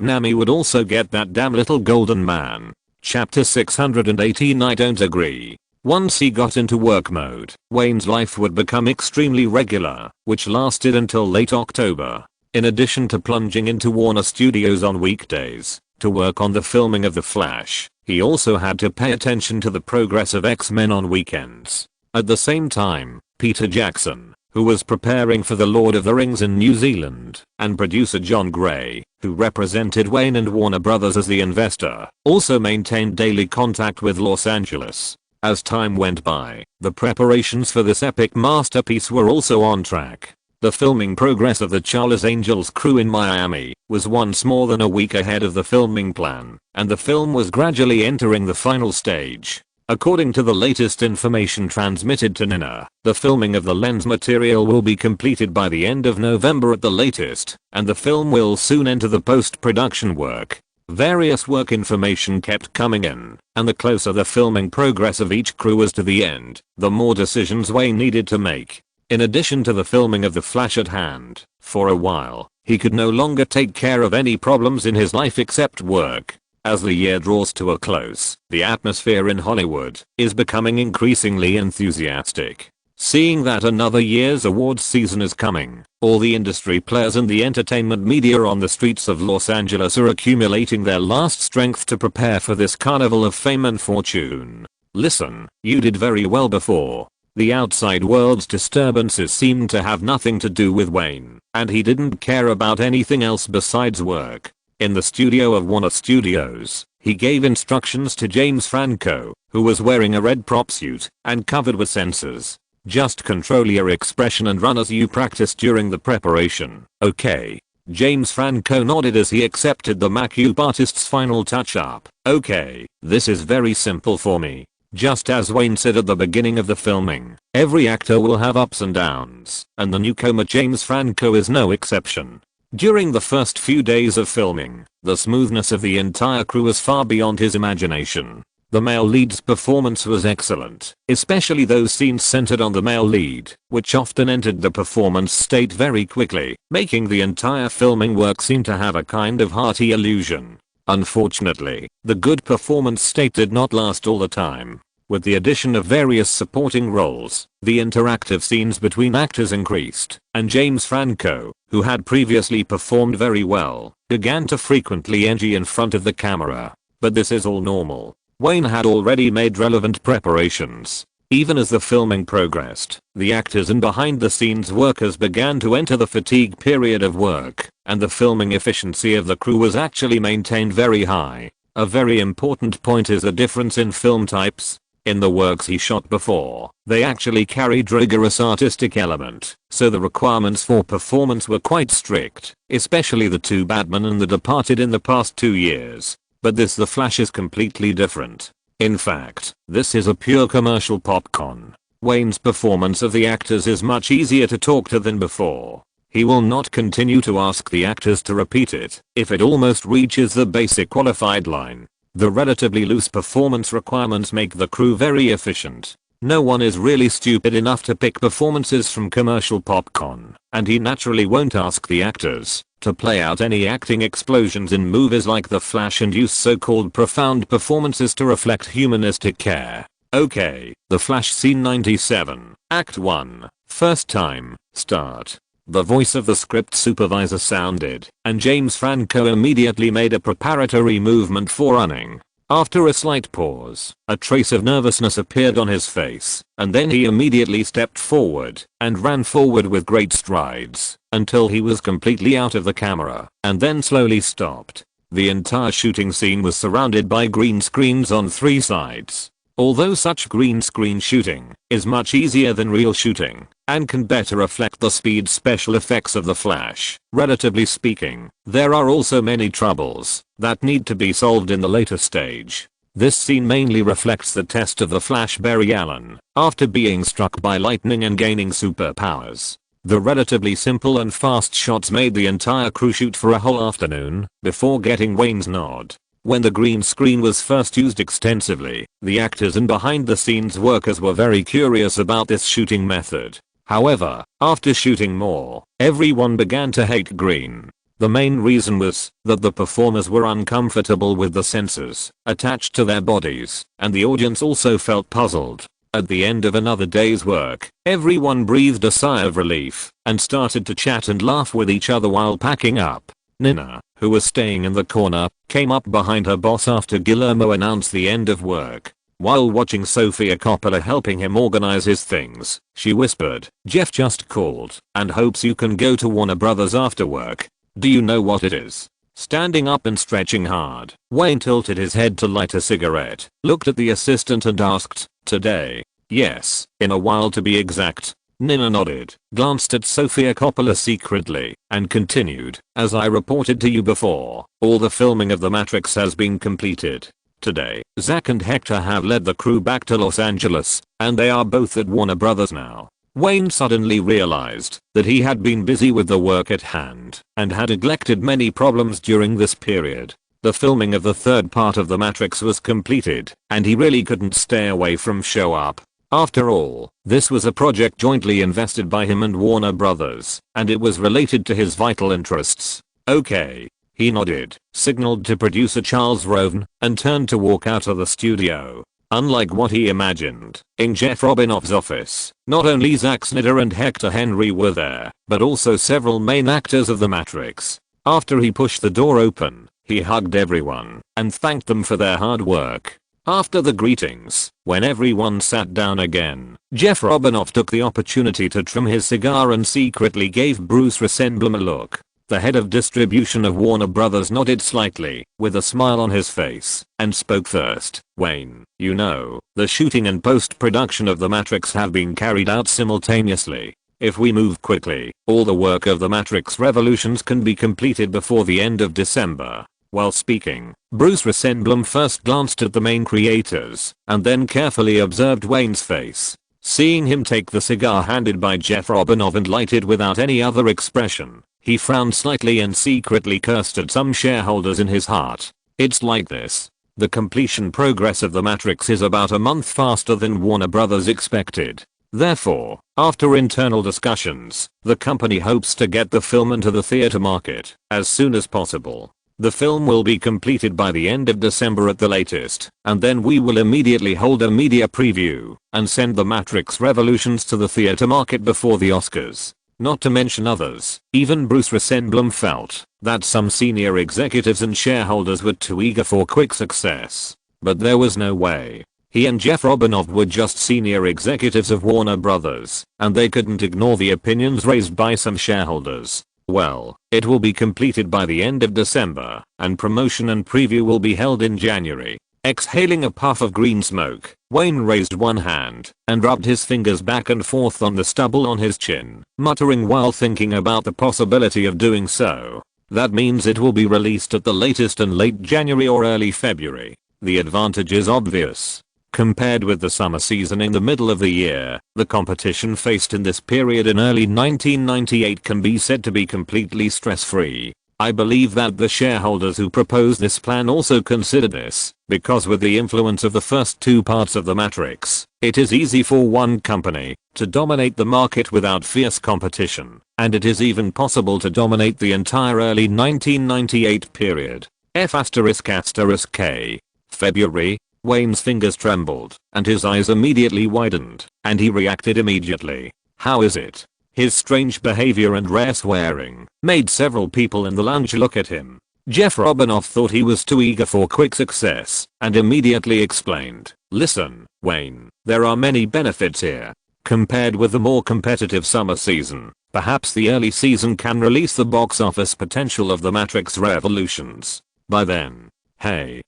Nami would also get that damn little golden man." Chapter 618. I don't agree. Once he got into work mode, Wayne's life would become extremely regular, which lasted until late October. In addition to plunging into Warner Studios on weekdays to work on the filming of The Flash, he also had to pay attention to the progress of X-Men on weekends. At the same time, Peter Jackson, who was preparing for The Lord of the Rings in New Zealand, and producer John Gray, who represented Wayne and Warner Brothers as the investor, also maintained daily contact with Los Angeles. As time went by, the preparations for this epic masterpiece were also on track. The filming progress of the Charlie's Angels crew in Miami was once more than a week ahead of the filming plan, and the film was gradually entering the final stage. According to the latest information transmitted to Nina, the filming of the lens material will be completed by the end of November at the latest, and the film will soon enter the post-production work. Various work information kept coming in, and the closer the filming progress of each crew was to the end, the more decisions Wayne needed to make. In addition to the filming of The Flash at hand, for a while, he could no longer take care of any problems in his life except work. As the year draws to a close, the atmosphere in Hollywood is becoming increasingly enthusiastic. Seeing that another year's awards season is coming, all the industry players and the entertainment media on the streets of Los Angeles are accumulating their last strength to prepare for this carnival of fame and fortune. Listen, you did very well before. The outside world's disturbances seemed to have nothing to do with Wayne, and he didn't care about anything else besides work. In the studio of Warner Studios, he gave instructions to James Franco, who was wearing a red prop suit and covered with sensors. Just control your expression and run as you practiced during the preparation, okay? James Franco nodded as he accepted the makeup artist's final touch-up. Okay, this is very simple for me. Just as Wayne said at the beginning of the filming, every actor will have ups and downs, and the newcomer James Franco is no exception. During the first few days of filming, the smoothness of the entire crew was far beyond his imagination. The male lead's performance was excellent, especially those scenes centered on the male lead, which often entered the performance state very quickly, making the entire filming work seem to have a kind of hearty illusion. Unfortunately, the good performance state did not last all the time. With the addition of various supporting roles, the interactive scenes between actors increased, and James Franco, who had previously performed very well, began to frequently NG in front of the camera. But this is all normal. Wayne had already made relevant preparations. Even as the filming progressed, the actors and behind-the-scenes workers began to enter the fatigue period of work, and the filming efficiency of the crew was actually maintained very high. A very important point is the difference in film types. In the works he shot before, they actually carried rigorous artistic element, so the requirements for performance were quite strict, especially the two Batman and The Departed in the past 2 years. But The Flash is completely different. In fact, this is a pure commercial popcorn. Wayne's performance of the actors is much easier to talk to than before. He will not continue to ask the actors to repeat it if it almost reaches the basic qualified line. The relatively loose performance requirements make the crew very efficient. No one is really stupid enough to pick performances from commercial popcorn, and he naturally won't ask the actors to play out any acting explosions in movies like The Flash and use so-called profound performances to reflect humanistic care. Okay, The Flash scene 97, Act 1, first time, start. The voice of the script supervisor sounded, and James Franco immediately made a preparatory movement for running. After a slight pause, a trace of nervousness appeared on his face, and then he immediately stepped forward and ran forward with great strides until he was completely out of the camera, and then slowly stopped. The entire shooting scene was surrounded by green screens on 3 sides. Although such green screen shooting is much easier than real shooting and can better reflect the speed special effects of The Flash, relatively speaking, there are also many troubles that need to be solved in the later stage. This scene mainly reflects the test of the Flash Barry Allen after being struck by lightning and gaining superpowers. The relatively simple and fast shots made the entire crew shoot for a whole afternoon before getting Wayne's nod. When the green screen was first used extensively, the actors and behind-the-scenes workers were very curious about this shooting method. However, after shooting more, everyone began to hate green. The main reason was that the performers were uncomfortable with the sensors attached to their bodies, and the audience also felt puzzled. At the end of another day's work, everyone breathed a sigh of relief and started to chat and laugh with each other while packing up. Nina, who was staying in the corner, came up behind her boss after Guillermo announced the end of work. While watching Sofia Coppola helping him organize his things, she whispered, "Jeff just called and hopes you can go to Warner Brothers after work. Do you know what it is?" Standing up and stretching hard, Wayne tilted his head to light a cigarette, looked at the assistant and asked, "Today?" "Yes, in a while to be exact." Nina nodded, glanced at Sofia Coppola secretly, and continued, "As I reported to you before, all the filming of The Matrix has been completed. Today, Zack and Hector have led the crew back to Los Angeles, and they are both at Warner Brothers now." Wayne suddenly realized that he had been busy with the work at hand and had neglected many problems during this period. The filming of the third part of The Matrix was completed, and he really couldn't stay away from show up. After all, this was a project jointly invested by him and Warner Brothers, and it was related to his vital interests. "Okay." He nodded, signaled to producer Charles Roven, and turned to walk out of the studio. Unlike what he imagined, in Jeff Robinoff's office, not only Zack Snyder and Hector Henry were there, but also several main actors of The Matrix. After he pushed the door open, he hugged everyone and thanked them for their hard work. After the greetings, when everyone sat down again, Jeff Robinoff took the opportunity to trim his cigar and secretly gave Bruce Rosenblum a look. The head of distribution of Warner Brothers nodded slightly, with a smile on his face, and spoke first. "Wayne, you know, The shooting and post-production of The Matrix have been carried out simultaneously. If we move quickly, all the work of The Matrix Revolutions can be completed before the end of December. While speaking, Bruce Rosenblum first glanced at the main creators and then carefully observed Wayne's face. Seeing him take the cigar handed by Jeff Robinov and light it without any other expression, he frowned slightly and secretly cursed at some shareholders in his heart. It's like this. The completion progress of The Matrix is about a month faster than Warner Brothers expected. Therefore, after internal discussions, the company hopes to get the film into the theater market as soon as possible. The film will be completed by the end of December at the latest, and then we will immediately hold a media preview and send The Matrix Revolutions to the theater market before the Oscars. Not to mention others. Even Bruce Rosenblum felt that some senior executives and shareholders were too eager for quick success. But there was no way. He and Jeff Robinov were just senior executives of Warner Brothers, and they couldn't ignore the opinions raised by some shareholders. Well, it will be completed by the end of December, and promotion and preview will be held in January. Exhaling a puff of green smoke, Wayne raised one hand and rubbed his fingers back and forth on the stubble on his chin, muttering while thinking about the possibility of doing so. That means it will be released at the latest in late January or early February. The advantage is obvious. Compared with the summer season in the middle of the year, the competition faced in this period in early 1998 can be said to be completely stress-free. I believe that the shareholders who proposed this plan also consider this, because with the influence of the first two parts of The Matrix, it is easy for one company to dominate the market without fierce competition, and it is even possible to dominate the entire early 1998 period. F***K. February. Wayne's fingers trembled, and his eyes immediately widened, and he reacted immediately. How is it? His strange behavior and rare swearing made several people in the lounge look at him. Jeff Robinov thought he was too eager for quick success, and immediately explained, "Listen, Wayne, there are many benefits here. Compared with the more competitive summer season, perhaps the early season can release the box office potential of The Matrix Revolutions. By then, hey,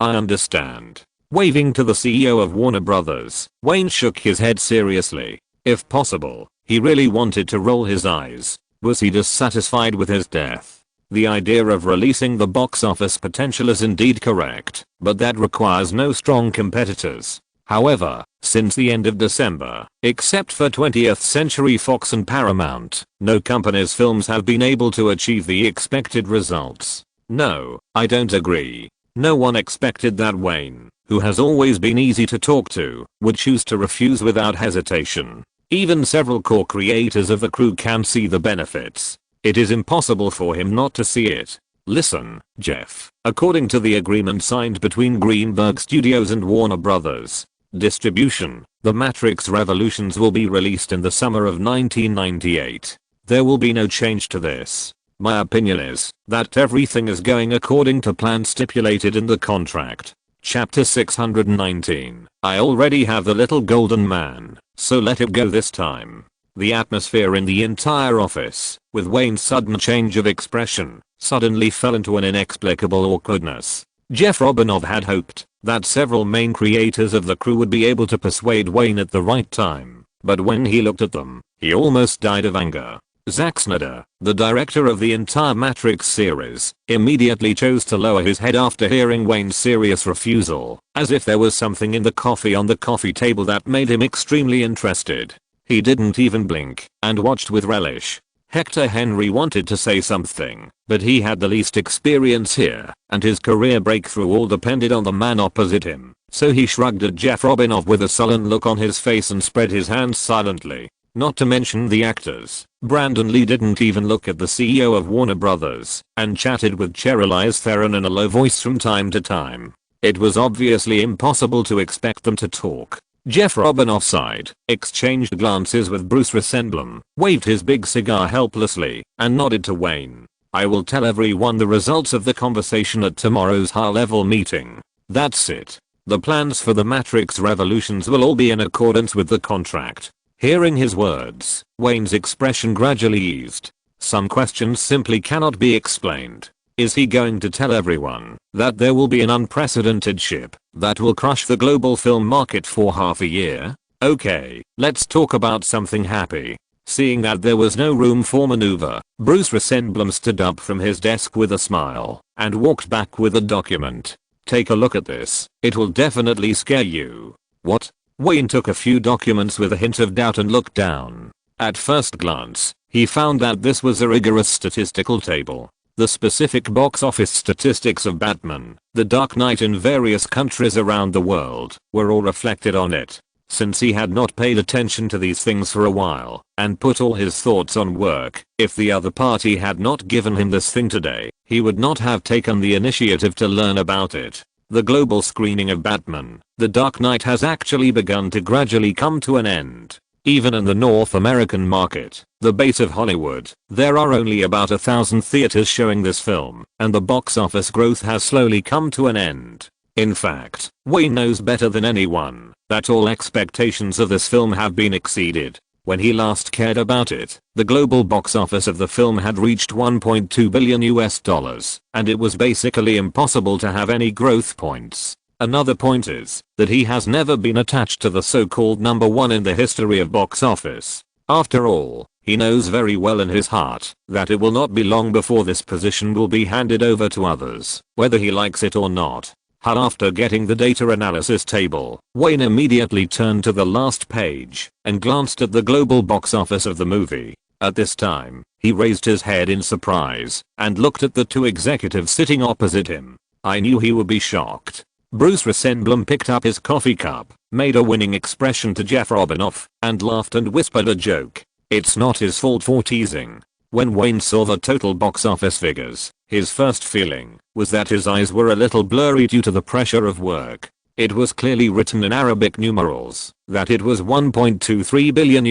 I understand." Waving to the CEO of Warner Brothers, Wayne shook his head seriously. If possible, he really wanted to roll his eyes. Was he dissatisfied with his death? The idea of releasing the box office potential is indeed correct, but that requires no strong competitors. However, since the end of December, except for 20th Century Fox and Paramount, no company's films have been able to achieve the expected results. No, I don't agree. No one expected that Wayne, who has always been easy to talk to, would choose to refuse without hesitation. Even several core creators of the crew can see the benefits. It is impossible for him not to see it. Listen, Jeff, according to the agreement signed between Greenberg Studios and Warner Brothers Distribution, The Matrix Revolutions will be released in the summer of 1998. There will be no change to this. My opinion is that everything is going according to plan stipulated in the contract. Chapter 619. I already have the little golden man, so let it go this time. The atmosphere in the entire office, with Wayne's sudden change of expression, suddenly fell into an inexplicable awkwardness. Jeff Robinov had hoped that several main creators of the crew would be able to persuade Wayne at the right time, but when he looked at them, he almost died of anger. Zack Snyder, the director of the entire Matrix series, immediately chose to lower his head after hearing Wayne's serious refusal, as if there was something in the coffee on the coffee table that made him extremely interested. He didn't even blink, and watched with relish. Hector Henry wanted to say something, but he had the least experience here, and his career breakthrough all depended on the man opposite him, so he shrugged at Jeff Robinov with a sullen look on his face and spread his hands silently. Not to mention the actors. Brandon Lee didn't even look at the CEO of Warner Brothers, and chatted with Charlize Theron in a low voice from time to time. It was obviously impossible to expect them to talk. Jeff Robinov sighed, exchanged glances with Bruce Rosenblum, waved his big cigar helplessly, and nodded to Wayne. I will tell everyone the results of the conversation at tomorrow's high-level meeting. That's it. The plans for the Matrix Revolutions will all be in accordance with the contract. Hearing his words, Wayne's expression gradually eased. Some questions simply cannot be explained. Is he going to tell everyone that there will be an unprecedented ship that will crush the global film market for half a year? Okay, let's talk about something happy. Seeing that there was no room for maneuver, Bruce Rosenblum stood up from his desk with a smile and walked back with a document. Take a look at this. It will definitely scare you. What? Wayne took a few documents with a hint of doubt and looked down. At first glance, he found that this was a rigorous statistical table. The specific box office statistics of Batman, The Dark Knight in various countries around the world were all reflected on it. Since he had not paid attention to these things for a while and put all his thoughts on work, if the other party had not given him this thing today, he would not have taken the initiative to learn about it. The global screening of Batman, The Dark Knight has actually begun to gradually come to an end. Even in the North American market, the base of Hollywood, there are only about 1,000 theaters showing this film, and the box office growth has slowly come to an end. In fact, Wayne knows better than anyone that all expectations of this film have been exceeded. When he last cared about it, the global box office of the film had reached $1.2 billion, and it was basically impossible to have any growth points. Another point is that he has never been attached to the so-called number one in the history of box office. After all, he knows very well in his heart that it will not be long before this position will be handed over to others, whether he likes it or not. After getting the data analysis table, Wayne immediately turned to the last page and glanced at the global box office of the movie. At this time, he raised his head in surprise and looked at the two executives sitting opposite him. I knew he would be shocked. Bruce Rosenblum picked up his coffee cup, made a winning expression to Jeff Robinoff, and laughed and whispered a joke. It's not his fault for teasing. When Wayne saw the total box office figures, his first feeling was that his eyes were a little blurry due to the pressure of work. It was clearly written in Arabic numerals that it was $1.23 billion.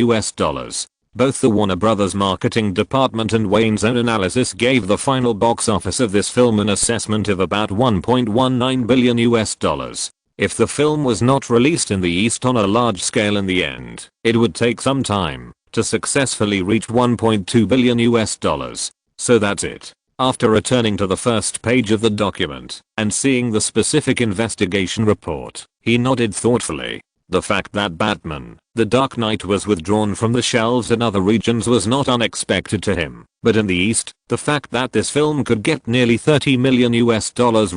Both the Warner Brothers marketing department and Wayne's own analysis gave the final box office of this film an assessment of about $1.19 billion. If the film was not released in the East on a large scale in the end, it would take some time to successfully reach $1.2 billion. So that's it. After returning to the first page of the document and seeing the specific investigation report, he nodded thoughtfully. The fact that Batman, The Dark Knight was withdrawn from the shelves in other regions was not unexpected to him, but in the East, the fact that this film could get nearly $30 million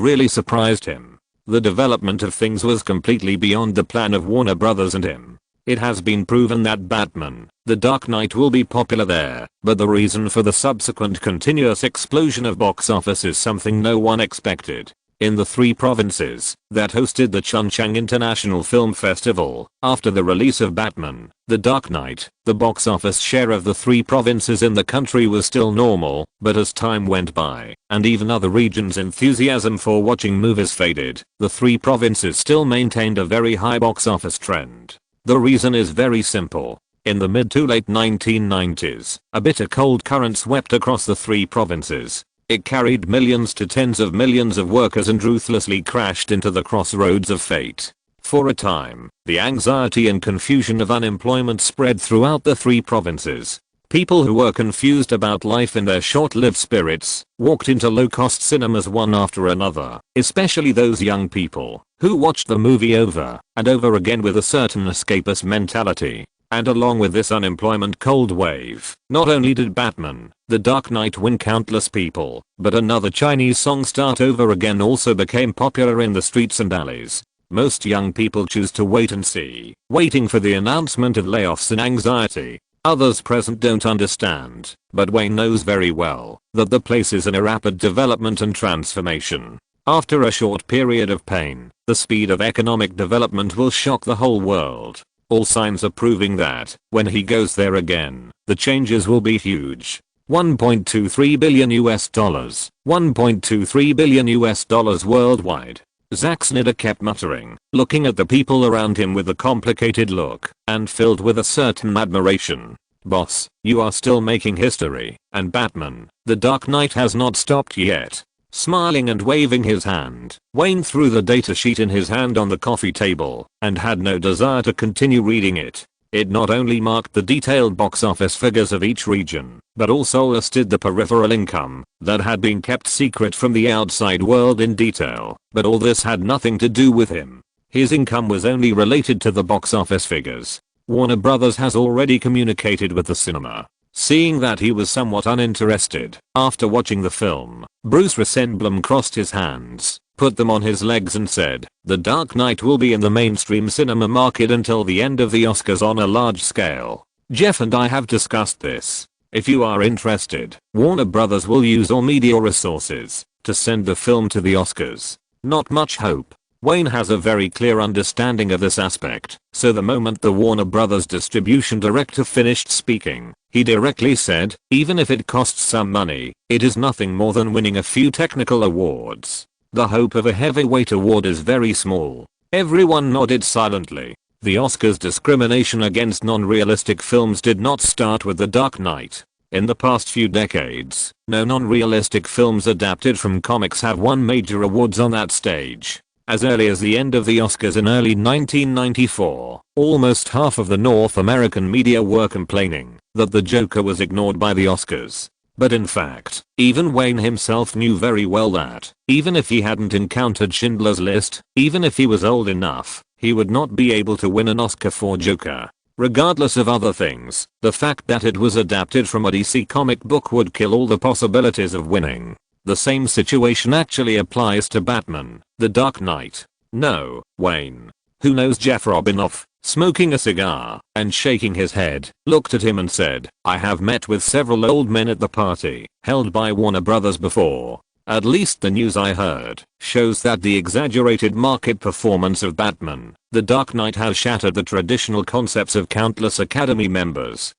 really surprised him. The development of things was completely beyond the plan of Warner Brothers and him. It has been proven that Batman, The Dark Knight will be popular there, but the reason for the subsequent continuous explosion of box office is something no one expected. In the three provinces that hosted the Chungchang International Film Festival, after the release of Batman, The Dark Knight, the box office share of the three provinces in the country was still normal, but as time went by, and even other regions' enthusiasm for watching movies faded, the three provinces still maintained a very high box office trend. The reason is very simple. In the mid to late 1990s, a bitter cold current swept across the three provinces. It carried millions to tens of millions of workers and ruthlessly crashed into the crossroads of fate. For a time, the anxiety and confusion of unemployment spread throughout the three provinces. People who were confused about life in their short-lived spirits walked into low-cost cinemas one after another, especially those young people who watched the movie over and over again with a certain escapist mentality. And along with this unemployment cold wave, not only did Batman, The Dark Knight win countless people, but another Chinese song Start Over Again also became popular in the streets and alleys. Most young people choose to wait and see, waiting for the announcement of layoffs and anxiety. Others present don't understand, but Wayne knows very well that the place is in a rapid development and transformation. After a short period of pain, the speed of economic development will shock the whole world. All signs are proving that, when he goes there again, the changes will be huge. $1.23 billion. $1.23 billion worldwide. Zack Snyder kept muttering, looking at the people around him with a complicated look, and filled with a certain admiration. Boss, you are still making history, and Batman, The Dark Knight has not stopped yet. Smiling and waving his hand, Wayne threw the datasheet in his hand on the coffee table, and had no desire to continue reading it. It not only marked the detailed box office figures of each region, but also listed the peripheral income that had been kept secret from the outside world in detail, but all this had nothing to do with him. His income was only related to the box office figures. Warner Brothers has already communicated with the cinema. Seeing that he was somewhat uninterested after watching the film, Bruce Rosenblum crossed his hands, put them on his legs and said, "The Dark Knight will be in the mainstream cinema market until the end of the Oscars on a large scale. Jeff and I have discussed this. If you are interested, Warner Brothers will use all media resources to send the film to the Oscars." Not much hope. Wayne has a very clear understanding of this aspect, so the moment the Warner Brothers distribution director finished speaking, he directly said, "Even if it costs some money, it is nothing more than winning a few technical awards. The hope of a heavyweight award is very small." Everyone nodded silently. The Oscars' discrimination against non-realistic films did not start with The Dark Knight. In the past few decades, no non-realistic films adapted from comics have won major awards on that stage. As early as the end of the Oscars in early 1994, almost half of the North American media were complaining that the Joker was ignored by the Oscars. But in fact, even Wayne himself knew very well that, even if he hadn't encountered Schindler's List, even if he was old enough, he would not be able to win an Oscar for Joker. Regardless of other things, the fact that it was adapted from a DC comic book would kill all the possibilities of winning. The same situation actually applies to Batman, The Dark Knight. No, Wayne, who knows Jeff Robinoff, smoking a cigar and shaking his head, looked at him and said, "I have met with several old men at the party held by Warner Brothers before. At least the news I heard shows that the exaggerated market performance of Batman, The Dark Knight has shattered the traditional concepts of countless Academy members."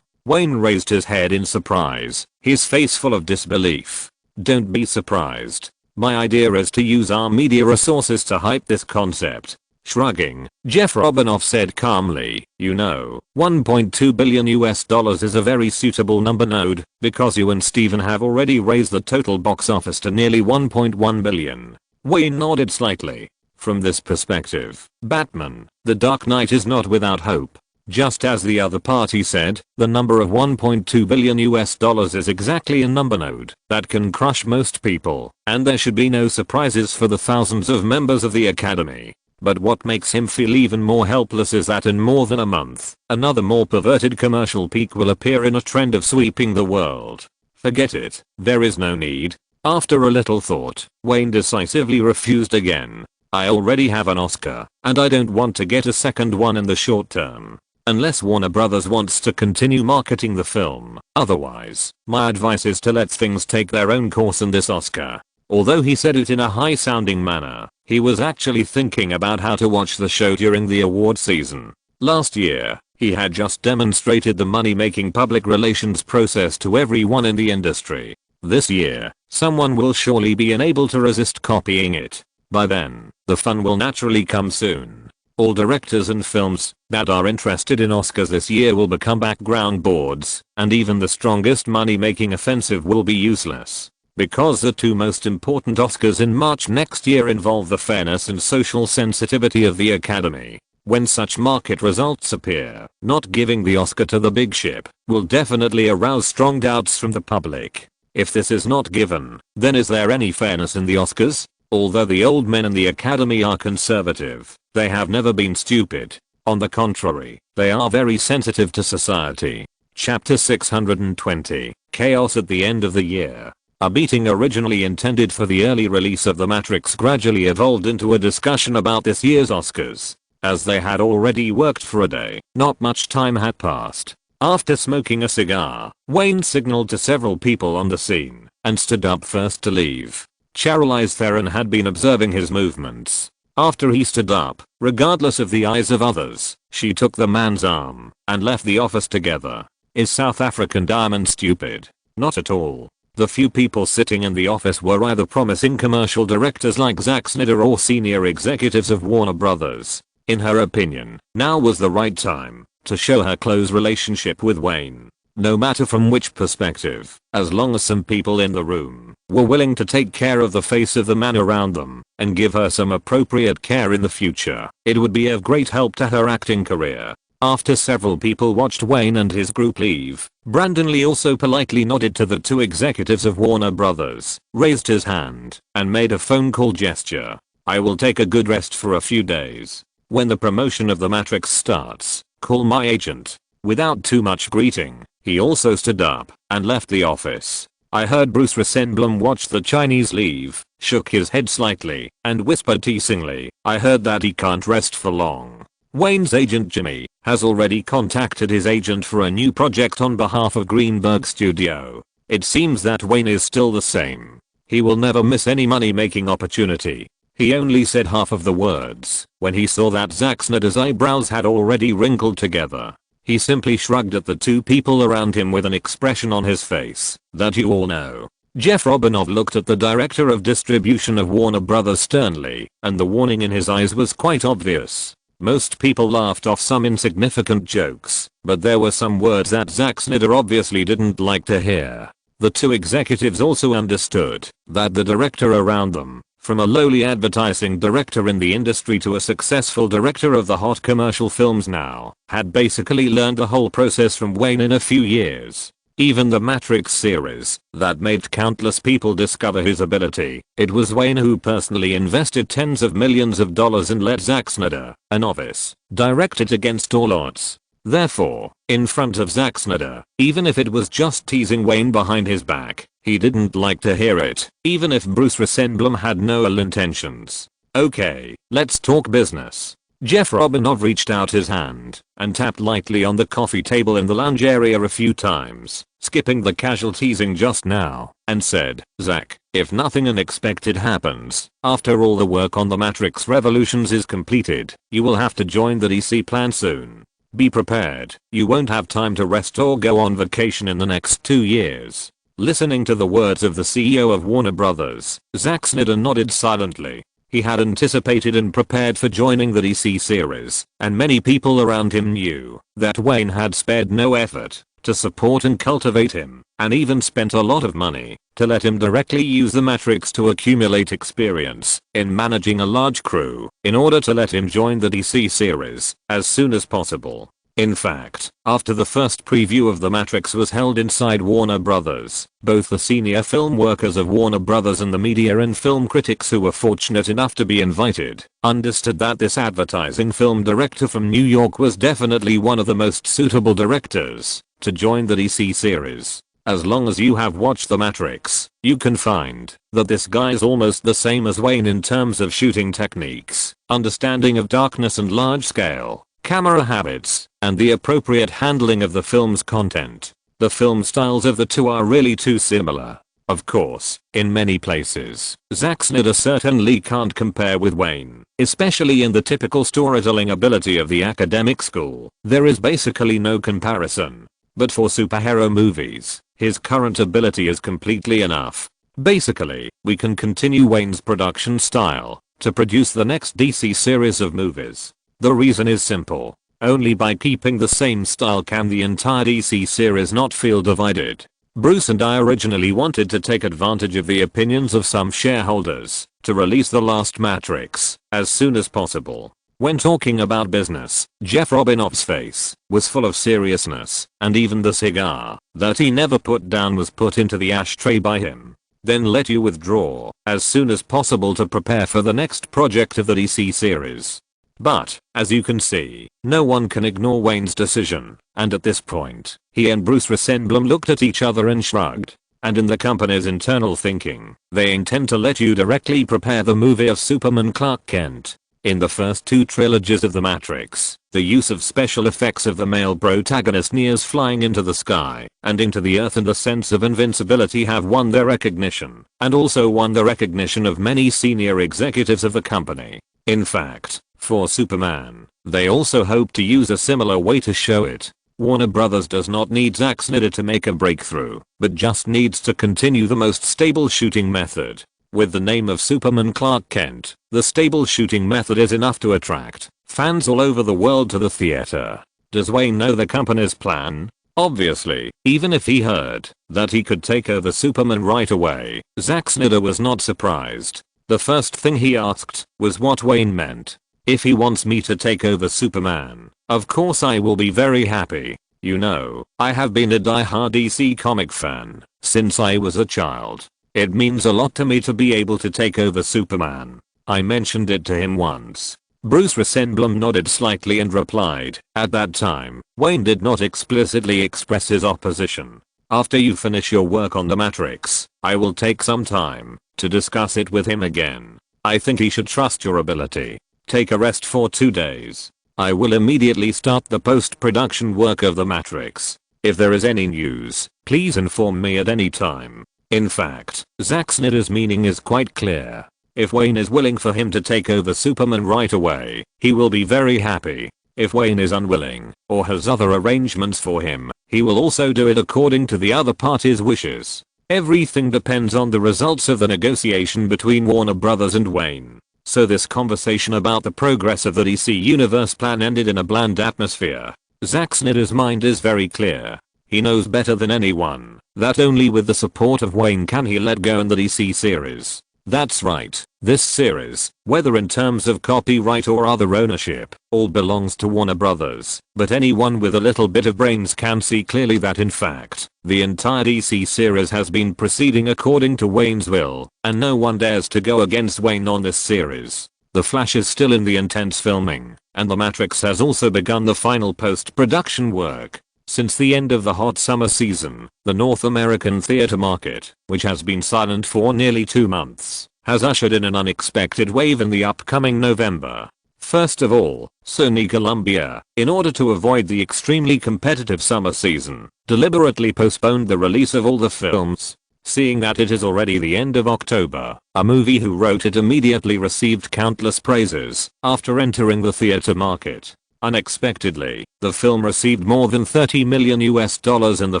Wayne raised his head in surprise, his face full of disbelief. "Don't be surprised. My idea is to use our media resources to hype this concept." Shrugging, Jeff Robinoff said calmly, "You know, $1.2 billion is a very suitable number node, because you and Steven have already raised the total box office to nearly $1.1 billion. Wayne nodded slightly. From this perspective, Batman, The Dark Knight is not without hope. Just as the other party said, the number of $1.2 billion is exactly a number node that can crush most people, and there should be no surprises for the thousands of members of the Academy. But what makes him feel even more helpless is that in more than a month, another more perverted commercial peak will appear in a trend of sweeping the world. Forget it, there is no need." After a little thought, Wayne decisively refused again. "I already have an Oscar, and I don't want to get a second one in the short term. Unless Warner Brothers wants to continue marketing the film. Otherwise, my advice is to let things take their own course in this Oscar." Although he said it in a high-sounding manner, he was actually thinking about how to watch the show during the award season. Last year, he had just demonstrated the money-making public relations process to everyone in the industry. This year, someone will surely be unable to resist copying it. By then, the fun will naturally come soon. All directors and films that are interested in Oscars this year will become background boards, and even the strongest money-making offensive will be useless. Because the two most important Oscars in March next year involve the fairness and social sensitivity of the Academy. When such market results appear, not giving the Oscar to the big ship will definitely arouse strong doubts from the public. If this is not given, then is there any fairness in the Oscars? Although the old men in the Academy are conservative, they have never been stupid. On the contrary, they are very sensitive to society. Chapter 620, Chaos at the End of the Year. A meeting originally intended for the early release of The Matrix gradually evolved into a discussion about this year's Oscars. As they had already worked for a day, not much time had passed. After smoking a cigar, Wayne signaled to several people on the scene and stood up first to leave. Charlize Theron had been observing his movements. After he stood up, regardless of the eyes of others, she took the man's arm and left the office together. Is South African Diamond stupid? Not at all. The few people sitting in the office were either promising commercial directors like Zack Snyder or senior executives of Warner Brothers. In her opinion, now was the right time to show her close relationship with Wayne. No matter from which perspective, as long as some people in the room were willing to take care of the face of the man around them and give her some appropriate care in the future, it would be of great help to her acting career. After several people watched Wayne and his group leave, Brandon Lee also politely nodded to the two executives of Warner Brothers, raised his hand, and made a phone call gesture. "I will take a good rest for a few days. When the promotion of The Matrix starts, call my agent." Without too much greeting, he also stood up and left the office. I heard Bruce Rosenblum watch the Chinese leave, shook his head slightly, and whispered teasingly, "I heard that he can't rest for long." Wayne's agent Jimmy has already contacted his agent for a new project on behalf of Greenberg Studio. It seems that Wayne is still the same. He will never miss any money-making opportunity. He only said half of the words when he saw that Zack Snyder's eyebrows had already wrinkled together. He simply shrugged at the two people around him with an expression on his face that you all know. Jeff Robinov looked at the director of distribution of Warner Brothers sternly, and the warning in his eyes was quite obvious. Most people laughed off some insignificant jokes, but there were some words that Zack Snyder obviously didn't like to hear. The two executives also understood that the director around them, from a lowly advertising director in the industry to a successful director of the hot commercial films now, had basically learned the whole process from Wayne in a few years. Even the Matrix series, that made countless people discover his ability, it was Wayne who personally invested tens of millions of dollars and let Zack Snyder, a novice, direct it against all odds. Therefore, in front of Zack Snyder, even if it was just teasing Wayne behind his back, he didn't like to hear it, even if Bruce Rosenblum had no ill intentions. "Okay, let's talk business." Jeff Robinov reached out his hand and tapped lightly on the coffee table in the lounge area a few times, skipping the casual teasing just now, and said, "Zack, if nothing unexpected happens, after all the work on the Matrix Revolutions is completed, you will have to join the DC plan soon. Be prepared, you won't have time to rest or go on vacation in the next 2 years." Listening to the words of the CEO of Warner Brothers, Zack Snyder nodded silently. He had anticipated and prepared for joining the DC series, and many people around him knew that Wayne had spared no effort to support and cultivate him, and even spent a lot of money to let him directly use the Matrix to accumulate experience in managing a large crew in order to let him join the DC series as soon as possible. In fact, after the first preview of The Matrix was held inside Warner Brothers, both the senior film workers of Warner Brothers and the media and film critics who were fortunate enough to be invited understood that this advertising film director from New York was definitely one of the most suitable directors to join the DC series. As long as you have watched The Matrix, you can find that this guy is almost the same as Wayne in terms of shooting techniques, understanding of darkness and large scale camera habits, and the appropriate handling of the film's content. The film styles of the two are really too similar. Of course, in many places, Zack Snyder certainly can't compare with Wayne, especially in the typical storytelling ability of the academic school. There is basically no comparison. But for superhero movies, his current ability is completely enough. Basically, we can continue Wayne's production style to produce the next DC series of movies. The reason is simple. Only by keeping the same style can the entire DC series not feel divided. Bruce and I originally wanted to take advantage of the opinions of some shareholders to release The Last Matrix as soon as possible. When talking about business, Jeff Robinov's face was full of seriousness, and even the cigar that he never put down was put into the ashtray by him. Then let you withdraw as soon as possible to prepare for the next project of the DC series. But, as you can see, no one can ignore Wayne's decision, and at this point, he and Bruce Rosenblum looked at each other and shrugged. And in the company's internal thinking, they intend to let you directly prepare the movie of Superman Clark Kent. In the first two trilogies of The Matrix, the use of special effects of the male protagonist Neo's flying into the sky and into the earth and the sense of invincibility have won their recognition, and also won the recognition of many senior executives of the company. In fact, for Superman, they also hope to use a similar way to show it. Warner Brothers does not need Zack Snyder to make a breakthrough, but just needs to continue the most stable shooting method. With the name of Superman Clark Kent, the stable shooting method is enough to attract fans all over the world to the theater. Does Wayne know the company's plan? Obviously, even if he heard that he could take over Superman right away, Zack Snyder was not surprised. The first thing he asked was what Wayne meant. If he wants me to take over Superman, of course I will be very happy. You know, I have been a die-hard DC comic fan since I was a child. It means a lot to me to be able to take over Superman. I mentioned it to him once. Bruce Rosenblum nodded slightly and replied, at that time, Wayne did not explicitly express his opposition. After you finish your work on The Matrix, I will take some time to discuss it with him again. I think he should trust your ability. Take a rest for 2 days. I will immediately start the post-production work of The Matrix. If there is any news, please inform me at any time. In fact, Zack Snyder's meaning is quite clear. If Wayne is willing for him to take over Superman right away, he will be very happy. If Wayne is unwilling, or has other arrangements for him, he will also do it according to the other party's wishes. Everything depends on the results of the negotiation between Warner Brothers and Wayne. So this conversation about the progress of the DC Universe plan ended in a bland atmosphere. Zack Snyder's mind is very clear. He knows better than anyone that only with the support of Wayne can he let go in the DC series. That's right, this series, whether in terms of copyright or other ownership, all belongs to Warner Brothers, but anyone with a little bit of brains can see clearly that in fact, the entire DC series has been proceeding according to Wayne's will, and no one dares to go against Wayne on this series. The Flash is still in the intense filming, and The Matrix has also begun the final post-production work. Since the end of the hot summer season, the North American theater market, which has been silent for nearly 2 months, has ushered in an unexpected wave in the upcoming November. First of all, Sony Columbia, in order to avoid the extremely competitive summer season, deliberately postponed the release of all the films. Seeing that it is already the end of October, a movie Who Wrote It immediately received countless praises after entering the theater market. Unexpectedly, the film received more than $30 million in the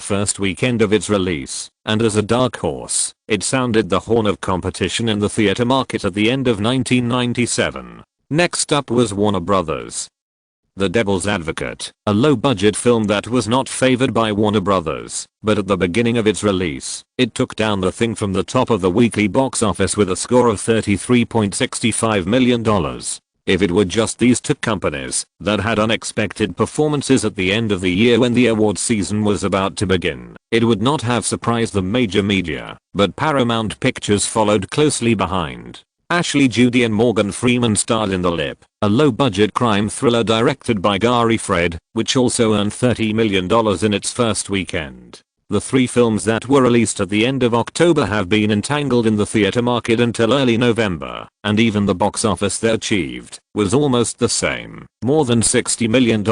first weekend of its release, and as a dark horse, it sounded the horn of competition in the theater market at the end of 1997. Next up was Warner Brothers. The Devil's Advocate, a low-budget film that was not favored by Warner Brothers, but at the beginning of its release, it took down the thing from the top of the weekly box office with a score of $33.65 million. If it were just these two companies that had unexpected performances at the end of the year when the award season was about to begin, it would not have surprised the major media, but Paramount Pictures followed closely behind. Ashley Judy and Morgan Freeman starred in The Lip, a low-budget crime thriller directed by Gary Fred, which also earned $30 million in its first weekend. The 3 films that were released at the end of October have been entangled in the theater market until early November, and even the box office they achieved was almost the same, more than $60 million.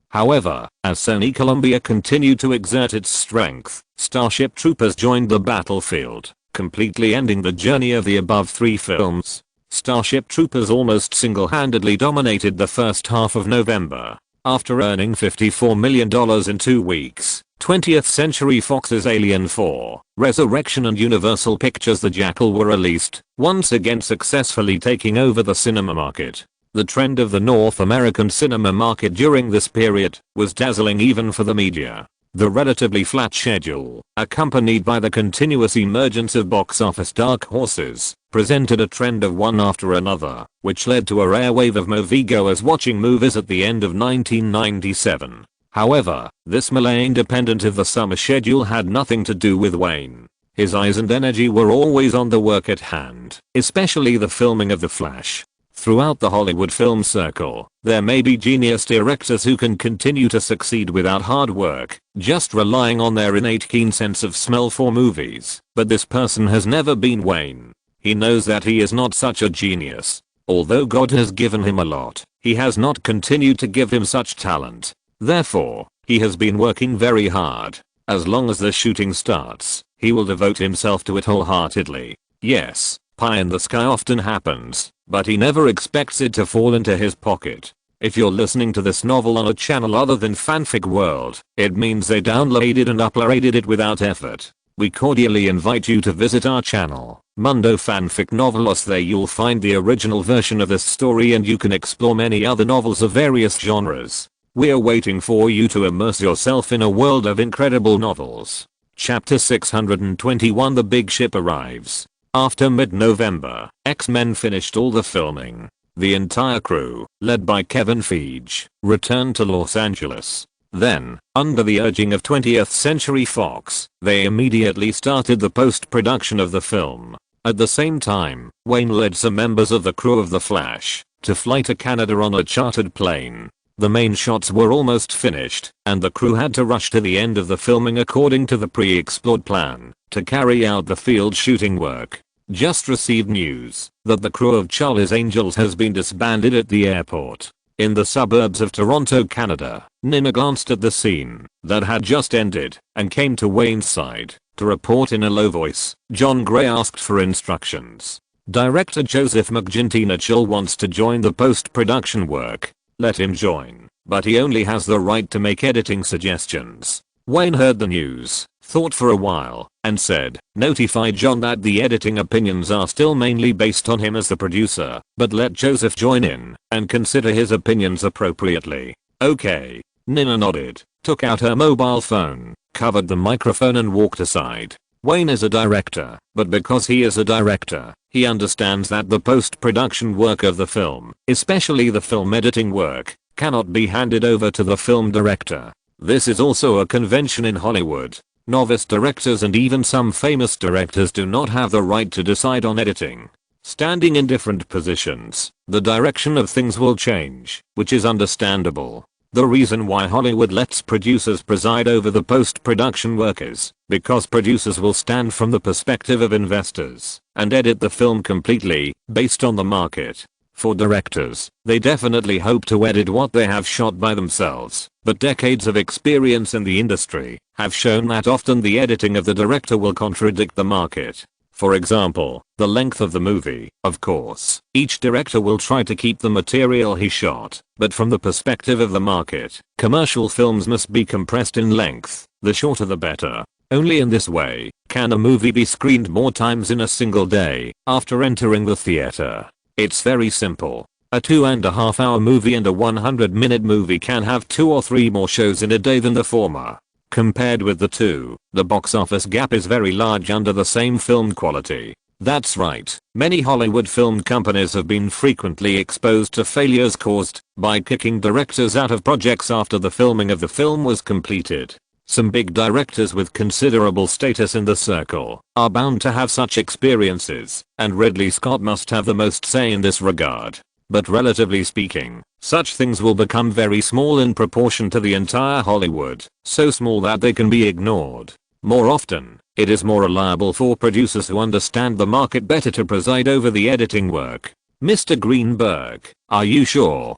However, as Sony Columbia continued to exert its strength, Starship Troopers joined the battlefield, completely ending the journey of the above 3 films. Starship Troopers almost single-handedly dominated the first half of November. After earning $54 million in 2 weeks, 20th Century Fox's Alien 4, Resurrection and Universal Pictures' The Jackal were released, once again successfully taking over the cinema market. The trend of the North American cinema market during this period was dazzling even for the media. The relatively flat schedule, accompanied by the continuous emergence of box office dark horses, presented a trend of one after another, which led to a rare wave of moviegoers watching movies at the end of 1997. However, this melee independent of the summer schedule had nothing to do with Wayne. His eyes and energy were always on the work at hand, especially the filming of The Flash. Throughout the Hollywood film circle, there may be genius directors who can continue to succeed without hard work, just relying on their innate keen sense of smell for movies, but this person has never been Wayne. He knows that he is not such a genius. Although God has given him a lot, he has not continued to give him such talent. Therefore, he has been working very hard. As long as the shooting starts, he will devote himself to it wholeheartedly. Yes, pie in the sky often happens, but he never expects it to fall into his pocket. If you're listening to this novel on a channel other than Fanfic World, it means they downloaded and uploaded it without effort. We cordially invite you to visit our channel, Mundo Fanfic Novelos. There you'll find the original version of this story and you can explore many other novels of various genres. We're waiting for you to immerse yourself in a world of incredible novels. Chapter 621 The Big Ship Arrives. After mid-November, X-Men finished all the filming. The entire crew, led by Kevin Feige, returned to Los Angeles. Then, under the urging of 20th Century Fox, they immediately started the post-production of the film. At the same time, Wayne led some members of the crew of The Flash to fly to Canada on a chartered plane. The main shots were almost finished, and the crew had to rush to the end of the filming according to the pre-explored plan to carry out the field shooting work. Just received news that the crew of Charlie's Angels has been disbanded at the airport. In the suburbs of Toronto, Canada, Nina glanced at the scene that had just ended and came to Wayne's side to report in a low voice. John Gray asked for instructions. Director Joseph McGinty wants to join the post-production work. Let him join, but he only has the right to make editing suggestions. Wayne heard the news, thought for a while, and said, "Notify John that the editing opinions are still mainly based on him as the producer, but let Joseph join in and consider his opinions appropriately." Okay. Nina nodded, took out her mobile phone, covered the microphone and walked aside. Wayne is a director, but because he is a director, he understands that the post-production work of the film, especially the film editing work, cannot be handed over to the film director. This is also a convention in Hollywood. Novice directors and even some famous directors do not have the right to decide on editing. Standing in different positions, the direction of things will change, which is understandable. The reason why Hollywood lets producers preside over the post-production work is because producers will stand from the perspective of investors and edit the film completely based on the market. For directors, they definitely hope to edit what they have shot by themselves, but decades of experience in the industry have shown that often the editing of the director will contradict the market. For example, the length of the movie. Of course, each director will try to keep the material he shot, but from the perspective of the market, commercial films must be compressed in length. The shorter the better. Only in this way can a movie be screened more times in a single day after entering the theater. It's very simple. A 2.5 hour movie and a 100-minute movie can have 2 or 3 more shows in a day than the former. Compared with the two, the box office gap is very large under the same film quality. That's right, many Hollywood film companies have been frequently exposed to failures caused by kicking directors out of projects after the filming of the film was completed. Some big directors with considerable status in the circle are bound to have such experiences, and Ridley Scott must have the most say in this regard. But relatively speaking, such things will become very small in proportion to the entire Hollywood, so small that they can be ignored. More often, it is more reliable for producers who understand the market better to preside over the editing work. Mr. Greenberg, are you sure?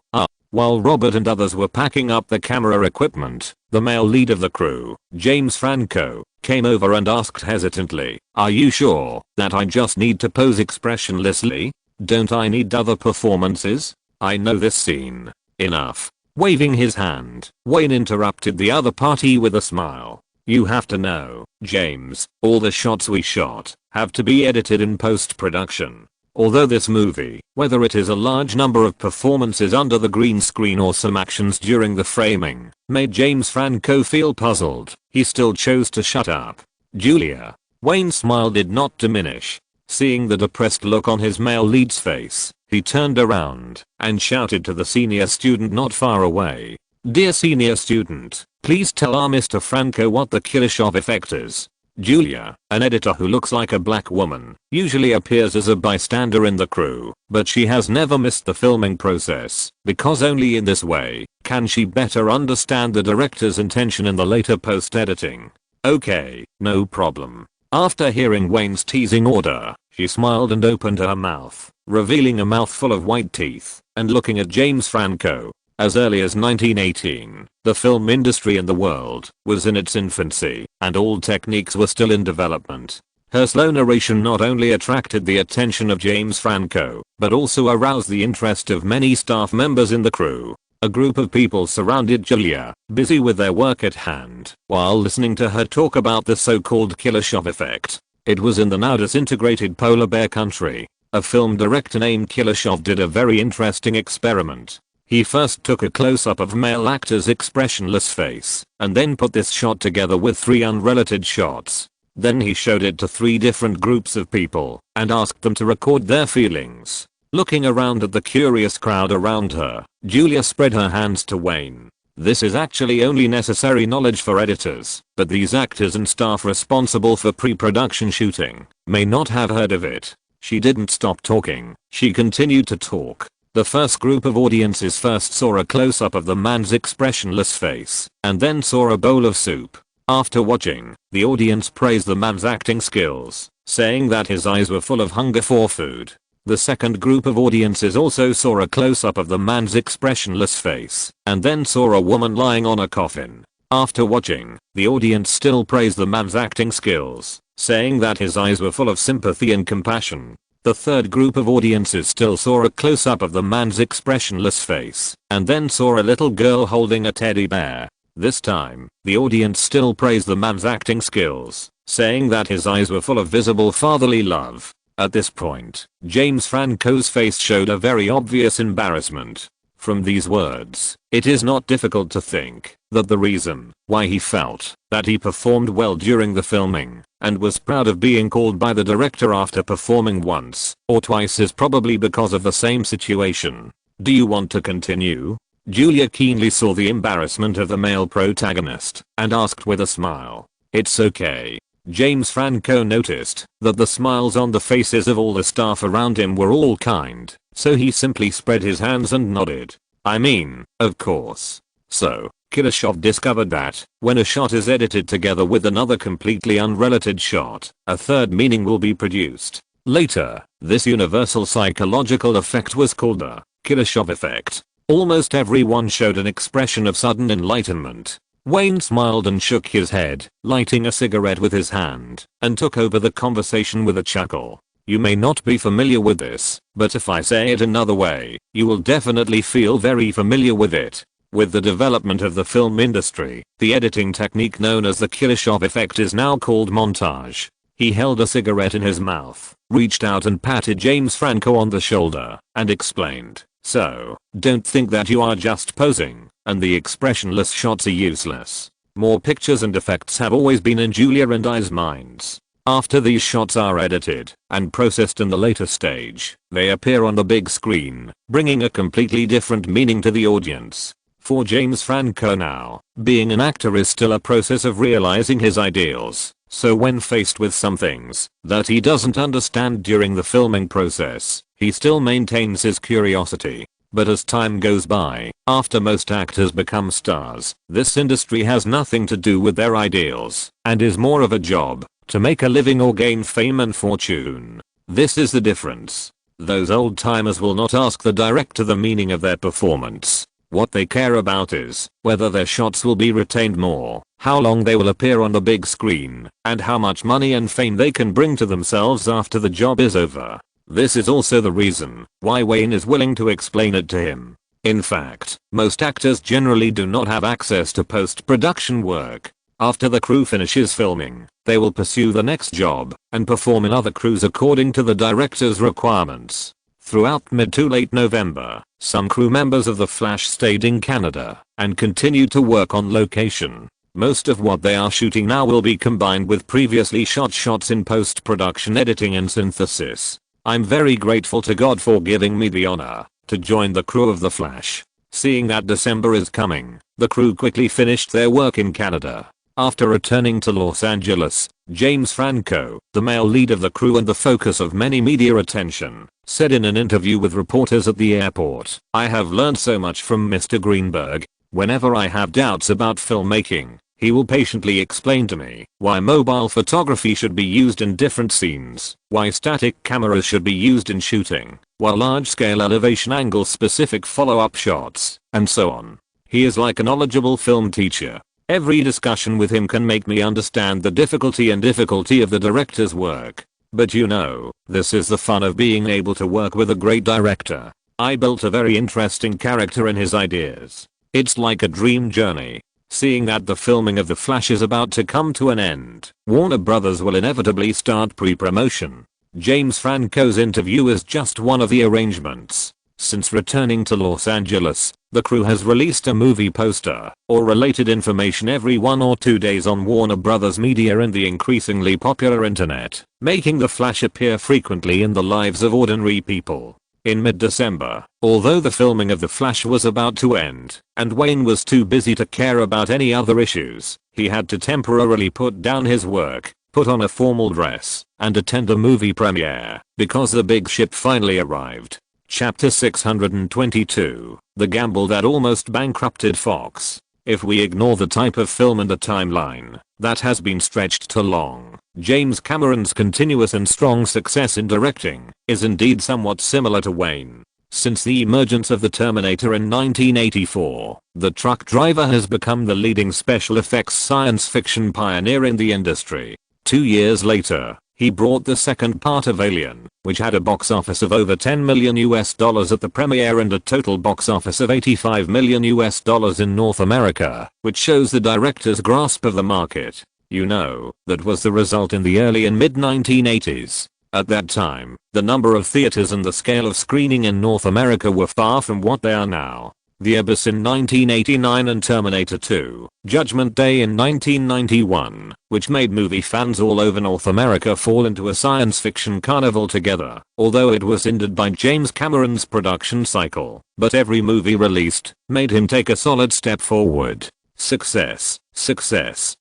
While Robert and others were packing up the camera equipment, the male lead of the crew, James Franco, came over and asked hesitantly, "Are you sure that I just need to pose expressionlessly? Don't I need other performances? I know this scene." Enough. Waving his hand, Wayne interrupted the other party with a smile. "You have to know, James, all the shots we shot have to be edited in post-production. Although this movie, whether it is a large number of performances under the green screen or some actions during the framing, made James Franco feel puzzled, he still chose to shut up." "Julia." Wayne's smile did not diminish. Seeing the depressed look on his male lead's face, he turned around and shouted to the senior student not far away. "Dear senior student, please tell our Mr. Franco what the Kuleshov effect is." Julia, an editor who looks like a black woman, usually appears as a bystander in the crew, but she has never missed the filming process, because only in this way can she better understand the director's intention in the later post-editing. "Okay, no problem." After hearing Wayne's teasing order, she smiled and opened her mouth, revealing a mouthful of white teeth, and looking at James Franco. As early as 1918, the film industry in the world was in its infancy, and all techniques were still in development. Her slow narration not only attracted the attention of James Franco, but also aroused the interest of many staff members in the crew. A group of people surrounded Julia, busy with their work at hand, while listening to her talk about the so-called Kuleshov effect. It was in the now disintegrated polar bear country. A film director named Kuleshov did a very interesting experiment. He first took a close-up of a male actor's expressionless face, and then put this shot together with 3 unrelated shots. Then he showed it to 3 different groups of people, and asked them to record their feelings. Looking around at the curious crowd around her, Julia spread her hands to Wayne. This is actually only necessary knowledge for editors, but these actors and staff responsible for pre-production shooting may not have heard of it. She didn't stop talking, she continued to talk. The first group of audiences first saw a close-up of the man's expressionless face, and then saw a bowl of soup. After watching, the audience praised the man's acting skills, saying that his eyes were full of hunger for food. The second group of audiences also saw a close-up of the man's expressionless face, and then saw a woman lying on a coffin. After watching, the audience still praised the man's acting skills, saying that his eyes were full of sympathy and compassion. The third group of audiences still saw a close-up of the man's expressionless face, and then saw a little girl holding a teddy bear. This time, the audience still praised the man's acting skills, saying that his eyes were full of visible fatherly love. At this point, James Franco's face showed a very obvious embarrassment. From these words, it is not difficult to think that the reason why he felt that he performed well during the filming and was proud of being called by the director after performing once or twice is probably because of the same situation. Do you want to continue? Julia keenly saw the embarrassment of the male protagonist and asked with a smile. It's okay. James Franco noticed that the smiles on the faces of all the staff around him were all kind, so he simply spread his hands and nodded. I mean, of course. So, Kidashov discovered that, when a shot is edited together with another completely unrelated shot, a third meaning will be produced. Later, this universal psychological effect was called the Kidashov effect. Almost everyone showed an expression of sudden enlightenment. Wayne smiled and shook his head, lighting a cigarette with his hand, and took over the conversation with a chuckle. You may not be familiar with this, but if I say it another way, you will definitely feel very familiar with it. With the development of the film industry, the editing technique known as the Kidashov effect is now called montage. He held a cigarette in his mouth, reached out and patted James Franco on the shoulder, and explained, so, don't think that you are just posing, and the expressionless shots are useless. More pictures and effects have always been in Julia and I's minds. After these shots are edited and processed in the later stage, they appear on the big screen, bringing a completely different meaning to the audience. For James Franco now, being an actor is still a process of realizing his ideals, so when faced with some things that he doesn't understand during the filming process, he still maintains his curiosity. But as time goes by, after most actors become stars, this industry has nothing to do with their ideals, and is more of a job, to make a living or gain fame and fortune. This is the difference. Those old timers will not ask the director the meaning of their performance. What they care about is whether their shots will be retained more, how long they will appear on the big screen, and how much money and fame they can bring to themselves after the job is over. This is also the reason why Wayne is willing to explain it to him. In fact, most actors generally do not have access to post-production work. After the crew finishes filming, they will pursue the next job and perform in other crews according to the director's requirements. Throughout mid to late November, some crew members of The Flash stayed in Canada and continued to work on location. Most of what they are shooting now will be combined with previously shot shots in post-production editing and synthesis. I'm very grateful to God for giving me the honor to join the crew of The Flash. Seeing that December is coming, the crew quickly finished their work in Canada. After returning to Los Angeles, James Franco, the male lead of the crew and the focus of many media attention, said in an interview with reporters at the airport, I have learned so much from Mr. Greenberg. Whenever I have doubts about filmmaking, he will patiently explain to me why mobile photography should be used in different scenes, why static cameras should be used in shooting, while large-scale elevation angles specific follow-up shots, and so on. He is like a knowledgeable film teacher. Every discussion with him can make me understand the difficulty of the director's work. But you know, this is the fun of being able to work with a great director. I built a very interesting character in his ideas. It's like a dream journey. Seeing that the filming of The Flash is about to come to an end, Warner Brothers will inevitably start pre-promotion. James Franco's interview is just one of the arrangements. Since returning to Los Angeles, the crew has released a movie poster or related information every 1 or 2 days on Warner Brothers media and the increasingly popular internet, making The Flash appear frequently in the lives of ordinary people. In mid-December, although the filming of The Flash was about to end, and Wayne was too busy to care about any other issues, he had to temporarily put down his work, put on a formal dress, and attend a movie premiere, because the big ship finally arrived. Chapter 622, The Gamble That Almost Bankrupted Fox. If we ignore the type of film and the timeline that has been stretched too long, James Cameron's continuous and strong success in directing is indeed somewhat similar to Wayne. Since the emergence of the Terminator in 1984, the truck driver has become the leading special effects science fiction pioneer in the industry. 2 years later, he brought the second part of Alien, which had a box office of over $10 million at the premiere and a total box office of $85 million in North America, which shows the director's grasp of the market. You know, that was the result in the early and mid-1980s. At that time, the number of theaters and the scale of screening in North America were far from what they are now. The Abyss in 1989 and Terminator 2, Judgment Day in 1991, which made movie fans all over North America fall into a science fiction carnival together, although it was hindered by James Cameron's production cycle. But every movie released made him take a solid step forward. Success,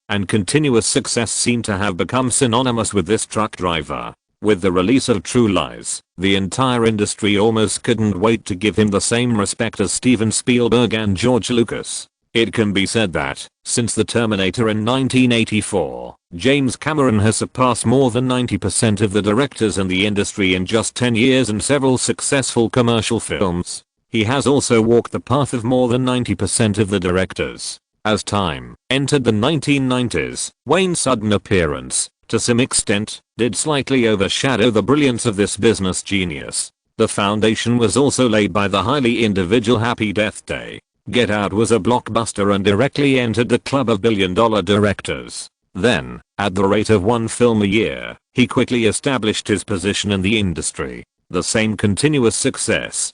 and continuous success seem to have become synonymous with this truck driver. With the release of True Lies, the entire industry almost couldn't wait to give him the same respect as Steven Spielberg and George Lucas. It can be said that, since The Terminator in 1984, James Cameron has surpassed more than 90% of the directors in the industry in just 10 years and several successful commercial films. He has also walked the path of more than 90% of the directors. As time entered the 1990s, Wayne's sudden appearance, to some extent, did slightly overshadow the brilliance of this business genius. The foundation was also laid by the highly individual Happy Death Day. Get Out was a blockbuster and directly entered the club of billion-dollar directors. Then, at the rate of one film a year, he quickly established his position in the industry. The same continuous success,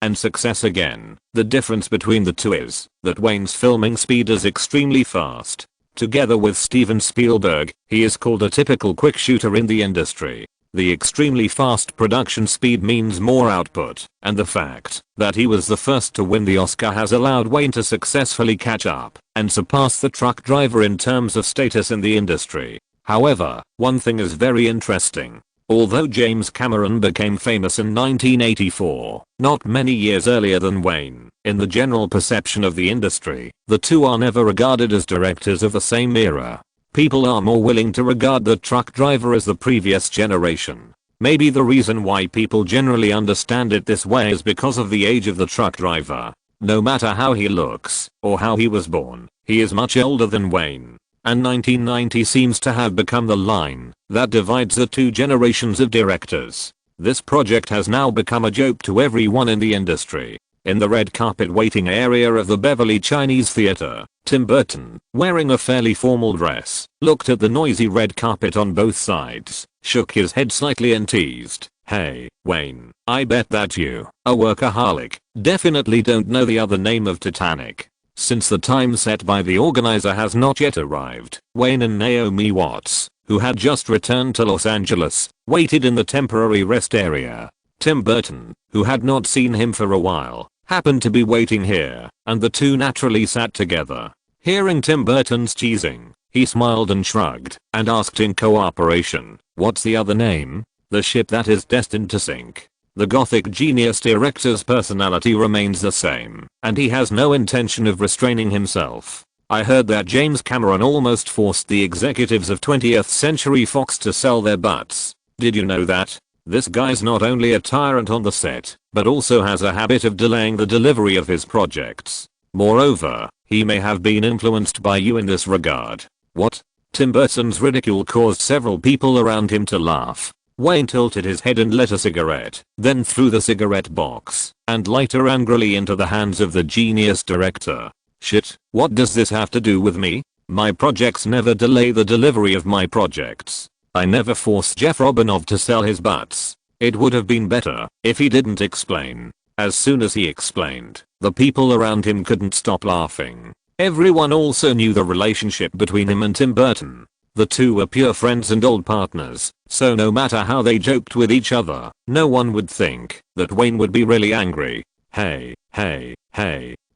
and success again. The difference between the two is that Wayne's filming speed is extremely fast. Together with Steven Spielberg, he is called a typical quick shooter in the industry. The extremely fast production speed means more output, and the fact that he was the first to win the Oscar has allowed Wayne to successfully catch up and surpass the truck driver in terms of status in the industry. However, one thing is very interesting. Although James Cameron became famous in 1984, not many years earlier than Wayne, in the general perception of the industry, the two are never regarded as directors of the same era. People are more willing to regard the truck driver as the previous generation. Maybe the reason why people generally understand it this way is because of the age of the truck driver. No matter how he looks, or how he was born, he is much older than Wayne. And 1990 seems to have become the line that divides the two generations of directors. This project has now become a joke to everyone in the industry. In the red carpet waiting area of the Beverly Chinese Theater, Tim Burton, wearing a fairly formal dress, looked at the noisy red carpet on both sides, shook his head slightly and teased, "Hey, Wayne, I bet that you, a workaholic, definitely don't know the other name of Titanic." Since the time set by the organizer has not yet arrived, Wayne and Naomi Watts, who had just returned to Los Angeles, waited in the temporary rest area. Tim Burton, who had not seen him for a while, happened to be waiting here, and the two naturally sat together. Hearing Tim Burton's teasing, he smiled and shrugged, and asked in cooperation, "What's the other name?" "The ship that is destined to sink." The gothic genius director's personality remains the same, and he has no intention of restraining himself. I heard that James Cameron almost forced the executives of 20th Century Fox to sell their butts. Did you know that? This guy's not only a tyrant on the set, but also has a habit of delaying the delivery of his projects. Moreover, he may have been influenced by you in this regard. What? Tim Burton's ridicule caused several people around him to laugh. Wayne tilted his head and lit a cigarette, then threw the cigarette box and lighter angrily into the hands of the genius director. "Shit, what does this have to do with me? My projects never delay the delivery of my projects. I never forced Jeff Robinov to sell his butts. It would have been better if he didn't explain." As soon as he explained, the people around him couldn't stop laughing. Everyone also knew the relationship between him and Tim Burton. The two were pure friends and old partners. So no matter how they joked with each other, no one would think that Wayne would be really angry. Hey.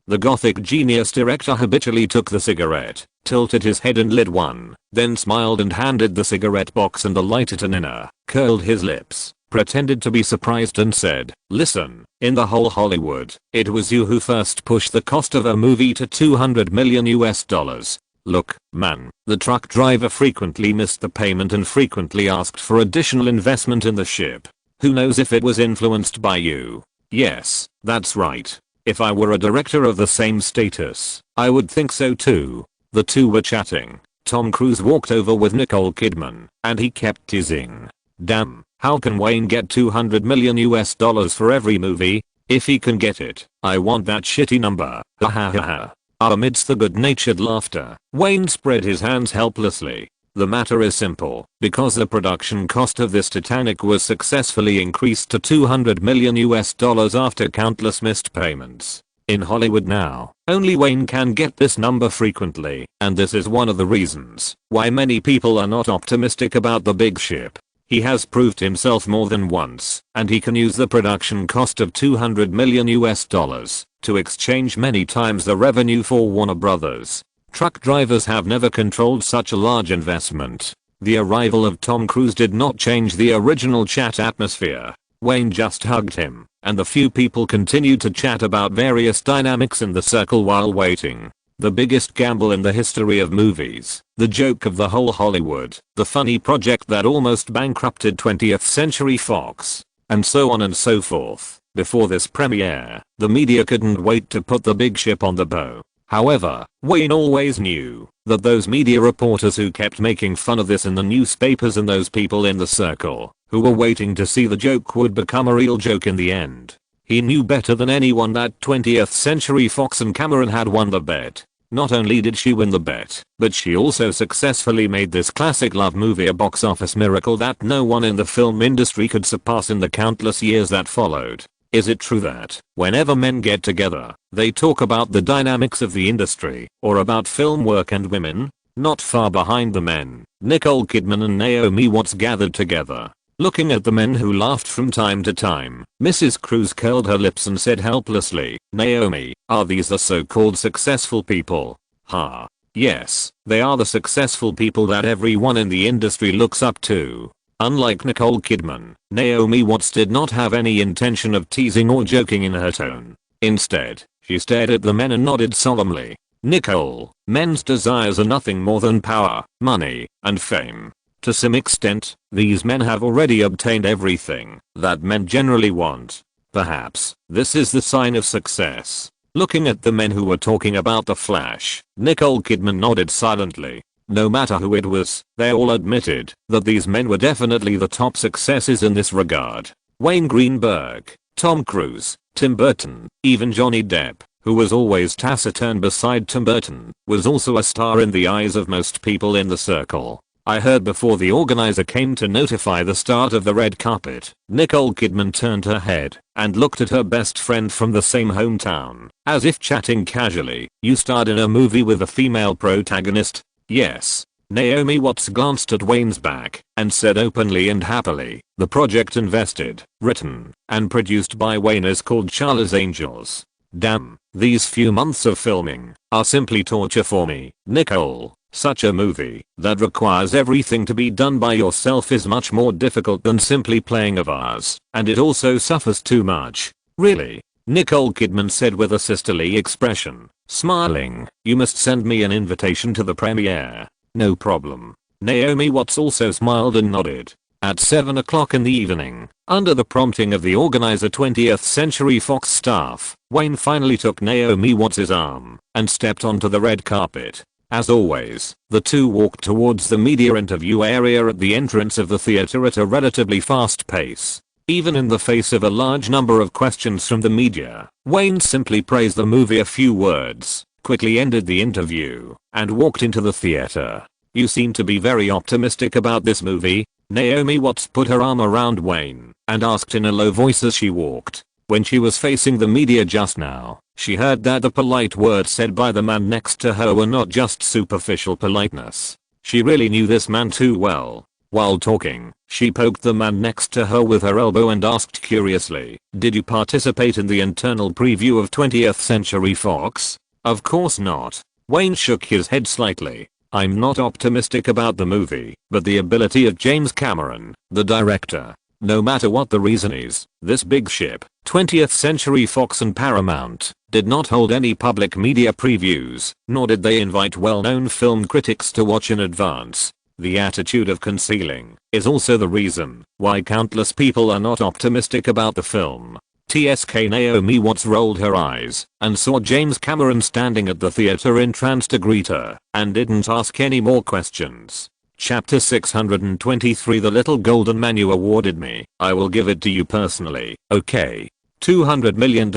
The gothic genius director habitually took the cigarette, tilted his head and lit one, then smiled and handed the cigarette box and the lighter to Nina, curled his lips, pretended to be surprised and said, "Listen, in the whole Hollywood, it was you who first pushed the cost of a movie to $200 million US. Look, man, the truck driver frequently missed the payment and frequently asked for additional investment in the ship. Who knows if it was influenced by you? Yes, that's right. If I were a director of the same status, I would think so too." The two were chatting. Tom Cruise walked over with Nicole Kidman, and he kept teasing. "Damn, how can Wayne get $200 million US for every movie? If he can get it, I want that shitty number. Ha ha ha ha." Amidst the good-natured laughter, Wayne spread his hands helplessly. "The matter is simple, because the production cost of this Titanic was successfully increased to $200 million US after countless missed payments. In Hollywood now, only Wayne can get this number frequently, and this is one of the reasons why many people are not optimistic about the big ship. He has proved himself more than once, and he can use the production cost of $200 million US to exchange many times the revenue for Warner Brothers. Truck drivers have never controlled such a large investment." The arrival of Tom Cruise did not change the original chat atmosphere. Wayne just hugged him, and the few people continued to chat about various dynamics in the circle while waiting. The biggest gamble in the history of movies, the joke of the whole Hollywood, the funny project that almost bankrupted 20th Century Fox, and so on and so forth. Before this premiere, the media couldn't wait to put the big ship on the bow. However, Wayne always knew that those media reporters who kept making fun of this in the newspapers and those people in the circle who were waiting to see the joke would become a real joke in the end. He knew better than anyone that 20th Century Fox and Cameron had won the bet. Not only did she win the bet, but she also successfully made this classic love movie a box office miracle that no one in the film industry could surpass in the countless years that followed. Is it true that, whenever men get together, they talk about the dynamics of the industry, or about film work and women? Not far behind the men, Nicole Kidman and Naomi Watts gathered together. Looking at the men who laughed from time to time, Mrs. Cruise curled her lips and said helplessly, "Naomi, are these the so-called successful people?" Ha. Yes, they are the successful people that everyone in the industry looks up to. Unlike Nicole Kidman, Naomi Watts did not have any intention of teasing or joking in her tone. Instead, she stared at the men and nodded solemnly. "Nicole, men's desires are nothing more than power, money, and fame. To some extent, these men have already obtained everything that men generally want. Perhaps, this is the sign of success." Looking at the men who were talking about The Flash, Nicole Kidman nodded silently. No matter who it was, they all admitted that these men were definitely the top successes in this regard. Wayne Greenberg, Tom Cruise, Tim Burton, even Johnny Depp, who was always taciturn beside Tim Burton, was also a star in the eyes of most people in the circle. I heard before the organizer came to notify the start of the red carpet, Nicole Kidman turned her head and looked at her best friend from the same hometown, as if chatting casually. "You starred in a movie with a female protagonist?" "Yes." Naomi Watts glanced at Wayne's back and said openly and happily, "The project invested, written, and produced by Wayne is called Charlie's Angels." Damn, these few months of filming are simply torture for me, Nicole. Such a movie that requires everything to be done by yourself is much more difficult than simply playing a vase, and it also suffers too much. "Really?" Nicole Kidman said with a sisterly expression, smiling. "You must send me an invitation to the premiere." "No problem." Naomi Watts also smiled and nodded. At 7 o'clock in the evening, under the prompting of the organizer 20th Century Fox staff, Wayne finally took Naomi Watts' arm and stepped onto the red carpet. As always, the two walked towards the media interview area at the entrance of the theater at a relatively fast pace. Even in the face of a large number of questions from the media, Wayne simply praised the movie a few words, quickly ended the interview, and walked into the theater. "You seem to be very optimistic about this movie." Naomi Watts put her arm around Wayne and asked in a low voice as she walked. When she was facing the media just now, she heard that the polite words said by the man next to her were not just superficial politeness. She really knew this man too well. While talking, she poked the man next to her with her elbow and asked curiously, "Did you participate in the internal preview of 20th Century Fox?" "Of course not." Wayne shook his head slightly. "I'm not optimistic about the movie, but the ability of James Cameron, the director. No matter what the reason is, this big ship, 20th Century Fox and Paramount, did not hold any public media previews, nor did they invite well-known film critics to watch in advance. The attitude of concealing is also the reason why countless people are not optimistic about the film." TSK Naomi Watts rolled her eyes and saw James Cameron standing at the theater entranced to greet her and didn't ask any more questions. Chapter 623 The little golden man you awarded me, I will give it to you personally, okay? $200 million.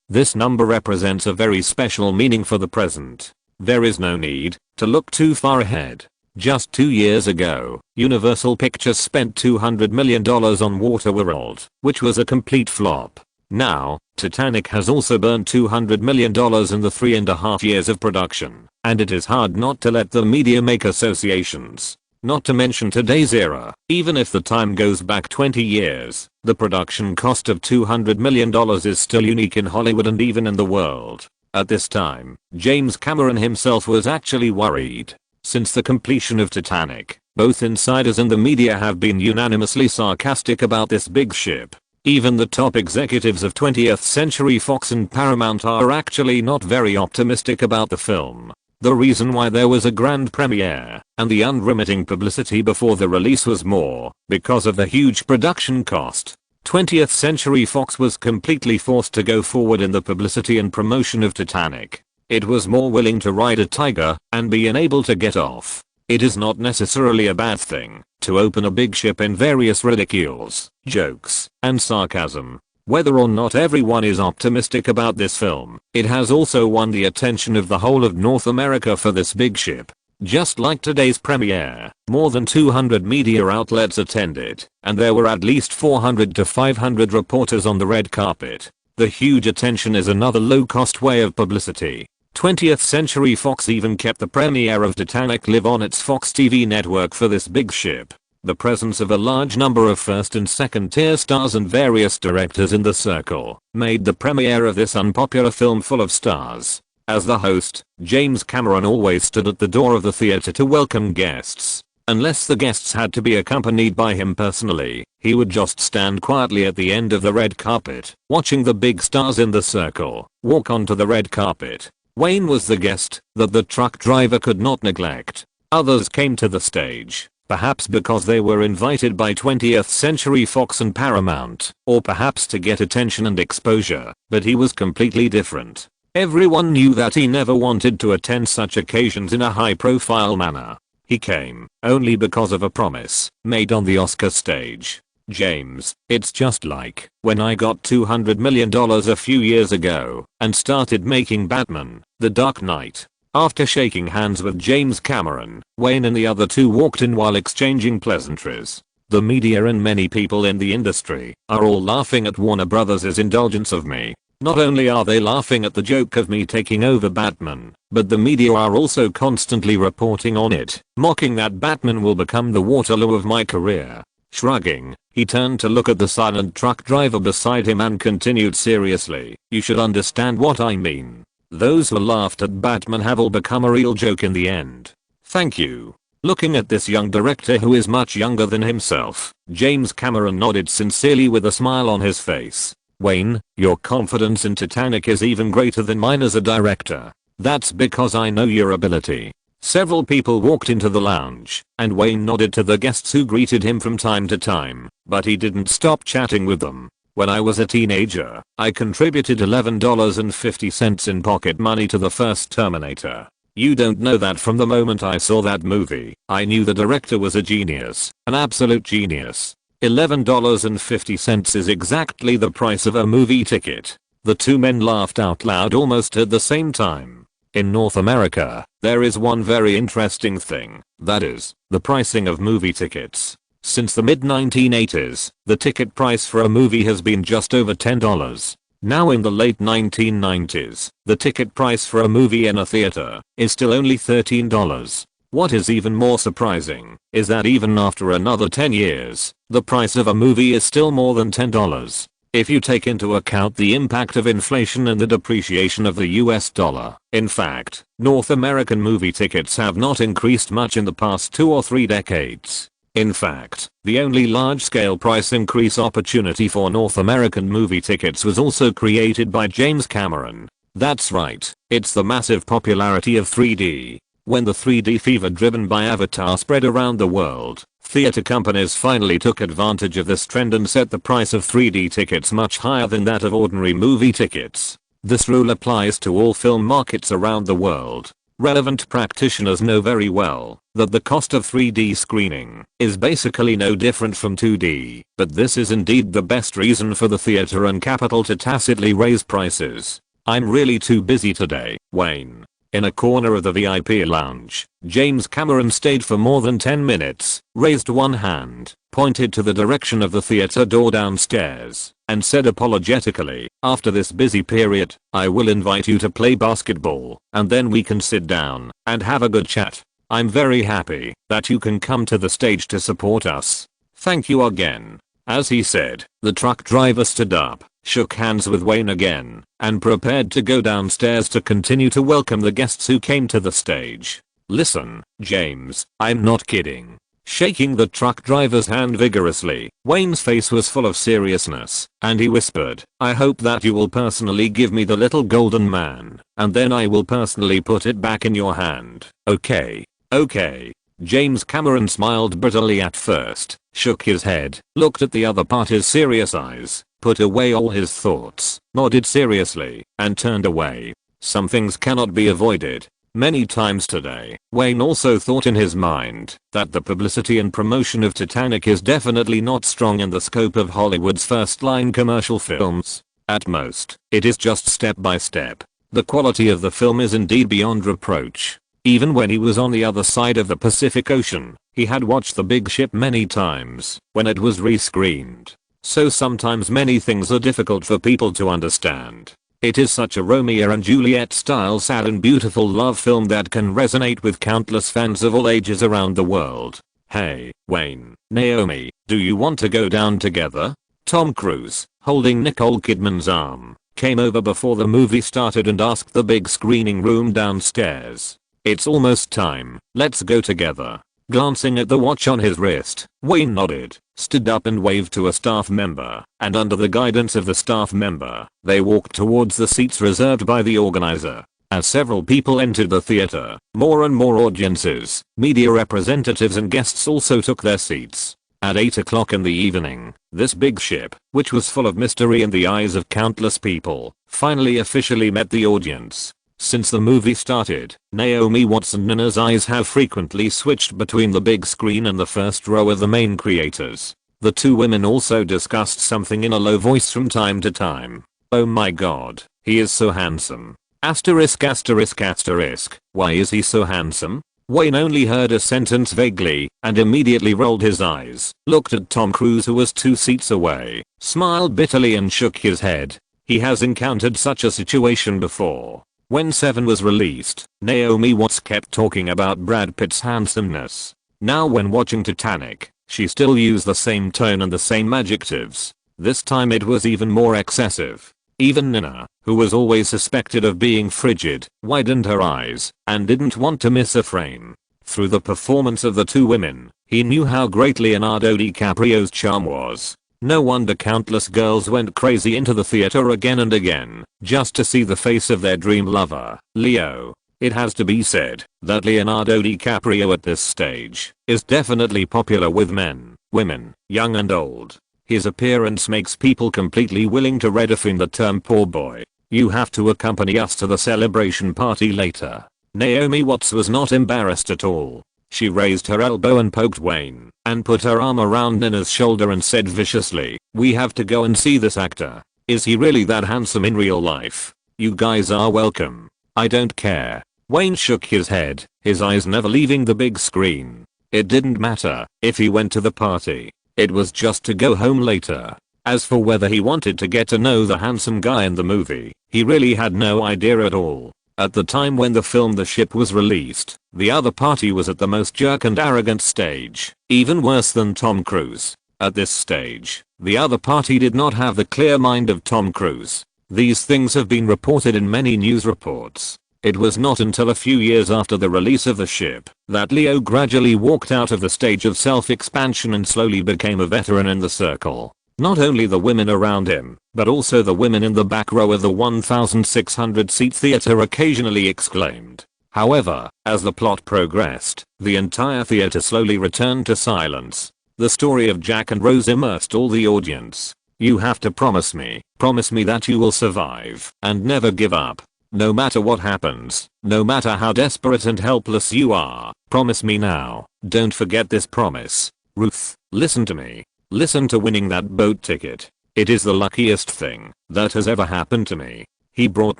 This number represents a very special meaning for the present. There is no need to look too far ahead. Just 2 years ago, Universal Pictures spent $200 million on Waterworld, which was a complete flop. Now, Titanic has also burned $200 million in the 3.5 years of production, and it is hard not to let the media make associations. Not to mention today's era, even if the time goes back 20 years, the production cost of $200 million is still unique in Hollywood and even in the world. At this time, James Cameron himself was actually worried. Since the completion of Titanic, both insiders and the media have been unanimously sarcastic about this big ship. Even the top executives of 20th Century Fox and Paramount are actually not very optimistic about the film. The reason why there was a grand premiere and the unremitting publicity before the release was more because of the huge production cost. 20th Century Fox was completely forced to go forward in the publicity and promotion of Titanic. It was more willing to ride a tiger and be unable to get off. It is not necessarily a bad thing to open a big ship in various ridicules, jokes, and sarcasm. Whether or not everyone is optimistic about this film, it has also won the attention of the whole of North America for this big ship. Just like today's premiere, more than 200 media outlets attended, and there were at least 400 to 500 reporters on the red carpet. The huge attention is another low-cost way of publicity. 20th Century Fox even kept the premiere of Titanic live on its Fox TV network for this big ship. The presence of a large number of first and second tier stars and various directors in the circle made the premiere of this unpopular film full of stars. As the host, James Cameron always stood at the door of the theater to welcome guests. Unless the guests had to be accompanied by him personally, he would just stand quietly at the end of the red carpet, watching the big stars in the circle walk onto the red carpet. Wayne was the guest that the truck driver could not neglect. Others came to the stage, perhaps because they were invited by 20th Century Fox and Paramount, or perhaps to get attention and exposure, but he was completely different. Everyone knew that he never wanted to attend such occasions in a high-profile manner. He came only because of a promise made on the Oscar stage. "James, it's just like when I got $200 million a few years ago and started making Batman, The Dark Knight." After shaking hands with James Cameron, Wayne and the other two walked in while exchanging pleasantries. The media and many people in the industry are all laughing at Warner Brothers' indulgence of me. Not only are they laughing at the joke of me taking over Batman, but the media are also constantly reporting on it, mocking that Batman will become the Waterloo of my career. Shrugging, he turned to look at the silent truck driver beside him and continued seriously, "You should understand what I mean. Those who laughed at Batman have all become a real joke in the end." "Thank you." Looking at this young director who is much younger than himself, James Cameron nodded sincerely with a smile on his face. "Wayne, your confidence in Titanic is even greater than mine as a director. That's because I know your ability." Several people walked into the lounge, and Wayne nodded to the guests who greeted him from time to time, but he didn't stop chatting with them. "When I was a teenager, I contributed $11.50 in pocket money to the first Terminator. You don't know that from the moment I saw that movie, I knew the director was a genius, an absolute genius. $11.50 is exactly the price of a movie ticket." The two men laughed out loud almost at the same time. In North America, there is one very interesting thing, that is, the pricing of movie tickets. Since the mid-1980s, the ticket price for a movie has been just over $10. Now in the late 1990s, the ticket price for a movie in a theater is still only $13. What is even more surprising is that even after another 10 years, the price of a movie is still more than $10. If you take into account the impact of inflation and the depreciation of the US dollar. In fact, North American movie tickets have not increased much in the past 2 or 3 decades. In fact, the only large-scale price increase opportunity for North American movie tickets was also created by James Cameron. That's right, it's the massive popularity of 3D. When the 3D fever driven by Avatar spread around the world, theater companies finally took advantage of this trend and set the price of 3D tickets much higher than that of ordinary movie tickets. This rule applies to all film markets around the world. Relevant practitioners know very well that the cost of 3D screening is basically no different from 2D, but this is indeed the best reason for the theater and capital to tacitly raise prices. I'm really too busy today, Wayne. In a corner of the VIP lounge, James Cameron stayed for more than 10 minutes, raised one hand, pointed to the direction of the theater door downstairs, and said apologetically, "After this busy period, I will invite you to play basketball, and then we can sit down and have a good chat. I'm very happy that you can come to the stage to support us. Thank you again." As he said, the truck driver stood up, shook hands with Wayne again, and prepared to go downstairs to continue to welcome the guests who came to the stage. "Listen, James, I'm not kidding." Shaking the truck driver's hand vigorously, Wayne's face was full of seriousness, and he whispered, "I hope that you will personally give me the little golden man, and then I will personally put it back in your hand, okay?" "Okay." James Cameron smiled bitterly at first, shook his head, looked at the other party's serious eyes, put away all his thoughts, nodded seriously, and turned away. Some things cannot be avoided. Many times today, Wayne also thought in his mind that the publicity and promotion of Titanic is definitely not strong in the scope of Hollywood's first-line commercial films. At most, it is just step by step. The quality of the film is indeed beyond reproach. Even when he was on the other side of the Pacific Ocean, he had watched The Big Ship many times when it was rescreened. So sometimes many things are difficult for people to understand. It is such a Romeo and Juliet style sad and beautiful love film that can resonate with countless fans of all ages around the world. "Hey, Wayne, Naomi, do you want to go down together?" Tom Cruise, holding Nicole Kidman's arm, came over before the movie started and asked the big screening room downstairs. "It's almost time, let's go together." Glancing at the watch on his wrist, Wayne nodded, stood up and waved to a staff member, and under the guidance of the staff member, they walked towards the seats reserved by the organizer. As several people entered the theater, more and more audiences, media representatives and guests also took their seats. At 8 o'clock in the evening, this big ship, which was full of mystery in the eyes of countless people, finally officially met the audience. Since the movie started, Naomi Watts and Nina's eyes have frequently switched between the big screen and the first row of the main creators. The two women also discussed something in a low voice from time to time. "Oh my god, he is so handsome. Asterisk asterisk asterisk, why is he so handsome?" Wayne only heard a sentence vaguely, and immediately rolled his eyes, looked at Tom Cruise who was 2 seats away, smiled bitterly and shook his head. He has encountered such a situation before. When Seven was released, Naomi Watts kept talking about Brad Pitt's handsomeness. Now when watching Titanic, she still used the same tone and the same adjectives. This time it was even more excessive. Even Nina, who was always suspected of being frigid, widened her eyes and didn't want to miss a frame. Through the performance of the two women, he knew how great Leonardo DiCaprio's charm was. No wonder countless girls went crazy into the theater again and again, just to see the face of their dream lover, Leo. It has to be said that Leonardo DiCaprio at this stage is definitely popular with men, women, young and old. His appearance makes people completely willing to redefine the term poor boy. "You have to accompany us to the celebration party later." Naomi Watts was not embarrassed at all. She raised her elbow and poked Wayne, and put her arm around Nina's shoulder and said viciously, "We have to go and see this actor. Is he really that handsome in real life? You guys are welcome. I don't care." Wayne shook his head, his eyes never leaving the big screen. It didn't matter if he went to the party. It was just to go home later. As for whether he wanted to get to know the handsome guy in the movie, he really had no idea at all. At the time when the film The Ship was released, the other party was at the most jerk and arrogant stage, even worse than Tom Cruise. At this stage, the other party did not have the clear mind of Tom Cruise. These things have been reported in many news reports. It was not until a few years after the release of The Ship that Leo gradually walked out of the stage of self-expansion and slowly became a veteran in the circle. Not only the women around him, but also the women in the back row of the 1,600-seat theater occasionally exclaimed. However, as the plot progressed, the entire theater slowly returned to silence. The story of Jack and Rose immersed all the audience. You have to promise me that you will survive and never give up. No matter what happens, no matter how desperate and helpless you are, promise me now. Don't forget this promise. Ruth, listen to me. Listen to winning that boat ticket. It is the luckiest thing that has ever happened to me. He brought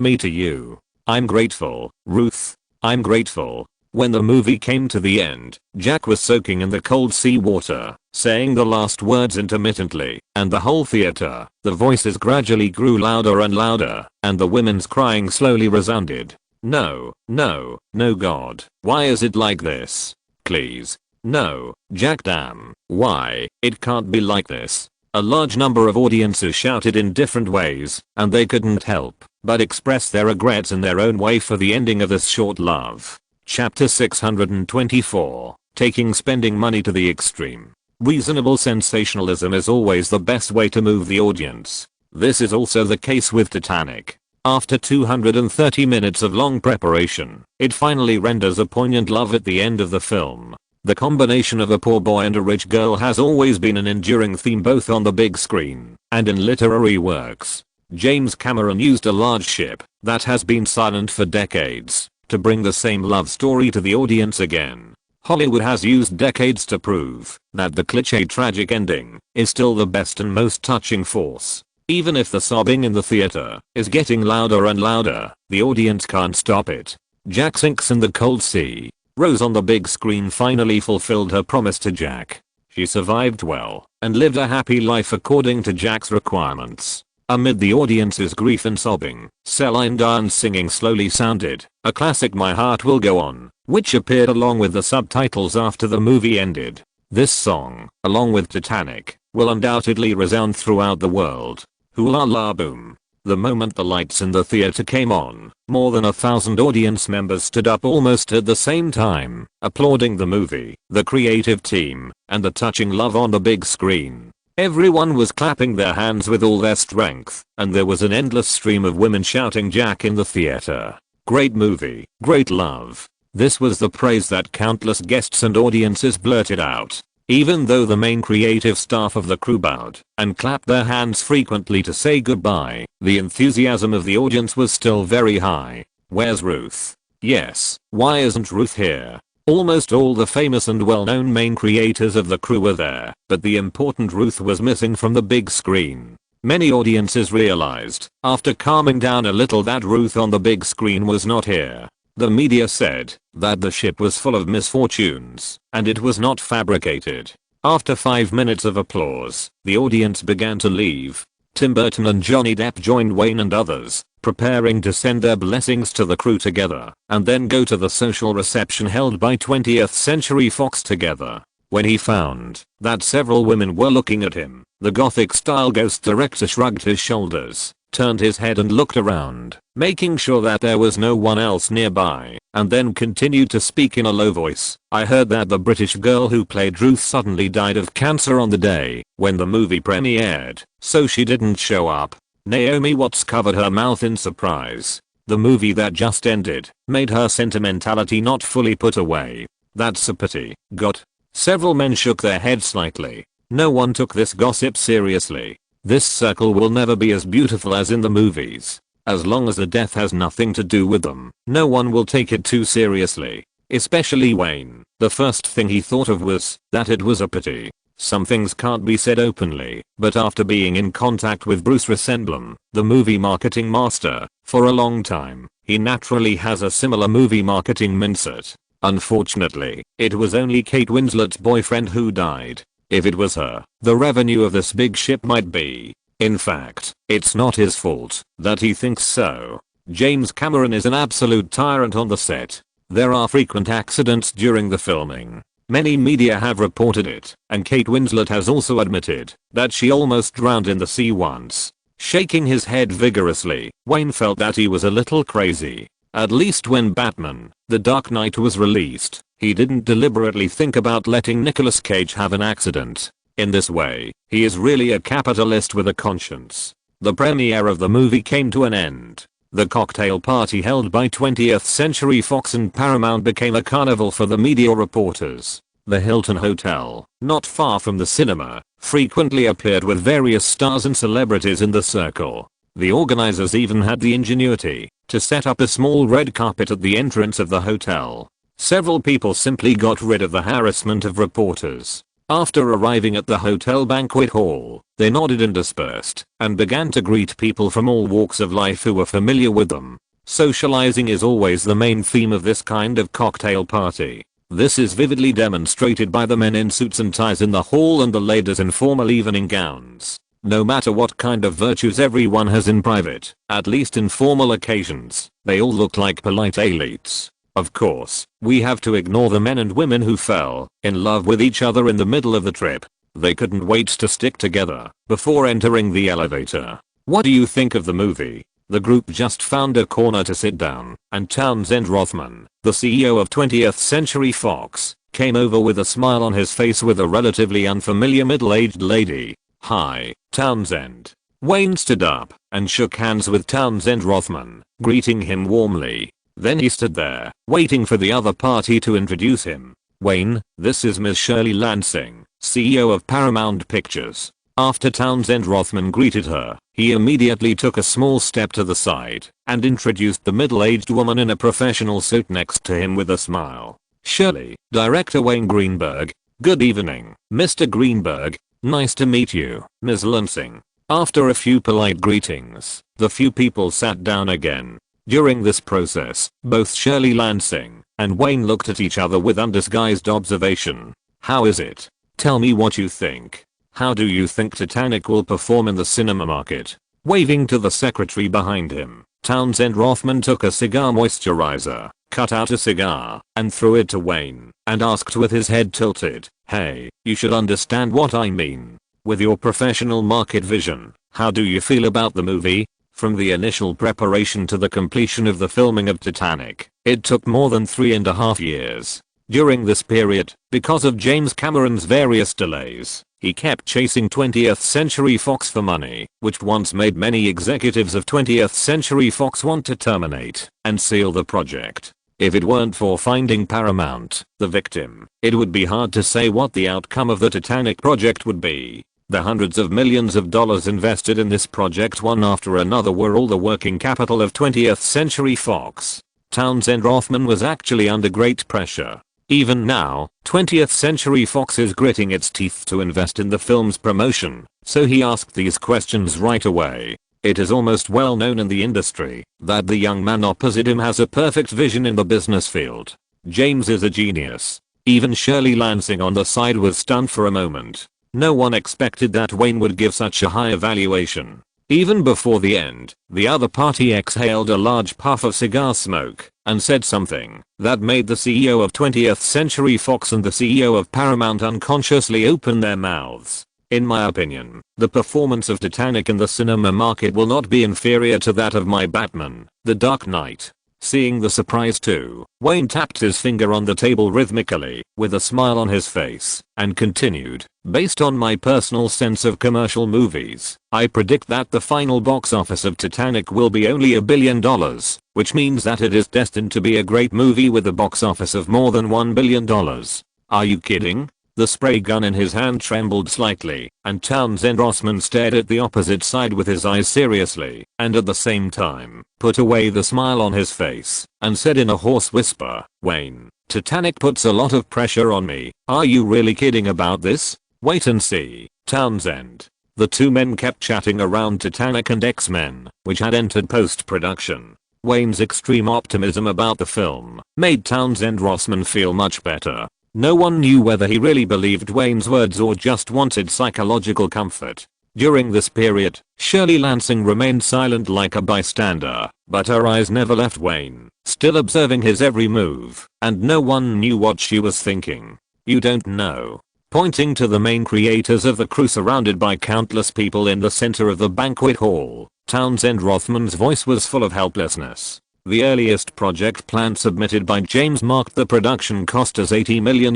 me to you. I'm grateful, Ruth. I'm grateful. When the movie came to the end, Jack was soaking in the cold sea water, saying the last words intermittently, and the whole theater, the voices gradually grew louder and louder, and the women's crying slowly resounded. No, no, no God, why is it like this? Please. No, Jack, damn, why? It can't be like this. A large number of audiences shouted in different ways, and they couldn't help but express their regrets in their own way for the ending of this short love. Chapter 624, Taking spending money to the extreme. Reasonable sensationalism is always the best way to move the audience. This is also the case with Titanic. After 230 minutes of long preparation, it finally renders a poignant love at the end of the film. The combination of a poor boy and a rich girl has always been an enduring theme both on the big screen and in literary works. James Cameron used a large ship that has been silent for decades to bring the same love story to the audience again. Hollywood has used decades to prove that the cliché tragic ending is still the best and most touching force. Even if the sobbing in the theater is getting louder and louder, the audience can't stop it. Jack sinks in the cold sea. Rose on the big screen finally fulfilled her promise to Jack. She survived well and lived a happy life according to Jack's requirements. Amid the audience's grief and sobbing, Celine Dion's singing slowly sounded, a classic My Heart Will Go On, which appeared along with the subtitles after the movie ended. This song, along with Titanic, will undoubtedly resound throughout the world. Hula la boom. The moment the lights in the theater came on, more than 1,000 audience members stood up almost at the same time, applauding the movie, the creative team, and the touching love on the big screen. Everyone was clapping their hands with all their strength, and there was an endless stream of women shouting Jack in the theater. Great movie, great love. This was the praise that countless guests and audiences blurted out. Even though the main creative staff of the crew bowed and clapped their hands frequently to say goodbye, the enthusiasm of the audience was still very high. Where's Ruth? Yes, why isn't Ruth here? Almost all the famous and well-known main creators of the crew were there, but the important Ruth was missing from the big screen. Many audiences realized, after calming down a little, that Ruth on the big screen was not here. The media said that the ship was full of misfortunes, and it was not fabricated. After 5 minutes of applause, the audience began to leave. Tim Burton and Johnny Depp joined Wayne and others, preparing to send their blessings to the crew together, and then go to the social reception held by 20th Century Fox together. When he found that several women were looking at him, the Gothic-style ghost director shrugged his shoulders, turned his head and looked around, making sure that there was no one else nearby, and then continued to speak in a low voice. I heard that the British girl who played Ruth suddenly died of cancer on the day when the movie premiered, so she didn't show up. Naomi Watts covered her mouth in surprise. The movie that just ended made her sentimentality not fully put away. That's a pity. Got. Several men shook their heads slightly. No one took this gossip seriously. This circle will never be as beautiful as in the movies. As long as the death has nothing to do with them, no one will take it too seriously. Especially Wayne. The first thing he thought of was that it was a pity. Some things can't be said openly, but after being in contact with Bruce Resendlum, the movie marketing master, for a long time, he naturally has a similar movie marketing mindset. Unfortunately, it was only Kate Winslet's boyfriend who died. If it was her, the revenue of this big ship might be. In fact, it's not his fault that he thinks so. James Cameron is an absolute tyrant on the set. There are frequent accidents during the filming. Many media have reported it, and Kate Winslet has also admitted that she almost drowned in the sea once. Shaking his head vigorously, Wayne felt that he was a little crazy. At least when Batman: The Dark Knight was released, he didn't deliberately think about letting Nicolas Cage have an accident. In this way, he is really a capitalist with a conscience. The premiere of the movie came to an end. The cocktail party held by 20th Century Fox and Paramount became a carnival for the media reporters. The Hilton Hotel, not far from the cinema, frequently appeared with various stars and celebrities in the circle. The organizers even had the ingenuity to set up a small red carpet at the entrance of the hotel. Several people simply got rid of the harassment of reporters. After arriving at the hotel banquet hall, they nodded and dispersed, and began to greet people from all walks of life who were familiar with them. Socializing is always the main theme of this kind of cocktail party. This is vividly demonstrated by the men in suits and ties in the hall and the ladies in formal evening gowns. No matter what kind of virtues everyone has in private, at least in formal occasions, they all look like polite elites. Of course, we have to ignore the men and women who fell in love with each other in the middle of the trip. They couldn't wait to stick together before entering the elevator. What do you think of the movie? The group just found a corner to sit down, and Townsend Rothman, the CEO of 20th Century Fox, came over with a smile on his face with a relatively unfamiliar middle-aged lady. "Hi, Townsend." Wayne stood up and shook hands with Townsend Rothman, greeting him warmly. Then he stood there, waiting for the other party to introduce him. "Wayne, this is Ms. Shirley Lansing, CEO of Paramount Pictures." After Townsend Rothman greeted her, he immediately took a small step to the side and introduced the middle-aged woman in a professional suit next to him with a smile. "Shirley, Director Wayne Greenberg. Good evening, Mr. Greenberg. Nice to meet you, Ms. Lansing." After a few polite greetings, the few people sat down again. During this process, both Shirley Lansing and Wayne looked at each other with undisguised observation. "How is it? Tell me what you think. How do you think Titanic will perform in the cinema market?" Waving to the secretary behind him, Townsend Rothman took a cigar moisturizer, cut out a cigar, and threw it to Wayne, and asked with his head tilted, "Hey, you should understand what I mean. With your professional market vision, how do you feel about the movie?" From the initial preparation to the completion of the filming of Titanic, it took more than 3.5 years. During this period, because of James Cameron's various delays, he kept chasing 20th Century Fox for money, which once made many executives of 20th Century Fox want to terminate and seal the project. If it weren't for finding Paramount, the victim, it would be hard to say what the outcome of the Titanic project would be. The hundreds of millions of dollars invested in this project one after another were all the working capital of 20th Century Fox. Townsend Rothman was actually under great pressure. Even now, 20th Century Fox is gritting its teeth to invest in the film's promotion, so he asked these questions right away. It is almost well known in the industry that the young man opposite him has a perfect vision in the business field. James is a genius. Even Shirley Lansing on the side was stunned for a moment. No one expected that Wayne would give such a high evaluation. Even before the end, the other party exhaled a large puff of cigar smoke and said something that made the CEO of 20th Century Fox and the CEO of Paramount unconsciously open their mouths. "In my opinion, the performance of Titanic in the cinema market will not be inferior to that of my Batman: The Dark Knight." Seeing the surprise too, Wayne tapped his finger on the table rhythmically, with a smile on his face, and continued, "Based on my personal sense of commercial movies, I predict that the final box office of Titanic will be only $1 billion, which means that it is destined to be a great movie with a box office of more than $1 billion. Are you kidding?" The spray gun in his hand trembled slightly, and Townsend Rothman stared at the opposite side with his eyes seriously, and at the same time, put away the smile on his face, and said in a hoarse whisper, "Wayne, Titanic puts a lot of pressure on me. Are you really kidding about this?" "Wait and see, Townsend." The two men kept chatting around Titanic and X-Men, which had entered post-production. Wayne's extreme optimism about the film made Townsend Rothman feel much better. No one knew whether he really believed Wayne's words or just wanted psychological comfort. During this period, Shirley Lansing remained silent like a bystander, but her eyes never left Wayne, still observing his every move, and no one knew what she was thinking. "You don't know." Pointing to the main creators of the crew surrounded by countless people in the center of the banquet hall, Townsend Rothman's voice was full of helplessness. The earliest project plan submitted by James marked the production cost as $80 million.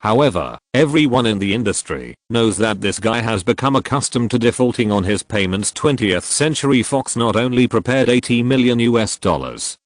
However, everyone in the industry knows that this guy has become accustomed to defaulting on his payments. 20th Century Fox not only prepared $80 million,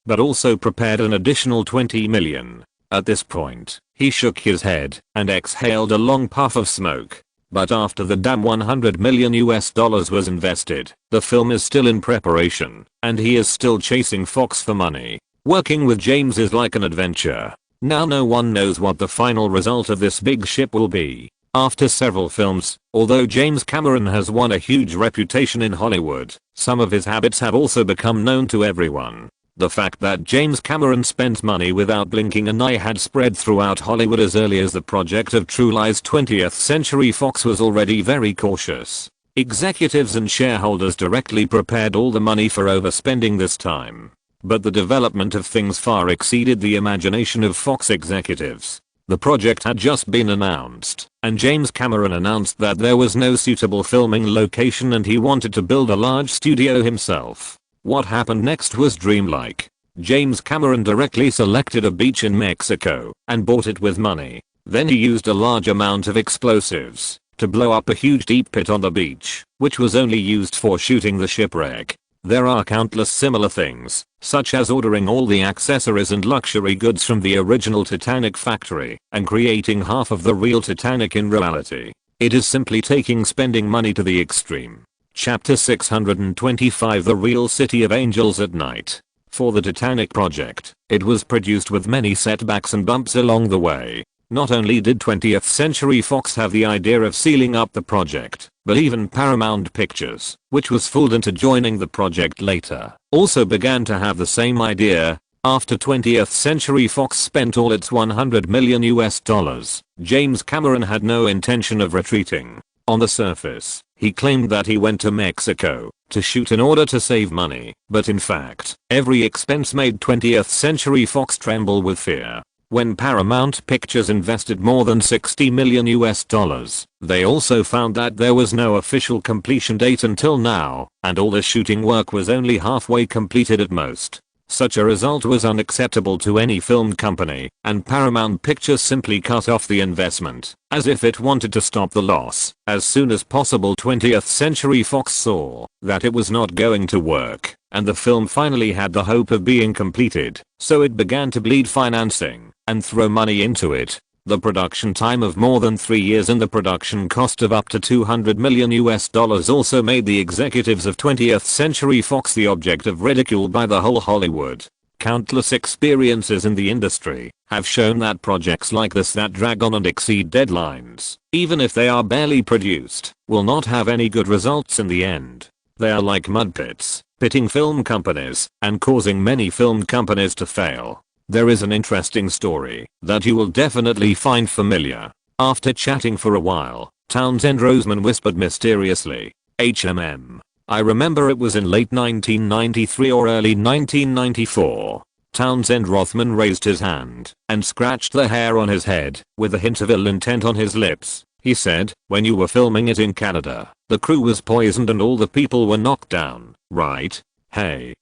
but also prepared an additional $20 million. At this point, he shook his head and exhaled a long puff of smoke. But after the damn $100 million was invested, the film is still in preparation, and he is still chasing Fox for money. Working with James is like an adventure. Now no one knows what the final result of this big ship will be. After several films, although James Cameron has won a huge reputation in Hollywood, some of his habits have also become known to everyone. The fact that James Cameron spent money without blinking an eye had spread throughout Hollywood as early as the project of True Lies. 20th Century Fox was already very cautious. Executives and shareholders directly prepared all the money for overspending this time. But the development of things far exceeded the imagination of Fox executives. The project had just been announced, and James Cameron announced that there was no suitable filming location and he wanted to build a large studio himself. What happened next was dreamlike. James Cameron directly selected a beach in Mexico and bought it with money. Then he used a large amount of explosives to blow up a huge deep pit on the beach, which was only used for shooting the shipwreck. There are countless similar things, such as ordering all the accessories and luxury goods from the original Titanic factory and creating half of the real Titanic in reality. It is simply spending money to the extreme. Chapter 625 The Real City of Angels at Night. For the Titanic project, it was produced with many setbacks and bumps along the way. Not only did 20th Century Fox have the idea of sealing up the project, but even Paramount Pictures, which was fooled into joining the project later, also began to have the same idea. After 20th Century Fox spent all its $100 million, James Cameron had no intention of retreating. On the surface, he claimed that he went to Mexico to shoot in order to save money, but in fact, every expense made 20th Century Fox tremble with fear. When Paramount Pictures invested more than $60 million, they also found that there was no official completion date until now, and all the shooting work was only halfway completed at most. Such a result was unacceptable to any film company, and Paramount Pictures simply cut off the investment, as if it wanted to stop the loss. As soon as possible 20th Century Fox saw that it was not going to work, and the film finally had the hope of being completed, so it began to bleed financing and throw money into it. The production time of more than 3 years and the production cost of up to $200 million also made the executives of 20th Century Fox the object of ridicule by the whole Hollywood. Countless experiences in the industry have shown that projects like this that drag on and exceed deadlines, even if they are barely produced, will not have any good results in the end. They are like mud pits, pitting film companies and causing many film companies to fail. There is an interesting story that you will definitely find familiar. After chatting for a while, Townsend Rothman whispered mysteriously, "HMM. I remember it was in late 1993 or early 1994. Townsend Rothman raised his hand and scratched the hair on his head with a hint of ill intent on his lips. He said, "When you were filming it in Canada, the crew was poisoned and all the people were knocked down, right? Hey.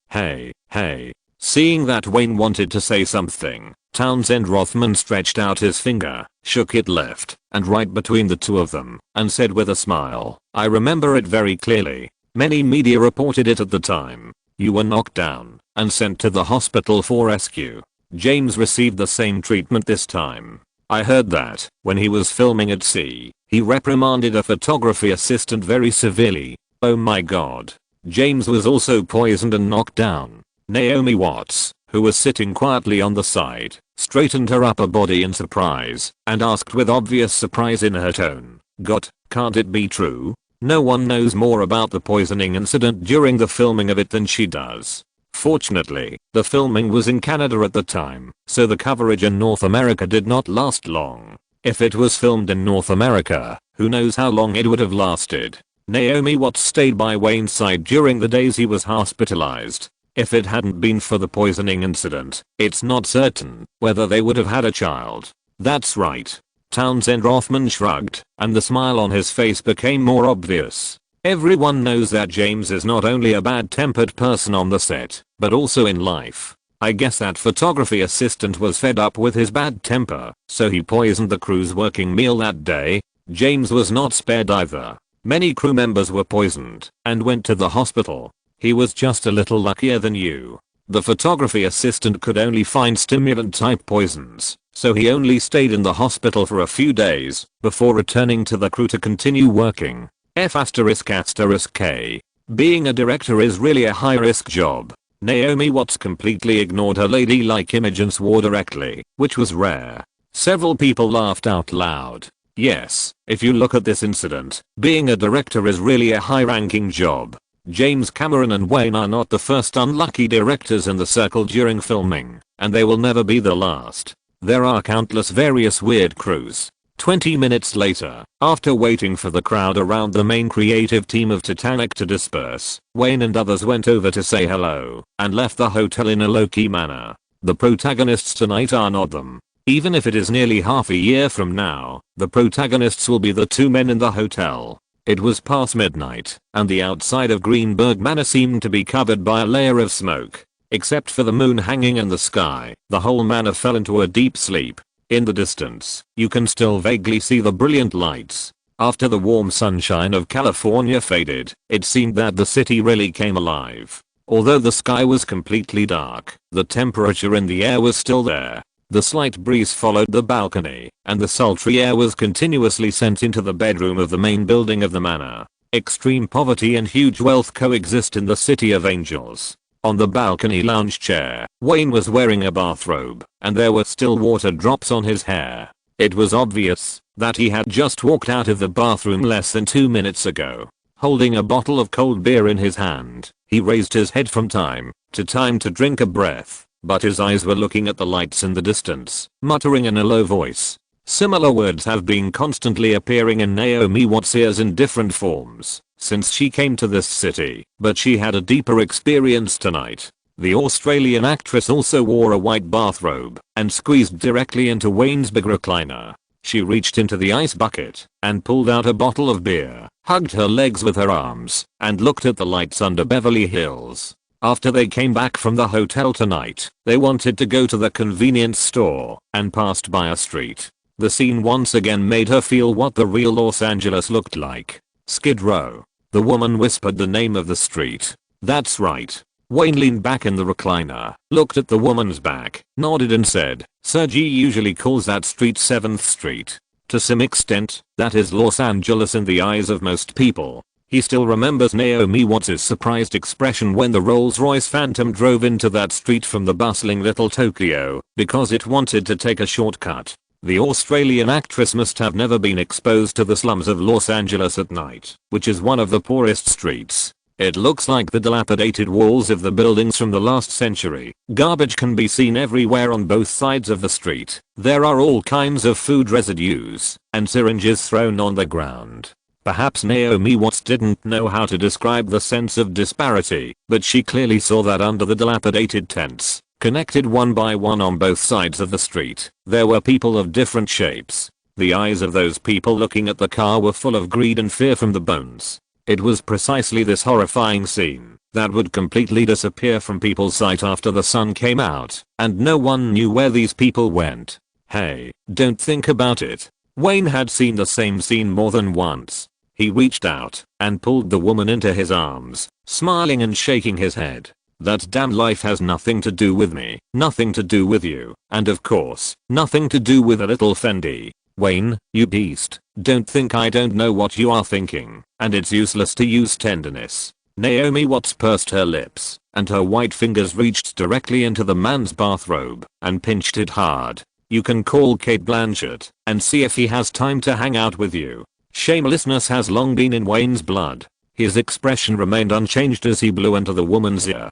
Seeing that Wayne wanted to say something, Townsend Rothman stretched out his finger, shook it left and right between the two of them, and said with a smile, "I remember it very clearly. Many media reported it at the time. You were knocked down and sent to the hospital for rescue. James received the same treatment this time. I heard that, when he was filming at sea, he reprimanded a photography assistant very severely. Oh my god. James was also poisoned and knocked down." Naomi Watts, who was sitting quietly on the side, straightened her upper body in surprise and asked with obvious surprise in her tone, "God, can't it be true? No one knows more about the poisoning incident during the filming of it than she does." Fortunately, the filming was in Canada at the time, so the coverage in North America did not last long. If it was filmed in North America, who knows how long it would have lasted. Naomi Watts stayed by Wayne's side during the days he was hospitalized. If it hadn't been for the poisoning incident, it's not certain whether they would have had a child. That's right. Townsend Rothman shrugged, and the smile on his face became more obvious. Everyone knows that James is not only a bad-tempered person on the set, but also in life. I guess that photography assistant was fed up with his bad temper, so he poisoned the crew's working meal that day. James was not spared either. Many crew members were poisoned and went to the hospital. He was just a little luckier than you. The photography assistant could only find stimulant-type poisons, so he only stayed in the hospital for a few days before returning to the crew to continue working. F***K. Being a director is really a high-risk job. Naomi Watts completely ignored her ladylike image and swore directly, which was rare. Several people laughed out loud. Yes, if you look at this incident, being a director is really a high-ranking job. James Cameron and Wayne are not the first unlucky directors in the circle during filming, and they will never be the last. There are countless various weird crews. 20 minutes later, after waiting for the crowd around the main creative team of Titanic to disperse, Wayne and others went over to say hello and left the hotel in a low-key manner. The protagonists tonight are not them. Even if it is nearly half a year from now, the protagonists will be the two men in the hotel. It was past midnight, and the outside of Greenberg Manor seemed to be covered by a layer of smoke. Except for the moon hanging in the sky, the whole manor fell into a deep sleep. In the distance, you can still vaguely see the brilliant lights. After the warm sunshine of California faded, it seemed that the city really came alive. Although the sky was completely dark, the temperature in the air was still there. The slight breeze followed the balcony, and the sultry air was continuously sent into the bedroom of the main building of the manor. Extreme poverty and huge wealth coexist in the City of Angels. On the balcony lounge chair, Wayne was wearing a bathrobe, and there were still water drops on his hair. It was obvious that he had just walked out of the bathroom less than 2 minutes ago. Holding a bottle of cold beer in his hand, he raised his head from time to time to drink a breath, but his eyes were looking at the lights in the distance, muttering in a low voice. Similar words have been constantly appearing in Naomi Watts' ears in different forms since she came to this city, but she had a deeper experience tonight. The Australian actress also wore a white bathrobe and squeezed directly into Wayne's big recliner. She reached into the ice bucket and pulled out a bottle of beer, hugged her legs with her arms, and looked at the lights under Beverly Hills. After they came back from the hotel tonight, they wanted to go to the convenience store and passed by a street. The scene once again made her feel what the real Los Angeles looked like. Skid Row. The woman whispered the name of the street. That's right. Wayne leaned back in the recliner, looked at the woman's back, nodded and said, Sergi usually calls that street 7th Street. To some extent, that is Los Angeles in the eyes of most people. He still remembers Naomi Watts' surprised expression when the Rolls-Royce Phantom drove into that street from the bustling little Tokyo because it wanted to take a shortcut. The Australian actress must have never been exposed to the slums of Los Angeles at night, which is one of the poorest streets. It looks like the dilapidated walls of the buildings from the last century. Garbage can be seen everywhere on both sides of the street. There are all kinds of food residues and syringes thrown on the ground. Perhaps Naomi Watts didn't know how to describe the sense of disparity, but she clearly saw that under the dilapidated tents, connected one by one on both sides of the street, there were people of different shapes. The eyes of those people looking at the car were full of greed and fear from the bones. It was precisely this horrifying scene that would completely disappear from people's sight after the sun came out, and no one knew where these people went. Hey, don't think about it. Wayne had seen the same scene more than once. He reached out and pulled the woman into his arms, smiling and shaking his head. That damn life has nothing to do with me, nothing to do with you, and of course, nothing to do with a little Fendi. Wayne, you beast, don't think I don't know what you are thinking, and it's useless to use tenderness. Naomi Watts pursed her lips, and her white fingers reached directly into the man's bathrobe and pinched it hard. You can call Cate Blanchett and see if he has time to hang out with you. Shamelessness has long been in Wayne's blood. His expression remained unchanged as he blew into the woman's ear.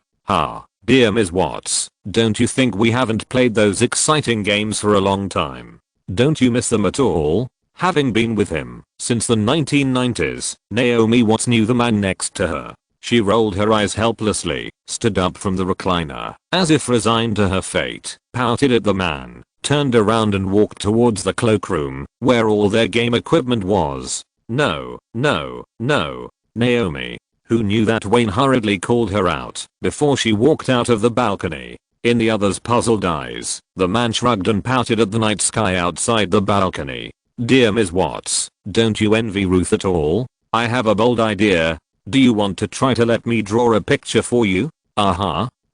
Dear Ms. Watts, don't you think we haven't played those exciting games for a long time? Don't you miss them at all? Having been with him since the 1990s, Naomi Watts knew the man next to her. She rolled her eyes helplessly, stood up from the recliner, as if resigned to her fate, pouted at the man, turned around and walked towards the cloakroom, where all their game equipment was. No, no, no. Naomi, who knew that Wayne hurriedly called her out before she walked out of the balcony. In the other's puzzled eyes, the man shrugged and pouted at the night sky outside the balcony. Dear Ms. Watts, don't you envy Ruth at all? I have a bold idea. Do you want to try to let me draw a picture for you?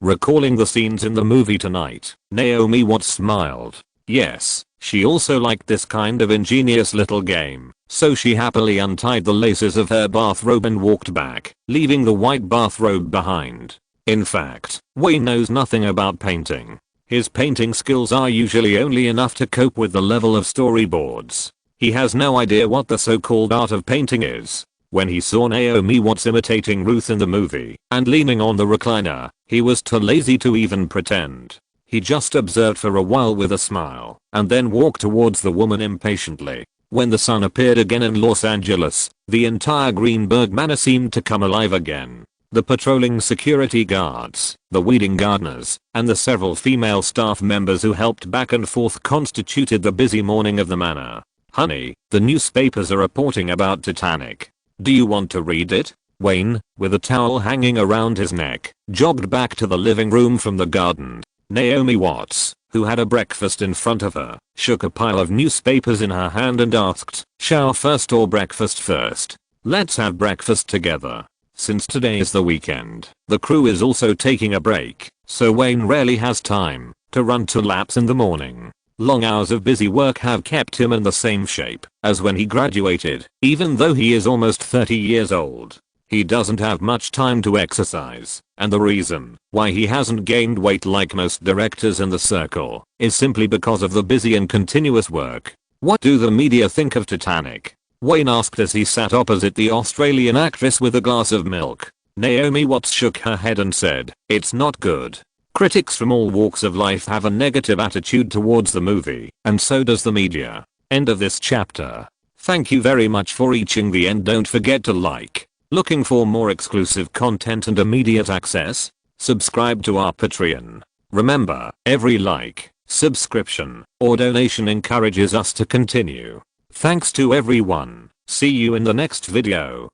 Recalling the scenes in the movie tonight, Naomi Watts smiled. Yes, she also liked this kind of ingenious little game, so she happily untied the laces of her bathrobe and walked back, leaving the white bathrobe behind. In fact, Wayne knows nothing about painting. His painting skills are usually only enough to cope with the level of storyboards. He has no idea what the so-called art of painting is. When he saw Naomi Watts imitating Ruth in the movie and leaning on the recliner, he was too lazy to even pretend. He just observed for a while with a smile and then walked towards the woman impatiently. When the sun appeared again in Los Angeles, the entire Greenberg manor seemed to come alive again. The patrolling security guards, the weeding gardeners, and the several female staff members who helped back and forth constituted the busy morning of the manor. Honey, the newspapers are reporting about Titanic. Do you want to read it? Wayne, with a towel hanging around his neck, jogged back to the living room from the garden. Naomi Watts, who had a breakfast in front of her, shook a pile of newspapers in her hand and asked, shower first or breakfast first? Let's have breakfast together. Since today is the weekend, the crew is also taking a break, so Wayne rarely has time to run 2 laps in the morning. Long hours of busy work have kept him in the same shape as when he graduated. Even though he is almost 30 years old, he doesn't have much time to exercise, and the reason why he hasn't gained weight like most directors in the circle is simply because of the busy and continuous work. What do the media think of Titanic? Wayne asked as he sat opposite the Australian actress with a glass of milk. Naomi Watts shook her head and said, it's not good. Critics from all walks of life have a negative attitude towards the movie, and so does the media. End of this chapter. Thank you very much for reaching the end. Don't forget to like. Looking for more exclusive content and immediate access? Subscribe to our Patreon. Remember, every like, subscription, or donation encourages us to continue. Thanks to everyone. See you in the next video.